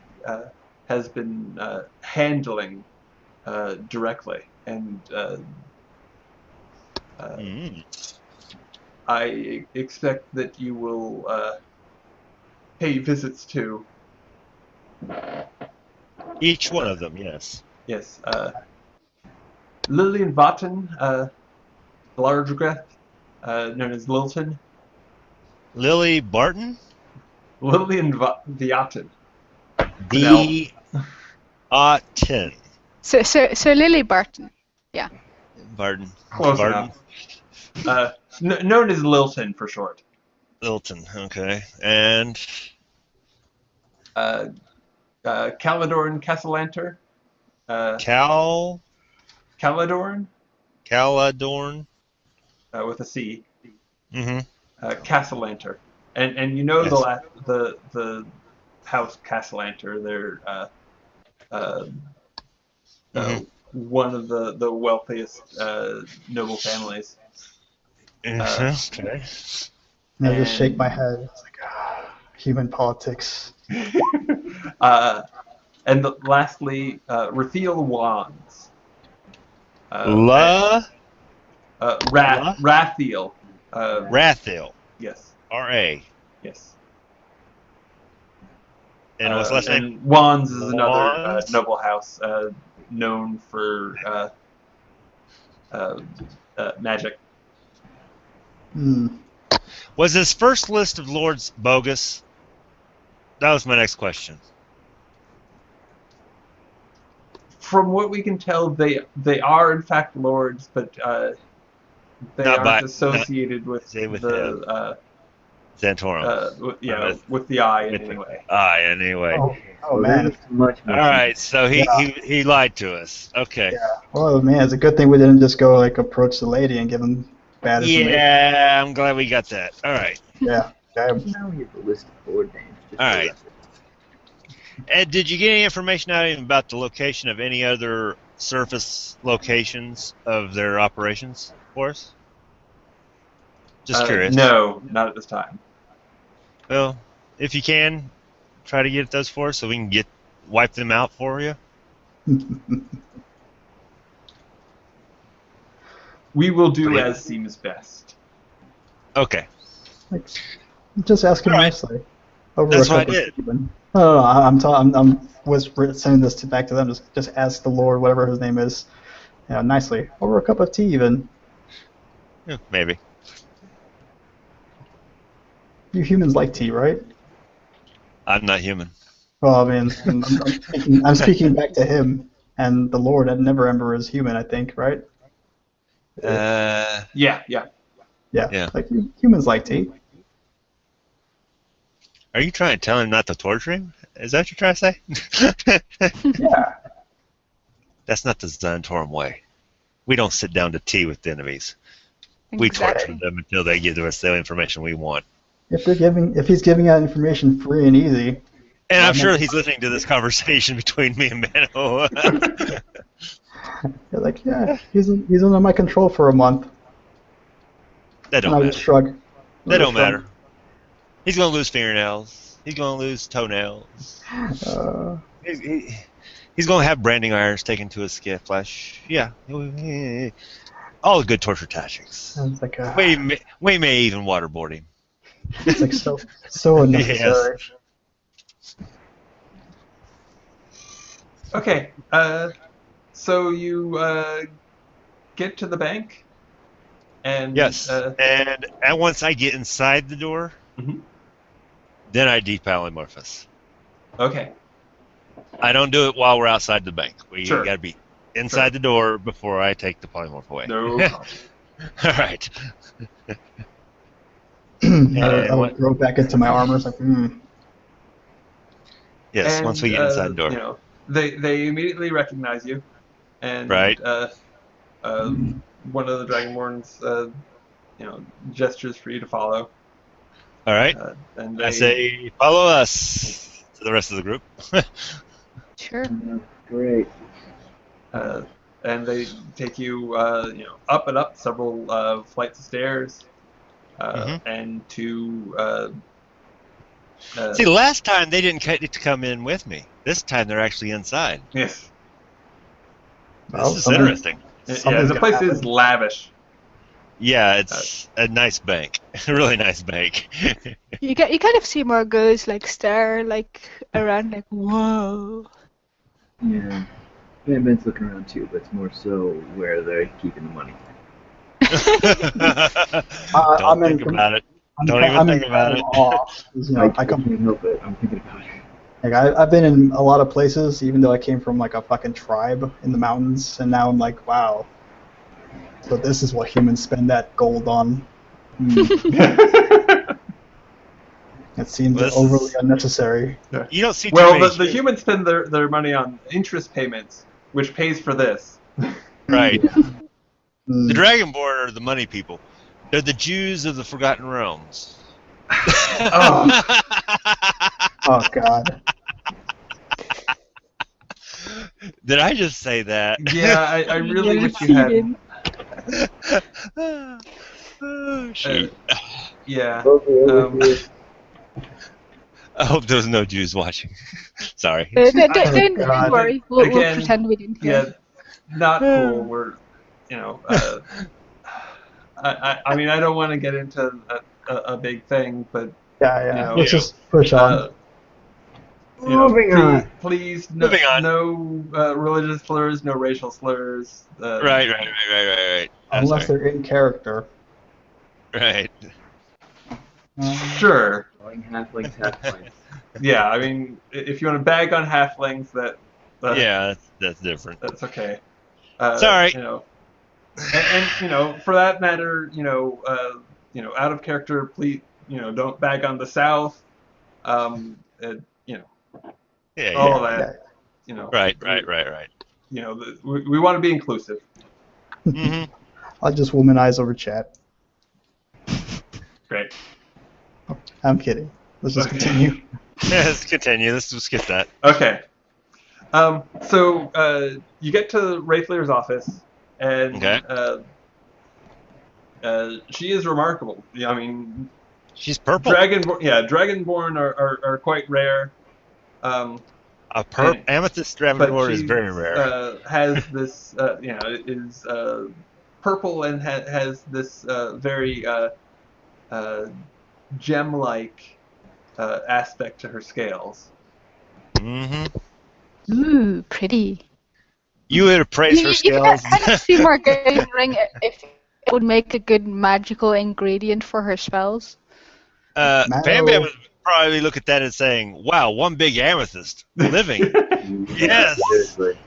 [SPEAKER 1] has been handling directly, and I expect that you will pay visits to.
[SPEAKER 2] Each one of them, yes.
[SPEAKER 1] Yes, Lillian Votten, Largegreth, known as Lilton.
[SPEAKER 2] Lily Barton?
[SPEAKER 1] Lillian Viaten.
[SPEAKER 2] The Otten.
[SPEAKER 4] So Lily Barton.
[SPEAKER 2] Barton.
[SPEAKER 1] Close
[SPEAKER 2] Barton.
[SPEAKER 1] enough. Known as Lilton for short.
[SPEAKER 2] Lilton, okay. And
[SPEAKER 1] Caladorn Castellanter. Caladorn
[SPEAKER 2] Caladorn.
[SPEAKER 1] with a C.
[SPEAKER 2] Mm-hmm.
[SPEAKER 1] Castellanter. And you know
[SPEAKER 2] Yes.
[SPEAKER 1] the House Castellanter. They're one of the wealthiest noble families.
[SPEAKER 2] Okay.
[SPEAKER 3] And I just shake my head. It's like, human politics.
[SPEAKER 1] And lastly, Raphael Wands. Rathiel.
[SPEAKER 2] Rathiel.
[SPEAKER 1] Yes.
[SPEAKER 2] R.A.
[SPEAKER 1] Yes.
[SPEAKER 2] And what's last name?
[SPEAKER 1] And Wands is another
[SPEAKER 2] Wands?
[SPEAKER 1] noble house known for magic.
[SPEAKER 2] Was his first list of lords bogus? That was my next question.
[SPEAKER 1] From what we can tell, they are in fact lords, but they
[SPEAKER 2] Not
[SPEAKER 1] aren't
[SPEAKER 2] by-
[SPEAKER 1] associated with
[SPEAKER 2] say with
[SPEAKER 1] the
[SPEAKER 2] Zhentarim.
[SPEAKER 1] With the I
[SPEAKER 2] With
[SPEAKER 1] anyway.
[SPEAKER 2] anyway.
[SPEAKER 3] Oh
[SPEAKER 5] that
[SPEAKER 3] man.
[SPEAKER 5] makes much
[SPEAKER 2] All
[SPEAKER 5] more
[SPEAKER 2] right,
[SPEAKER 5] sense.
[SPEAKER 2] so he lied to us. Okay.
[SPEAKER 3] Yeah. Well, man, it's a good thing we didn't just go like approach the lady and give him bad information.
[SPEAKER 2] Yeah, I'm glad we got that. All right.
[SPEAKER 3] Yeah.
[SPEAKER 5] Now we have the list of board names. Just
[SPEAKER 2] All
[SPEAKER 5] for
[SPEAKER 2] right.
[SPEAKER 5] reference.
[SPEAKER 2] Ed, did you get any information out of him about the location of any other surface locations of their operations for us? Just curious.
[SPEAKER 1] No, not at this time.
[SPEAKER 2] Well, if you can, try to get those for us so we can wipe them out for you.
[SPEAKER 1] We will do
[SPEAKER 2] But-
[SPEAKER 1] as seems best.
[SPEAKER 2] Okay.
[SPEAKER 3] Like, just ask him
[SPEAKER 2] All right.
[SPEAKER 3] nicely. Over
[SPEAKER 2] That's
[SPEAKER 3] a
[SPEAKER 2] what I
[SPEAKER 3] cup of
[SPEAKER 2] did.
[SPEAKER 3] tea, even. No, I'm sending this back to them. Just ask the Lord, whatever his name is, nicely. Over a cup of tea, even.
[SPEAKER 2] Yeah, maybe.
[SPEAKER 3] You humans like tea, right?
[SPEAKER 2] I'm not human.
[SPEAKER 3] Well, I mean, I'm speaking back to him and the Lord, and Neverember is human, I think, right?
[SPEAKER 2] Uh,
[SPEAKER 1] Yeah.
[SPEAKER 2] Yeah.
[SPEAKER 3] Like humans like tea.
[SPEAKER 2] Are you trying to tell him not to torture him? Is that what you're trying to say?
[SPEAKER 3] Yeah.
[SPEAKER 2] That's not the Zhentarim way. We don't sit down to tea with enemies. We torture them until they give us the information we want.
[SPEAKER 3] If he's giving out information free and easy.
[SPEAKER 2] And
[SPEAKER 3] Well,
[SPEAKER 2] I'm sure he's listening to this conversation between me and Mano.
[SPEAKER 3] You're like, yeah, he's under my control for a month.
[SPEAKER 2] That
[SPEAKER 3] And
[SPEAKER 2] don't
[SPEAKER 3] I
[SPEAKER 2] matter.
[SPEAKER 3] just shrug.
[SPEAKER 2] That don't matter. He's gonna lose fingernails. He's gonna lose toenails. He's gonna have branding irons taken to his skin flesh. Yeah. All good torture tactics.
[SPEAKER 3] It's like
[SPEAKER 2] We may even waterboard him.
[SPEAKER 3] it's like so unnecessary.
[SPEAKER 1] Okay. So you get to the bank, and
[SPEAKER 2] Yes. And once I get inside the door,
[SPEAKER 1] Mhm.
[SPEAKER 2] then I depolymorphose.
[SPEAKER 1] Okay.
[SPEAKER 2] I don't do it while we're outside the bank. We
[SPEAKER 1] Sure.
[SPEAKER 2] gotta be inside the door before I take the polymorph away.
[SPEAKER 1] No problem.
[SPEAKER 2] All right.
[SPEAKER 3] I'll grow back into my armor. It's like,
[SPEAKER 2] Yes.
[SPEAKER 1] And,
[SPEAKER 2] once we get inside the door.
[SPEAKER 1] They immediately recognize you, and
[SPEAKER 2] Right.
[SPEAKER 1] One of the Dragonborns, gestures for you to follow.
[SPEAKER 2] All right.
[SPEAKER 1] And
[SPEAKER 2] I say, follow us to the rest of the group.
[SPEAKER 4] Sure.
[SPEAKER 5] Great.
[SPEAKER 1] and they take you, up and up several flights of stairs, and to.
[SPEAKER 2] See, last time they didn't get to come in with me. This time they're actually inside.
[SPEAKER 1] Yes.
[SPEAKER 2] This is interesting.
[SPEAKER 1] Yeah, the place is lavish.
[SPEAKER 2] Yeah, it's a nice bank. A really nice bank.
[SPEAKER 4] You kind of see more girls like stare like around like whoa.
[SPEAKER 5] Yeah. Ben's looking around too, but it's more so where they're keeping the money.
[SPEAKER 2] Don't think about it. Don't even think about it.
[SPEAKER 5] I can't help it. I'm thinking about it.
[SPEAKER 3] Like I've been in a lot of places, even though I came from like a fucking tribe in the mountains, and now I'm like, wow. So this is what humans spend that gold on. It seems overly unnecessary.
[SPEAKER 2] You don't see.
[SPEAKER 1] Well, the humans spend their money on interest payments, which pays for this.
[SPEAKER 2] Right. The Dragonborn are the money people. They're the Jews of the Forgotten Realms.
[SPEAKER 3] Oh God.
[SPEAKER 2] Did I just say that?
[SPEAKER 1] Yeah, I really wish you had.
[SPEAKER 2] Oh, shoot.
[SPEAKER 1] Yeah.
[SPEAKER 2] I hope there's no Jews watching. Sorry.
[SPEAKER 4] Don't worry. We'll
[SPEAKER 1] Again,
[SPEAKER 4] pretend we didn't hear.
[SPEAKER 1] Yeah, not cool. We're, I mean, I don't want to get into a big thing, but
[SPEAKER 3] Yeah. Let's just push on.
[SPEAKER 5] Moving on.
[SPEAKER 1] Please,
[SPEAKER 2] Moving on.
[SPEAKER 1] No religious slurs, no racial slurs.
[SPEAKER 2] Right.
[SPEAKER 3] Unless they're in character.
[SPEAKER 2] Right.
[SPEAKER 1] Sure.
[SPEAKER 5] Calling halflings.
[SPEAKER 1] Yeah, I mean, if you want to bag on halflings,
[SPEAKER 2] yeah, that's different.
[SPEAKER 1] That's okay.
[SPEAKER 2] Sorry.
[SPEAKER 1] And for that matter, out of character, don't bag on the South. You know,
[SPEAKER 2] Yeah,
[SPEAKER 1] all
[SPEAKER 2] yeah.
[SPEAKER 1] that. You know,
[SPEAKER 2] Right.
[SPEAKER 1] You know, we want to be inclusive.
[SPEAKER 2] Mm-hmm.
[SPEAKER 3] I'll just womanize over chat.
[SPEAKER 1] Great.
[SPEAKER 3] I'm kidding. Let's just continue.
[SPEAKER 2] Yeah, let's continue. Let's skip that.
[SPEAKER 1] Okay. So you get to Wraithler's office, and
[SPEAKER 2] Okay.
[SPEAKER 1] She is remarkable. Yeah, I mean,
[SPEAKER 2] She's purple.
[SPEAKER 1] Dragonborn are quite rare. And-
[SPEAKER 2] Amethyst
[SPEAKER 1] but
[SPEAKER 2] Dragonborn is
[SPEAKER 1] she
[SPEAKER 2] very rare.
[SPEAKER 1] has this, is purple and has this very gem-like aspect to her scales.
[SPEAKER 2] Mm-hmm.
[SPEAKER 4] Ooh, pretty.
[SPEAKER 2] You would appraise her
[SPEAKER 4] You
[SPEAKER 2] skills.
[SPEAKER 4] can kind of see Margaret's ring if it would make a good magical ingredient for her spells.
[SPEAKER 2] Bam
[SPEAKER 3] Mallow.
[SPEAKER 2] Bam would probably look at that and saying, "Wow, one big amethyst living." Yes.
[SPEAKER 5] Seriously.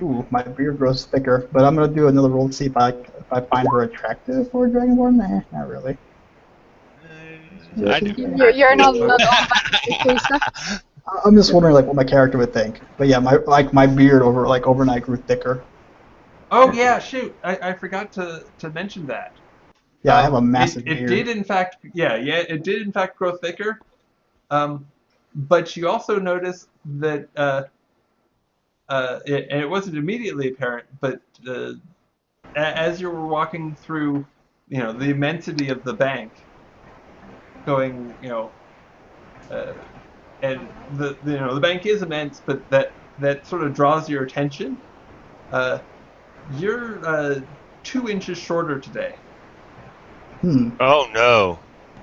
[SPEAKER 3] Ooh, my beard grows thicker, but I'm gonna do another roll to see if I find her attractive for a Dragonborn. Nah, not really.
[SPEAKER 2] I do.
[SPEAKER 4] You're not all that stuff.
[SPEAKER 3] I'm just wondering like what my character would think. But yeah, my beard overnight grew thicker.
[SPEAKER 1] Oh yeah, shoot! I forgot to mention that.
[SPEAKER 3] Yeah, I have a massive
[SPEAKER 1] it
[SPEAKER 3] beard.
[SPEAKER 1] did in fact, it did in fact grow thicker. But you also noticed that, and it wasn't immediately apparent, but as you were walking through, the immensity of the bank, going, and the bank is immense, but that sort of draws your attention. You're 2 inches shorter today.
[SPEAKER 2] Oh no.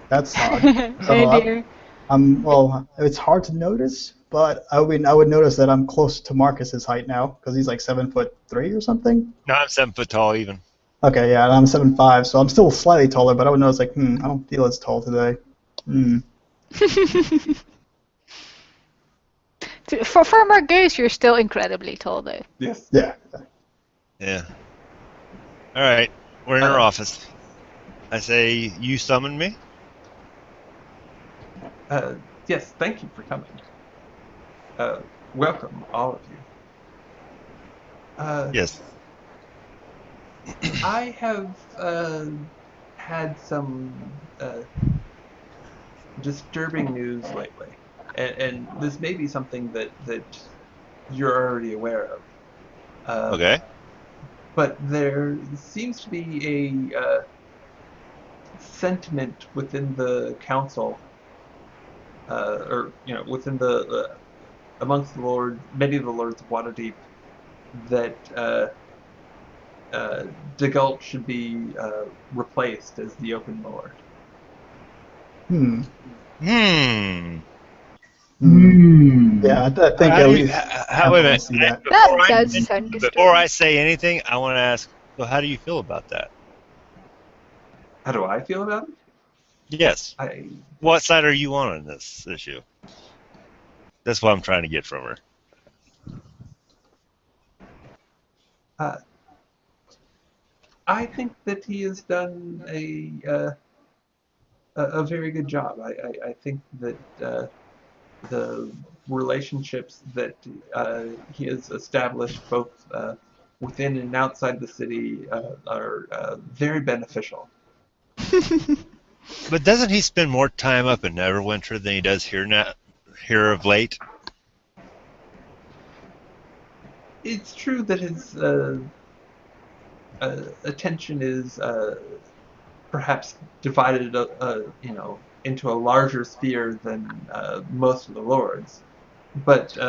[SPEAKER 3] That's odd.
[SPEAKER 4] Oh dear.
[SPEAKER 3] Well, it's hard to notice, but I would notice that I'm close to Marcus's height now because he's like 7'3" or something.
[SPEAKER 2] No, I'm 7 foot tall even.
[SPEAKER 3] Okay, yeah, and I'm 7'5", so I'm still slightly taller, but I would notice like, I don't feel as tall today.
[SPEAKER 4] For Margus, you're still incredibly tall, though.
[SPEAKER 1] Yes.
[SPEAKER 3] Yeah.
[SPEAKER 2] Yeah. All right, we're in her office. I say, you summon me?
[SPEAKER 1] Yes, thank you for coming. Welcome, all of you.
[SPEAKER 2] Yes.
[SPEAKER 1] I have had some disturbing news lately, and this may be something that you're already aware of.
[SPEAKER 2] Okay.
[SPEAKER 1] But there seems to be a sentiment within the council, or within the amongst the many of the lords of Waterdeep, that Degult should be replaced as the open lord.
[SPEAKER 3] Yeah, I think at least.
[SPEAKER 2] Wait a minute.
[SPEAKER 3] See that.
[SPEAKER 4] That does sound
[SPEAKER 2] Before I say anything, I want to ask, so how do you feel about that?
[SPEAKER 1] How do I feel about it?
[SPEAKER 2] Yes. What side are you on this issue? That's what I'm trying to get from her.
[SPEAKER 1] I think that he has done a very good job. I think that the relationships that he has established both within and outside the city are very beneficial.
[SPEAKER 2] But doesn't he spend more time up in Neverwinter than he does here of late?
[SPEAKER 1] It's true that his attention is perhaps divided, into a larger sphere than most of the lords, but he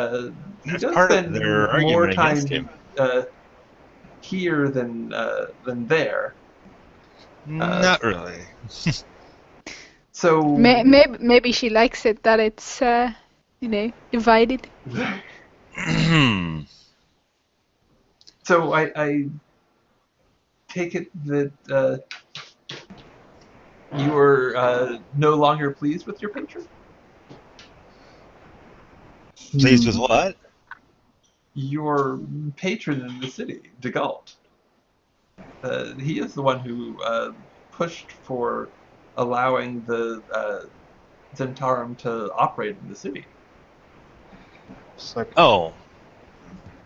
[SPEAKER 2] That's
[SPEAKER 1] does
[SPEAKER 2] part of
[SPEAKER 1] spend
[SPEAKER 2] their
[SPEAKER 1] more
[SPEAKER 2] argument
[SPEAKER 1] time
[SPEAKER 2] against him.
[SPEAKER 1] here than there.
[SPEAKER 2] Not really.
[SPEAKER 1] So
[SPEAKER 4] maybe she likes it that it's divided.
[SPEAKER 1] So I take it that you are no longer pleased with your patron?
[SPEAKER 2] Pleased with what?
[SPEAKER 1] Your patron in the city, Degult. He is the one who pushed for allowing the Zhentarim to operate in the city.
[SPEAKER 3] It's like,
[SPEAKER 2] Oh,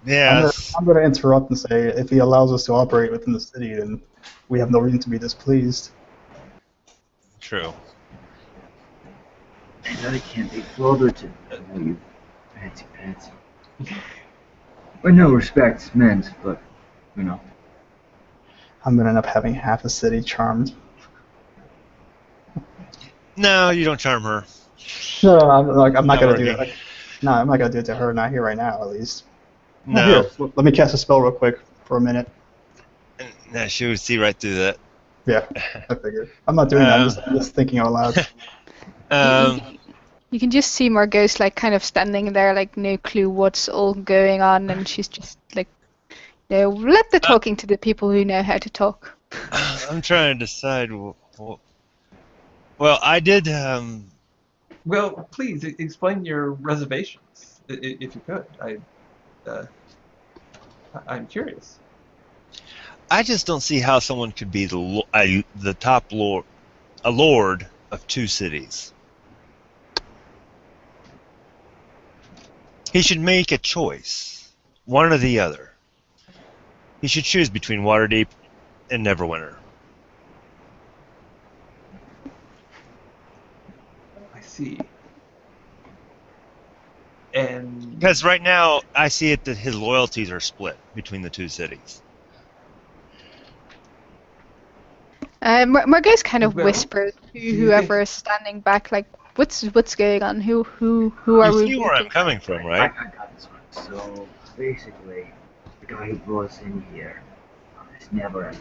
[SPEAKER 2] yes.
[SPEAKER 3] I'm gonna interrupt and say, if he allows us to operate within the city, then we have no reason to be displeased.
[SPEAKER 2] True.
[SPEAKER 5] And I can't be bothered to know you fancy pants. With no respect meant, but, you know.
[SPEAKER 3] I'm gonna end up having half the city charmed.
[SPEAKER 2] No, you don't charm her.
[SPEAKER 3] No, I'm not gonna do
[SPEAKER 2] working.
[SPEAKER 3] it. No, I'm not gonna do it to her. Not here right now, at least.
[SPEAKER 2] No.
[SPEAKER 3] Here, let me cast a spell real quick for a minute.
[SPEAKER 2] No, she would see right through that.
[SPEAKER 3] Yeah, I figured. I'm not doing that. I'm just thinking out loud.
[SPEAKER 4] You can just see Margot's like kind of standing there, like no clue what's all going on, and she's just like, let the talking to the people who know how to talk.
[SPEAKER 2] I'm trying to decide. Well, I did.
[SPEAKER 1] Well, please explain your reservations, if you could. I'm curious.
[SPEAKER 2] I just don't see how someone could be the top lord, a lord of two cities. He should make a choice, one or the other. He should choose between Waterdeep and Neverwinter.
[SPEAKER 1] I see. And
[SPEAKER 2] Because right now, I see it that his loyalties are split between the two cities.
[SPEAKER 4] Margot's kind of
[SPEAKER 1] Well,
[SPEAKER 4] whispers to
[SPEAKER 1] you
[SPEAKER 4] whoever is standing back, like, what's going on? Who are
[SPEAKER 2] You
[SPEAKER 4] we?
[SPEAKER 2] see where I'm coming from, right?
[SPEAKER 5] I got this one. So, basically, the guy who brought us in here, it's never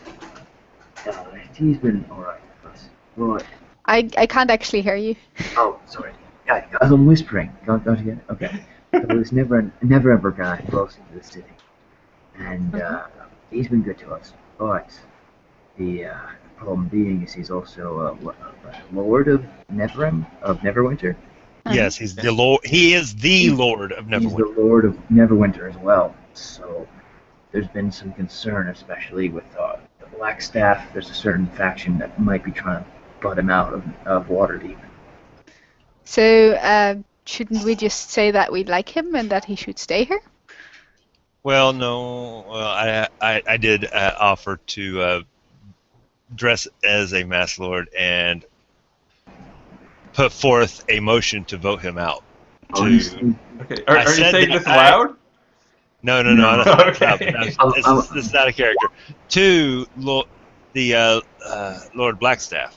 [SPEAKER 5] he's been alright with us. But,
[SPEAKER 4] I can't actually hear you.
[SPEAKER 5] oh, sorry. Yeah, I'm whispering. Don't you get it? Okay. So this never ever guy brought us into the city. And, he's been good to us. But, the problem being is he's also a lord of Neverwinter.
[SPEAKER 2] Yes, he's the lord. He is the lord of
[SPEAKER 5] He's the
[SPEAKER 2] Neverwinter.
[SPEAKER 5] lord of Neverwinter as well. So there's been some concern, especially with the Blackstaff. There's a certain faction that might be trying to butt him out of Waterdeep.
[SPEAKER 4] So, shouldn't we just say that we like him and that he should stay here?
[SPEAKER 2] Well, no. Well, I did offer to dress as a Mass Lord and put forth a motion to vote him out.
[SPEAKER 5] Honestly,
[SPEAKER 1] okay, are you
[SPEAKER 2] said
[SPEAKER 1] saying
[SPEAKER 2] that
[SPEAKER 1] this aloud?
[SPEAKER 2] No.
[SPEAKER 1] Okay.
[SPEAKER 2] This is not a character. To the Lord Blackstaff.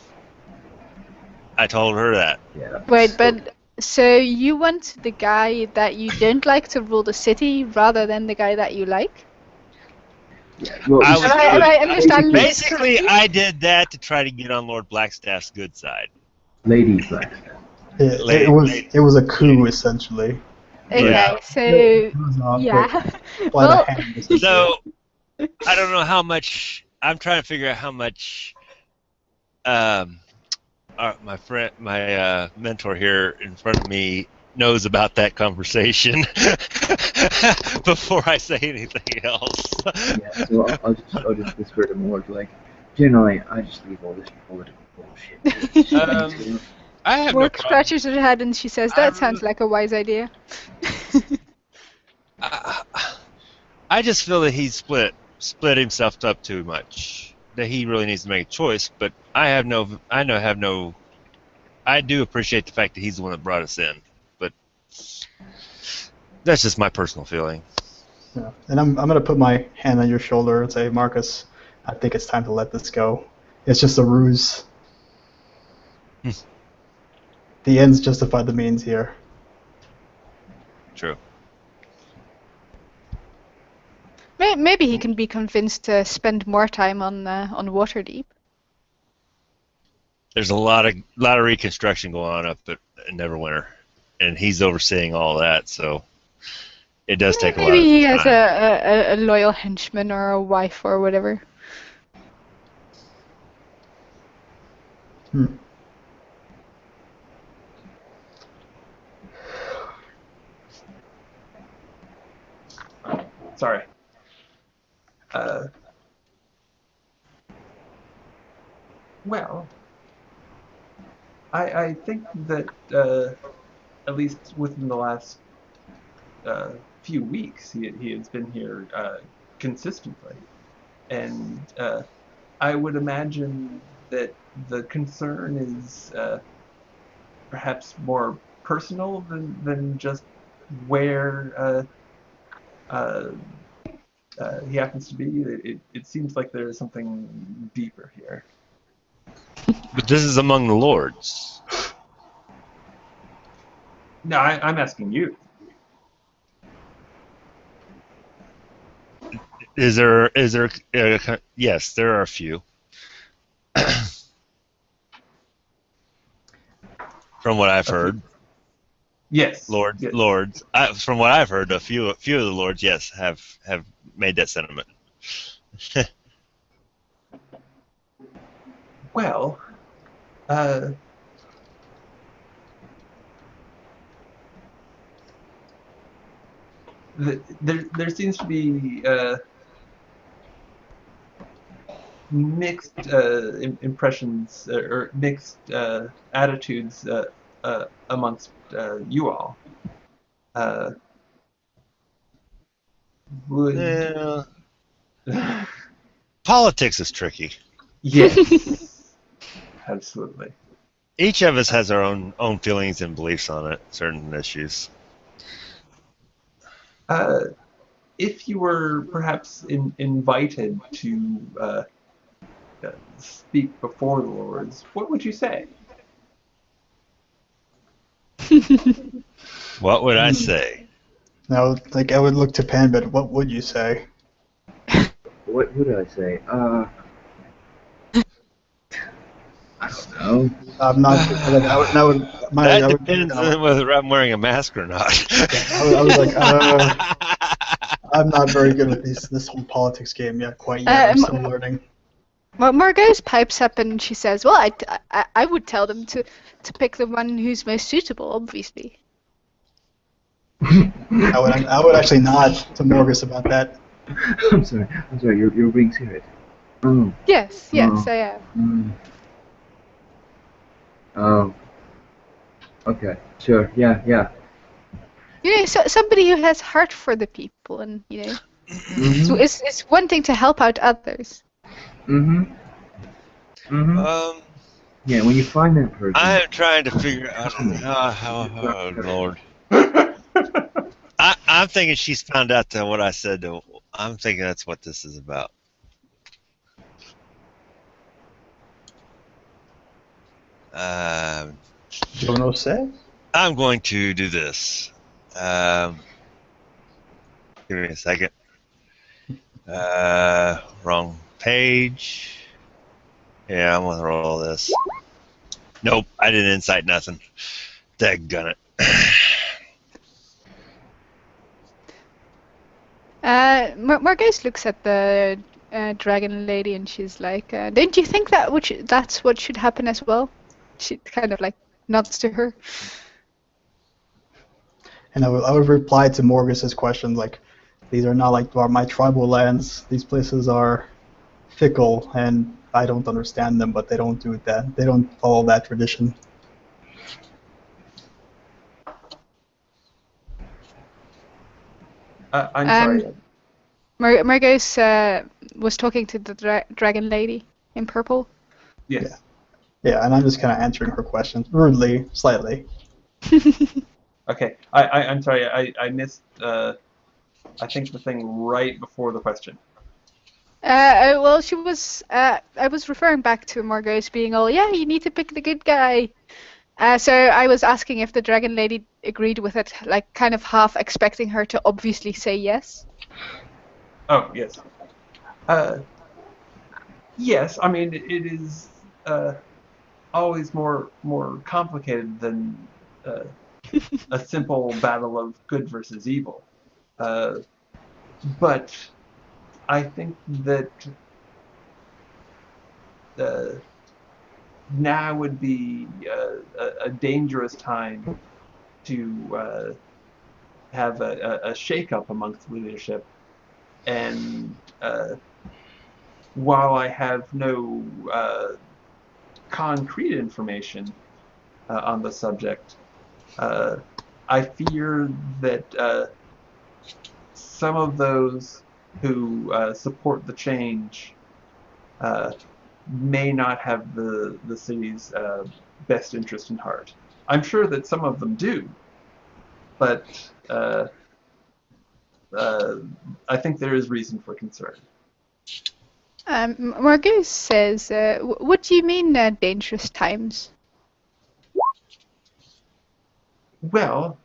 [SPEAKER 2] I told her that.
[SPEAKER 5] yeah.
[SPEAKER 4] Wait,
[SPEAKER 5] so-
[SPEAKER 4] but so you want the guy that you don't like to rule the city rather than the guy that you like?
[SPEAKER 5] yeah, well,
[SPEAKER 2] I was-
[SPEAKER 4] Am I understanding this
[SPEAKER 2] Basically,
[SPEAKER 4] correctly?
[SPEAKER 2] I did that to try to get on Lord Blackstaff's good side.
[SPEAKER 5] Lady Blackstaff.
[SPEAKER 3] It was a coup, essentially.
[SPEAKER 4] Okay,
[SPEAKER 2] Yeah.
[SPEAKER 4] so
[SPEAKER 3] It was not,
[SPEAKER 4] yeah.
[SPEAKER 3] but
[SPEAKER 4] Well,
[SPEAKER 3] by the hand, essentially.
[SPEAKER 2] So I don't know how much. I'm trying to figure out how much. My friend, my mentor here in front of me knows about that conversation before I say anything else.
[SPEAKER 5] Yeah, so I'll just whisper to Morg, like, generally, I just leave all this political bullshit.
[SPEAKER 2] I have no
[SPEAKER 4] Work
[SPEAKER 2] problem.
[SPEAKER 4] scratches her head and she says, "That sounds like a wise idea."
[SPEAKER 2] I just feel that he's split himself up too much. That he really needs to make a choice. But I do appreciate the fact that he's the one that brought us in. But that's just my personal feeling.
[SPEAKER 3] Yeah. And I'm gonna put my hand on your shoulder and say, Marcus, I think it's time to let this go. It's just a ruse. The ends justify the means here.
[SPEAKER 2] True.
[SPEAKER 4] Maybe he can be convinced to spend more time on Waterdeep.
[SPEAKER 2] There's a lot of reconstruction going on up at Neverwinter, and he's overseeing all that. So it does take a lot of
[SPEAKER 4] Maybe he has
[SPEAKER 2] time.
[SPEAKER 4] a loyal henchman or a wife or whatever.
[SPEAKER 1] Sorry. Well, I think that at least within the last few weeks, he has been here consistently, and I would imagine that the concern is perhaps more personal than just where uh, he happens to be. It seems like there is something deeper here.
[SPEAKER 2] But this is among the lords.
[SPEAKER 1] No, I'm asking you.
[SPEAKER 2] Is there? Yes, there are a few. From what I've heard,
[SPEAKER 1] Yes.
[SPEAKER 2] lords.
[SPEAKER 1] Yes.
[SPEAKER 2] From what I've heard, a few of the lords, yes, have made that sentiment.
[SPEAKER 1] Well, there seems to be mixed impressions or mixed attitudes amongst you all. Would
[SPEAKER 2] Yeah. Politics is tricky.
[SPEAKER 1] yes, absolutely.
[SPEAKER 2] Each of us has our own feelings and beliefs on it, certain issues.
[SPEAKER 1] If you were perhaps invited to speak before the lords, what would you say?
[SPEAKER 2] What would I say?
[SPEAKER 3] Now, like I would look to Pan, but what would you say?
[SPEAKER 5] What would I say? I don't know.
[SPEAKER 3] I'm not. Like, I would.
[SPEAKER 2] That
[SPEAKER 3] I would.
[SPEAKER 2] depends on whether I'm wearing a mask or not.
[SPEAKER 3] I was like, I'm not very good with this whole politics game yet. Quite yet. I'm still learning.
[SPEAKER 4] Margot's pipes up and she says, "Well, I would tell them to pick the one who's most suitable, obviously."
[SPEAKER 3] I would actually nod to Morgus about that.
[SPEAKER 5] I'm sorry. You're being serious. Oh.
[SPEAKER 4] Yes,
[SPEAKER 5] Oh.
[SPEAKER 4] I am.
[SPEAKER 5] Oh. Okay. Sure. Yeah.
[SPEAKER 4] You know, so somebody who has heart for the people, and you know, so it's one thing to help out others.
[SPEAKER 5] Yeah. When you find that person.
[SPEAKER 2] I am trying to figure out how Lord. I'm thinking she's found out that what I said. I'm thinking that's what this is about.
[SPEAKER 3] Jono says.
[SPEAKER 2] I'm going to do this. Give me a second. Wrong page. Yeah, I'm gonna roll this. Nope, I didn't insight nothing. Daggone it.
[SPEAKER 4] Margot's looks at the dragon lady and she's like, "Don't you think that's what should happen as well?" She kind of like nods to her.
[SPEAKER 3] And I would reply to Morgus's question like, these are not like my tribal lands. These places are fickle, and I don't understand them, but they don't do that. They don't follow that tradition.
[SPEAKER 1] I'm sorry.
[SPEAKER 4] Margot's was talking to the dragon lady in purple.
[SPEAKER 1] Yes.
[SPEAKER 3] Yeah, and I'm just kind of answering her questions rudely, slightly.
[SPEAKER 1] Okay. I'm sorry. I missed. I think the thing right before the question.
[SPEAKER 4] Well, she was. I was referring back to Margot's being all, "Yeah, you need to pick the good guy." So I was asking if the dragon lady agreed with it, like kind of half expecting her to obviously say yes.
[SPEAKER 1] Oh yes. Yes. I mean, it is always more complicated than a simple battle of good versus evil. But I think that now would be a dangerous time to have a shake-up amongst leadership. And while I have no concrete information, on the subject. I fear that some of those who support the change may not have the city's best interest in heart. I'm sure that some of them do, but I think there is reason for concern.
[SPEAKER 4] Margot says, what do you mean dangerous times?
[SPEAKER 1] Well,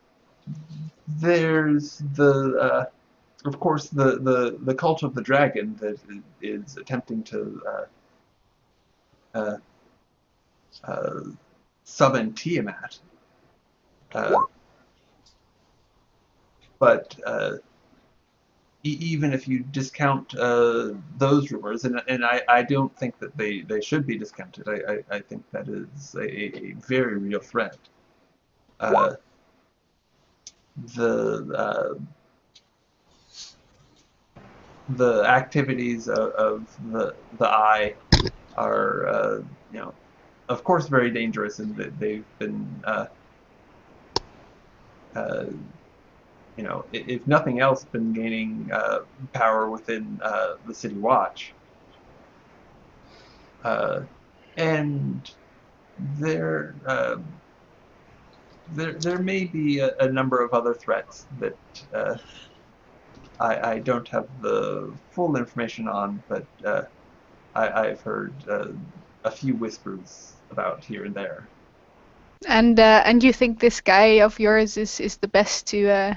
[SPEAKER 1] there's of course, the cult of the dragon that is attempting to summon Tiamat. But even if you discount those rumors, and I don't think that they should be discounted. I think that is a very real threat. The activities of the Eye are, of course, very dangerous, and that they've been, if nothing else, been gaining power within the City Watch. And there may be a number of other threats that I don't have the full information on, but I've heard a few whispers about here and there.
[SPEAKER 4] And you think this guy of yours is the best to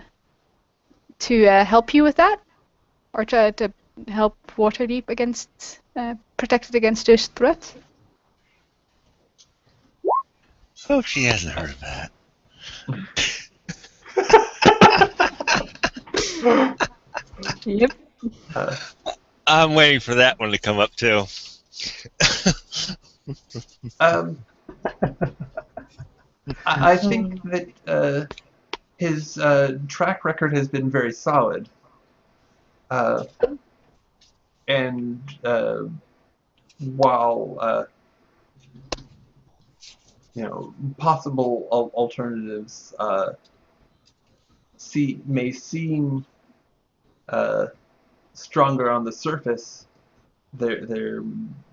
[SPEAKER 4] help you with that, or to help Waterdeep against protect it against those threats?
[SPEAKER 2] Hope she hasn't heard of that.
[SPEAKER 4] Yep.
[SPEAKER 2] I'm waiting for that one to come up too.
[SPEAKER 1] I think that his track record has been very solid, and while possible alternatives may seem stronger on the surface, there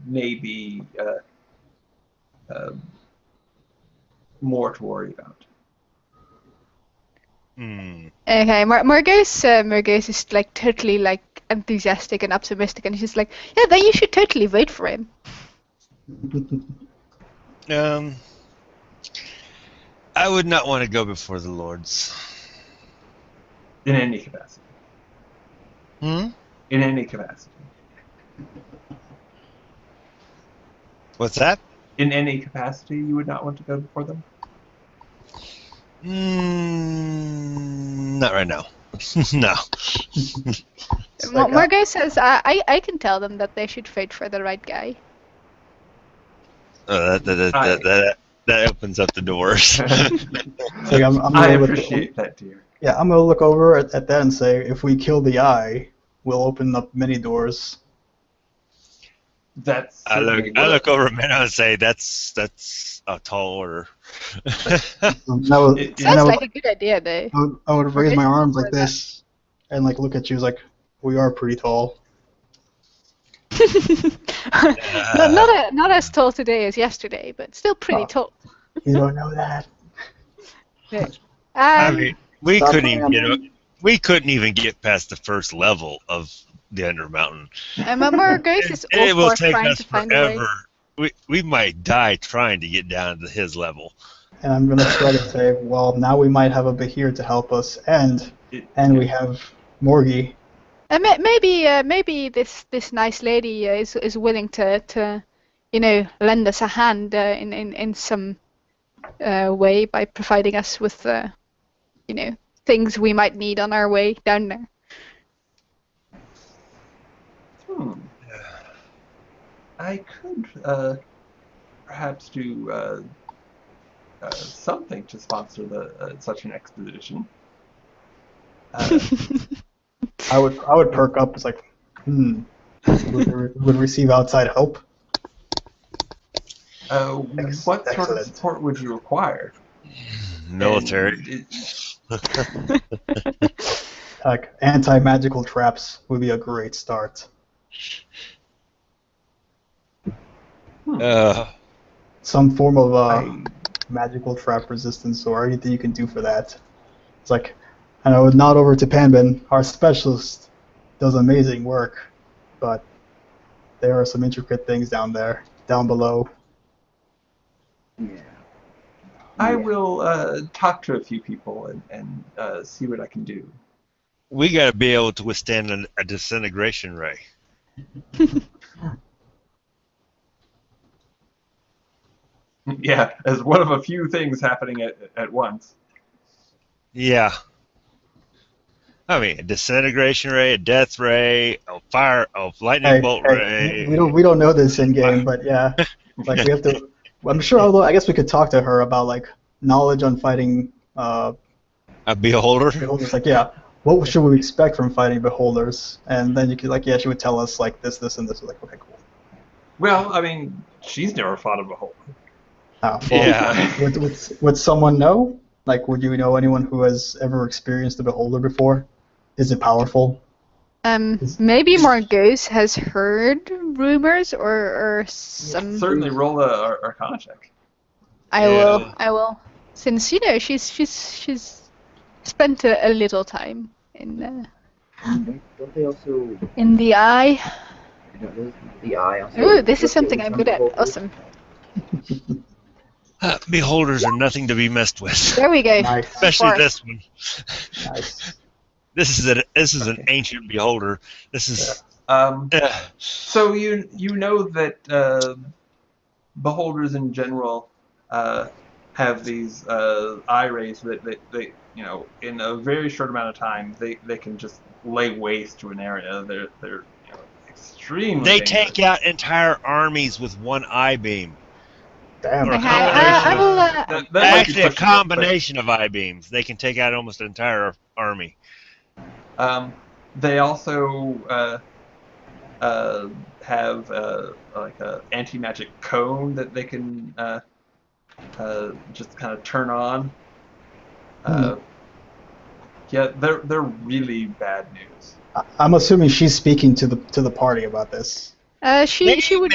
[SPEAKER 1] may be more to worry about.
[SPEAKER 4] Okay, Margos is like totally like enthusiastic and optimistic, and she's like, yeah, then you should totally vote for him.
[SPEAKER 2] I would not want to go before the lords.
[SPEAKER 1] In any capacity. In any capacity.
[SPEAKER 2] What's that?
[SPEAKER 1] In any capacity, you would not want to go before them?
[SPEAKER 2] Not right now. No.
[SPEAKER 4] Margot says, I can tell them that they should vote for the right guy.
[SPEAKER 2] That opens up the doors.
[SPEAKER 1] I appreciate that, dear.
[SPEAKER 3] Yeah, I'm going to look over at that and say, if we kill the Eye, we'll open up many doors.
[SPEAKER 2] I look over at Menno and say, that's a tall order.
[SPEAKER 4] Sounds like a good idea, though.
[SPEAKER 3] I would raise my arms like this and like look at you like, we are pretty tall.
[SPEAKER 4] Not as tall today as yesterday, but still pretty tall.
[SPEAKER 3] You don't know that.
[SPEAKER 2] I mean, we couldn't even get past the first level of the Undermountain.
[SPEAKER 4] Margos is all
[SPEAKER 2] it will
[SPEAKER 4] for
[SPEAKER 2] take
[SPEAKER 4] trying
[SPEAKER 2] us
[SPEAKER 4] to find a way.
[SPEAKER 2] forever. We might die trying to get down to his level.
[SPEAKER 3] And I'm going to try to say, well, now we might have a Bahir to help us, and we have Morgie.
[SPEAKER 4] Maybe this nice lady is willing to lend us a hand in some way by providing us with things we might need on our way down there.
[SPEAKER 1] I could perhaps do something to sponsor such an expedition.
[SPEAKER 3] I would perk up. It's like, would receive outside help.
[SPEAKER 1] What sort of
[SPEAKER 3] Excellent.
[SPEAKER 1] support would you require?
[SPEAKER 2] Military.
[SPEAKER 1] And
[SPEAKER 3] Like anti-magical traps would be a great start. Some form of magical trap resistance or anything you can do for that. It's like, and I would nod over to Panbin. Our specialist does amazing work, but there are some intricate things down below.
[SPEAKER 5] Yeah.
[SPEAKER 1] I will talk to a few people and see what I can do.
[SPEAKER 2] We got to be able to withstand a disintegration ray.
[SPEAKER 1] Yeah, as one of a few things happening at once.
[SPEAKER 2] Yeah. I mean, a disintegration ray, a death ray, a lightning bolt ray.
[SPEAKER 3] We don't know this in game, but yeah, like we have to. I'm sure. Although I guess we could talk to her about like knowledge on fighting
[SPEAKER 2] A beholder.
[SPEAKER 3] beholders. Like, yeah, what should we expect from fighting beholders? And then you could like, yeah, she would tell us like this, and this. We're like, okay, cool.
[SPEAKER 1] Well, I mean, she's never fought a beholder.
[SPEAKER 2] Yeah.
[SPEAKER 3] Would someone know? Like, would you know anyone who has ever experienced a beholder before? Is it powerful?
[SPEAKER 4] Maybe Margose has heard rumors or some.
[SPEAKER 1] Certainly roll a Arcana check.
[SPEAKER 4] I will. Since she's spent a little time in
[SPEAKER 5] Don't they also?
[SPEAKER 4] in the eye.
[SPEAKER 5] The eye also.
[SPEAKER 4] Ooh, this is something I'm good at. Awesome.
[SPEAKER 2] Beholders are nothing to be messed with.
[SPEAKER 4] There we go.
[SPEAKER 3] Nice.
[SPEAKER 2] Especially
[SPEAKER 4] Far.
[SPEAKER 2] this one.
[SPEAKER 3] Nice.
[SPEAKER 2] This is an ancient beholder. This is.
[SPEAKER 1] So you know that beholders in general have these eye rays that they in a very short amount of time they can just lay waste to an area. They're extremely.
[SPEAKER 2] They
[SPEAKER 1] dangerous.
[SPEAKER 2] take out entire armies with one eye beam.
[SPEAKER 3] Damn.
[SPEAKER 2] Or a
[SPEAKER 4] I will.
[SPEAKER 1] That might be
[SPEAKER 2] Actually, a
[SPEAKER 1] pushing it,
[SPEAKER 2] combination of eye beams. They can take out almost an entire army.
[SPEAKER 1] but, they also have like a anti-magic cone that they can just kind of turn on. Yeah, they're really bad news.
[SPEAKER 3] I'm assuming she's speaking to the party about this.
[SPEAKER 4] She would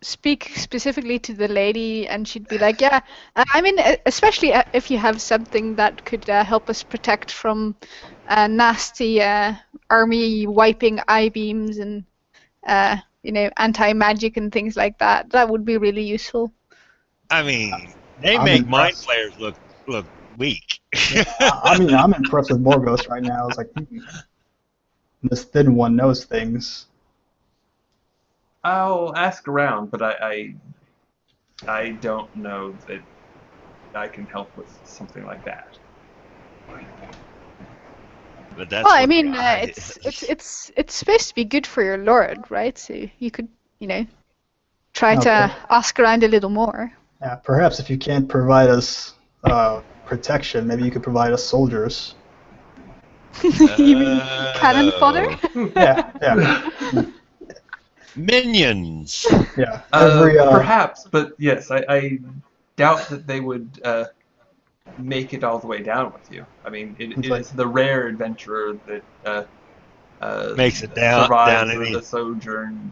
[SPEAKER 4] speak specifically to the lady, and she'd be like, "Yeah, I mean, especially if you have something that could help us protect from nasty army wiping eye beams and anti-magic and things like that. That would be really useful."
[SPEAKER 2] I mean, they
[SPEAKER 3] I'm
[SPEAKER 2] make mind
[SPEAKER 3] impressed.
[SPEAKER 2] flayers look weak.
[SPEAKER 3] I mean, I'm impressed with Morgos right now. It's like this thin one knows things.
[SPEAKER 1] I'll ask around, but I don't know that I can help with something like that.
[SPEAKER 2] But that's
[SPEAKER 4] Well, I
[SPEAKER 2] what
[SPEAKER 4] mean,
[SPEAKER 2] the eye
[SPEAKER 4] it's supposed to be good for your lord, right? So you could, try
[SPEAKER 3] Okay.
[SPEAKER 4] to ask around a little more.
[SPEAKER 3] Yeah, perhaps if you can't provide us protection, maybe you could provide us soldiers.
[SPEAKER 4] You mean cannon fodder?
[SPEAKER 3] Yeah.
[SPEAKER 2] Minions.
[SPEAKER 3] Yeah. Every
[SPEAKER 1] Perhaps, but yes, I doubt that they would make it all the way down with you. I mean, it is the rare adventurer that
[SPEAKER 2] Makes it down
[SPEAKER 1] survives
[SPEAKER 2] any.
[SPEAKER 1] the sojourn,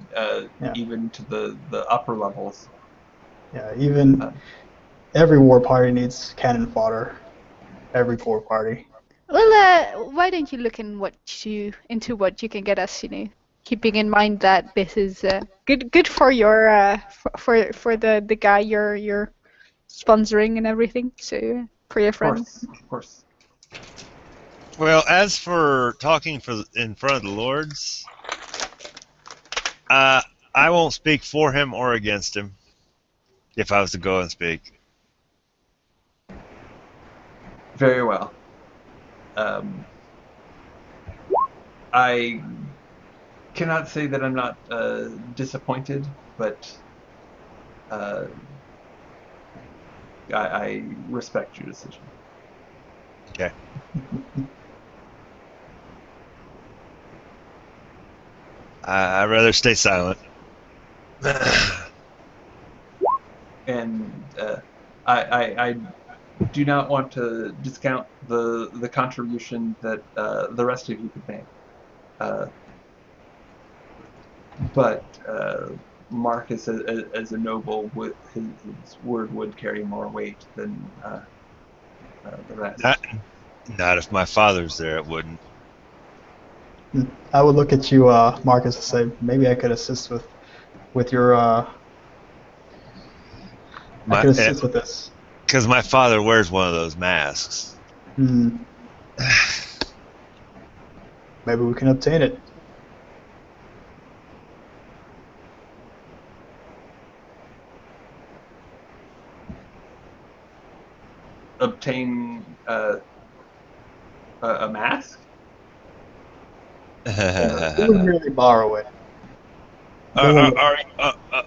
[SPEAKER 1] even to the upper levels.
[SPEAKER 3] Yeah, even every war party needs cannon fodder. Every war party.
[SPEAKER 4] Well, why don't you look into what you can get us, keeping in mind that this is good for your for the guy you're sponsoring and everything. So for your friends.
[SPEAKER 1] Of course.
[SPEAKER 2] Well, as for talking in front of the lords, I won't speak for him or against him. If I was to go and speak.
[SPEAKER 1] Very well. I cannot say that I'm not disappointed, but I respect your decision.
[SPEAKER 2] Okay. I'd rather stay silent.
[SPEAKER 1] and I do not want to discount the contribution that the rest of you could make. But Mark, as a noble, his word would carry more weight than the rest.
[SPEAKER 2] Not if my father's there, it wouldn't.
[SPEAKER 3] I would look at you, Marcus, and say maybe I could assist with your. I could assist with this.
[SPEAKER 2] Because my father wears one of those masks.
[SPEAKER 3] Hmm. Maybe we can obtain it.
[SPEAKER 1] Obtain a mask?
[SPEAKER 3] We would merely borrow it.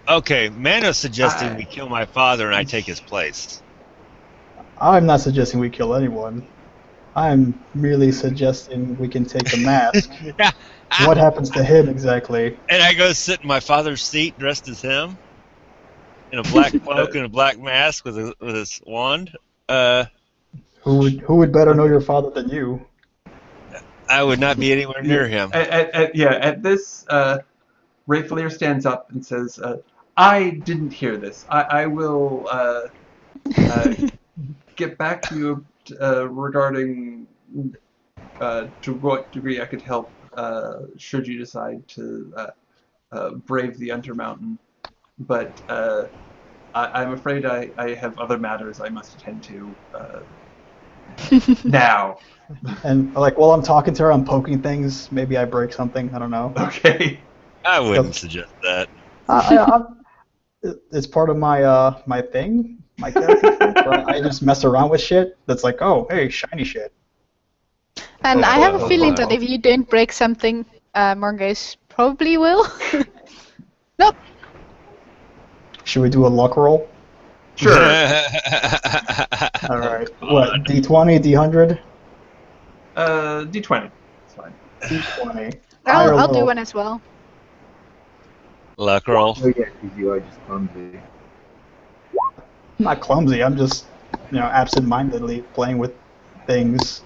[SPEAKER 2] Okay, Mano's suggesting we kill my father and I take his place.
[SPEAKER 3] I'm not suggesting we kill anyone. I'm merely suggesting we can take the mask. What happens to him exactly?
[SPEAKER 2] And I go sit in my father's seat dressed as him, in a black cloak and a black mask with his wand.
[SPEAKER 3] Who would better know your father than you?
[SPEAKER 2] I would not be anywhere near him.
[SPEAKER 1] At this, Rayfleer stands up and says, I didn't hear this. I will get back to you regarding to what degree I could help should you decide to brave the Undermountain. But I'm afraid I have other matters I must attend to now.
[SPEAKER 3] And like while I'm talking to her, I'm poking things. Maybe I break something. I don't know.
[SPEAKER 1] Okay.
[SPEAKER 2] I wouldn't suggest that.
[SPEAKER 3] It's part of my my thing, my character thing, where I just mess around with shit. That's like, oh, hey, shiny shit.
[SPEAKER 4] And I have a feeling that if you don't break something, Morgase probably will. Nope.
[SPEAKER 3] Should we do a luck roll?
[SPEAKER 1] Sure.
[SPEAKER 3] All right. What? D20, D100?
[SPEAKER 1] D20. It's fine.
[SPEAKER 3] D20.
[SPEAKER 4] I'll do one as well.
[SPEAKER 2] Luck roll.
[SPEAKER 5] Oh yeah, because you are just clumsy.
[SPEAKER 3] I'm not clumsy. I'm just, absent-mindedly playing with things.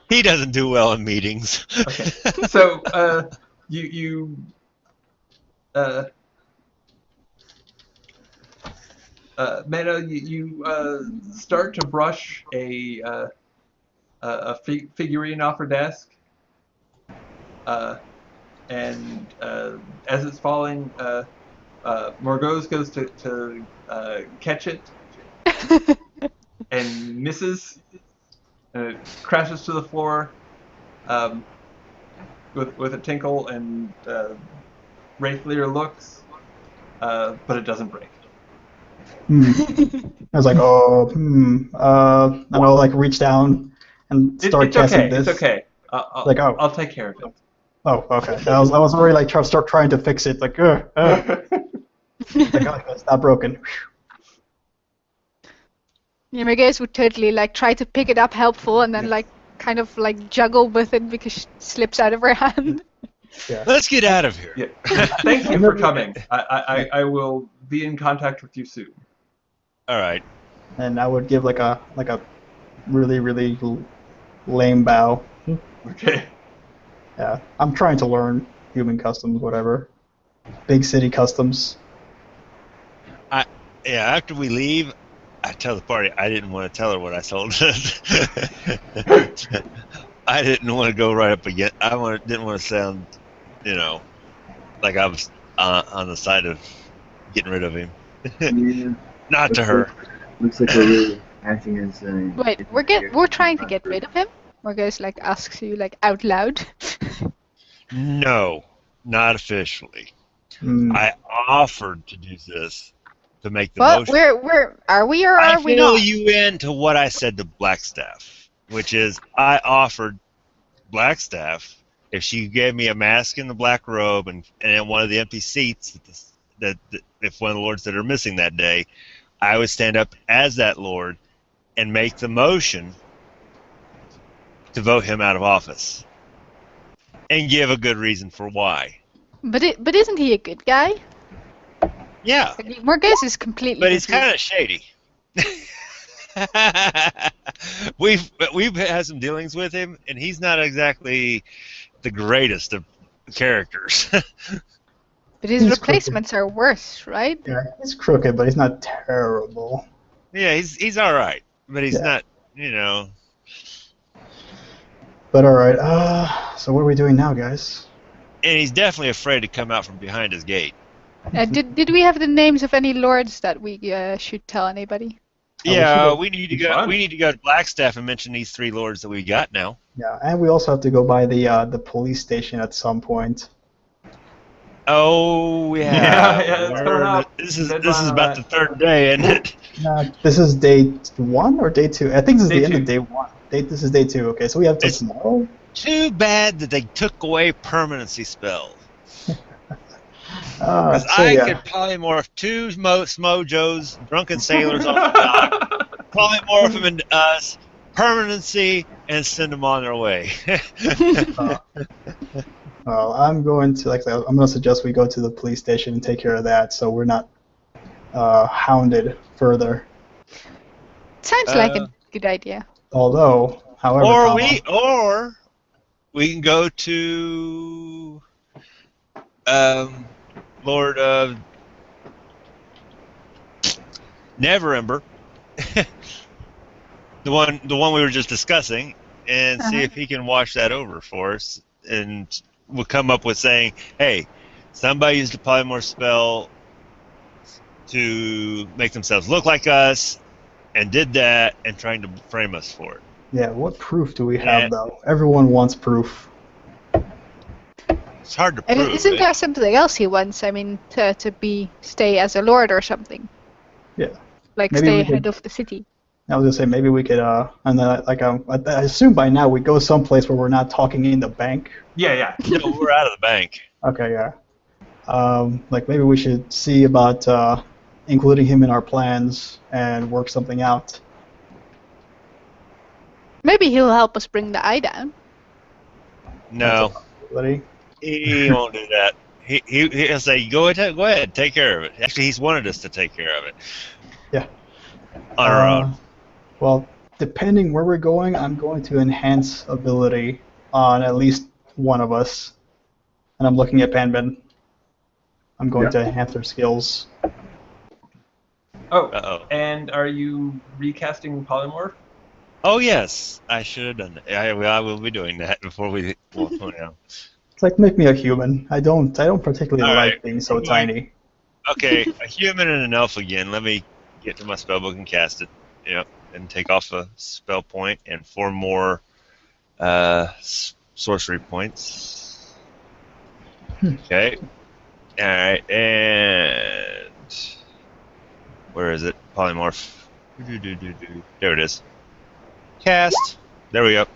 [SPEAKER 2] He doesn't do well in meetings.
[SPEAKER 1] Okay. So Mano, you start to brush a figurine off her desk, and as it's falling, Morgose goes to catch it and misses, and it crashes to the floor with a tinkle, and Rayfleer looks, but it doesn't break.
[SPEAKER 3] I was like, and I'll like reach down and start casting this.
[SPEAKER 1] It's okay. I'll take care of it.
[SPEAKER 3] Oh, okay. I was already like start trying to fix it. Like, like, it's not broken.
[SPEAKER 4] Yeah, Morgase would totally like try to pick it up helpful and then like kind of like juggle with it because it slips out of her hand.
[SPEAKER 2] Yeah. Let's get out of here.
[SPEAKER 1] Yeah. Thank you for coming. I will be in contact with you soon.
[SPEAKER 2] All right.
[SPEAKER 3] And I would give like a really, really lame bow.
[SPEAKER 1] Okay.
[SPEAKER 3] Yeah, I'm trying to learn human customs, whatever. Big city customs.
[SPEAKER 2] After we leave, I tell the party I didn't want to tell her what I told her. I didn't want to go right up again. Didn't want to sound, like I was on the side of getting rid of him.
[SPEAKER 5] Yeah.
[SPEAKER 2] Not to her.
[SPEAKER 5] Looks like we're really acting as
[SPEAKER 4] Wait, we're trying to get rid of him? Morgase like asks you like out loud.
[SPEAKER 2] No, not officially. I offered to do this to make the motion.
[SPEAKER 4] Where are we or are we not?
[SPEAKER 2] I fill you into what I said to Blackstaff, which is I offered Blackstaff if she gave me a mask and the black robe and in one of the empty seats that if one of the lords that are missing that day, I would stand up as that lord and make the motion to vote him out of office and give a good reason for why.
[SPEAKER 4] But isn't he a good guy?
[SPEAKER 2] Yeah,
[SPEAKER 4] Morges is completely
[SPEAKER 2] but he's
[SPEAKER 4] confused.
[SPEAKER 2] kind of shady. we've had some dealings with him, and he's not exactly the greatest of characters.
[SPEAKER 4] But his
[SPEAKER 3] He's
[SPEAKER 4] replacements are worse, right?
[SPEAKER 3] Yeah, he's crooked, but he's not terrible.
[SPEAKER 2] Yeah, he's all right, but he's
[SPEAKER 3] Yeah.
[SPEAKER 2] not, you know.
[SPEAKER 3] But all right. So what are we doing now, guys?
[SPEAKER 2] And he's definitely afraid to come out from behind his gate.
[SPEAKER 4] Did we have the names of any lords that we should tell anybody?
[SPEAKER 2] Yeah, we need to go.
[SPEAKER 1] fun.
[SPEAKER 2] We need to go to Blackstaff and mention these 3 lords that we got now.
[SPEAKER 3] Yeah, and we also have to go by the police station at some point.
[SPEAKER 2] Oh yeah,
[SPEAKER 1] Yeah, it's coming up.
[SPEAKER 2] This is
[SPEAKER 1] Deadline on
[SPEAKER 2] about
[SPEAKER 1] that.
[SPEAKER 2] the 3rd day, isn't it?
[SPEAKER 3] This is day 1 or day 2? I think this is
[SPEAKER 1] Day
[SPEAKER 3] the end
[SPEAKER 1] 2.
[SPEAKER 3] of day 1. This is day 2. Okay, so we have till
[SPEAKER 2] It's-
[SPEAKER 3] tomorrow.
[SPEAKER 2] Too bad that they took away permanency spells.
[SPEAKER 3] So
[SPEAKER 2] Because I
[SPEAKER 3] yeah.
[SPEAKER 2] could polymorph 2 Smojos, drunken sailors off the dock, polymorph them into us, permanency, and send them on their way.
[SPEAKER 3] Well, I'm going to suggest we go to the police station and take care of that, so we're not hounded further.
[SPEAKER 4] Sounds like a good idea.
[SPEAKER 3] Although, however,
[SPEAKER 2] or we can go to Lord Neverember, the one we were just discussing, and see if he can wash that over for us, and we'll come up with saying, hey, somebody used a polymorph spell to make themselves look like us, and did that, and trying to frame us for it.
[SPEAKER 3] Yeah, what proof do we have, though? Everyone wants proof.
[SPEAKER 2] It's hard to
[SPEAKER 4] And
[SPEAKER 2] prove.
[SPEAKER 4] isn't there something else he wants? I mean, to stay as a lord or something.
[SPEAKER 3] Yeah.
[SPEAKER 4] Like
[SPEAKER 3] Maybe
[SPEAKER 4] stay
[SPEAKER 3] we could-
[SPEAKER 4] head of the city.
[SPEAKER 3] I was gonna say maybe we could, and then I assume by now we go someplace where we're not talking in the bank.
[SPEAKER 1] Yeah.
[SPEAKER 2] No, we're out of the bank.
[SPEAKER 3] Okay, yeah. Maybe we should see about including him in our plans and work something out.
[SPEAKER 4] Maybe he'll help us bring the eye down.
[SPEAKER 2] No,
[SPEAKER 3] Buddy.
[SPEAKER 2] he won't do that. He'll say, go ahead, take care of it. Actually, he's wanted us to take care of it.
[SPEAKER 3] Yeah.
[SPEAKER 2] On our own.
[SPEAKER 3] Well, depending where we're going, I'm going to enhance ability on at least one of us. And I'm looking at Panbin. I'm going to enhance their skills.
[SPEAKER 1] Oh,
[SPEAKER 2] Uh-oh.
[SPEAKER 1] and are you recasting polymorph?
[SPEAKER 2] Oh, yes, I should have done that. I will be doing that before we... Well,
[SPEAKER 3] It's like, make me a human. I don't particularly
[SPEAKER 2] All
[SPEAKER 3] like
[SPEAKER 2] right.
[SPEAKER 3] being so tiny.
[SPEAKER 2] Okay, a human and an elf again. Let me get to my spellbook and cast it. Yep, and take off a spell point and 4 more sorcery points. Okay. All right, and where is it? Polymorph. There it is. Cast. There we go.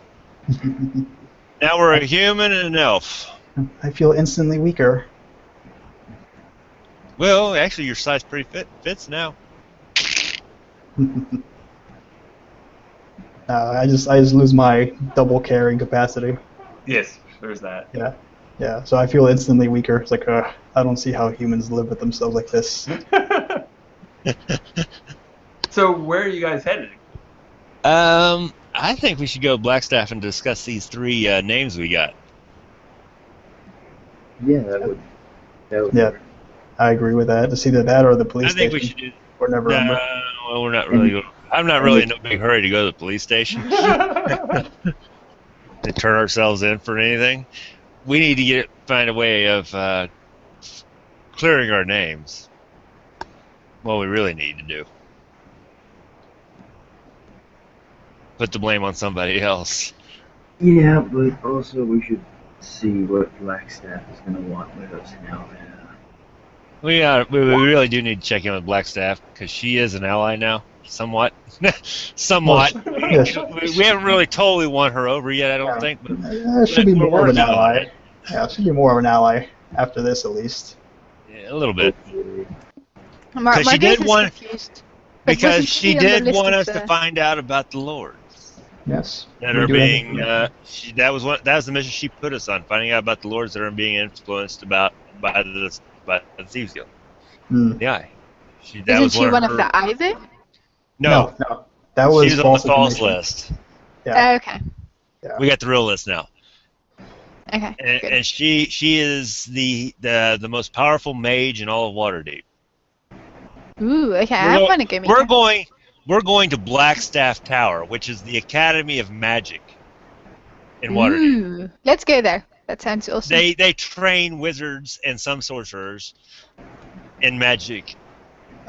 [SPEAKER 2] Now we're a human and an elf.
[SPEAKER 3] I feel instantly weaker.
[SPEAKER 2] Well, actually, your size pretty fits now.
[SPEAKER 3] I just lose my double carrying capacity.
[SPEAKER 1] Yes, there's that.
[SPEAKER 3] Yeah, so I feel instantly weaker. It's like, I don't see how humans live with themselves like this.
[SPEAKER 1] So where are you guys headed?
[SPEAKER 2] I think we should go Blackstaff and discuss these 3 names we got.
[SPEAKER 5] Yeah, that would
[SPEAKER 3] Yeah, I agree with that. It's either that or the police
[SPEAKER 2] I think
[SPEAKER 3] station.
[SPEAKER 2] we should do.
[SPEAKER 3] Or never remember.
[SPEAKER 2] No, well, we're not really. I'm not really in no big hurry to go to the police station and turn ourselves in for anything. We need to find a way of clearing our names. What we really need to do. Put the blame on somebody else.
[SPEAKER 5] Yeah, but also we should see what Blackstaff is going to want with us now.
[SPEAKER 2] We really do need to check in with Blackstaff because she is an ally now, somewhat. Somewhat.
[SPEAKER 3] Yes.
[SPEAKER 2] We haven't really totally won her over yet, I don't think. But
[SPEAKER 3] Should be
[SPEAKER 2] we're
[SPEAKER 3] more of an
[SPEAKER 2] working on
[SPEAKER 3] ally.
[SPEAKER 2] it.
[SPEAKER 3] Yeah, should be more of an ally after this, at least.
[SPEAKER 2] Yeah, a little bit.
[SPEAKER 4] Marcus
[SPEAKER 2] she did
[SPEAKER 4] is
[SPEAKER 2] want-
[SPEAKER 4] confused. But
[SPEAKER 2] Because
[SPEAKER 4] wasn't
[SPEAKER 2] she
[SPEAKER 4] on the
[SPEAKER 2] did
[SPEAKER 4] list
[SPEAKER 2] want
[SPEAKER 4] of
[SPEAKER 2] us to
[SPEAKER 4] the-
[SPEAKER 2] find out about the lords
[SPEAKER 3] Yes.
[SPEAKER 2] that
[SPEAKER 3] we
[SPEAKER 2] are
[SPEAKER 3] do
[SPEAKER 2] being.
[SPEAKER 3] have-
[SPEAKER 2] That was the mission she put us on, finding out about the lords that are being influenced by the Thieves Guild.
[SPEAKER 3] Mm.
[SPEAKER 2] the eye. That
[SPEAKER 4] Isn't
[SPEAKER 2] was
[SPEAKER 4] she one of
[SPEAKER 2] her.
[SPEAKER 4] the Ivy?
[SPEAKER 2] No,
[SPEAKER 3] No. That
[SPEAKER 2] she
[SPEAKER 3] was
[SPEAKER 2] was on the
[SPEAKER 3] false
[SPEAKER 2] false
[SPEAKER 3] information.
[SPEAKER 2] list.
[SPEAKER 3] Yeah.
[SPEAKER 4] Okay.
[SPEAKER 2] We got the real list now.
[SPEAKER 4] Okay.
[SPEAKER 2] And,
[SPEAKER 4] Good.
[SPEAKER 2] and she is the most powerful mage in all of Waterdeep.
[SPEAKER 4] Ooh. Okay.
[SPEAKER 2] We're
[SPEAKER 4] I
[SPEAKER 2] go-
[SPEAKER 4] want to go meet
[SPEAKER 2] We're
[SPEAKER 4] her.
[SPEAKER 2] going to Blackstaff Tower, which is the Academy of Magic in Waterdeep.
[SPEAKER 4] Ooh. Let's go there. That sounds awesome.
[SPEAKER 2] They train wizards and some sorcerers in magic.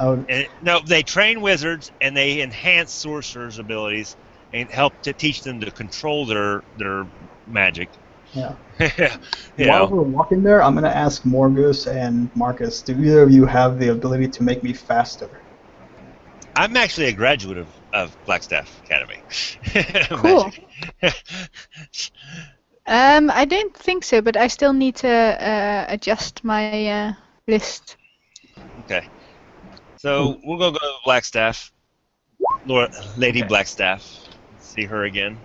[SPEAKER 3] Oh,
[SPEAKER 2] No, they train wizards and they enhance sorcerers' abilities and help to teach them to control their magic.
[SPEAKER 3] yeah.
[SPEAKER 2] You
[SPEAKER 3] While
[SPEAKER 2] know,
[SPEAKER 3] we're walking there, I'm gonna ask Morgus and Marcus. Do either of you have the ability to make me faster?
[SPEAKER 2] I'm actually a graduate of Blackstaff Academy.
[SPEAKER 4] Cool.
[SPEAKER 2] Magic.
[SPEAKER 4] I don't think so, but I still need to adjust my list.
[SPEAKER 2] Okay. So we'll go to Blackstaff. Lady
[SPEAKER 1] Okay.
[SPEAKER 2] Blackstaff. See her again.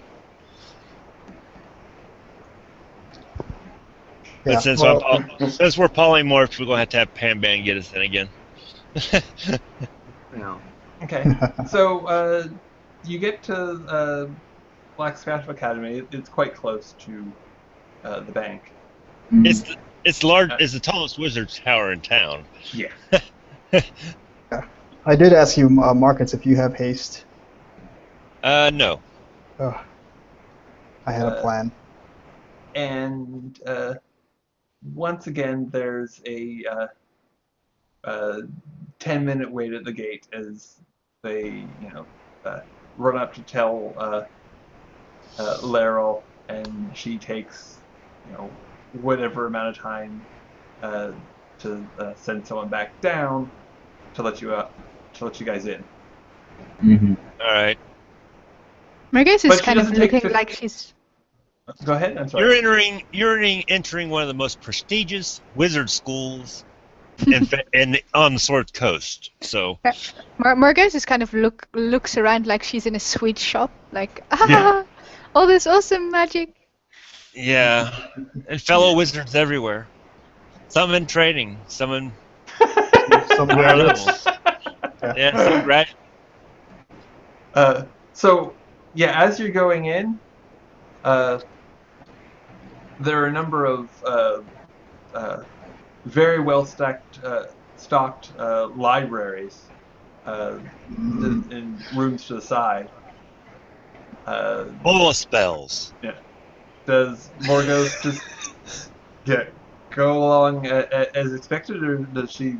[SPEAKER 3] Yeah.
[SPEAKER 2] But since we're polymorphs, we're going to have Panban get us in again.
[SPEAKER 5] Well,
[SPEAKER 1] Okay. So you get to Blackstaff Academy. It's quite close to the bank.
[SPEAKER 2] It's large. It's the tallest wizard tower in town.
[SPEAKER 1] Yeah.
[SPEAKER 3] I did ask you, Marcus, if you have haste.
[SPEAKER 2] No.
[SPEAKER 3] Ugh. I had a plan.
[SPEAKER 1] And once again, there's a 10-minute wait at the gate as they, run up to tell Laryl, and she takes, whatever amount of time to send someone back down to let you guys in.
[SPEAKER 5] mm-hmm.
[SPEAKER 2] All right.
[SPEAKER 4] Marcus is
[SPEAKER 1] But she
[SPEAKER 4] kind of
[SPEAKER 1] doesn't take
[SPEAKER 4] looking
[SPEAKER 1] 50
[SPEAKER 4] like she's.
[SPEAKER 1] Go ahead. I'm sorry.
[SPEAKER 2] You're entering one of the most prestigious wizard schools on the Sword Coast. So
[SPEAKER 4] Marcus is kind of looks around like she's in a sweet shop, like
[SPEAKER 1] Yeah.
[SPEAKER 4] all this awesome magic.
[SPEAKER 2] yeah, and fellow wizards everywhere. Some in training, some in
[SPEAKER 3] Some
[SPEAKER 2] higher
[SPEAKER 3] graduates.
[SPEAKER 2] levels. Yeah, some grad.
[SPEAKER 1] So, yeah, as you're going in, there are a number of very well stocked libraries in rooms to the side.
[SPEAKER 2] Full of spells.
[SPEAKER 1] Does Morgos just go along as expected, or does she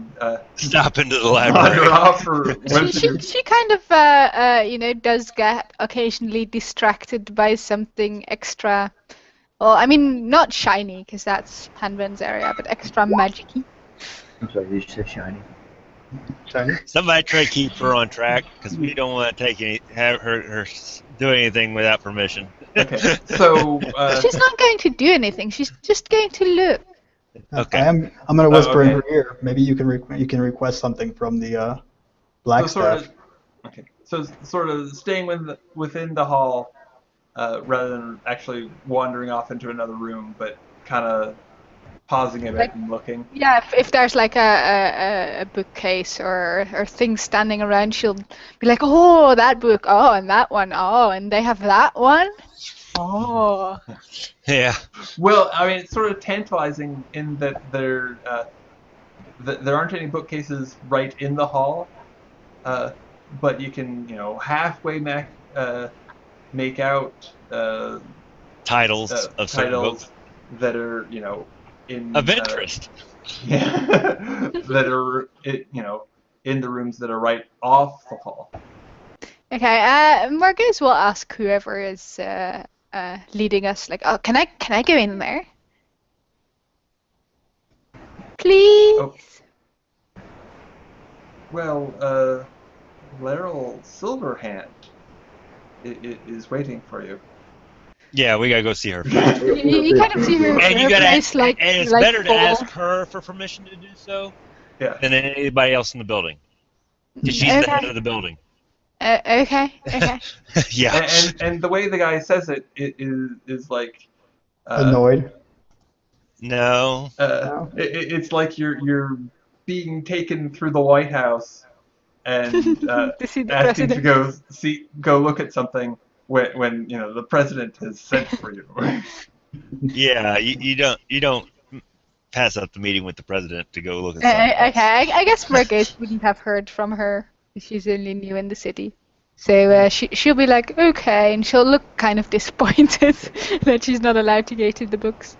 [SPEAKER 2] Stop into the
[SPEAKER 1] wander
[SPEAKER 2] library.
[SPEAKER 1] off, or
[SPEAKER 4] She kind of does get occasionally distracted by something extra. Well, I mean, not shiny because that's Hanven's area, but extra magic-y.
[SPEAKER 5] I'm sorry, did you say shiny?
[SPEAKER 3] Shiny?
[SPEAKER 2] Somebody try to keep her on track because we don't want to have her do anything without permission.
[SPEAKER 1] Okay, so
[SPEAKER 4] She's not going to do anything. She's just going to look.
[SPEAKER 2] Okay.
[SPEAKER 3] I'm gonna whisper in her
[SPEAKER 1] okay.
[SPEAKER 3] ear. Maybe you can request something from the Blackstaff.
[SPEAKER 1] So sort of staying within the hall, rather than actually wandering off into another room, but kind of pausing a bit and looking.
[SPEAKER 4] Yeah, if there's like a bookcase or things standing around, she'll be like, oh, that book, oh, and that one, oh, and they have that one. Oh.
[SPEAKER 2] Yeah.
[SPEAKER 1] Well, I mean, it's sort of tantalizing in that there aren't any bookcases right in the hall, but you can, halfway make out
[SPEAKER 2] Titles of certain books
[SPEAKER 1] that are, in
[SPEAKER 2] of interest.
[SPEAKER 1] Yeah, that are in the rooms that are right off the hall.
[SPEAKER 4] Okay, Marcus will ask whoever is leading us, like, oh, can I go in there? Please?
[SPEAKER 1] Oh. Well, Laryl Silverhand is waiting for you.
[SPEAKER 2] Yeah, we gotta go see her.
[SPEAKER 4] You kind of see her,
[SPEAKER 2] And you
[SPEAKER 4] her
[SPEAKER 2] gotta,
[SPEAKER 4] place, like,
[SPEAKER 2] and it's
[SPEAKER 4] like
[SPEAKER 2] better to
[SPEAKER 4] full.
[SPEAKER 2] ask her for permission to do so
[SPEAKER 1] Yeah.
[SPEAKER 2] than anybody else in the building. Because she's the head of the building.
[SPEAKER 4] Okay.
[SPEAKER 2] Yeah.
[SPEAKER 1] And the way the guy says it is like
[SPEAKER 3] Annoyed.
[SPEAKER 2] No.
[SPEAKER 1] it's like you're being taken through the White House and
[SPEAKER 4] To see the
[SPEAKER 1] asking to
[SPEAKER 4] president.
[SPEAKER 1] go look at something when the president has sent for you.
[SPEAKER 2] Yeah, you don't pass up the meeting with the president to go look at something else.
[SPEAKER 4] Okay, I guess Margate wouldn't have heard from her. She's only new in the city. So she'll be like, okay, and she'll look kind of disappointed that she's not allowed to go to the books.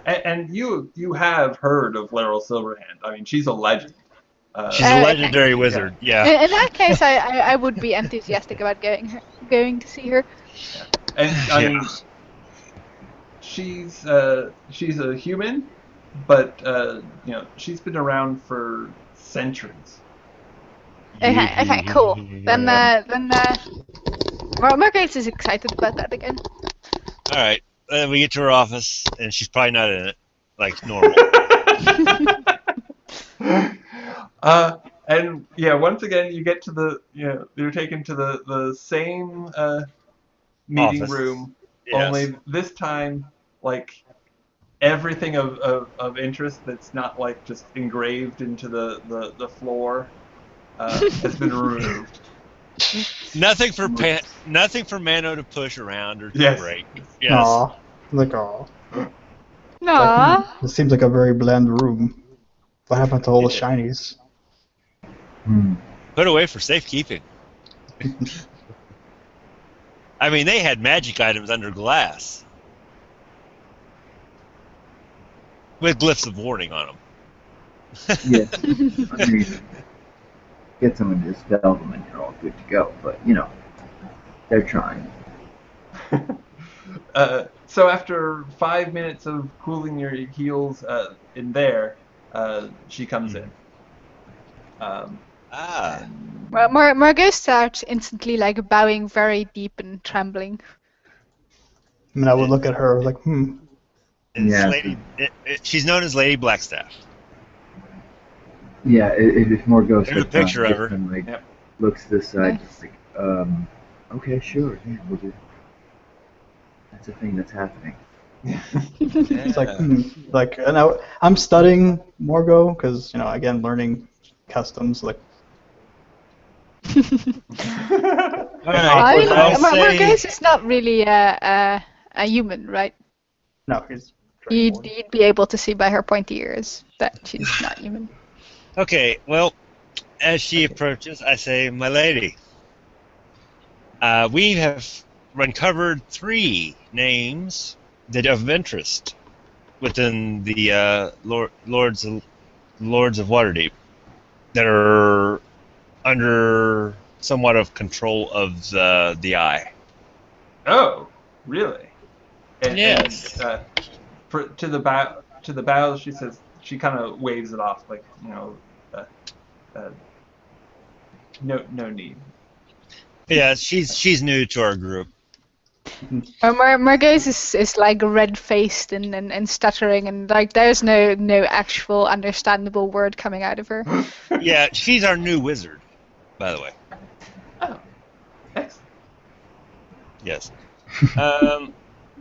[SPEAKER 1] And you have heard of Laurel Silverhand. I mean, she's a legend.
[SPEAKER 2] She's a legendary wizard. Yeah.
[SPEAKER 4] In that case, I would be enthusiastic about going to see her.
[SPEAKER 1] And I mean, she's a human, but she's been around for centuries.
[SPEAKER 4] Okay, cool. Then Margaret is excited about that again.
[SPEAKER 2] All right. Then we get to her office, and she's probably not in it, like normal.
[SPEAKER 1] And yeah, once again, you get to you're taken to the same meeting
[SPEAKER 2] Office.
[SPEAKER 1] room.
[SPEAKER 2] Yes.
[SPEAKER 1] Only this time, like everything of interest that's not like just engraved into the floor has been removed.
[SPEAKER 2] Nothing for Mano to push around or to
[SPEAKER 1] Yes.
[SPEAKER 2] break. Yes.
[SPEAKER 3] Aw. Look, aw.
[SPEAKER 4] Aww.
[SPEAKER 3] It seems like a very bland room. What happened to all the
[SPEAKER 2] Yeah.
[SPEAKER 3] shinies?
[SPEAKER 2] Put away for safekeeping. I mean, they had magic items under glass with glyphs of warning on them.
[SPEAKER 5] Yeah. I mean, get someone to dispel them and you're all good to go. But, they're trying.
[SPEAKER 1] So after 5 minutes of cooling your heels in there, she comes in.
[SPEAKER 4] Well, Margot starts instantly like bowing very deep and trembling.
[SPEAKER 3] I mean, I would look at her like,
[SPEAKER 2] It's
[SPEAKER 5] Yeah.
[SPEAKER 2] she's known as Lady Blackstaff.
[SPEAKER 5] Yeah, if more ghosts
[SPEAKER 2] There's a picture of her.
[SPEAKER 5] and, like,
[SPEAKER 1] Yep.
[SPEAKER 5] looks this side,
[SPEAKER 4] Nice.
[SPEAKER 5] just like, okay, sure, yeah, we'll do. That's a thing that's happening.
[SPEAKER 3] it's like, and I'm studying Morgo because again, learning customs like.
[SPEAKER 2] All right.
[SPEAKER 4] I mean,
[SPEAKER 2] I'll say-
[SPEAKER 4] Margot is not really a human, right?
[SPEAKER 3] No, he's.
[SPEAKER 4] You'd be able to see by her pointy ears that she's not human.
[SPEAKER 2] Okay, well, as she approaches, I say, "My lady, we have uncovered 3 names that are of interest within the Lords of Waterdeep that are under somewhat of control of the Eye."
[SPEAKER 1] Oh, really? And,
[SPEAKER 2] Yes.
[SPEAKER 1] And, to the bow, she says, she kind of waves it off, like no need.
[SPEAKER 2] Yeah, she's new to our group.
[SPEAKER 4] Margot is like red-faced and stuttering, and like there's no actual understandable word coming out of her.
[SPEAKER 2] Yeah, she's our new wizard, by the way.
[SPEAKER 1] Oh, excellent.
[SPEAKER 2] Yes.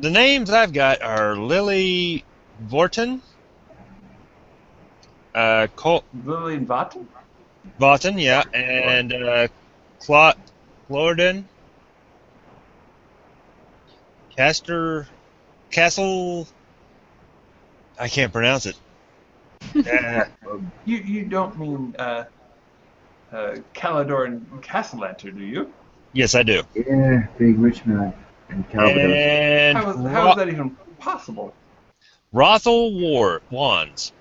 [SPEAKER 2] The names I've got are Lily Vorton,
[SPEAKER 1] Lillian Vatten?
[SPEAKER 2] Vaughton, yeah, and Clorden, Castle. I can't pronounce it.
[SPEAKER 1] You don't mean Calador and Castellanter, do you?
[SPEAKER 2] Yes, I do.
[SPEAKER 5] Yeah, big rich man. And Calvados.
[SPEAKER 2] And
[SPEAKER 1] How is that even possible?
[SPEAKER 2] Rothel Wands.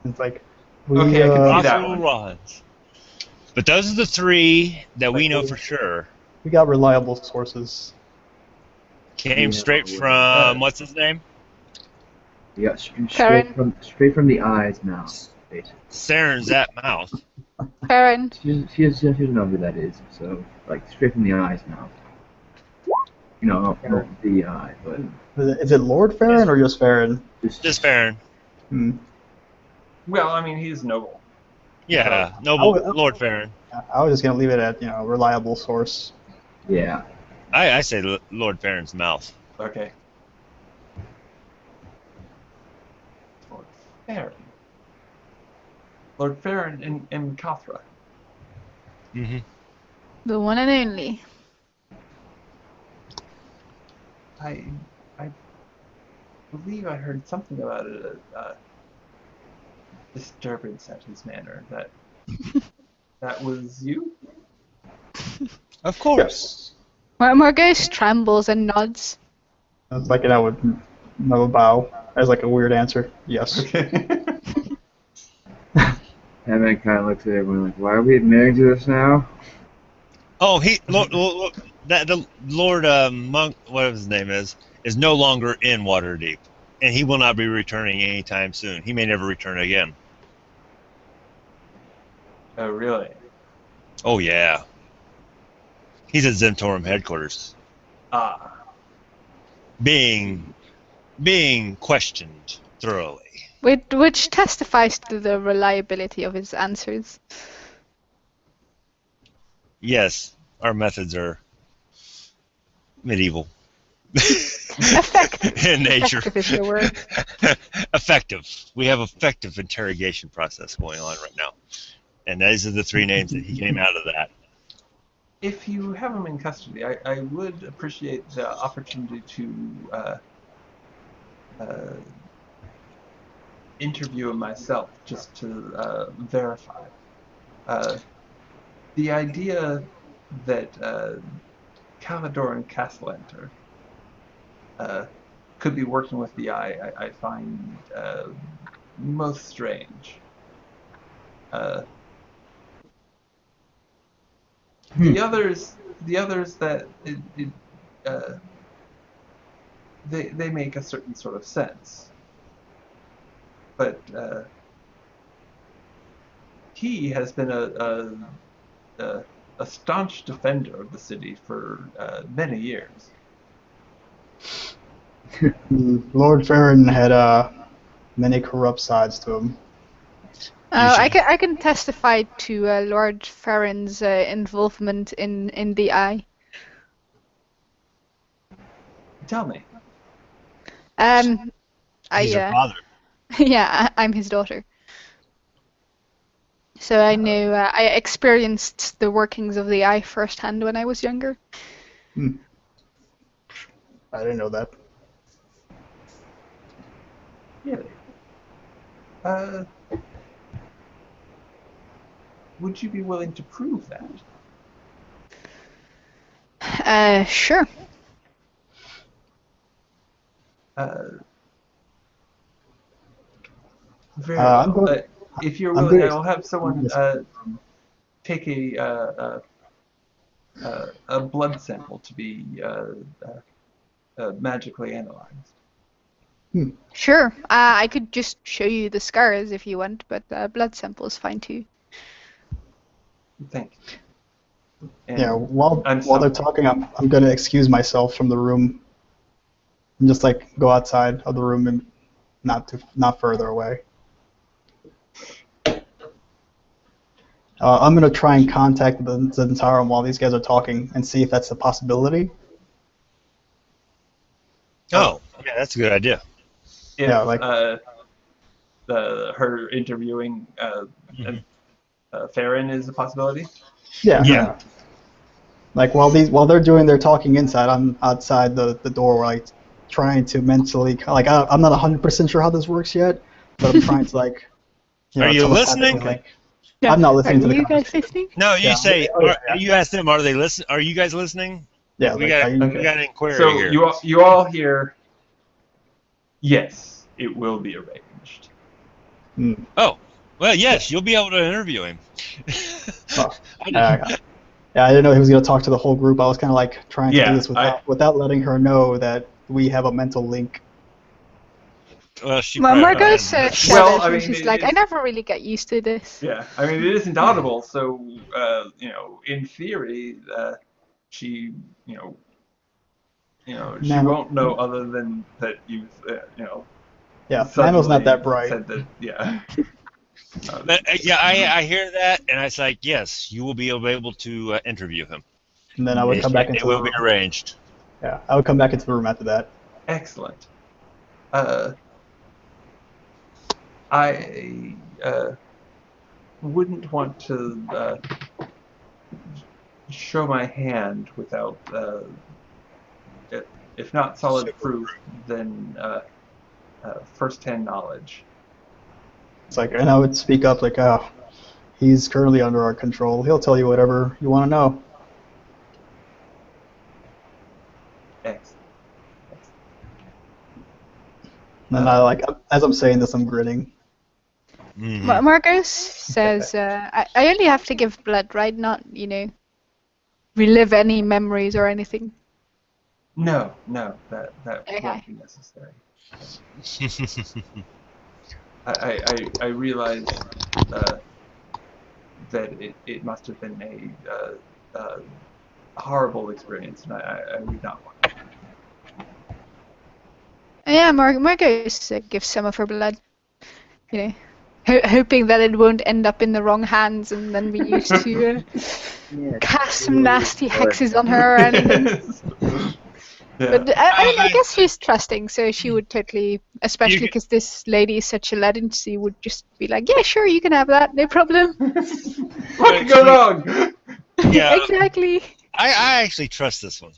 [SPEAKER 3] It's like.
[SPEAKER 1] Okay, I can see that
[SPEAKER 2] Rothel
[SPEAKER 1] one.
[SPEAKER 2] Wands. But those are the 3 that we know for sure.
[SPEAKER 3] We got reliable sources.
[SPEAKER 2] Came
[SPEAKER 5] Yeah.
[SPEAKER 2] straight from what's his name?
[SPEAKER 5] Yeah,
[SPEAKER 4] Karen.
[SPEAKER 5] straight from the eye's mouth. Basically.
[SPEAKER 2] Saren's that mouth.
[SPEAKER 4] Karen.
[SPEAKER 5] She doesn't know who that is, so like straight from the eye's mouth. Not the eye, but
[SPEAKER 3] Is it Lord Farron or just Farron?
[SPEAKER 2] Just Farron.
[SPEAKER 1] Well, I mean, he's noble.
[SPEAKER 2] Yeah, noble
[SPEAKER 3] Oh,
[SPEAKER 2] Lord Farron.
[SPEAKER 3] I was just gonna leave it at reliable source.
[SPEAKER 5] Yeah.
[SPEAKER 2] I say Lord Farron's mouth.
[SPEAKER 1] Okay. Lord Farron. Lord Farron and Kathra.
[SPEAKER 2] Mm-hmm.
[SPEAKER 4] The one and only.
[SPEAKER 1] I believe I heard something about a disturbance at his manor. That was you?
[SPEAKER 2] Of course.
[SPEAKER 4] Margos trembles and nods.
[SPEAKER 3] It's like, and I would bow as like a weird answer. Yes.
[SPEAKER 1] Okay.
[SPEAKER 5] Hammond kind of looks at everyone like, why are we admitting to this now?
[SPEAKER 2] Oh, the Lord Monk, whatever his name is no longer in Waterdeep, and he will not be returning anytime soon. He may never return again.
[SPEAKER 1] Oh, really?
[SPEAKER 2] Oh yeah, he's at Zhentarim headquarters,
[SPEAKER 1] Ah.
[SPEAKER 2] being questioned thoroughly.
[SPEAKER 4] Which testifies to the reliability of his answers.
[SPEAKER 2] Yes, our methods are medieval.
[SPEAKER 4] Effective.
[SPEAKER 2] In nature.
[SPEAKER 4] Effective is the word.
[SPEAKER 2] Effective. We have effective interrogation process going on right now. And these are the three names that he came out of that.
[SPEAKER 1] If you have him in custody, I would appreciate the opportunity to interview him myself, just to verify. The idea that Calvador and Castellanter could be working with the Eye, I find most strange. The others that they make a certain sort of sense, but he has been a staunch defender of the city for many years.
[SPEAKER 3] Lord Farron had many corrupt sides to him.
[SPEAKER 4] I can testify to Lord Farron's involvement in the Eye.
[SPEAKER 1] Tell me.
[SPEAKER 2] He's your father.
[SPEAKER 4] Yeah, I'm his daughter. So I knew, I experienced the workings of the Eye firsthand when I was younger.
[SPEAKER 3] I didn't know that.
[SPEAKER 1] Really? Would you be willing to prove that?
[SPEAKER 4] Sure.
[SPEAKER 1] Very well.
[SPEAKER 3] Going,
[SPEAKER 1] if you're
[SPEAKER 3] I'm
[SPEAKER 1] willing,
[SPEAKER 3] good.
[SPEAKER 1] I will have someone take a blood sample to be magically analyzed.
[SPEAKER 4] Sure. I could just show you the scars if you want, but blood sample is fine too.
[SPEAKER 1] Thank you. And
[SPEAKER 3] yeah, while they're talking, I'm gonna excuse myself from the room and just like go outside of the room and not further away. I'm gonna try and contact the Zhentarim while these guys are talking and see if that's a possibility.
[SPEAKER 2] Oh, yeah, that's a good idea.
[SPEAKER 1] If,
[SPEAKER 3] yeah, like
[SPEAKER 1] her interviewing Farron is a possibility.
[SPEAKER 3] Yeah. Like while they're doing their talking inside, I'm outside the door, like trying to mentally, like I'm not 100% sure how this works yet, but I'm trying to like.
[SPEAKER 2] Are you listening?
[SPEAKER 3] Like, I'm not listening to the
[SPEAKER 4] conversation. Are you guys listening?
[SPEAKER 2] No, you say.
[SPEAKER 3] yeah.
[SPEAKER 2] You ask them. Are they listen? Are you guys listening?
[SPEAKER 3] Yeah,
[SPEAKER 2] we
[SPEAKER 3] like,
[SPEAKER 2] got an inquiry
[SPEAKER 1] so
[SPEAKER 2] here.
[SPEAKER 1] you all hear. Yes, it will be arranged.
[SPEAKER 2] Oh, well, yes, you'll be able to interview him.
[SPEAKER 3] Yeah, I didn't know he was going to talk to the whole group. I was kind of like trying to do this without letting her know that we have a mental link.
[SPEAKER 2] Well, she
[SPEAKER 4] Margot said she's like, I never really get used to this.
[SPEAKER 1] Yeah, I mean, it isn't audible, so, in theory, she, she won't know other than that you've,
[SPEAKER 3] Yeah, Nano's not that bright.
[SPEAKER 1] Said that, yeah.
[SPEAKER 2] I hear that, and I was like, yes, you will be able to interview him.
[SPEAKER 3] And then I would come back into the room.
[SPEAKER 2] It will be arranged.
[SPEAKER 3] Yeah, I would come back into the room after that.
[SPEAKER 1] Excellent. wouldn't want to show my hand without, if not solid proof, then first-hand knowledge.
[SPEAKER 3] It's like, and I would speak up like, oh, he's currently under our control. He'll tell you whatever you want to know.
[SPEAKER 1] Excellent.
[SPEAKER 3] And I like, as I'm saying this, I'm grinning.
[SPEAKER 4] Marcos says, I only have to give blood, right? Not, relive any memories or anything.
[SPEAKER 1] No, that
[SPEAKER 4] Okay.
[SPEAKER 1] won't be necessary. I realize that it must have been a horrible experience, and I would not want to.
[SPEAKER 4] Yeah, Marcos gives some of her blood, hoping that it won't end up in the wrong hands and then be used to cast some nasty hexes on her or anything.
[SPEAKER 1] Yeah.
[SPEAKER 4] But I guess she's trusting, so she would totally, especially because this lady is such a legend, she would just be like, yeah, sure, you can have that, no problem.
[SPEAKER 1] What could go wrong?
[SPEAKER 2] Yeah,
[SPEAKER 4] Exactly.
[SPEAKER 2] I actually trust this one.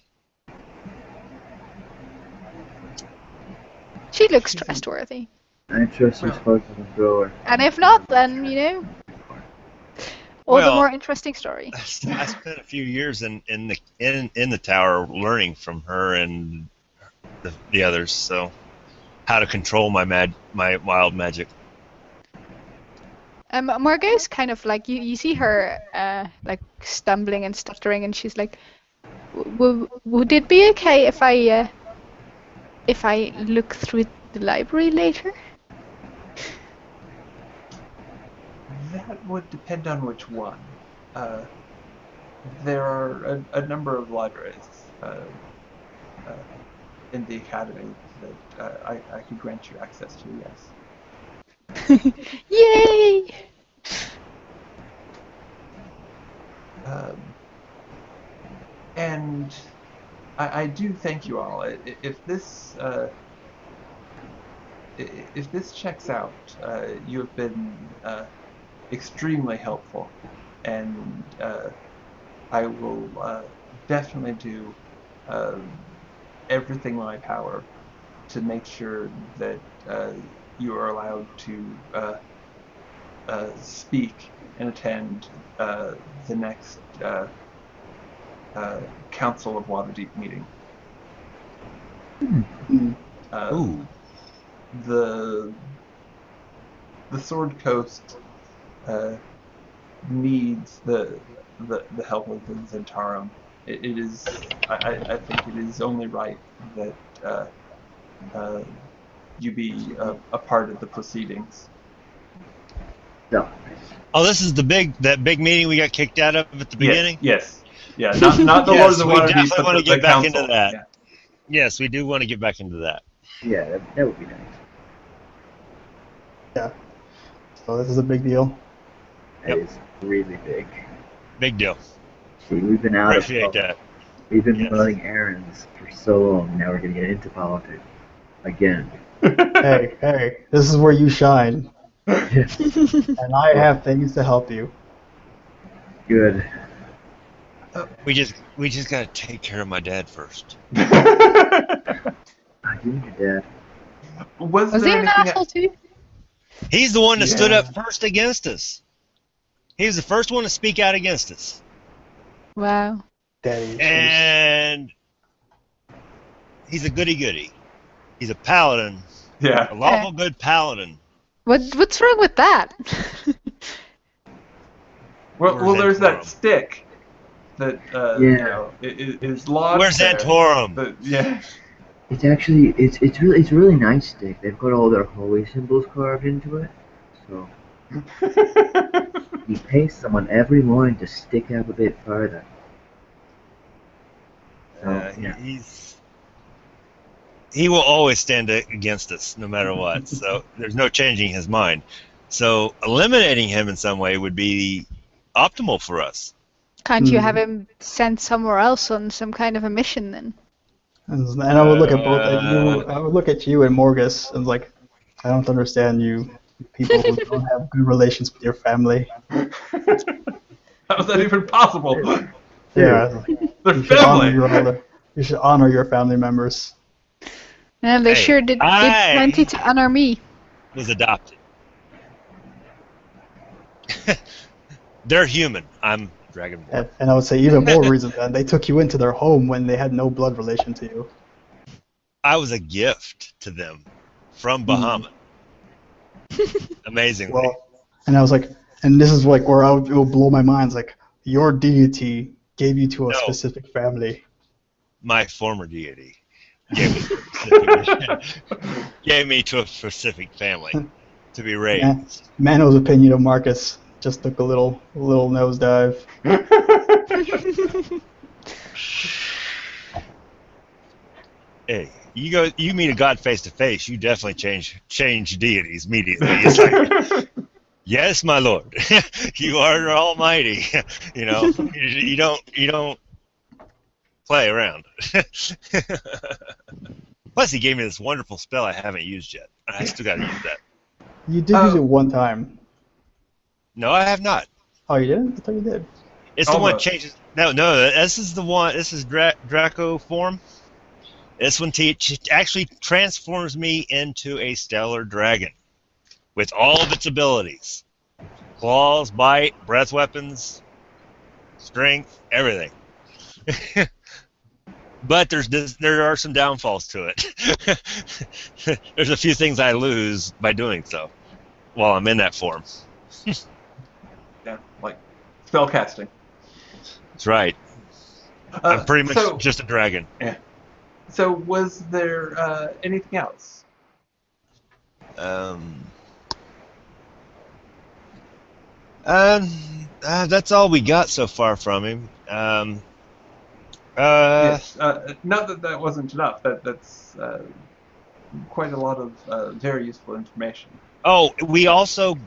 [SPEAKER 4] She looks trustworthy.
[SPEAKER 5] I trust her as far as I can throw her.
[SPEAKER 4] And if not, then, all the
[SPEAKER 2] Well,
[SPEAKER 4] more interesting story.
[SPEAKER 2] I spent a few years in the tower learning from her and the others, so how to control my wild magic.
[SPEAKER 4] Margot's kind of like, you see her like stumbling and stuttering, and she's like, would it be okay if I look through the library later?
[SPEAKER 1] That would depend on which one. There are a number of libraries in the academy that I could grant you access to, yes.
[SPEAKER 4] Yay!
[SPEAKER 1] And I do thank you all. If this checks out, you have been extremely helpful, and I will definitely do everything in my power to make sure that you are allowed to speak and attend the next Council of Waterdeep meeting.
[SPEAKER 2] Ooh.
[SPEAKER 1] The Sword Coast needs the help of the Zhentarim. It is, I think it is only right that you be a part of the proceedings.
[SPEAKER 5] No.
[SPEAKER 2] Oh, this is that big meeting we got kicked out of at the beginning?
[SPEAKER 1] Yes. Yeah, not the Lords of
[SPEAKER 2] we
[SPEAKER 1] Waterdeep,
[SPEAKER 2] definitely
[SPEAKER 1] but
[SPEAKER 2] want to
[SPEAKER 1] the
[SPEAKER 2] get back
[SPEAKER 1] council.
[SPEAKER 2] into that.
[SPEAKER 1] Yeah.
[SPEAKER 2] Yes, we do want to get back into that.
[SPEAKER 5] Yeah, that would be nice.
[SPEAKER 3] Yeah. So this is a big deal.
[SPEAKER 5] That is really big.
[SPEAKER 2] Big deal.
[SPEAKER 5] See, we've been out
[SPEAKER 2] Appreciate
[SPEAKER 5] of
[SPEAKER 2] that.
[SPEAKER 5] We've been
[SPEAKER 2] Yes.
[SPEAKER 5] running errands for so long. Now we're gonna get into politics again.
[SPEAKER 3] Hey, this is where you shine. And I have things to help you.
[SPEAKER 5] Good.
[SPEAKER 2] We just gotta take care of my dad first.
[SPEAKER 5] You and your dad.
[SPEAKER 1] Was
[SPEAKER 4] Was he
[SPEAKER 1] there
[SPEAKER 4] an
[SPEAKER 1] anything?
[SPEAKER 4] asshole too?
[SPEAKER 2] He's the one that stood
[SPEAKER 1] Yeah.
[SPEAKER 2] up first against us. He was the first one to speak out against us.
[SPEAKER 4] Wow.
[SPEAKER 3] Daddy.
[SPEAKER 2] And he's a goody-goody. He's a paladin.
[SPEAKER 1] Yeah.
[SPEAKER 2] A lawful good paladin.
[SPEAKER 4] What's wrong with that?
[SPEAKER 1] Well,
[SPEAKER 2] Where's
[SPEAKER 1] there's that
[SPEAKER 2] Zhentarim?
[SPEAKER 1] stick that is lodged
[SPEAKER 2] Where's
[SPEAKER 1] there.
[SPEAKER 2] Zhentarim?
[SPEAKER 5] It's actually it's really nice stick. They've got all their holy symbols carved into it. So you pay someone every morning to stick up a bit further. So,
[SPEAKER 2] He will always stand against us, no matter what. So there's no changing his mind. So eliminating him in some way would be optimal for us.
[SPEAKER 4] Can't you have him sent somewhere else on some kind of a mission then?
[SPEAKER 3] And I would look at both. I would look at you and Morgus and like, I don't understand you. People who don't have good relations with your family.
[SPEAKER 1] How is that even possible?
[SPEAKER 3] Yeah,
[SPEAKER 1] They're
[SPEAKER 3] you should honor
[SPEAKER 1] family.
[SPEAKER 3] your other. You should honor your family members.
[SPEAKER 4] And they
[SPEAKER 2] Hey,
[SPEAKER 4] sure did plenty to honor me.
[SPEAKER 2] Was adopted. They're human. I'm Dragonborn.
[SPEAKER 3] And I would say even more reason than they took you into their home when they had no blood relation to you.
[SPEAKER 2] I was a gift to them from Bahamut. Amazingly.
[SPEAKER 3] Well, and I was like, and this is like where it will blow my mind. It's like your deity gave you to a
[SPEAKER 2] No.
[SPEAKER 3] specific family.
[SPEAKER 2] My former deity gave me to a specific family to be raised.
[SPEAKER 3] Mano's opinion of Marcus just took a little nosedive.
[SPEAKER 2] Hey, you meet a god face to face, you definitely change deities immediately. It's like, yes, my lord, you are almighty. You don't play around. Plus, he gave me this wonderful spell I haven't used yet. I still got to use that.
[SPEAKER 3] You did use it one time.
[SPEAKER 2] No, I have not.
[SPEAKER 3] Oh, you didn't? I thought you did.
[SPEAKER 2] It's the one that changes. No, this is the one. This is Draco form. This one actually transforms me into a stellar dragon with all of its abilities: claws, bite, breath weapons, strength, everything. But there are some downfalls to it. There's a few things I lose by doing so while I'm in that form.
[SPEAKER 1] Yeah, like spell casting.
[SPEAKER 2] That's right. I'm pretty much just a dragon.
[SPEAKER 1] Yeah. So was there anything else?
[SPEAKER 2] That's all we got so far from him.
[SPEAKER 1] Yes. Not that wasn't enough. That's quite a lot of very useful information.
[SPEAKER 2] Oh, we also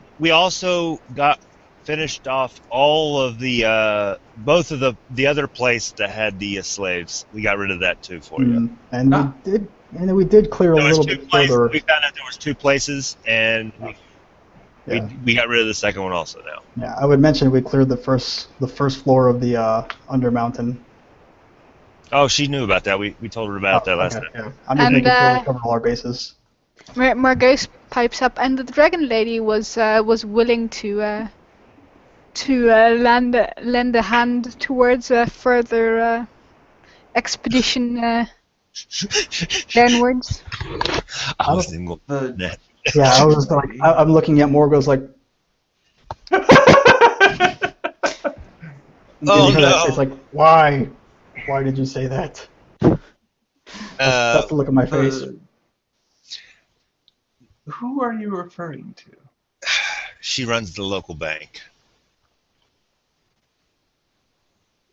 [SPEAKER 2] got finished off all of the both of the other place that had the slaves. We got rid of that too for you.
[SPEAKER 3] And we did clear a little bit further.
[SPEAKER 2] We found out there was 2 places, and we got rid of the second one also now.
[SPEAKER 3] Yeah, I would mention we cleared the first floor of the Undermountain.
[SPEAKER 2] Oh, she knew about that. We told her about that last time.
[SPEAKER 3] Yeah. I'm just making sure we covered all our bases.
[SPEAKER 4] Margos pipes up, and the dragon lady was willing to lend a hand towards a further expedition downwards.
[SPEAKER 2] I was in that.
[SPEAKER 3] Yeah, I was like, I'm looking at Morgo's like.
[SPEAKER 2] Oh no!
[SPEAKER 3] It's like, why? Why did you say that? That's the look on my face.
[SPEAKER 1] Who are you referring to?
[SPEAKER 2] She runs the local bank.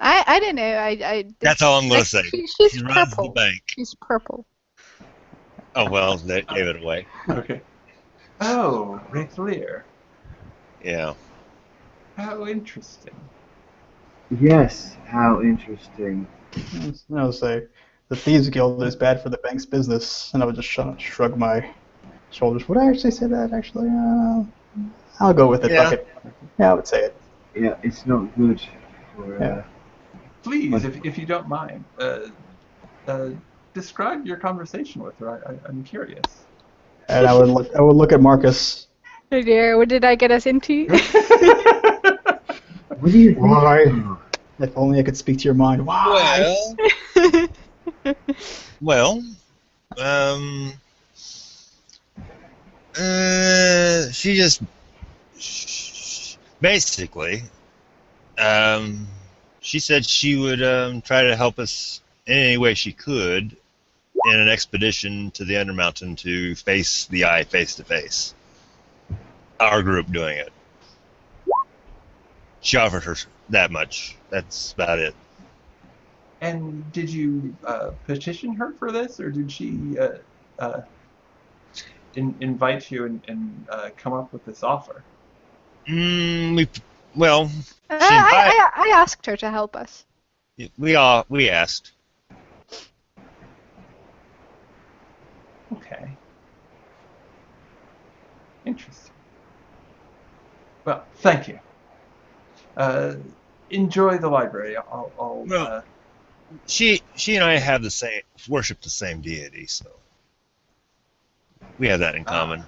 [SPEAKER 4] I don't know.
[SPEAKER 2] That's all I'm going to say.
[SPEAKER 4] She's
[SPEAKER 2] She
[SPEAKER 4] purple.
[SPEAKER 2] runs the bank.
[SPEAKER 4] She's purple.
[SPEAKER 2] Oh, well, they gave it away.
[SPEAKER 1] Okay. Oh, Raithlear.
[SPEAKER 2] Yeah.
[SPEAKER 1] How interesting.
[SPEAKER 5] Yes, how interesting.
[SPEAKER 3] I would say the Thieves Guild is bad for the bank's business, and I would just shrug my shoulders. Would I actually say that? Actually, I'll go with it.
[SPEAKER 2] Yeah.
[SPEAKER 3] Fuck it. Yeah, I would say it.
[SPEAKER 5] Yeah, it's not good for.
[SPEAKER 1] Please, if you don't mind, describe your conversation with her. I'm curious.
[SPEAKER 3] And I would look at Marcus.
[SPEAKER 4] Oh dear, what did I get us into?
[SPEAKER 5] What do you think?
[SPEAKER 3] Why? If only I could speak to your mind. Why?
[SPEAKER 2] Well, she just basically, she said she would try to help us in any way she could in an expedition to the Undermountain to face the eye face to face. Our group doing it. She offered her that much. That's about it.
[SPEAKER 1] And did you petition her for this, or did she invite you and come up with this offer?
[SPEAKER 4] I asked her to help us.
[SPEAKER 2] We asked.
[SPEAKER 1] Okay. Interesting. Well, thank you. Enjoy the library. I'll
[SPEAKER 2] Well, she and I have worship the same deity, so we have that in common.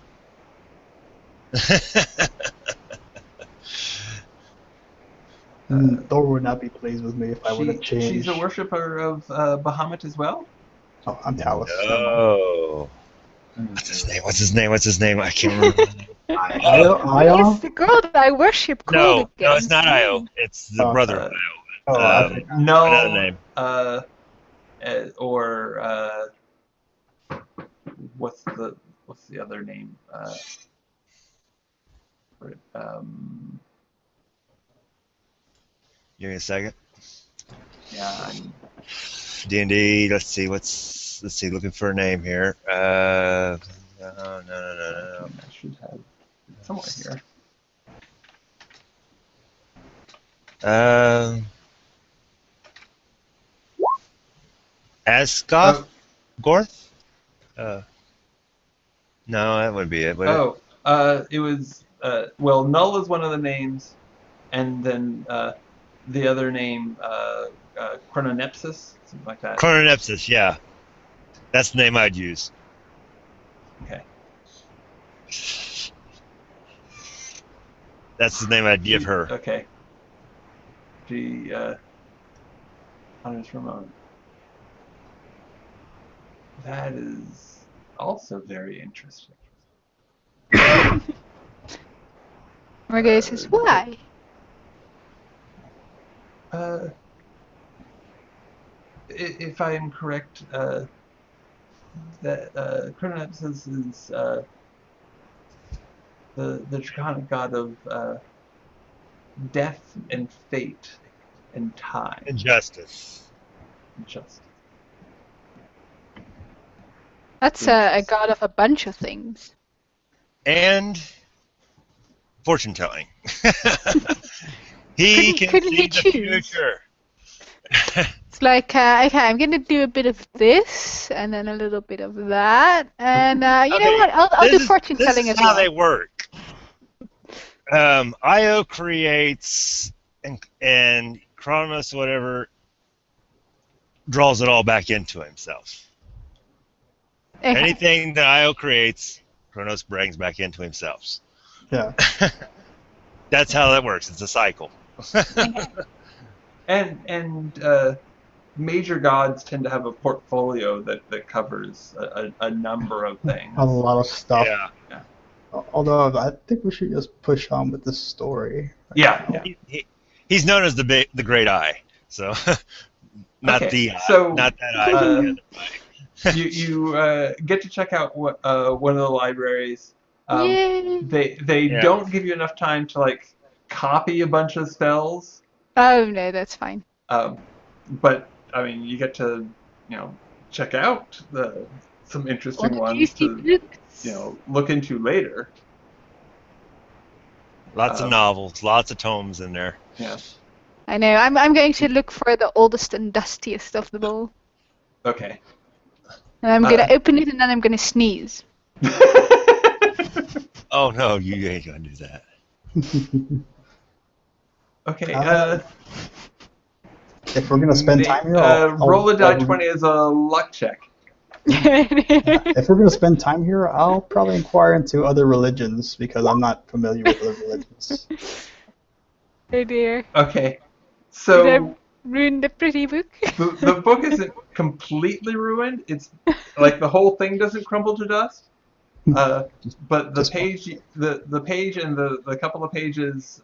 [SPEAKER 3] Thor would not be pleased with me if I were to change.
[SPEAKER 1] She's a worshiper of Bahamut as well?
[SPEAKER 3] Oh, I'm Talus.
[SPEAKER 2] Oh. What's his name? I can't remember.
[SPEAKER 3] Io?
[SPEAKER 4] It's the girl that I worship called
[SPEAKER 2] No, it's not Io. It's the brother of Io.
[SPEAKER 1] No.
[SPEAKER 2] Another name.
[SPEAKER 1] What's the other name?
[SPEAKER 2] Give me a second.
[SPEAKER 1] Yeah.
[SPEAKER 2] D&D. Let's see. Looking for a name here. No.
[SPEAKER 1] I should have it somewhere here.
[SPEAKER 2] Asgoth? Gorth? No, that would be it.
[SPEAKER 1] It was Null is one of the names, and then the other name Chrononepsis, something like that.
[SPEAKER 2] Chrononepsis, yeah. That's the name I'd use.
[SPEAKER 1] Okay.
[SPEAKER 2] That's the name I'd give her.
[SPEAKER 1] Okay. She honors Ramon. That is also very interesting.
[SPEAKER 4] Margot says, why?
[SPEAKER 1] If I am correct, that Chrononepsis is the draconic god of death and fate and time.
[SPEAKER 2] And justice.
[SPEAKER 4] That's a god of a bunch of things.
[SPEAKER 2] And fortune telling. He can see the future.
[SPEAKER 4] It's like, okay, I'm going to do a bit of this, and then a little bit of that, and you know what? I'll do fortune telling as well.
[SPEAKER 2] This is how they work. Io creates, and Kronos, whatever, draws it all back into himself.
[SPEAKER 4] Okay.
[SPEAKER 2] Anything that Io creates, Kronos brings back into himself.
[SPEAKER 3] Yeah.
[SPEAKER 2] That's how that works. It's a cycle.
[SPEAKER 1] And major gods tend to have a portfolio that covers a number of things.
[SPEAKER 3] A lot of stuff.
[SPEAKER 2] Yeah.
[SPEAKER 3] Although I think we should just push on with this story.
[SPEAKER 1] Yeah.
[SPEAKER 2] He's known as the Great Eye, so not
[SPEAKER 1] Okay,
[SPEAKER 2] the eye,
[SPEAKER 1] so,
[SPEAKER 2] not that eye. But the other eye.
[SPEAKER 1] you get to check out one of the libraries.
[SPEAKER 4] Yay.
[SPEAKER 1] They don't give you enough time to like copy a bunch of spells.
[SPEAKER 4] Oh, no, that's fine.
[SPEAKER 1] But I mean, you get to check out some interesting ones to look into later.
[SPEAKER 2] Lots of novels, lots of tomes in there.
[SPEAKER 1] Yeah.
[SPEAKER 4] I know. I'm going to look for the oldest and dustiest of them all.
[SPEAKER 1] Okay.
[SPEAKER 4] And I'm going to open it, and then I'm going to sneeze.
[SPEAKER 2] Oh no, you ain't gonna do that.
[SPEAKER 1] Okay.
[SPEAKER 3] If we're gonna spend time here,
[SPEAKER 1] roll a die 20 as a luck check.
[SPEAKER 3] If we're gonna spend time here, I'll probably inquire into other religions because I'm not familiar with other religions.
[SPEAKER 4] Oh dear.
[SPEAKER 1] Okay.
[SPEAKER 4] Did
[SPEAKER 1] So
[SPEAKER 4] I ruin the pretty book?
[SPEAKER 1] the book isn't completely ruined. It's like the whole thing doesn't crumble to dust. But the page and the couple of pages,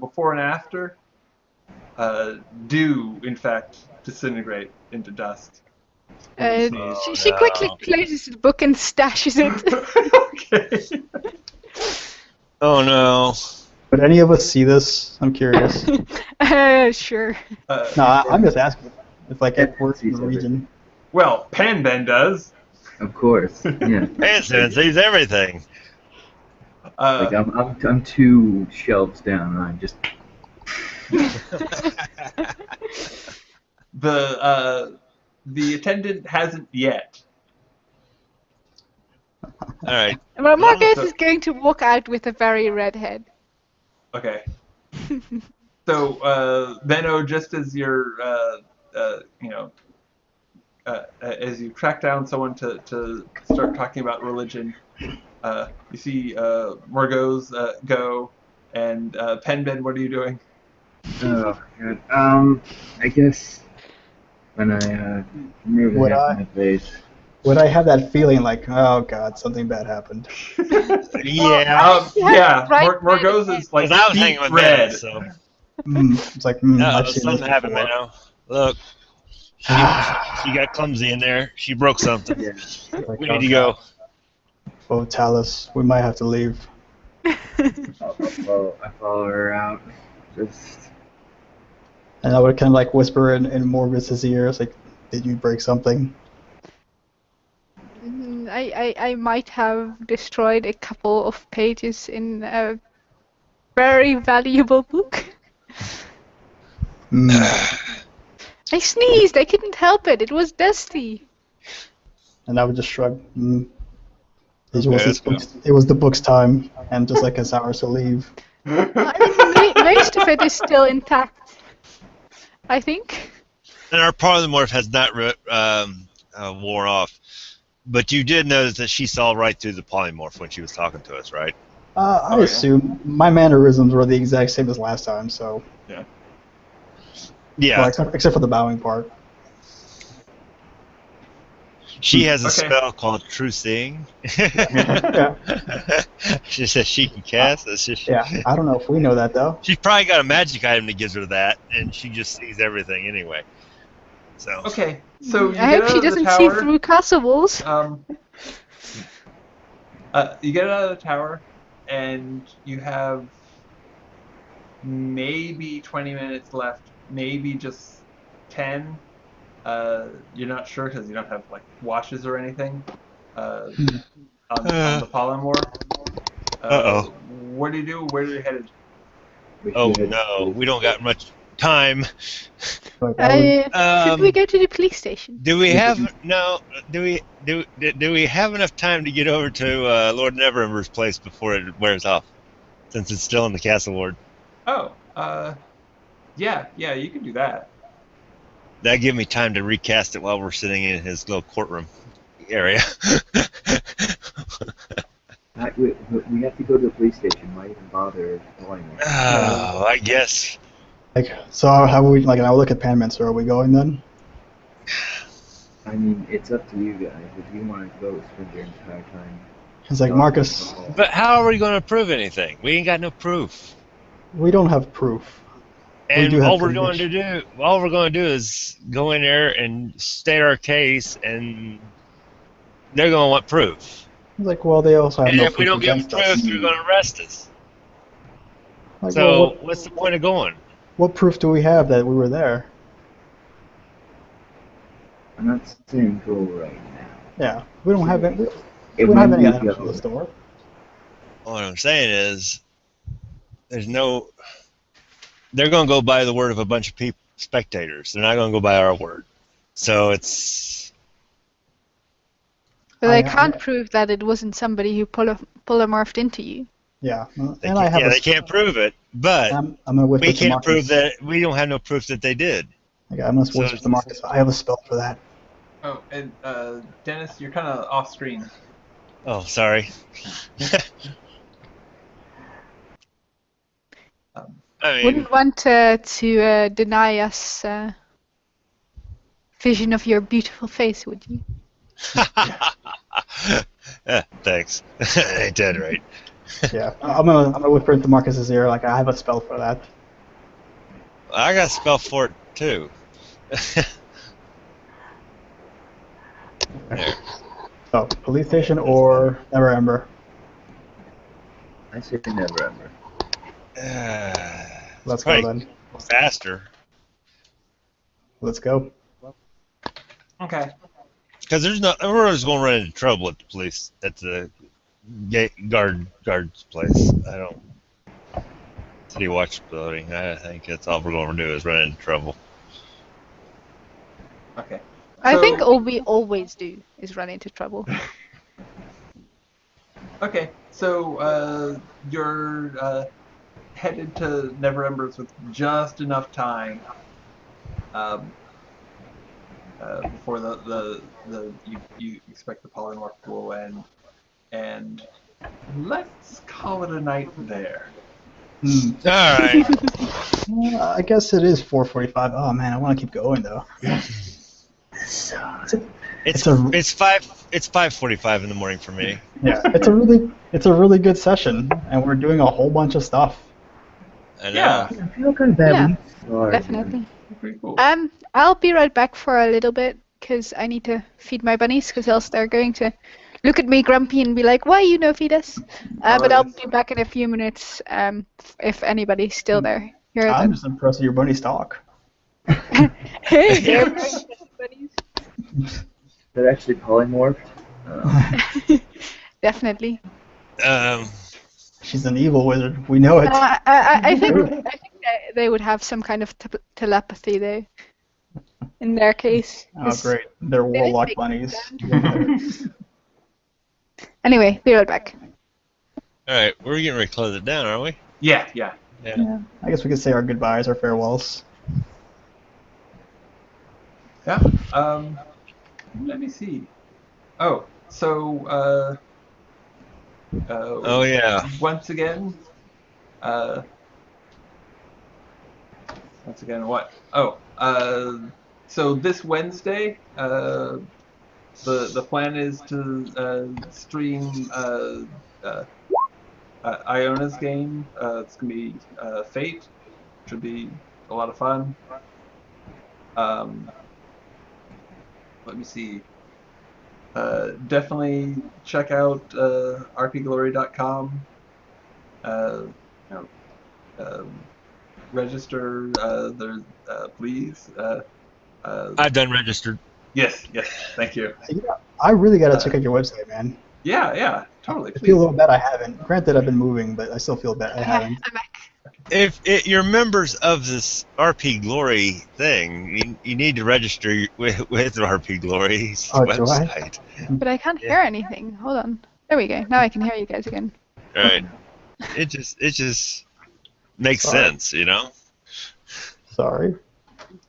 [SPEAKER 1] before and after, do in fact disintegrate into dust.
[SPEAKER 4] She quickly closes the book and stashes it.
[SPEAKER 1] Okay.
[SPEAKER 2] Oh no.
[SPEAKER 3] Would any of us see this? I'm curious.
[SPEAKER 4] Sure.
[SPEAKER 3] No, I'm just asking. If it works in the region.
[SPEAKER 1] Well, Pan then does.
[SPEAKER 5] Of course. Yeah.
[SPEAKER 2] Hanson sees everything.
[SPEAKER 5] I'm 2 shelves down, and I'm just.
[SPEAKER 1] The attendant hasn't yet.
[SPEAKER 2] All right.
[SPEAKER 4] Well, Marcus is going to walk out with a very red head.
[SPEAKER 1] Okay. So, Benno, just as you're, as you track down someone to start talking about religion, you see Morgos go, and Penbin, what are you doing?
[SPEAKER 5] Oh, God. I guess when I remove the
[SPEAKER 3] Would
[SPEAKER 5] hair
[SPEAKER 3] I?
[SPEAKER 5] from my face.
[SPEAKER 3] Would I have that feeling like, oh god, something bad happened?
[SPEAKER 2] Yeah,
[SPEAKER 1] Yeah,
[SPEAKER 4] Right
[SPEAKER 1] Morgos is like
[SPEAKER 2] because I was hanging
[SPEAKER 1] beet
[SPEAKER 2] with Minnow,
[SPEAKER 1] red.
[SPEAKER 2] so.
[SPEAKER 3] It's like, I've
[SPEAKER 2] Uh-oh,
[SPEAKER 3] seen this
[SPEAKER 2] something happened,
[SPEAKER 3] before.
[SPEAKER 2] Minnow. Look, she got clumsy in there. She broke something.
[SPEAKER 5] Yeah.
[SPEAKER 3] Like,
[SPEAKER 2] We
[SPEAKER 3] oh
[SPEAKER 2] need to go.
[SPEAKER 3] god. Oh, Talus, we might have to leave.
[SPEAKER 5] I follow her out. Just.
[SPEAKER 3] And I would kind of like whisper in Morvis's ear, it's like, did you break something?
[SPEAKER 4] I might have destroyed a couple of pages in a very valuable book. I sneezed. I couldn't help it. It was dusty.
[SPEAKER 3] And I would just shrug. It
[SPEAKER 2] Okay,
[SPEAKER 3] was
[SPEAKER 2] let's go.
[SPEAKER 3] it was the book's time, and just like it's ours to leave.
[SPEAKER 4] I mean, most of it is still intact. I think.
[SPEAKER 2] And our polymorph has not worn off. But you did notice that she saw right through the polymorph when she was talking to us, right?
[SPEAKER 3] I
[SPEAKER 1] yeah.
[SPEAKER 3] assume my mannerisms were the exact same as last time, so.
[SPEAKER 2] Yeah.
[SPEAKER 3] Well, except for the bowing part.
[SPEAKER 2] She has a
[SPEAKER 1] Okay.
[SPEAKER 2] spell called True Seeing.
[SPEAKER 3] Yeah.
[SPEAKER 2] She says she can cast. It's just,
[SPEAKER 3] Yeah, I don't know if we know that though.
[SPEAKER 2] She's probably got a magic item that gives her that, and she just sees everything anyway. So.
[SPEAKER 1] Okay, so you
[SPEAKER 4] I
[SPEAKER 1] get
[SPEAKER 4] hope
[SPEAKER 1] out
[SPEAKER 4] she
[SPEAKER 1] of the
[SPEAKER 4] doesn't see
[SPEAKER 1] tower.
[SPEAKER 4] through castle walls.
[SPEAKER 1] You get out of the tower, and you have maybe 20 minutes left, maybe just 10. You're not sure because you don't have like watches or anything on the polymorph.
[SPEAKER 2] Uh-oh.
[SPEAKER 1] What do you do? Where are you headed?
[SPEAKER 5] We
[SPEAKER 2] Oh
[SPEAKER 5] should-
[SPEAKER 2] no, we don't got much time.
[SPEAKER 3] Like, I
[SPEAKER 4] Should we go to the police station?
[SPEAKER 2] Do we have no? Do we have enough time to get over to Lord Neverember's place before it wears off? Since it's still in the castle ward.
[SPEAKER 1] Oh, yeah, you can do that.
[SPEAKER 2] That give me time to recast it while we're sitting in his little courtroom area.
[SPEAKER 5] we have to go to the police station. Why even bother going there?
[SPEAKER 2] Oh, I guess.
[SPEAKER 3] like, so how we like? I'll look at Panmancer. Are we going then?
[SPEAKER 5] I mean, it's up to you guys. If you want to go, spend your entire time.
[SPEAKER 3] It's like, Marcus,
[SPEAKER 2] But how are we going to prove anything? We ain't got no proof.
[SPEAKER 3] we don't have proof.
[SPEAKER 2] And
[SPEAKER 3] do have
[SPEAKER 2] all we're going to do is go in there and state our case, and they're going to want proof.
[SPEAKER 3] It's like, well, they also have
[SPEAKER 2] And
[SPEAKER 3] no
[SPEAKER 2] if we
[SPEAKER 3] proof
[SPEAKER 2] don't give them
[SPEAKER 3] against us.
[SPEAKER 2] proof, they're going to arrest us.
[SPEAKER 3] Like,
[SPEAKER 2] So
[SPEAKER 3] well,
[SPEAKER 2] what's the point of going?
[SPEAKER 3] what proof do we have that we were there?
[SPEAKER 5] I'm not saying go right now.
[SPEAKER 3] Yeah, we don't have any. We
[SPEAKER 5] If
[SPEAKER 3] don't have
[SPEAKER 5] when
[SPEAKER 3] any
[SPEAKER 5] we
[SPEAKER 3] items
[SPEAKER 5] go,
[SPEAKER 3] in the store.
[SPEAKER 2] What I'm saying is, there's no. They're going to go by the word of a bunch of people, spectators. They're not going to go by our word. So it's.
[SPEAKER 4] But
[SPEAKER 3] I-
[SPEAKER 4] I can't prove that it wasn't somebody who polymorphed into you.
[SPEAKER 3] Yeah,
[SPEAKER 2] They
[SPEAKER 3] and I have.
[SPEAKER 2] they can't prove it, but
[SPEAKER 3] I'm gonna whisper
[SPEAKER 2] we
[SPEAKER 3] to
[SPEAKER 2] can't
[SPEAKER 3] Marcus.
[SPEAKER 2] prove that. We don't have no proof that they did.
[SPEAKER 3] Okay, I'm gonna
[SPEAKER 2] So
[SPEAKER 3] whisper to Marcus. I have a spell for that.
[SPEAKER 1] Oh, and Dennis, you're kind of off screen.
[SPEAKER 2] Oh, sorry. I mean,
[SPEAKER 4] Wouldn't want to deny us vision of your beautiful face, would you?
[SPEAKER 2] thanks. Ain't that right?
[SPEAKER 3] Yeah, I'm gonna whisper into Marcus's ear. Like, I have a spell for that.
[SPEAKER 2] I got a spell for it too. There.
[SPEAKER 3] So, police station or Neverember.
[SPEAKER 5] I say never ever.
[SPEAKER 3] Let's go then.
[SPEAKER 2] Faster.
[SPEAKER 3] Let's go.
[SPEAKER 1] Okay.
[SPEAKER 2] Because we're just going to run into trouble at the police, at the guard's place. I don't. City Watch building. I think that's all we're going to do is run into trouble.
[SPEAKER 1] Okay.
[SPEAKER 4] I
[SPEAKER 1] So-
[SPEAKER 4] think all we always do is run into trouble.
[SPEAKER 1] Okay, so you're headed to Never Embers with just enough time before you expect the polymorph will end, and let's call it a night there.
[SPEAKER 2] All right.
[SPEAKER 3] I guess it is 4:45. Oh man, I want to keep going though.
[SPEAKER 2] It's
[SPEAKER 3] It's a-
[SPEAKER 2] 5:45 in the morning for me.
[SPEAKER 3] Yeah, it's a really good session, and we're doing a whole bunch of stuff.
[SPEAKER 2] I know.
[SPEAKER 1] Yeah.
[SPEAKER 5] I feel kind of bad.
[SPEAKER 4] Yeah,
[SPEAKER 5] when you start,
[SPEAKER 4] Definitely.
[SPEAKER 1] Pretty cool.
[SPEAKER 4] I'll be right back for a little bit because I need to feed my bunnies because else they're going to look at me grumpy and be like, "Why you no feed us?" But I'll be back in a few minutes if anybody's still there. Here
[SPEAKER 3] I'm
[SPEAKER 4] then.
[SPEAKER 3] just impressed with your bunny stock.
[SPEAKER 4] Hey, they're bunnies.
[SPEAKER 5] They're actually polymorphed.
[SPEAKER 4] Definitely.
[SPEAKER 3] She's an evil wizard. We know it.
[SPEAKER 4] I think they would have some kind of telepathy though. In their case.
[SPEAKER 3] Oh, great. They're warlock bunnies.
[SPEAKER 4] Anyway, be right back.
[SPEAKER 2] All right, we're getting ready to close it down, aren't we?
[SPEAKER 1] Yeah.
[SPEAKER 3] Yeah. I guess we could say our goodbyes, our farewells.
[SPEAKER 1] Yeah. Let me see. Oh, so
[SPEAKER 2] Oh yeah.
[SPEAKER 1] once again, what? Oh, so this Wednesday, the plan is to stream Iona's game. It's gonna be Fate. Should be a lot of fun. Let me see. Definitely check out rpglory.com. Register there, please.
[SPEAKER 2] I've done registered.
[SPEAKER 1] Yes, thank you.
[SPEAKER 3] I really got to check out your website, man.
[SPEAKER 1] Yeah, totally.
[SPEAKER 3] I feel a little bad I haven't. Granted, I've been moving, but I still feel bad I haven't.
[SPEAKER 4] I'm back.
[SPEAKER 2] If you're members of this RP Glory thing, you need to register with RP Glory's
[SPEAKER 3] Oh, do I?
[SPEAKER 2] website.
[SPEAKER 4] But I can't hear anything. Hold on. There we go. Now I can hear you guys again.
[SPEAKER 2] All right. It just makes
[SPEAKER 3] Sorry.
[SPEAKER 2] sense, you know.
[SPEAKER 3] Sorry.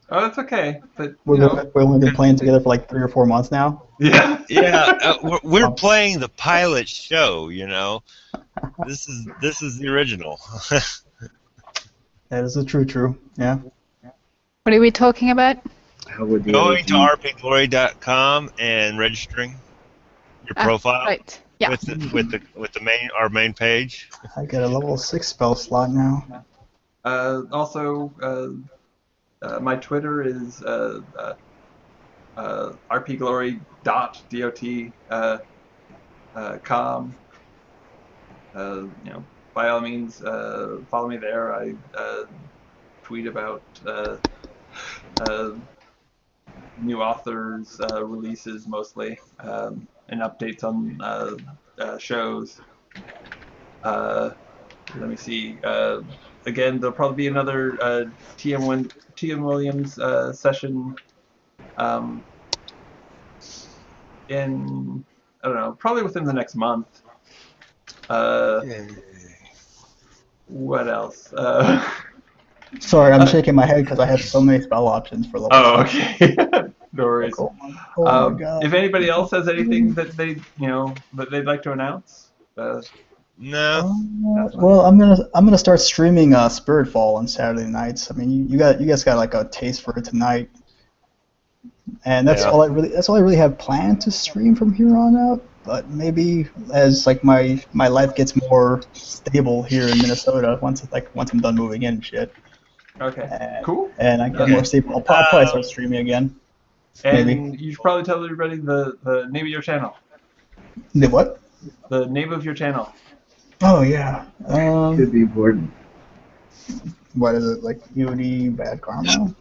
[SPEAKER 1] Oh, that's okay. But
[SPEAKER 3] We've only been playing together for like 3 or 4 months now.
[SPEAKER 1] yeah.
[SPEAKER 2] Yeah, we're playing the pilot show, you know. This is the original.
[SPEAKER 3] That is a true. Yeah.
[SPEAKER 4] What are we talking about?
[SPEAKER 5] How would the
[SPEAKER 2] Going to
[SPEAKER 5] other
[SPEAKER 2] rpglory.com and registering your profile
[SPEAKER 4] Right. Yeah.
[SPEAKER 2] with the our main page.
[SPEAKER 3] I got a level 6 spell slot now.
[SPEAKER 1] Also, my Twitter is rpglory.dot.com. By all means, follow me there. I tweet about new authors' releases mostly, and updates on shows. Let me see. Again, there'll probably be another TM Williams session in, I don't know, probably within the next month. What else?
[SPEAKER 3] Sorry, I'm shaking my head because I have so many spell options for level
[SPEAKER 1] Oh,
[SPEAKER 3] 6.
[SPEAKER 1] okay. No worries.
[SPEAKER 3] Oh my god.
[SPEAKER 1] If anybody else has anything that they'd like to announce,
[SPEAKER 2] No.
[SPEAKER 3] Well, I'm gonna start streaming Spiritfall on Saturday nights. I mean, you guys got like a taste for it tonight, and that's all I really have planned to stream from here on out. But maybe as like my life gets more stable here in Minnesota, once I'm done moving in and shit.
[SPEAKER 1] okay, cool.
[SPEAKER 3] And I get more stable, I'll probably start streaming again.
[SPEAKER 1] And
[SPEAKER 3] maybe.
[SPEAKER 1] you should probably tell everybody the name of your channel.
[SPEAKER 3] The what?
[SPEAKER 1] The name of your channel.
[SPEAKER 3] Oh yeah.
[SPEAKER 5] could be important?
[SPEAKER 3] What is it, like UD Bad Karma?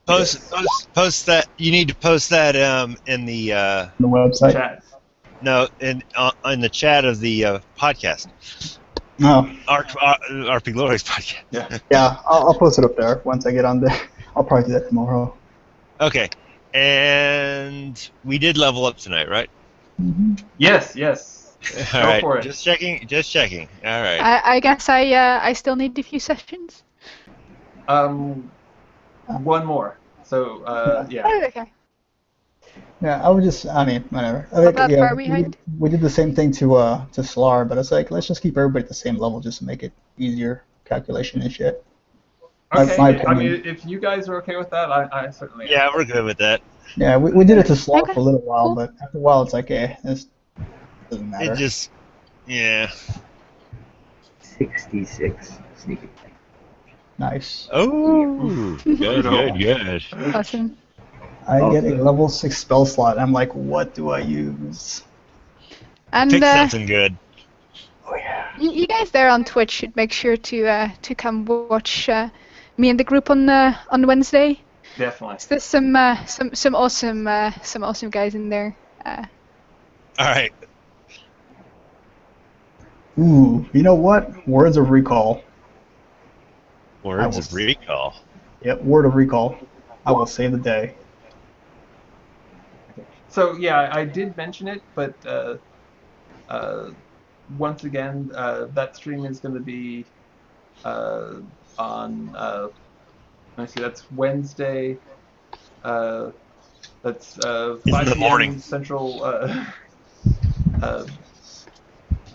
[SPEAKER 2] Post that. You need to post that in the
[SPEAKER 3] The website.
[SPEAKER 1] Chat.
[SPEAKER 2] no in the chat of the podcast.
[SPEAKER 3] No.
[SPEAKER 2] RP Glory's podcast.
[SPEAKER 3] Yeah, I'll post it up there once I get on there. I'll probably do that tomorrow.
[SPEAKER 2] Okay. And we did level up tonight, right?
[SPEAKER 3] Mm-hmm.
[SPEAKER 1] Yes.
[SPEAKER 2] All
[SPEAKER 1] Go
[SPEAKER 2] right,
[SPEAKER 1] for it.
[SPEAKER 2] just checking. Just checking. All right.
[SPEAKER 4] I guess I still need a few sessions.
[SPEAKER 1] One more. So yeah.
[SPEAKER 4] Oh, okay.
[SPEAKER 3] Yeah, I mean, whatever.
[SPEAKER 4] Not that
[SPEAKER 3] Yeah,
[SPEAKER 4] far behind.
[SPEAKER 3] we did the same thing to Slar, but it's like, let's just keep everybody at the same level just to make it easier calculation and shit.
[SPEAKER 1] Okay.
[SPEAKER 3] My
[SPEAKER 1] I
[SPEAKER 3] opinion.
[SPEAKER 1] mean, if you guys are okay with that, I certainly am.
[SPEAKER 2] Yeah, we're good with that.
[SPEAKER 3] Yeah, we did it to Slar
[SPEAKER 4] Okay,
[SPEAKER 3] for a little while,
[SPEAKER 4] cool.
[SPEAKER 3] but after a while it's like, this doesn't matter.
[SPEAKER 2] It just, yeah.
[SPEAKER 5] 66 sneaky.
[SPEAKER 3] Nice.
[SPEAKER 2] Oh, good,
[SPEAKER 1] No.
[SPEAKER 2] good, good.
[SPEAKER 4] Awesome.
[SPEAKER 3] I get a
[SPEAKER 5] Also-
[SPEAKER 3] level 6 spell slot. I'm like, what do I use?
[SPEAKER 4] And
[SPEAKER 2] Pick something good.
[SPEAKER 3] Oh yeah.
[SPEAKER 4] you guys there on Twitch should make sure to come watch me and the group on Wednesday.
[SPEAKER 1] Definitely.
[SPEAKER 4] There's some awesome guys in there.
[SPEAKER 2] All right.
[SPEAKER 3] Ooh, you know what? Words of recall.
[SPEAKER 2] Words of recall.
[SPEAKER 3] Yep, word of recall. I will save the day.
[SPEAKER 1] So yeah, I did mention it, but once again, that stream is going to be on. Let me see. That's Wednesday. That's 5
[SPEAKER 2] In the
[SPEAKER 1] p.m.
[SPEAKER 2] morning.
[SPEAKER 1] Central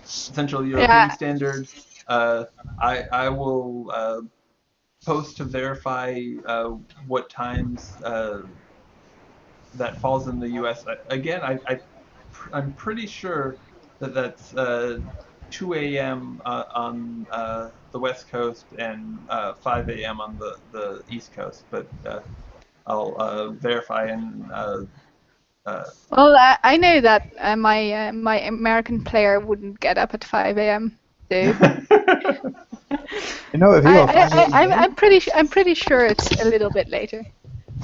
[SPEAKER 1] Central European Standard. I will post to verify what times that falls in the U.S. Again, I'm pretty sure that that's 2 a.m. On the West Coast and 5 a.m. on the East Coast, but I'll verify and.
[SPEAKER 4] Well, I know that my American player wouldn't get up at 5 a.m. So
[SPEAKER 3] You know, if you have a 5 a.m. game,
[SPEAKER 4] I'm pretty sure it's a little bit later.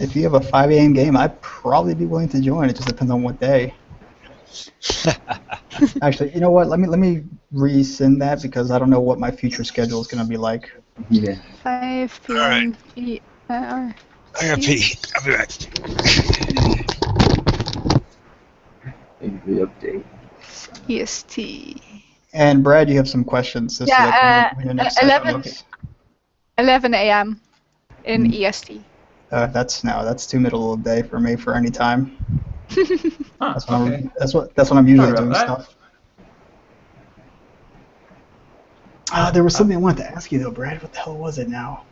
[SPEAKER 3] if you have a 5 a.m. game, I'd probably be willing to join. It just depends on what day. Actually, you know what? Let me resend that because I don't know what my future schedule is going to be like.
[SPEAKER 5] Yeah.
[SPEAKER 4] 5 p.m.
[SPEAKER 2] Alright.
[SPEAKER 4] PR.
[SPEAKER 2] I gotta pee. I'll be back.
[SPEAKER 5] Maybe the update.
[SPEAKER 4] EST.
[SPEAKER 3] And Brad, you have some questions. This
[SPEAKER 4] Yeah,
[SPEAKER 3] when your next
[SPEAKER 4] 11
[SPEAKER 3] session. Okay.
[SPEAKER 4] 11 a.m. in EST.
[SPEAKER 3] That's too middle of the day for me for any time.
[SPEAKER 1] Huh,
[SPEAKER 3] That's when
[SPEAKER 1] okay.
[SPEAKER 3] that's when I'm usually
[SPEAKER 1] Sorry
[SPEAKER 3] doing
[SPEAKER 1] about that.
[SPEAKER 3] stuff. There was something I wanted to ask you though, Brad. What the hell was it now?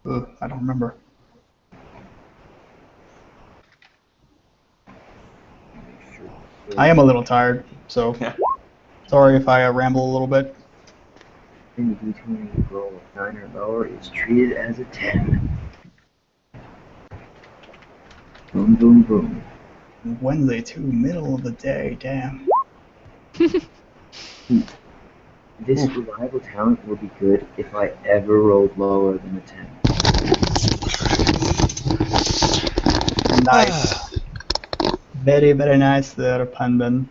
[SPEAKER 3] Ugh, I don't remember. I am a little tired, so
[SPEAKER 1] Yeah.
[SPEAKER 3] sorry if I ramble a little bit.
[SPEAKER 5] Any D20 roll of 9 or lower is treated as a 10. Boom, boom, boom.
[SPEAKER 3] Wednesday too, middle of the day. Damn.
[SPEAKER 5] This reliable talent would be good if I ever rolled lower than a 10.
[SPEAKER 3] Nice. Very, very nice there, Pandan.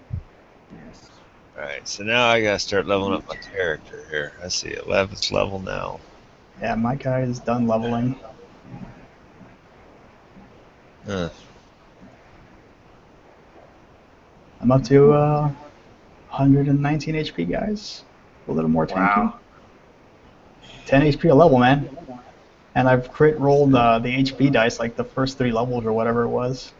[SPEAKER 5] Yes.
[SPEAKER 2] Alright, so now I gotta start leveling up my character here. I see 11th level now.
[SPEAKER 3] Yeah, my guy is done leveling.
[SPEAKER 2] Huh.
[SPEAKER 3] I'm up to 119 HP, guys. A little more tanky.
[SPEAKER 1] Wow.
[SPEAKER 3] 10 HP a level, man. And I've crit rolled the HP dice like the first 3 levels or whatever it was.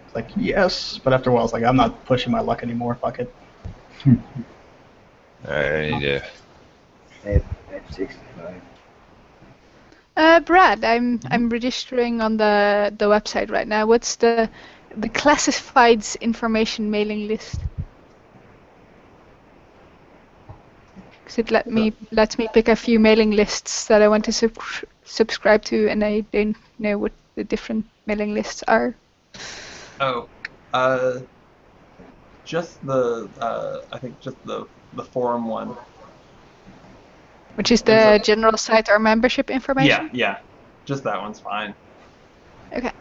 [SPEAKER 3] It's like, yes. But after a while, it's like, I'm not pushing my luck anymore. Fuck it.
[SPEAKER 2] Alright, I need to.
[SPEAKER 5] I have 65.
[SPEAKER 4] Brad, I'm registering on the website right now. What's the classifieds information mailing list? Because it lets me pick a few mailing lists that I want to subscribe to, and I don't know what the different mailing lists are.
[SPEAKER 1] Oh, just the I think just the forum one.
[SPEAKER 4] Which is the general site or membership information?
[SPEAKER 1] Yeah, just that one's fine.
[SPEAKER 4] Okay.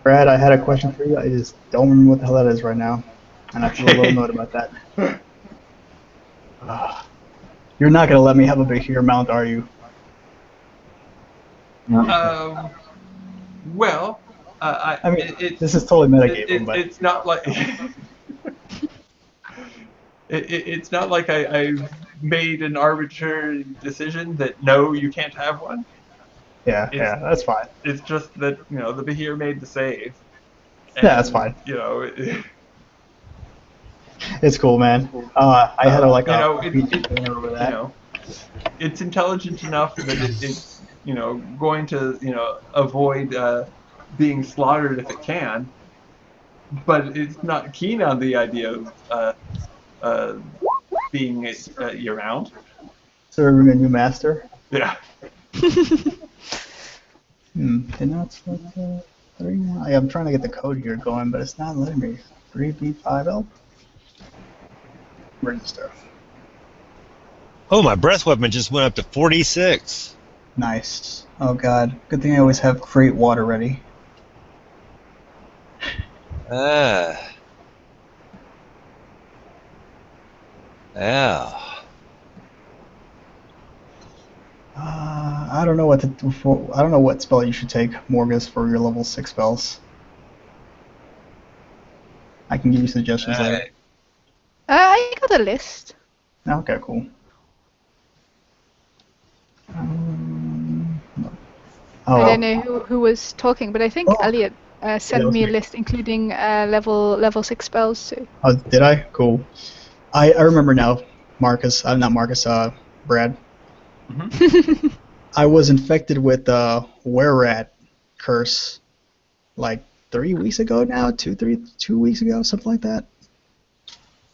[SPEAKER 3] Brad, I had a question for you. I just don't remember what the hell that is right now. And I feel a little note about that. You're not going to let me have a Bahir mount, are you?
[SPEAKER 5] No.
[SPEAKER 1] Well,
[SPEAKER 3] I mean,
[SPEAKER 1] it's
[SPEAKER 3] this is totally metagaming, but
[SPEAKER 1] it's not like it's not like I've made an arbitrary decision that no, you can't have one.
[SPEAKER 3] yeah,
[SPEAKER 1] It's
[SPEAKER 3] that's fine.
[SPEAKER 1] it's just that the Bahir made the save,
[SPEAKER 3] Yeah, that's
[SPEAKER 1] and
[SPEAKER 3] fine. It's cool, man. I had like a RPG going over that.
[SPEAKER 1] It's intelligent enough that it's going to avoid being slaughtered if it can, but it's not keen on the idea of uh, being year round.
[SPEAKER 3] Serving a new master.
[SPEAKER 1] Yeah.
[SPEAKER 3] Cannot select 31. I'm trying to get the code here going, but it's not letting me. 3B5L. Register.
[SPEAKER 2] Oh, my breath weapon just went up to 46.
[SPEAKER 3] Nice. Oh god. Good thing I always have great water ready.
[SPEAKER 2] Yeah.
[SPEAKER 3] I don't know what I don't know what spell you should take, Morgus, for your level 6 spells. I can give you suggestions later.
[SPEAKER 4] I got a list.
[SPEAKER 3] Okay, cool.
[SPEAKER 4] I don't know who was talking, but I think Elliot sent me a
[SPEAKER 3] me.
[SPEAKER 4] list including level 6 spells too.
[SPEAKER 3] Oh, did I? Cool. I remember now, Marcus. Not Marcus. Brad.
[SPEAKER 1] Mm-hmm.
[SPEAKER 3] I was infected with were-rat curse like 3 weeks ago now, 2 weeks ago, something like that.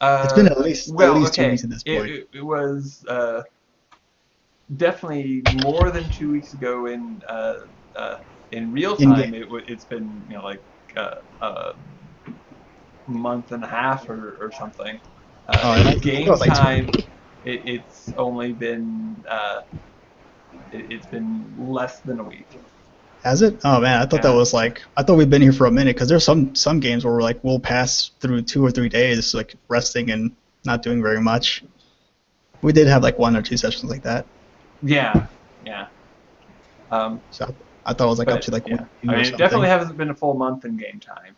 [SPEAKER 3] It's been at least 2 weeks at this point.
[SPEAKER 1] It was definitely more than 2 weeks ago in real time. It's been like a month and a half or something. In game time, it's only been it's been less than a week.
[SPEAKER 3] Has it? Oh man, I thought that was like I thought we'd been here for a minute because there's some games where we'll pass through 2 or 3 days like resting and not doing very much. We did have like 1 or 2 sessions like that.
[SPEAKER 1] Yeah.
[SPEAKER 3] So I thought it was like up to like 1
[SPEAKER 1] I mean, it definitely hasn't been a full month in game time.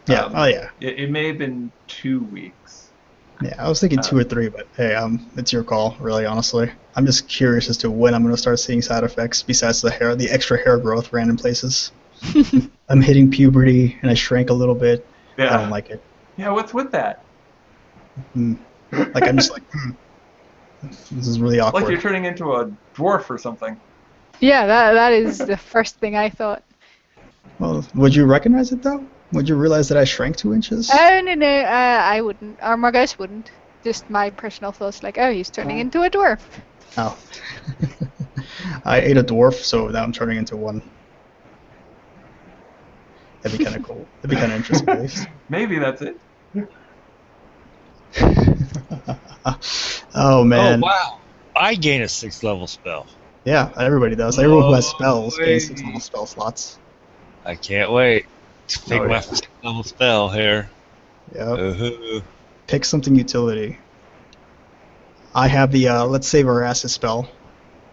[SPEAKER 3] Yeah.
[SPEAKER 1] It may have been 2 weeks.
[SPEAKER 3] Yeah, I was thinking 2 or 3, but hey, it's your call, really, honestly. I'm just curious as to when I'm going to start seeing side effects besides the extra hair growth random places. I'm hitting puberty and I shrank a little bit.
[SPEAKER 1] Yeah.
[SPEAKER 3] I don't like it.
[SPEAKER 1] Yeah, what's with that?
[SPEAKER 3] Like I'm just like, this is really awkward.
[SPEAKER 1] Like you're turning into a dwarf or something.
[SPEAKER 4] Yeah, that is the first thing I thought.
[SPEAKER 3] Well, would you recognize it though? Would you realize that I shrank 2 inches?
[SPEAKER 4] Oh, no, I wouldn't. Or Margus wouldn't. Just my personal thoughts, like, oh, he's turning into a dwarf.
[SPEAKER 3] Oh. I ate a dwarf, so now I'm turning into one. That'd be kind of cool. That'd be kind of interesting, at least.
[SPEAKER 1] Maybe that's it.
[SPEAKER 3] Oh, man.
[SPEAKER 2] Oh, wow. I gain a 6th level spell.
[SPEAKER 3] Yeah, everybody does. Everyone who has spells gains 6 level spell slots.
[SPEAKER 2] I can't wait to pick my 6th level spell here.
[SPEAKER 3] Yep. Pick something utility. I have the Let's Save Our Asses spell.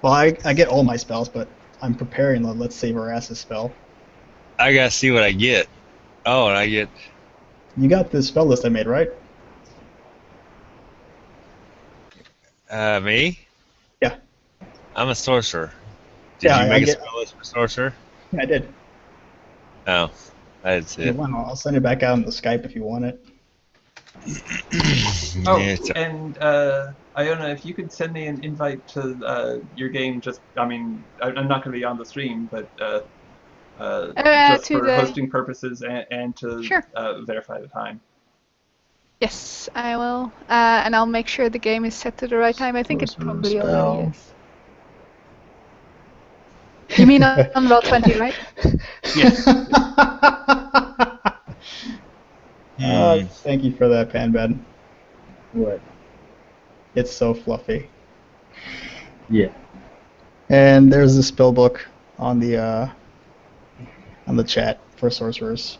[SPEAKER 3] Well, I get all my spells, but I'm preparing the Let's Save Our Asses spell.
[SPEAKER 2] I gotta see what I get. Oh, and I get...
[SPEAKER 3] You got the spell list I made, right?
[SPEAKER 2] Me?
[SPEAKER 3] Yeah.
[SPEAKER 2] I'm a sorcerer. Did you make a spell list for sorcerer?
[SPEAKER 3] Yeah, I did.
[SPEAKER 2] Oh, I didn't see it.
[SPEAKER 3] I'll send it back out on the Skype if you want it.
[SPEAKER 1] And Iona, if you could send me an invite to your game, I'm not going to be on the stream, but just for hosting purposes and to verify the time.
[SPEAKER 4] Yes, I will. And I'll make sure the game is set to the right time. I think it probably already is. You mean on Roll20, right?
[SPEAKER 1] Yes.
[SPEAKER 3] Thank you for that, Panbed.
[SPEAKER 5] What?
[SPEAKER 3] It's so fluffy.
[SPEAKER 5] Yeah.
[SPEAKER 3] And there's the spell book on the chat for sorcerers.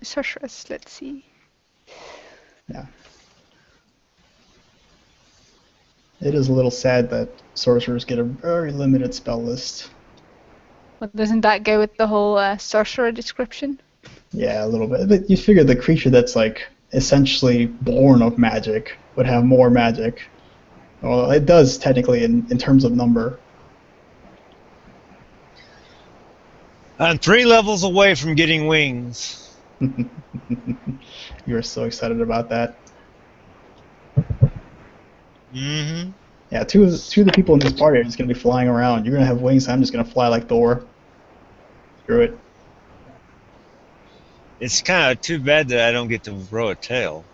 [SPEAKER 4] Sorceress. Let's see.
[SPEAKER 3] Yeah. It is a little sad that sorcerers get a very limited spell list.
[SPEAKER 4] But doesn't that go with the whole sorcerer description?
[SPEAKER 3] Yeah, a little bit. But you figure the creature that's like essentially born of magic would have more magic. Well, it does technically in terms of number.
[SPEAKER 2] I'm 3 levels away from getting wings.
[SPEAKER 3] You were so excited about that.
[SPEAKER 2] Mm-hmm.
[SPEAKER 3] Yeah, two of the people in this party are just gonna be flying around. You're gonna have wings. I'm just gonna fly like Thor. Screw it.
[SPEAKER 2] It's kind of too bad that I don't get to grow a tail.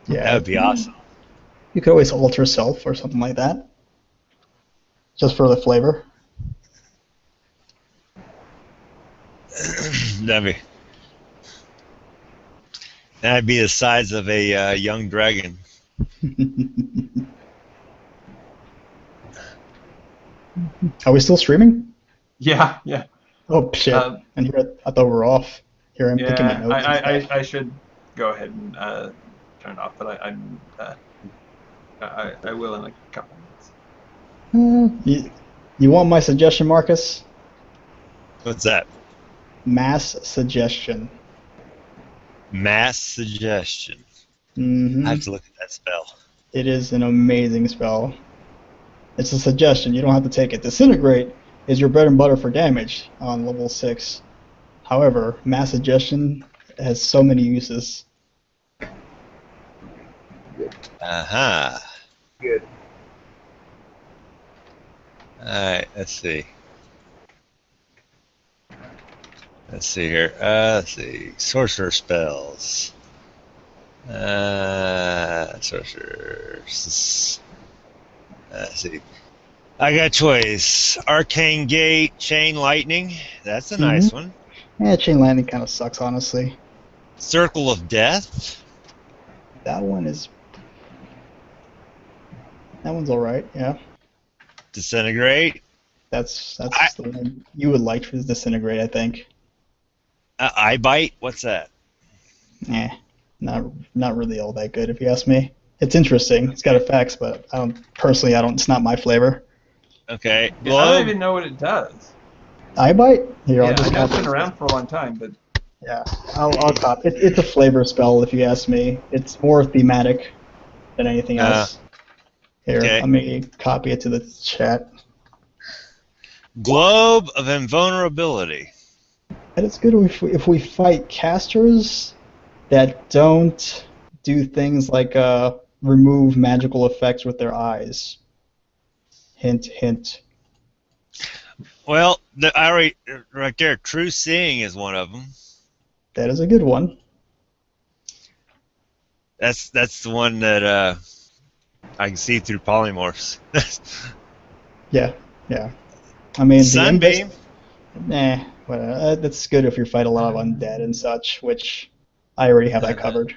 [SPEAKER 3] Yeah,
[SPEAKER 2] That would be awesome.
[SPEAKER 3] You could always alter self or something like that, just for the flavor.
[SPEAKER 2] That'd be the size of a young dragon.
[SPEAKER 3] Are we still streaming?
[SPEAKER 1] Yeah, yeah.
[SPEAKER 3] Oh shit! And here, I thought we were off. Here I'm picking my notes.
[SPEAKER 1] I should go ahead and turn it off, but I will in a couple minutes.
[SPEAKER 3] You want my suggestion, Marcus?
[SPEAKER 2] What's that?
[SPEAKER 3] Mass suggestion.
[SPEAKER 2] Mass suggestion.
[SPEAKER 3] Mm-hmm.
[SPEAKER 2] I have to look at that spell.
[SPEAKER 3] It is an amazing spell. It's a suggestion. You don't have to take it. Disintegrate is your bread and butter for damage on level 6. However, mass suggestion has so many uses.
[SPEAKER 2] Uh-huh.
[SPEAKER 5] Good.
[SPEAKER 2] Alright, let's see. Let's see here. Let's see. Sorcerer spells. Sorcerers. Let's see. I got a choice. Arcane Gate, Chain Lightning. That's a nice one.
[SPEAKER 3] Yeah, Chain Lightning kind of sucks, honestly.
[SPEAKER 2] Circle of Death.
[SPEAKER 3] That one's alright, yeah.
[SPEAKER 2] Disintegrate.
[SPEAKER 3] That's the one you would like for Disintegrate, I think.
[SPEAKER 2] Eye Bite. What's that?
[SPEAKER 3] Not really all that good, if you ask me. It's interesting. It's got effects, but it's not my flavor.
[SPEAKER 2] Okay.
[SPEAKER 1] Yeah, I don't even know what it does.
[SPEAKER 3] Eye Bite? Here,
[SPEAKER 1] Yeah,
[SPEAKER 3] I'll just
[SPEAKER 1] I know it's
[SPEAKER 3] copy
[SPEAKER 1] been
[SPEAKER 3] it.
[SPEAKER 1] around for a long time, but
[SPEAKER 3] Yeah, I'll copy. It's a flavor spell, if you ask me. It's more thematic than anything else. Here,
[SPEAKER 2] okay.
[SPEAKER 3] let me copy it to the chat.
[SPEAKER 2] Globe of Invulnerability.
[SPEAKER 3] And it's good if we fight casters that don't do things like remove magical effects with their eyes. Hint, hint.
[SPEAKER 2] Well, right there, True Seeing is one of them.
[SPEAKER 3] That is a good one.
[SPEAKER 2] That's the one that I can see through polymorphs.
[SPEAKER 3] Yeah. I mean,
[SPEAKER 2] Sunbeam.
[SPEAKER 3] That's good if you fight a lot of undead and such, which I already have that covered.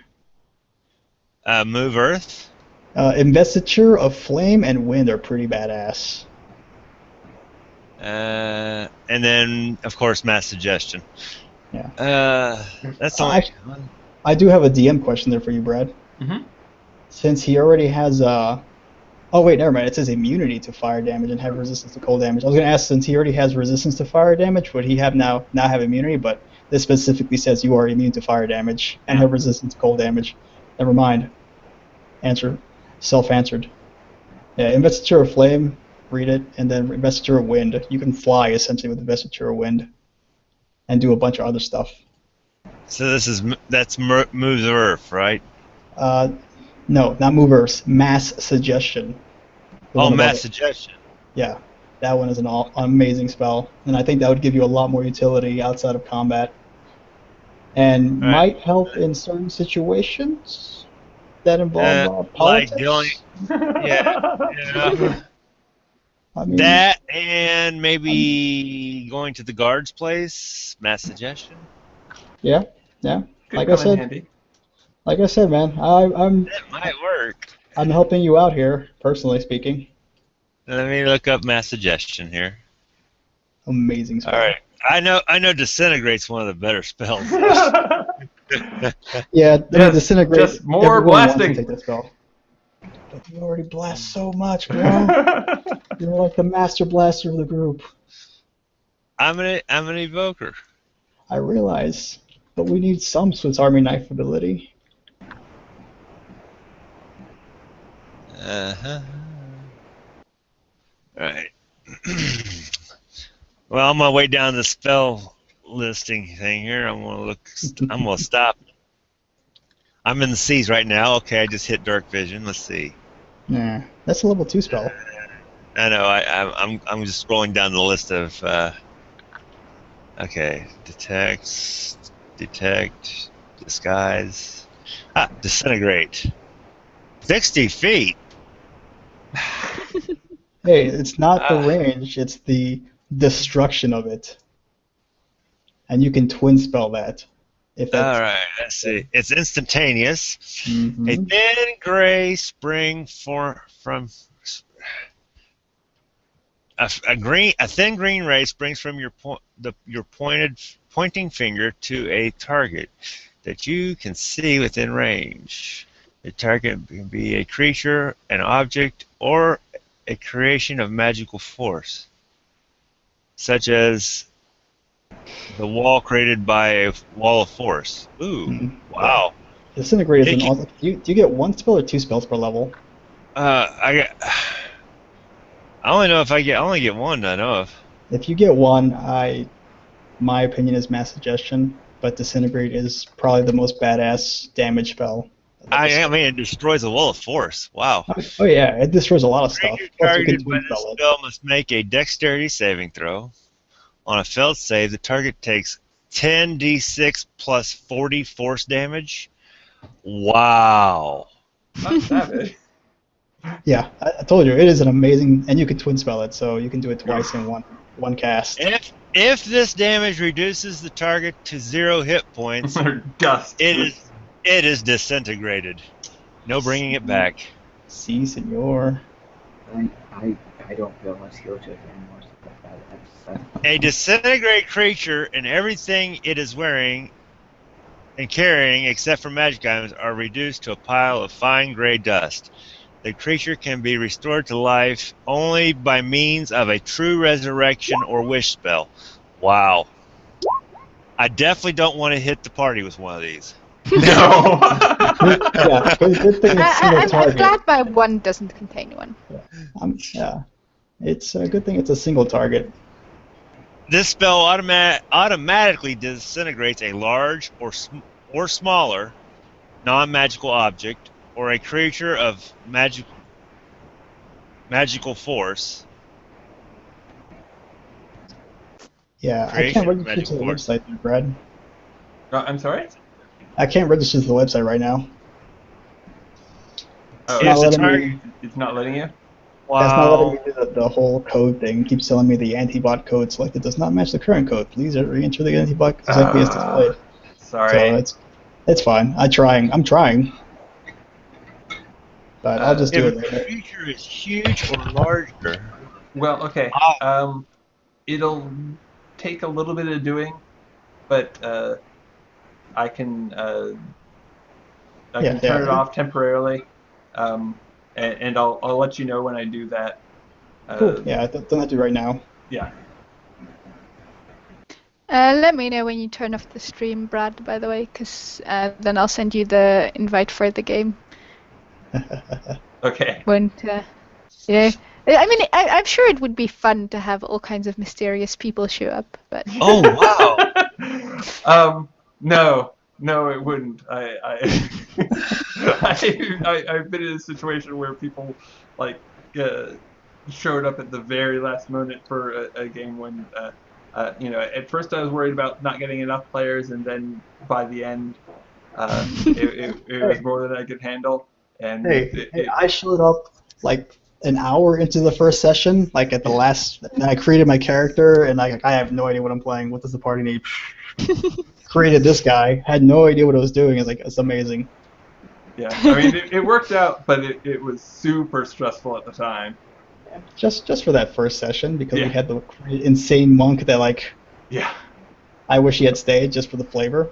[SPEAKER 2] Move Earth.
[SPEAKER 3] Investiture of Flame and Wind are pretty badass.
[SPEAKER 2] And then, of course, Mass Suggestion.
[SPEAKER 3] Yeah.
[SPEAKER 2] That's only.
[SPEAKER 3] I do have a DM question there for you, Brad.
[SPEAKER 1] Mhm.
[SPEAKER 3] Since he already has oh wait, never mind. It says immunity to fire damage and have resistance to cold damage. I was going to ask, since he already has resistance to fire damage, would he have now have immunity? But this specifically says you are immune to fire damage and have resistance to cold damage. Never mind. Answer. Self-answered. Yeah, Investiture of Flame, read it, and then Investiture of Wind. You can fly, essentially, with Investiture of Wind and do a bunch of other stuff.
[SPEAKER 2] So that's Moves Earth, right?
[SPEAKER 3] No, not Movers. Mass Suggestion.
[SPEAKER 2] Mass Suggestion.
[SPEAKER 3] Yeah, that one is an amazing spell, and I think that would give you a lot more utility outside of combat, and might help in certain situations that involve politics.
[SPEAKER 2] Like dealing. Yeah.
[SPEAKER 3] I mean,
[SPEAKER 2] That and maybe going to the guard's place. Mass Suggestion.
[SPEAKER 3] Yeah.
[SPEAKER 1] could
[SPEAKER 3] Like
[SPEAKER 1] come
[SPEAKER 3] I said,
[SPEAKER 1] in handy.
[SPEAKER 3] Like I said, man, I'm
[SPEAKER 2] That might work.
[SPEAKER 3] I'm helping you out here, personally speaking.
[SPEAKER 2] Let me look up Mass Suggestion here.
[SPEAKER 3] Amazing spell.
[SPEAKER 2] All right. I know Disintegrate's one of the better spells.
[SPEAKER 3] Yeah,
[SPEAKER 1] Yes,
[SPEAKER 3] Disintegrate.
[SPEAKER 1] just more
[SPEAKER 3] everyone wants to
[SPEAKER 1] blasting.
[SPEAKER 3] take that spell. But you already blast so much, bro. You're like the master blaster of the group.
[SPEAKER 2] I'm an evoker.
[SPEAKER 3] I realize, but we need some Swiss Army knife ability.
[SPEAKER 2] Uh-huh. Right. Well, on my way down the spell listing thing here, I'm gonna stop. I'm in the seas right now. Okay, I just hit dark vision. Let's see.
[SPEAKER 3] Nah, that's a level 2 spell.
[SPEAKER 2] I know. I'm just scrolling down the list of. Okay, detect, disguise, disintegrate. 60 feet.
[SPEAKER 3] Hey, it's not the range, it's the destruction of it. And you can twin spell that. If that's,
[SPEAKER 2] All right, let's see. It's instantaneous.
[SPEAKER 3] Mhm.
[SPEAKER 2] A thin gray spring from a thin green ray springs from your pointing finger to a target that you can see within range. The target can be a creature, an object, or a creation of magical force, such as the wall created by a wall of force. Ooh,
[SPEAKER 3] Mhm.
[SPEAKER 2] wow.
[SPEAKER 3] Disintegrate is
[SPEAKER 2] It
[SPEAKER 3] an
[SPEAKER 2] can-
[SPEAKER 3] awesome. Do you get 1 spell or 2 spells per level?
[SPEAKER 2] I only know if I only get one. I know of.
[SPEAKER 3] If you get 1, my opinion is mass suggestion, but disintegrate is probably the most badass damage spell.
[SPEAKER 2] I mean, it destroys a wall of force. Wow.
[SPEAKER 3] Oh yeah, it destroys a lot of stuff.
[SPEAKER 2] Creature
[SPEAKER 3] Plus you can
[SPEAKER 2] targeted by
[SPEAKER 3] twin
[SPEAKER 2] this
[SPEAKER 3] spell it.
[SPEAKER 2] spell must make a dexterity saving throw. On a failed save, the target takes 10d6 plus 40 force damage. Wow.
[SPEAKER 1] Not savage.
[SPEAKER 3] Yeah, I told you it is an amazing, and you can twin spell it, so you can do it twice in one cast.
[SPEAKER 2] If this damage reduces the target to 0 hit points,
[SPEAKER 1] Or dust.
[SPEAKER 2] it is disintegrated. No bringing it back.
[SPEAKER 3] Si, senor.
[SPEAKER 5] I don't feel my skill check anymore. So that's
[SPEAKER 2] A disintegrate creature and everything it is wearing and carrying, except for magic items, are reduced to a pile of fine gray dust. The creature can be restored to life only by means of a true resurrection or wish spell. Wow. I definitely don't want to hit the party with one of these.
[SPEAKER 1] No.
[SPEAKER 3] Yeah, good thing it's single
[SPEAKER 4] I'm
[SPEAKER 3] target.
[SPEAKER 4] glad my one doesn't contain one.
[SPEAKER 3] Yeah, it's a good thing it's a single target.
[SPEAKER 2] This spell automatically disintegrates a large or smaller non-magical object or a creature of magical force.
[SPEAKER 3] Yeah, I
[SPEAKER 2] Creation
[SPEAKER 3] can't
[SPEAKER 2] of
[SPEAKER 3] register to
[SPEAKER 2] magical
[SPEAKER 3] the
[SPEAKER 2] force.
[SPEAKER 3] website, there, Brad.
[SPEAKER 1] I'm sorry?
[SPEAKER 3] I can't register to the website right now.
[SPEAKER 1] Oh,
[SPEAKER 2] If the
[SPEAKER 3] letting
[SPEAKER 2] target,
[SPEAKER 3] me-
[SPEAKER 1] it's not letting you?
[SPEAKER 3] That's not letting me
[SPEAKER 2] wow.
[SPEAKER 3] do the whole code thing. It keeps telling me the antibot code selected does not match the current code. Please re-enter the antibot exactly as displayed.
[SPEAKER 1] Sorry.
[SPEAKER 3] So it's fine. I'm trying. But I'll just do
[SPEAKER 2] If
[SPEAKER 3] it
[SPEAKER 2] a
[SPEAKER 3] later.
[SPEAKER 2] creature is huge or larger,
[SPEAKER 1] Well, okay.
[SPEAKER 2] ah,
[SPEAKER 1] It'll take a little bit of doing, but I can turn it
[SPEAKER 3] Yeah.
[SPEAKER 1] off temporarily, and I'll let you know when I do that.
[SPEAKER 3] Cool. Yeah, don't have to right now.
[SPEAKER 1] Yeah.
[SPEAKER 4] Let me know when you turn off the stream, Brad, by the way, because then I'll send you the invite for the game.
[SPEAKER 1] Okay.
[SPEAKER 4] Won't, I mean, I'm sure it would be fun to have all kinds of mysterious people show up, but
[SPEAKER 2] oh wow.
[SPEAKER 1] No, it wouldn't. I've been in a situation where people like showed up at the very last moment for a game when at first I was worried about not getting enough players, and then by the end it was more than I could handle. And
[SPEAKER 3] Hey, I showed up like an hour into the first session, like at the last, and I created my character, and I have no idea what I'm playing. What does the party need? Created this guy, had no idea what I was doing. It's amazing.
[SPEAKER 1] Yeah, I mean it worked out, but it was super stressful at the time.
[SPEAKER 3] Just for that first session, because
[SPEAKER 1] Yeah.
[SPEAKER 3] we had the insane monk that
[SPEAKER 1] Yeah.
[SPEAKER 3] I wish he had stayed just for the flavor.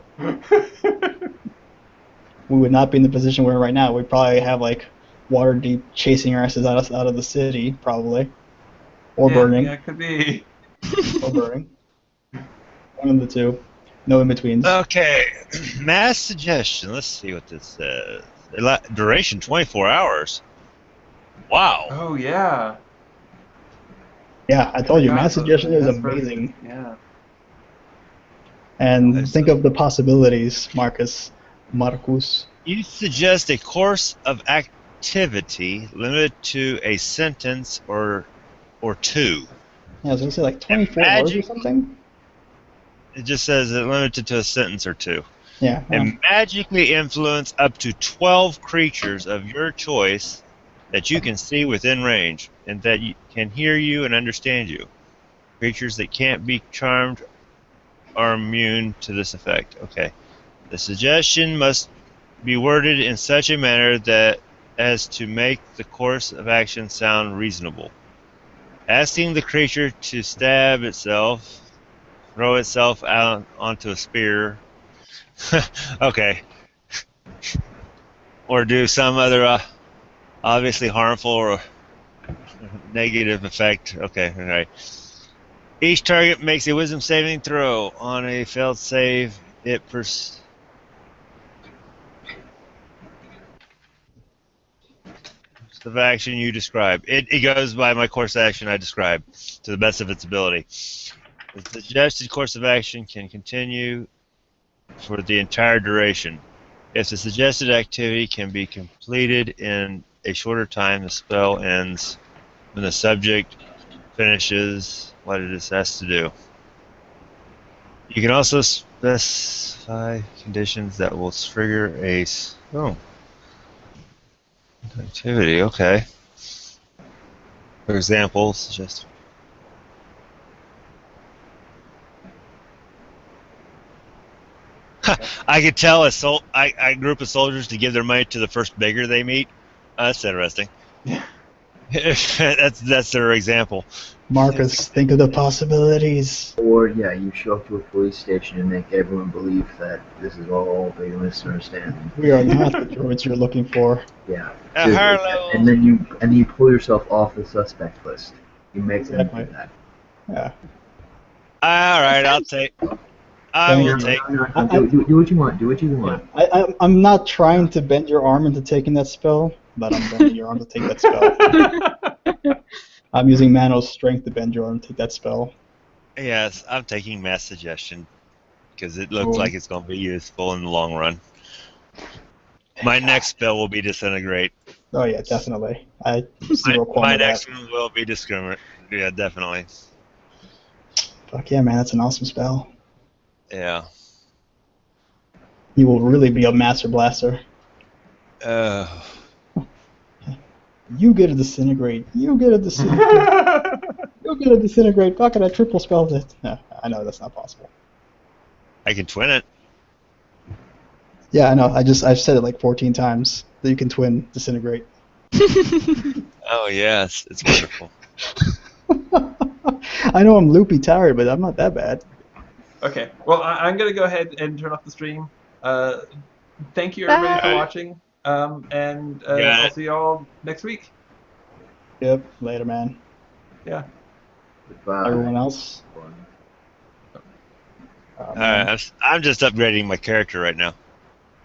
[SPEAKER 3] We would not be in the position we're in right now. We'd probably have Waterdeep chasing our asses out of the city, probably, or
[SPEAKER 1] Yeah,
[SPEAKER 3] burning,
[SPEAKER 1] yeah, it could be.
[SPEAKER 3] or burning. One of the two. No in betweens.
[SPEAKER 2] Okay, mass suggestion. Let's see what this says. Duration 24 hours. Wow.
[SPEAKER 1] Oh yeah.
[SPEAKER 3] Yeah, I told you,
[SPEAKER 1] Forgot
[SPEAKER 3] mass
[SPEAKER 1] about
[SPEAKER 3] suggestion
[SPEAKER 1] that.
[SPEAKER 3] is
[SPEAKER 1] That's
[SPEAKER 3] amazing.
[SPEAKER 1] Yeah.
[SPEAKER 3] And think of the possibilities, Marcus.
[SPEAKER 2] You suggest a course of activity limited to a sentence or two.
[SPEAKER 3] Yeah, I was gonna say like 24 words or something.
[SPEAKER 2] It just says it limited to a sentence or two.
[SPEAKER 3] Yeah.
[SPEAKER 2] And magically influence up to 12 creatures of your choice that you can see within range and that can hear you and understand you. Creatures that can't be charmed are immune to this effect. Okay. The suggestion must be worded in such a manner that as to make the course of action sound reasonable. Asking the creature to stab itself, throw itself out onto a spear, okay, or do some other obviously harmful or negative effect. Okay, all right. Each target makes a wisdom saving throw. On a failed save, it of action you describe. It goes by my course action I describe to the best of its ability. The suggested course of action can continue for the entire duration. If the suggested activity can be completed in a shorter time, the spell ends when the subject finishes what it has to do. You can also specify conditions that will trigger a activity. Okay. For example, suggest. I could tell a group of soldiers to give their money to the first beggar they meet. That's interesting. that's their example.
[SPEAKER 3] Marcus, think of the possibilities.
[SPEAKER 5] Or, yeah, you show up to a police station and make everyone believe that this is all a misunderstanding.
[SPEAKER 3] We are not the droids you're looking for.
[SPEAKER 5] Yeah.
[SPEAKER 2] Harlow.
[SPEAKER 5] And then you pull yourself off the suspect list. You make them do that.
[SPEAKER 3] Yeah.
[SPEAKER 2] All right, I'll take. I will take.
[SPEAKER 5] No, do what you want. Do what you want.
[SPEAKER 3] I'm not trying to bend your arm into taking that spell, but I'm bending your arm to take that spell. I'm using Mano's strength to bend your arm to take that spell.
[SPEAKER 2] Yes, I'm taking mass suggestion because it looks like it's going to be useful in the long run. My next spell will be disintegrate.
[SPEAKER 3] Oh yeah, definitely. I zero qualm
[SPEAKER 2] my
[SPEAKER 3] with
[SPEAKER 2] next
[SPEAKER 3] that.
[SPEAKER 2] one will be discriminate. Yeah, definitely.
[SPEAKER 3] Fuck yeah, man, that's an awesome spell.
[SPEAKER 2] Yeah.
[SPEAKER 3] You will really be a master blaster. You get a disintegrate. You get a disintegrate. You get a disintegrate. Fuck it, I triple spelled it. No, I know that's not possible.
[SPEAKER 2] I can twin it.
[SPEAKER 3] Yeah, I know. I've said it like 14 times that you can twin disintegrate.
[SPEAKER 2] Oh yes, it's wonderful.
[SPEAKER 3] I know I'm loopy tired, but I'm not that bad.
[SPEAKER 1] Okay. Well, I'm gonna go ahead and turn off the stream. Thank you everybody for watching. And I'll see you all next week.
[SPEAKER 3] Yep. Later, man.
[SPEAKER 1] Yeah.
[SPEAKER 5] Goodbye.
[SPEAKER 3] Everyone else.
[SPEAKER 2] I'm just upgrading my character right now.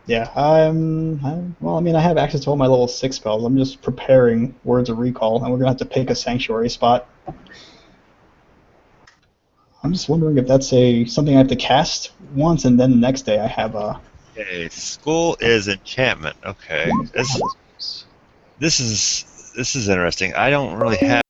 [SPEAKER 3] Yeah, well, I mean, I have access to all my level 6 spells. I'm just preparing Words of Recall, and we're going to have to pick a sanctuary spot. I'm just wondering if that's something I have to cast once, and then the next day I have a...
[SPEAKER 2] Okay, school is enchantment. Okay, this is interesting. I don't really have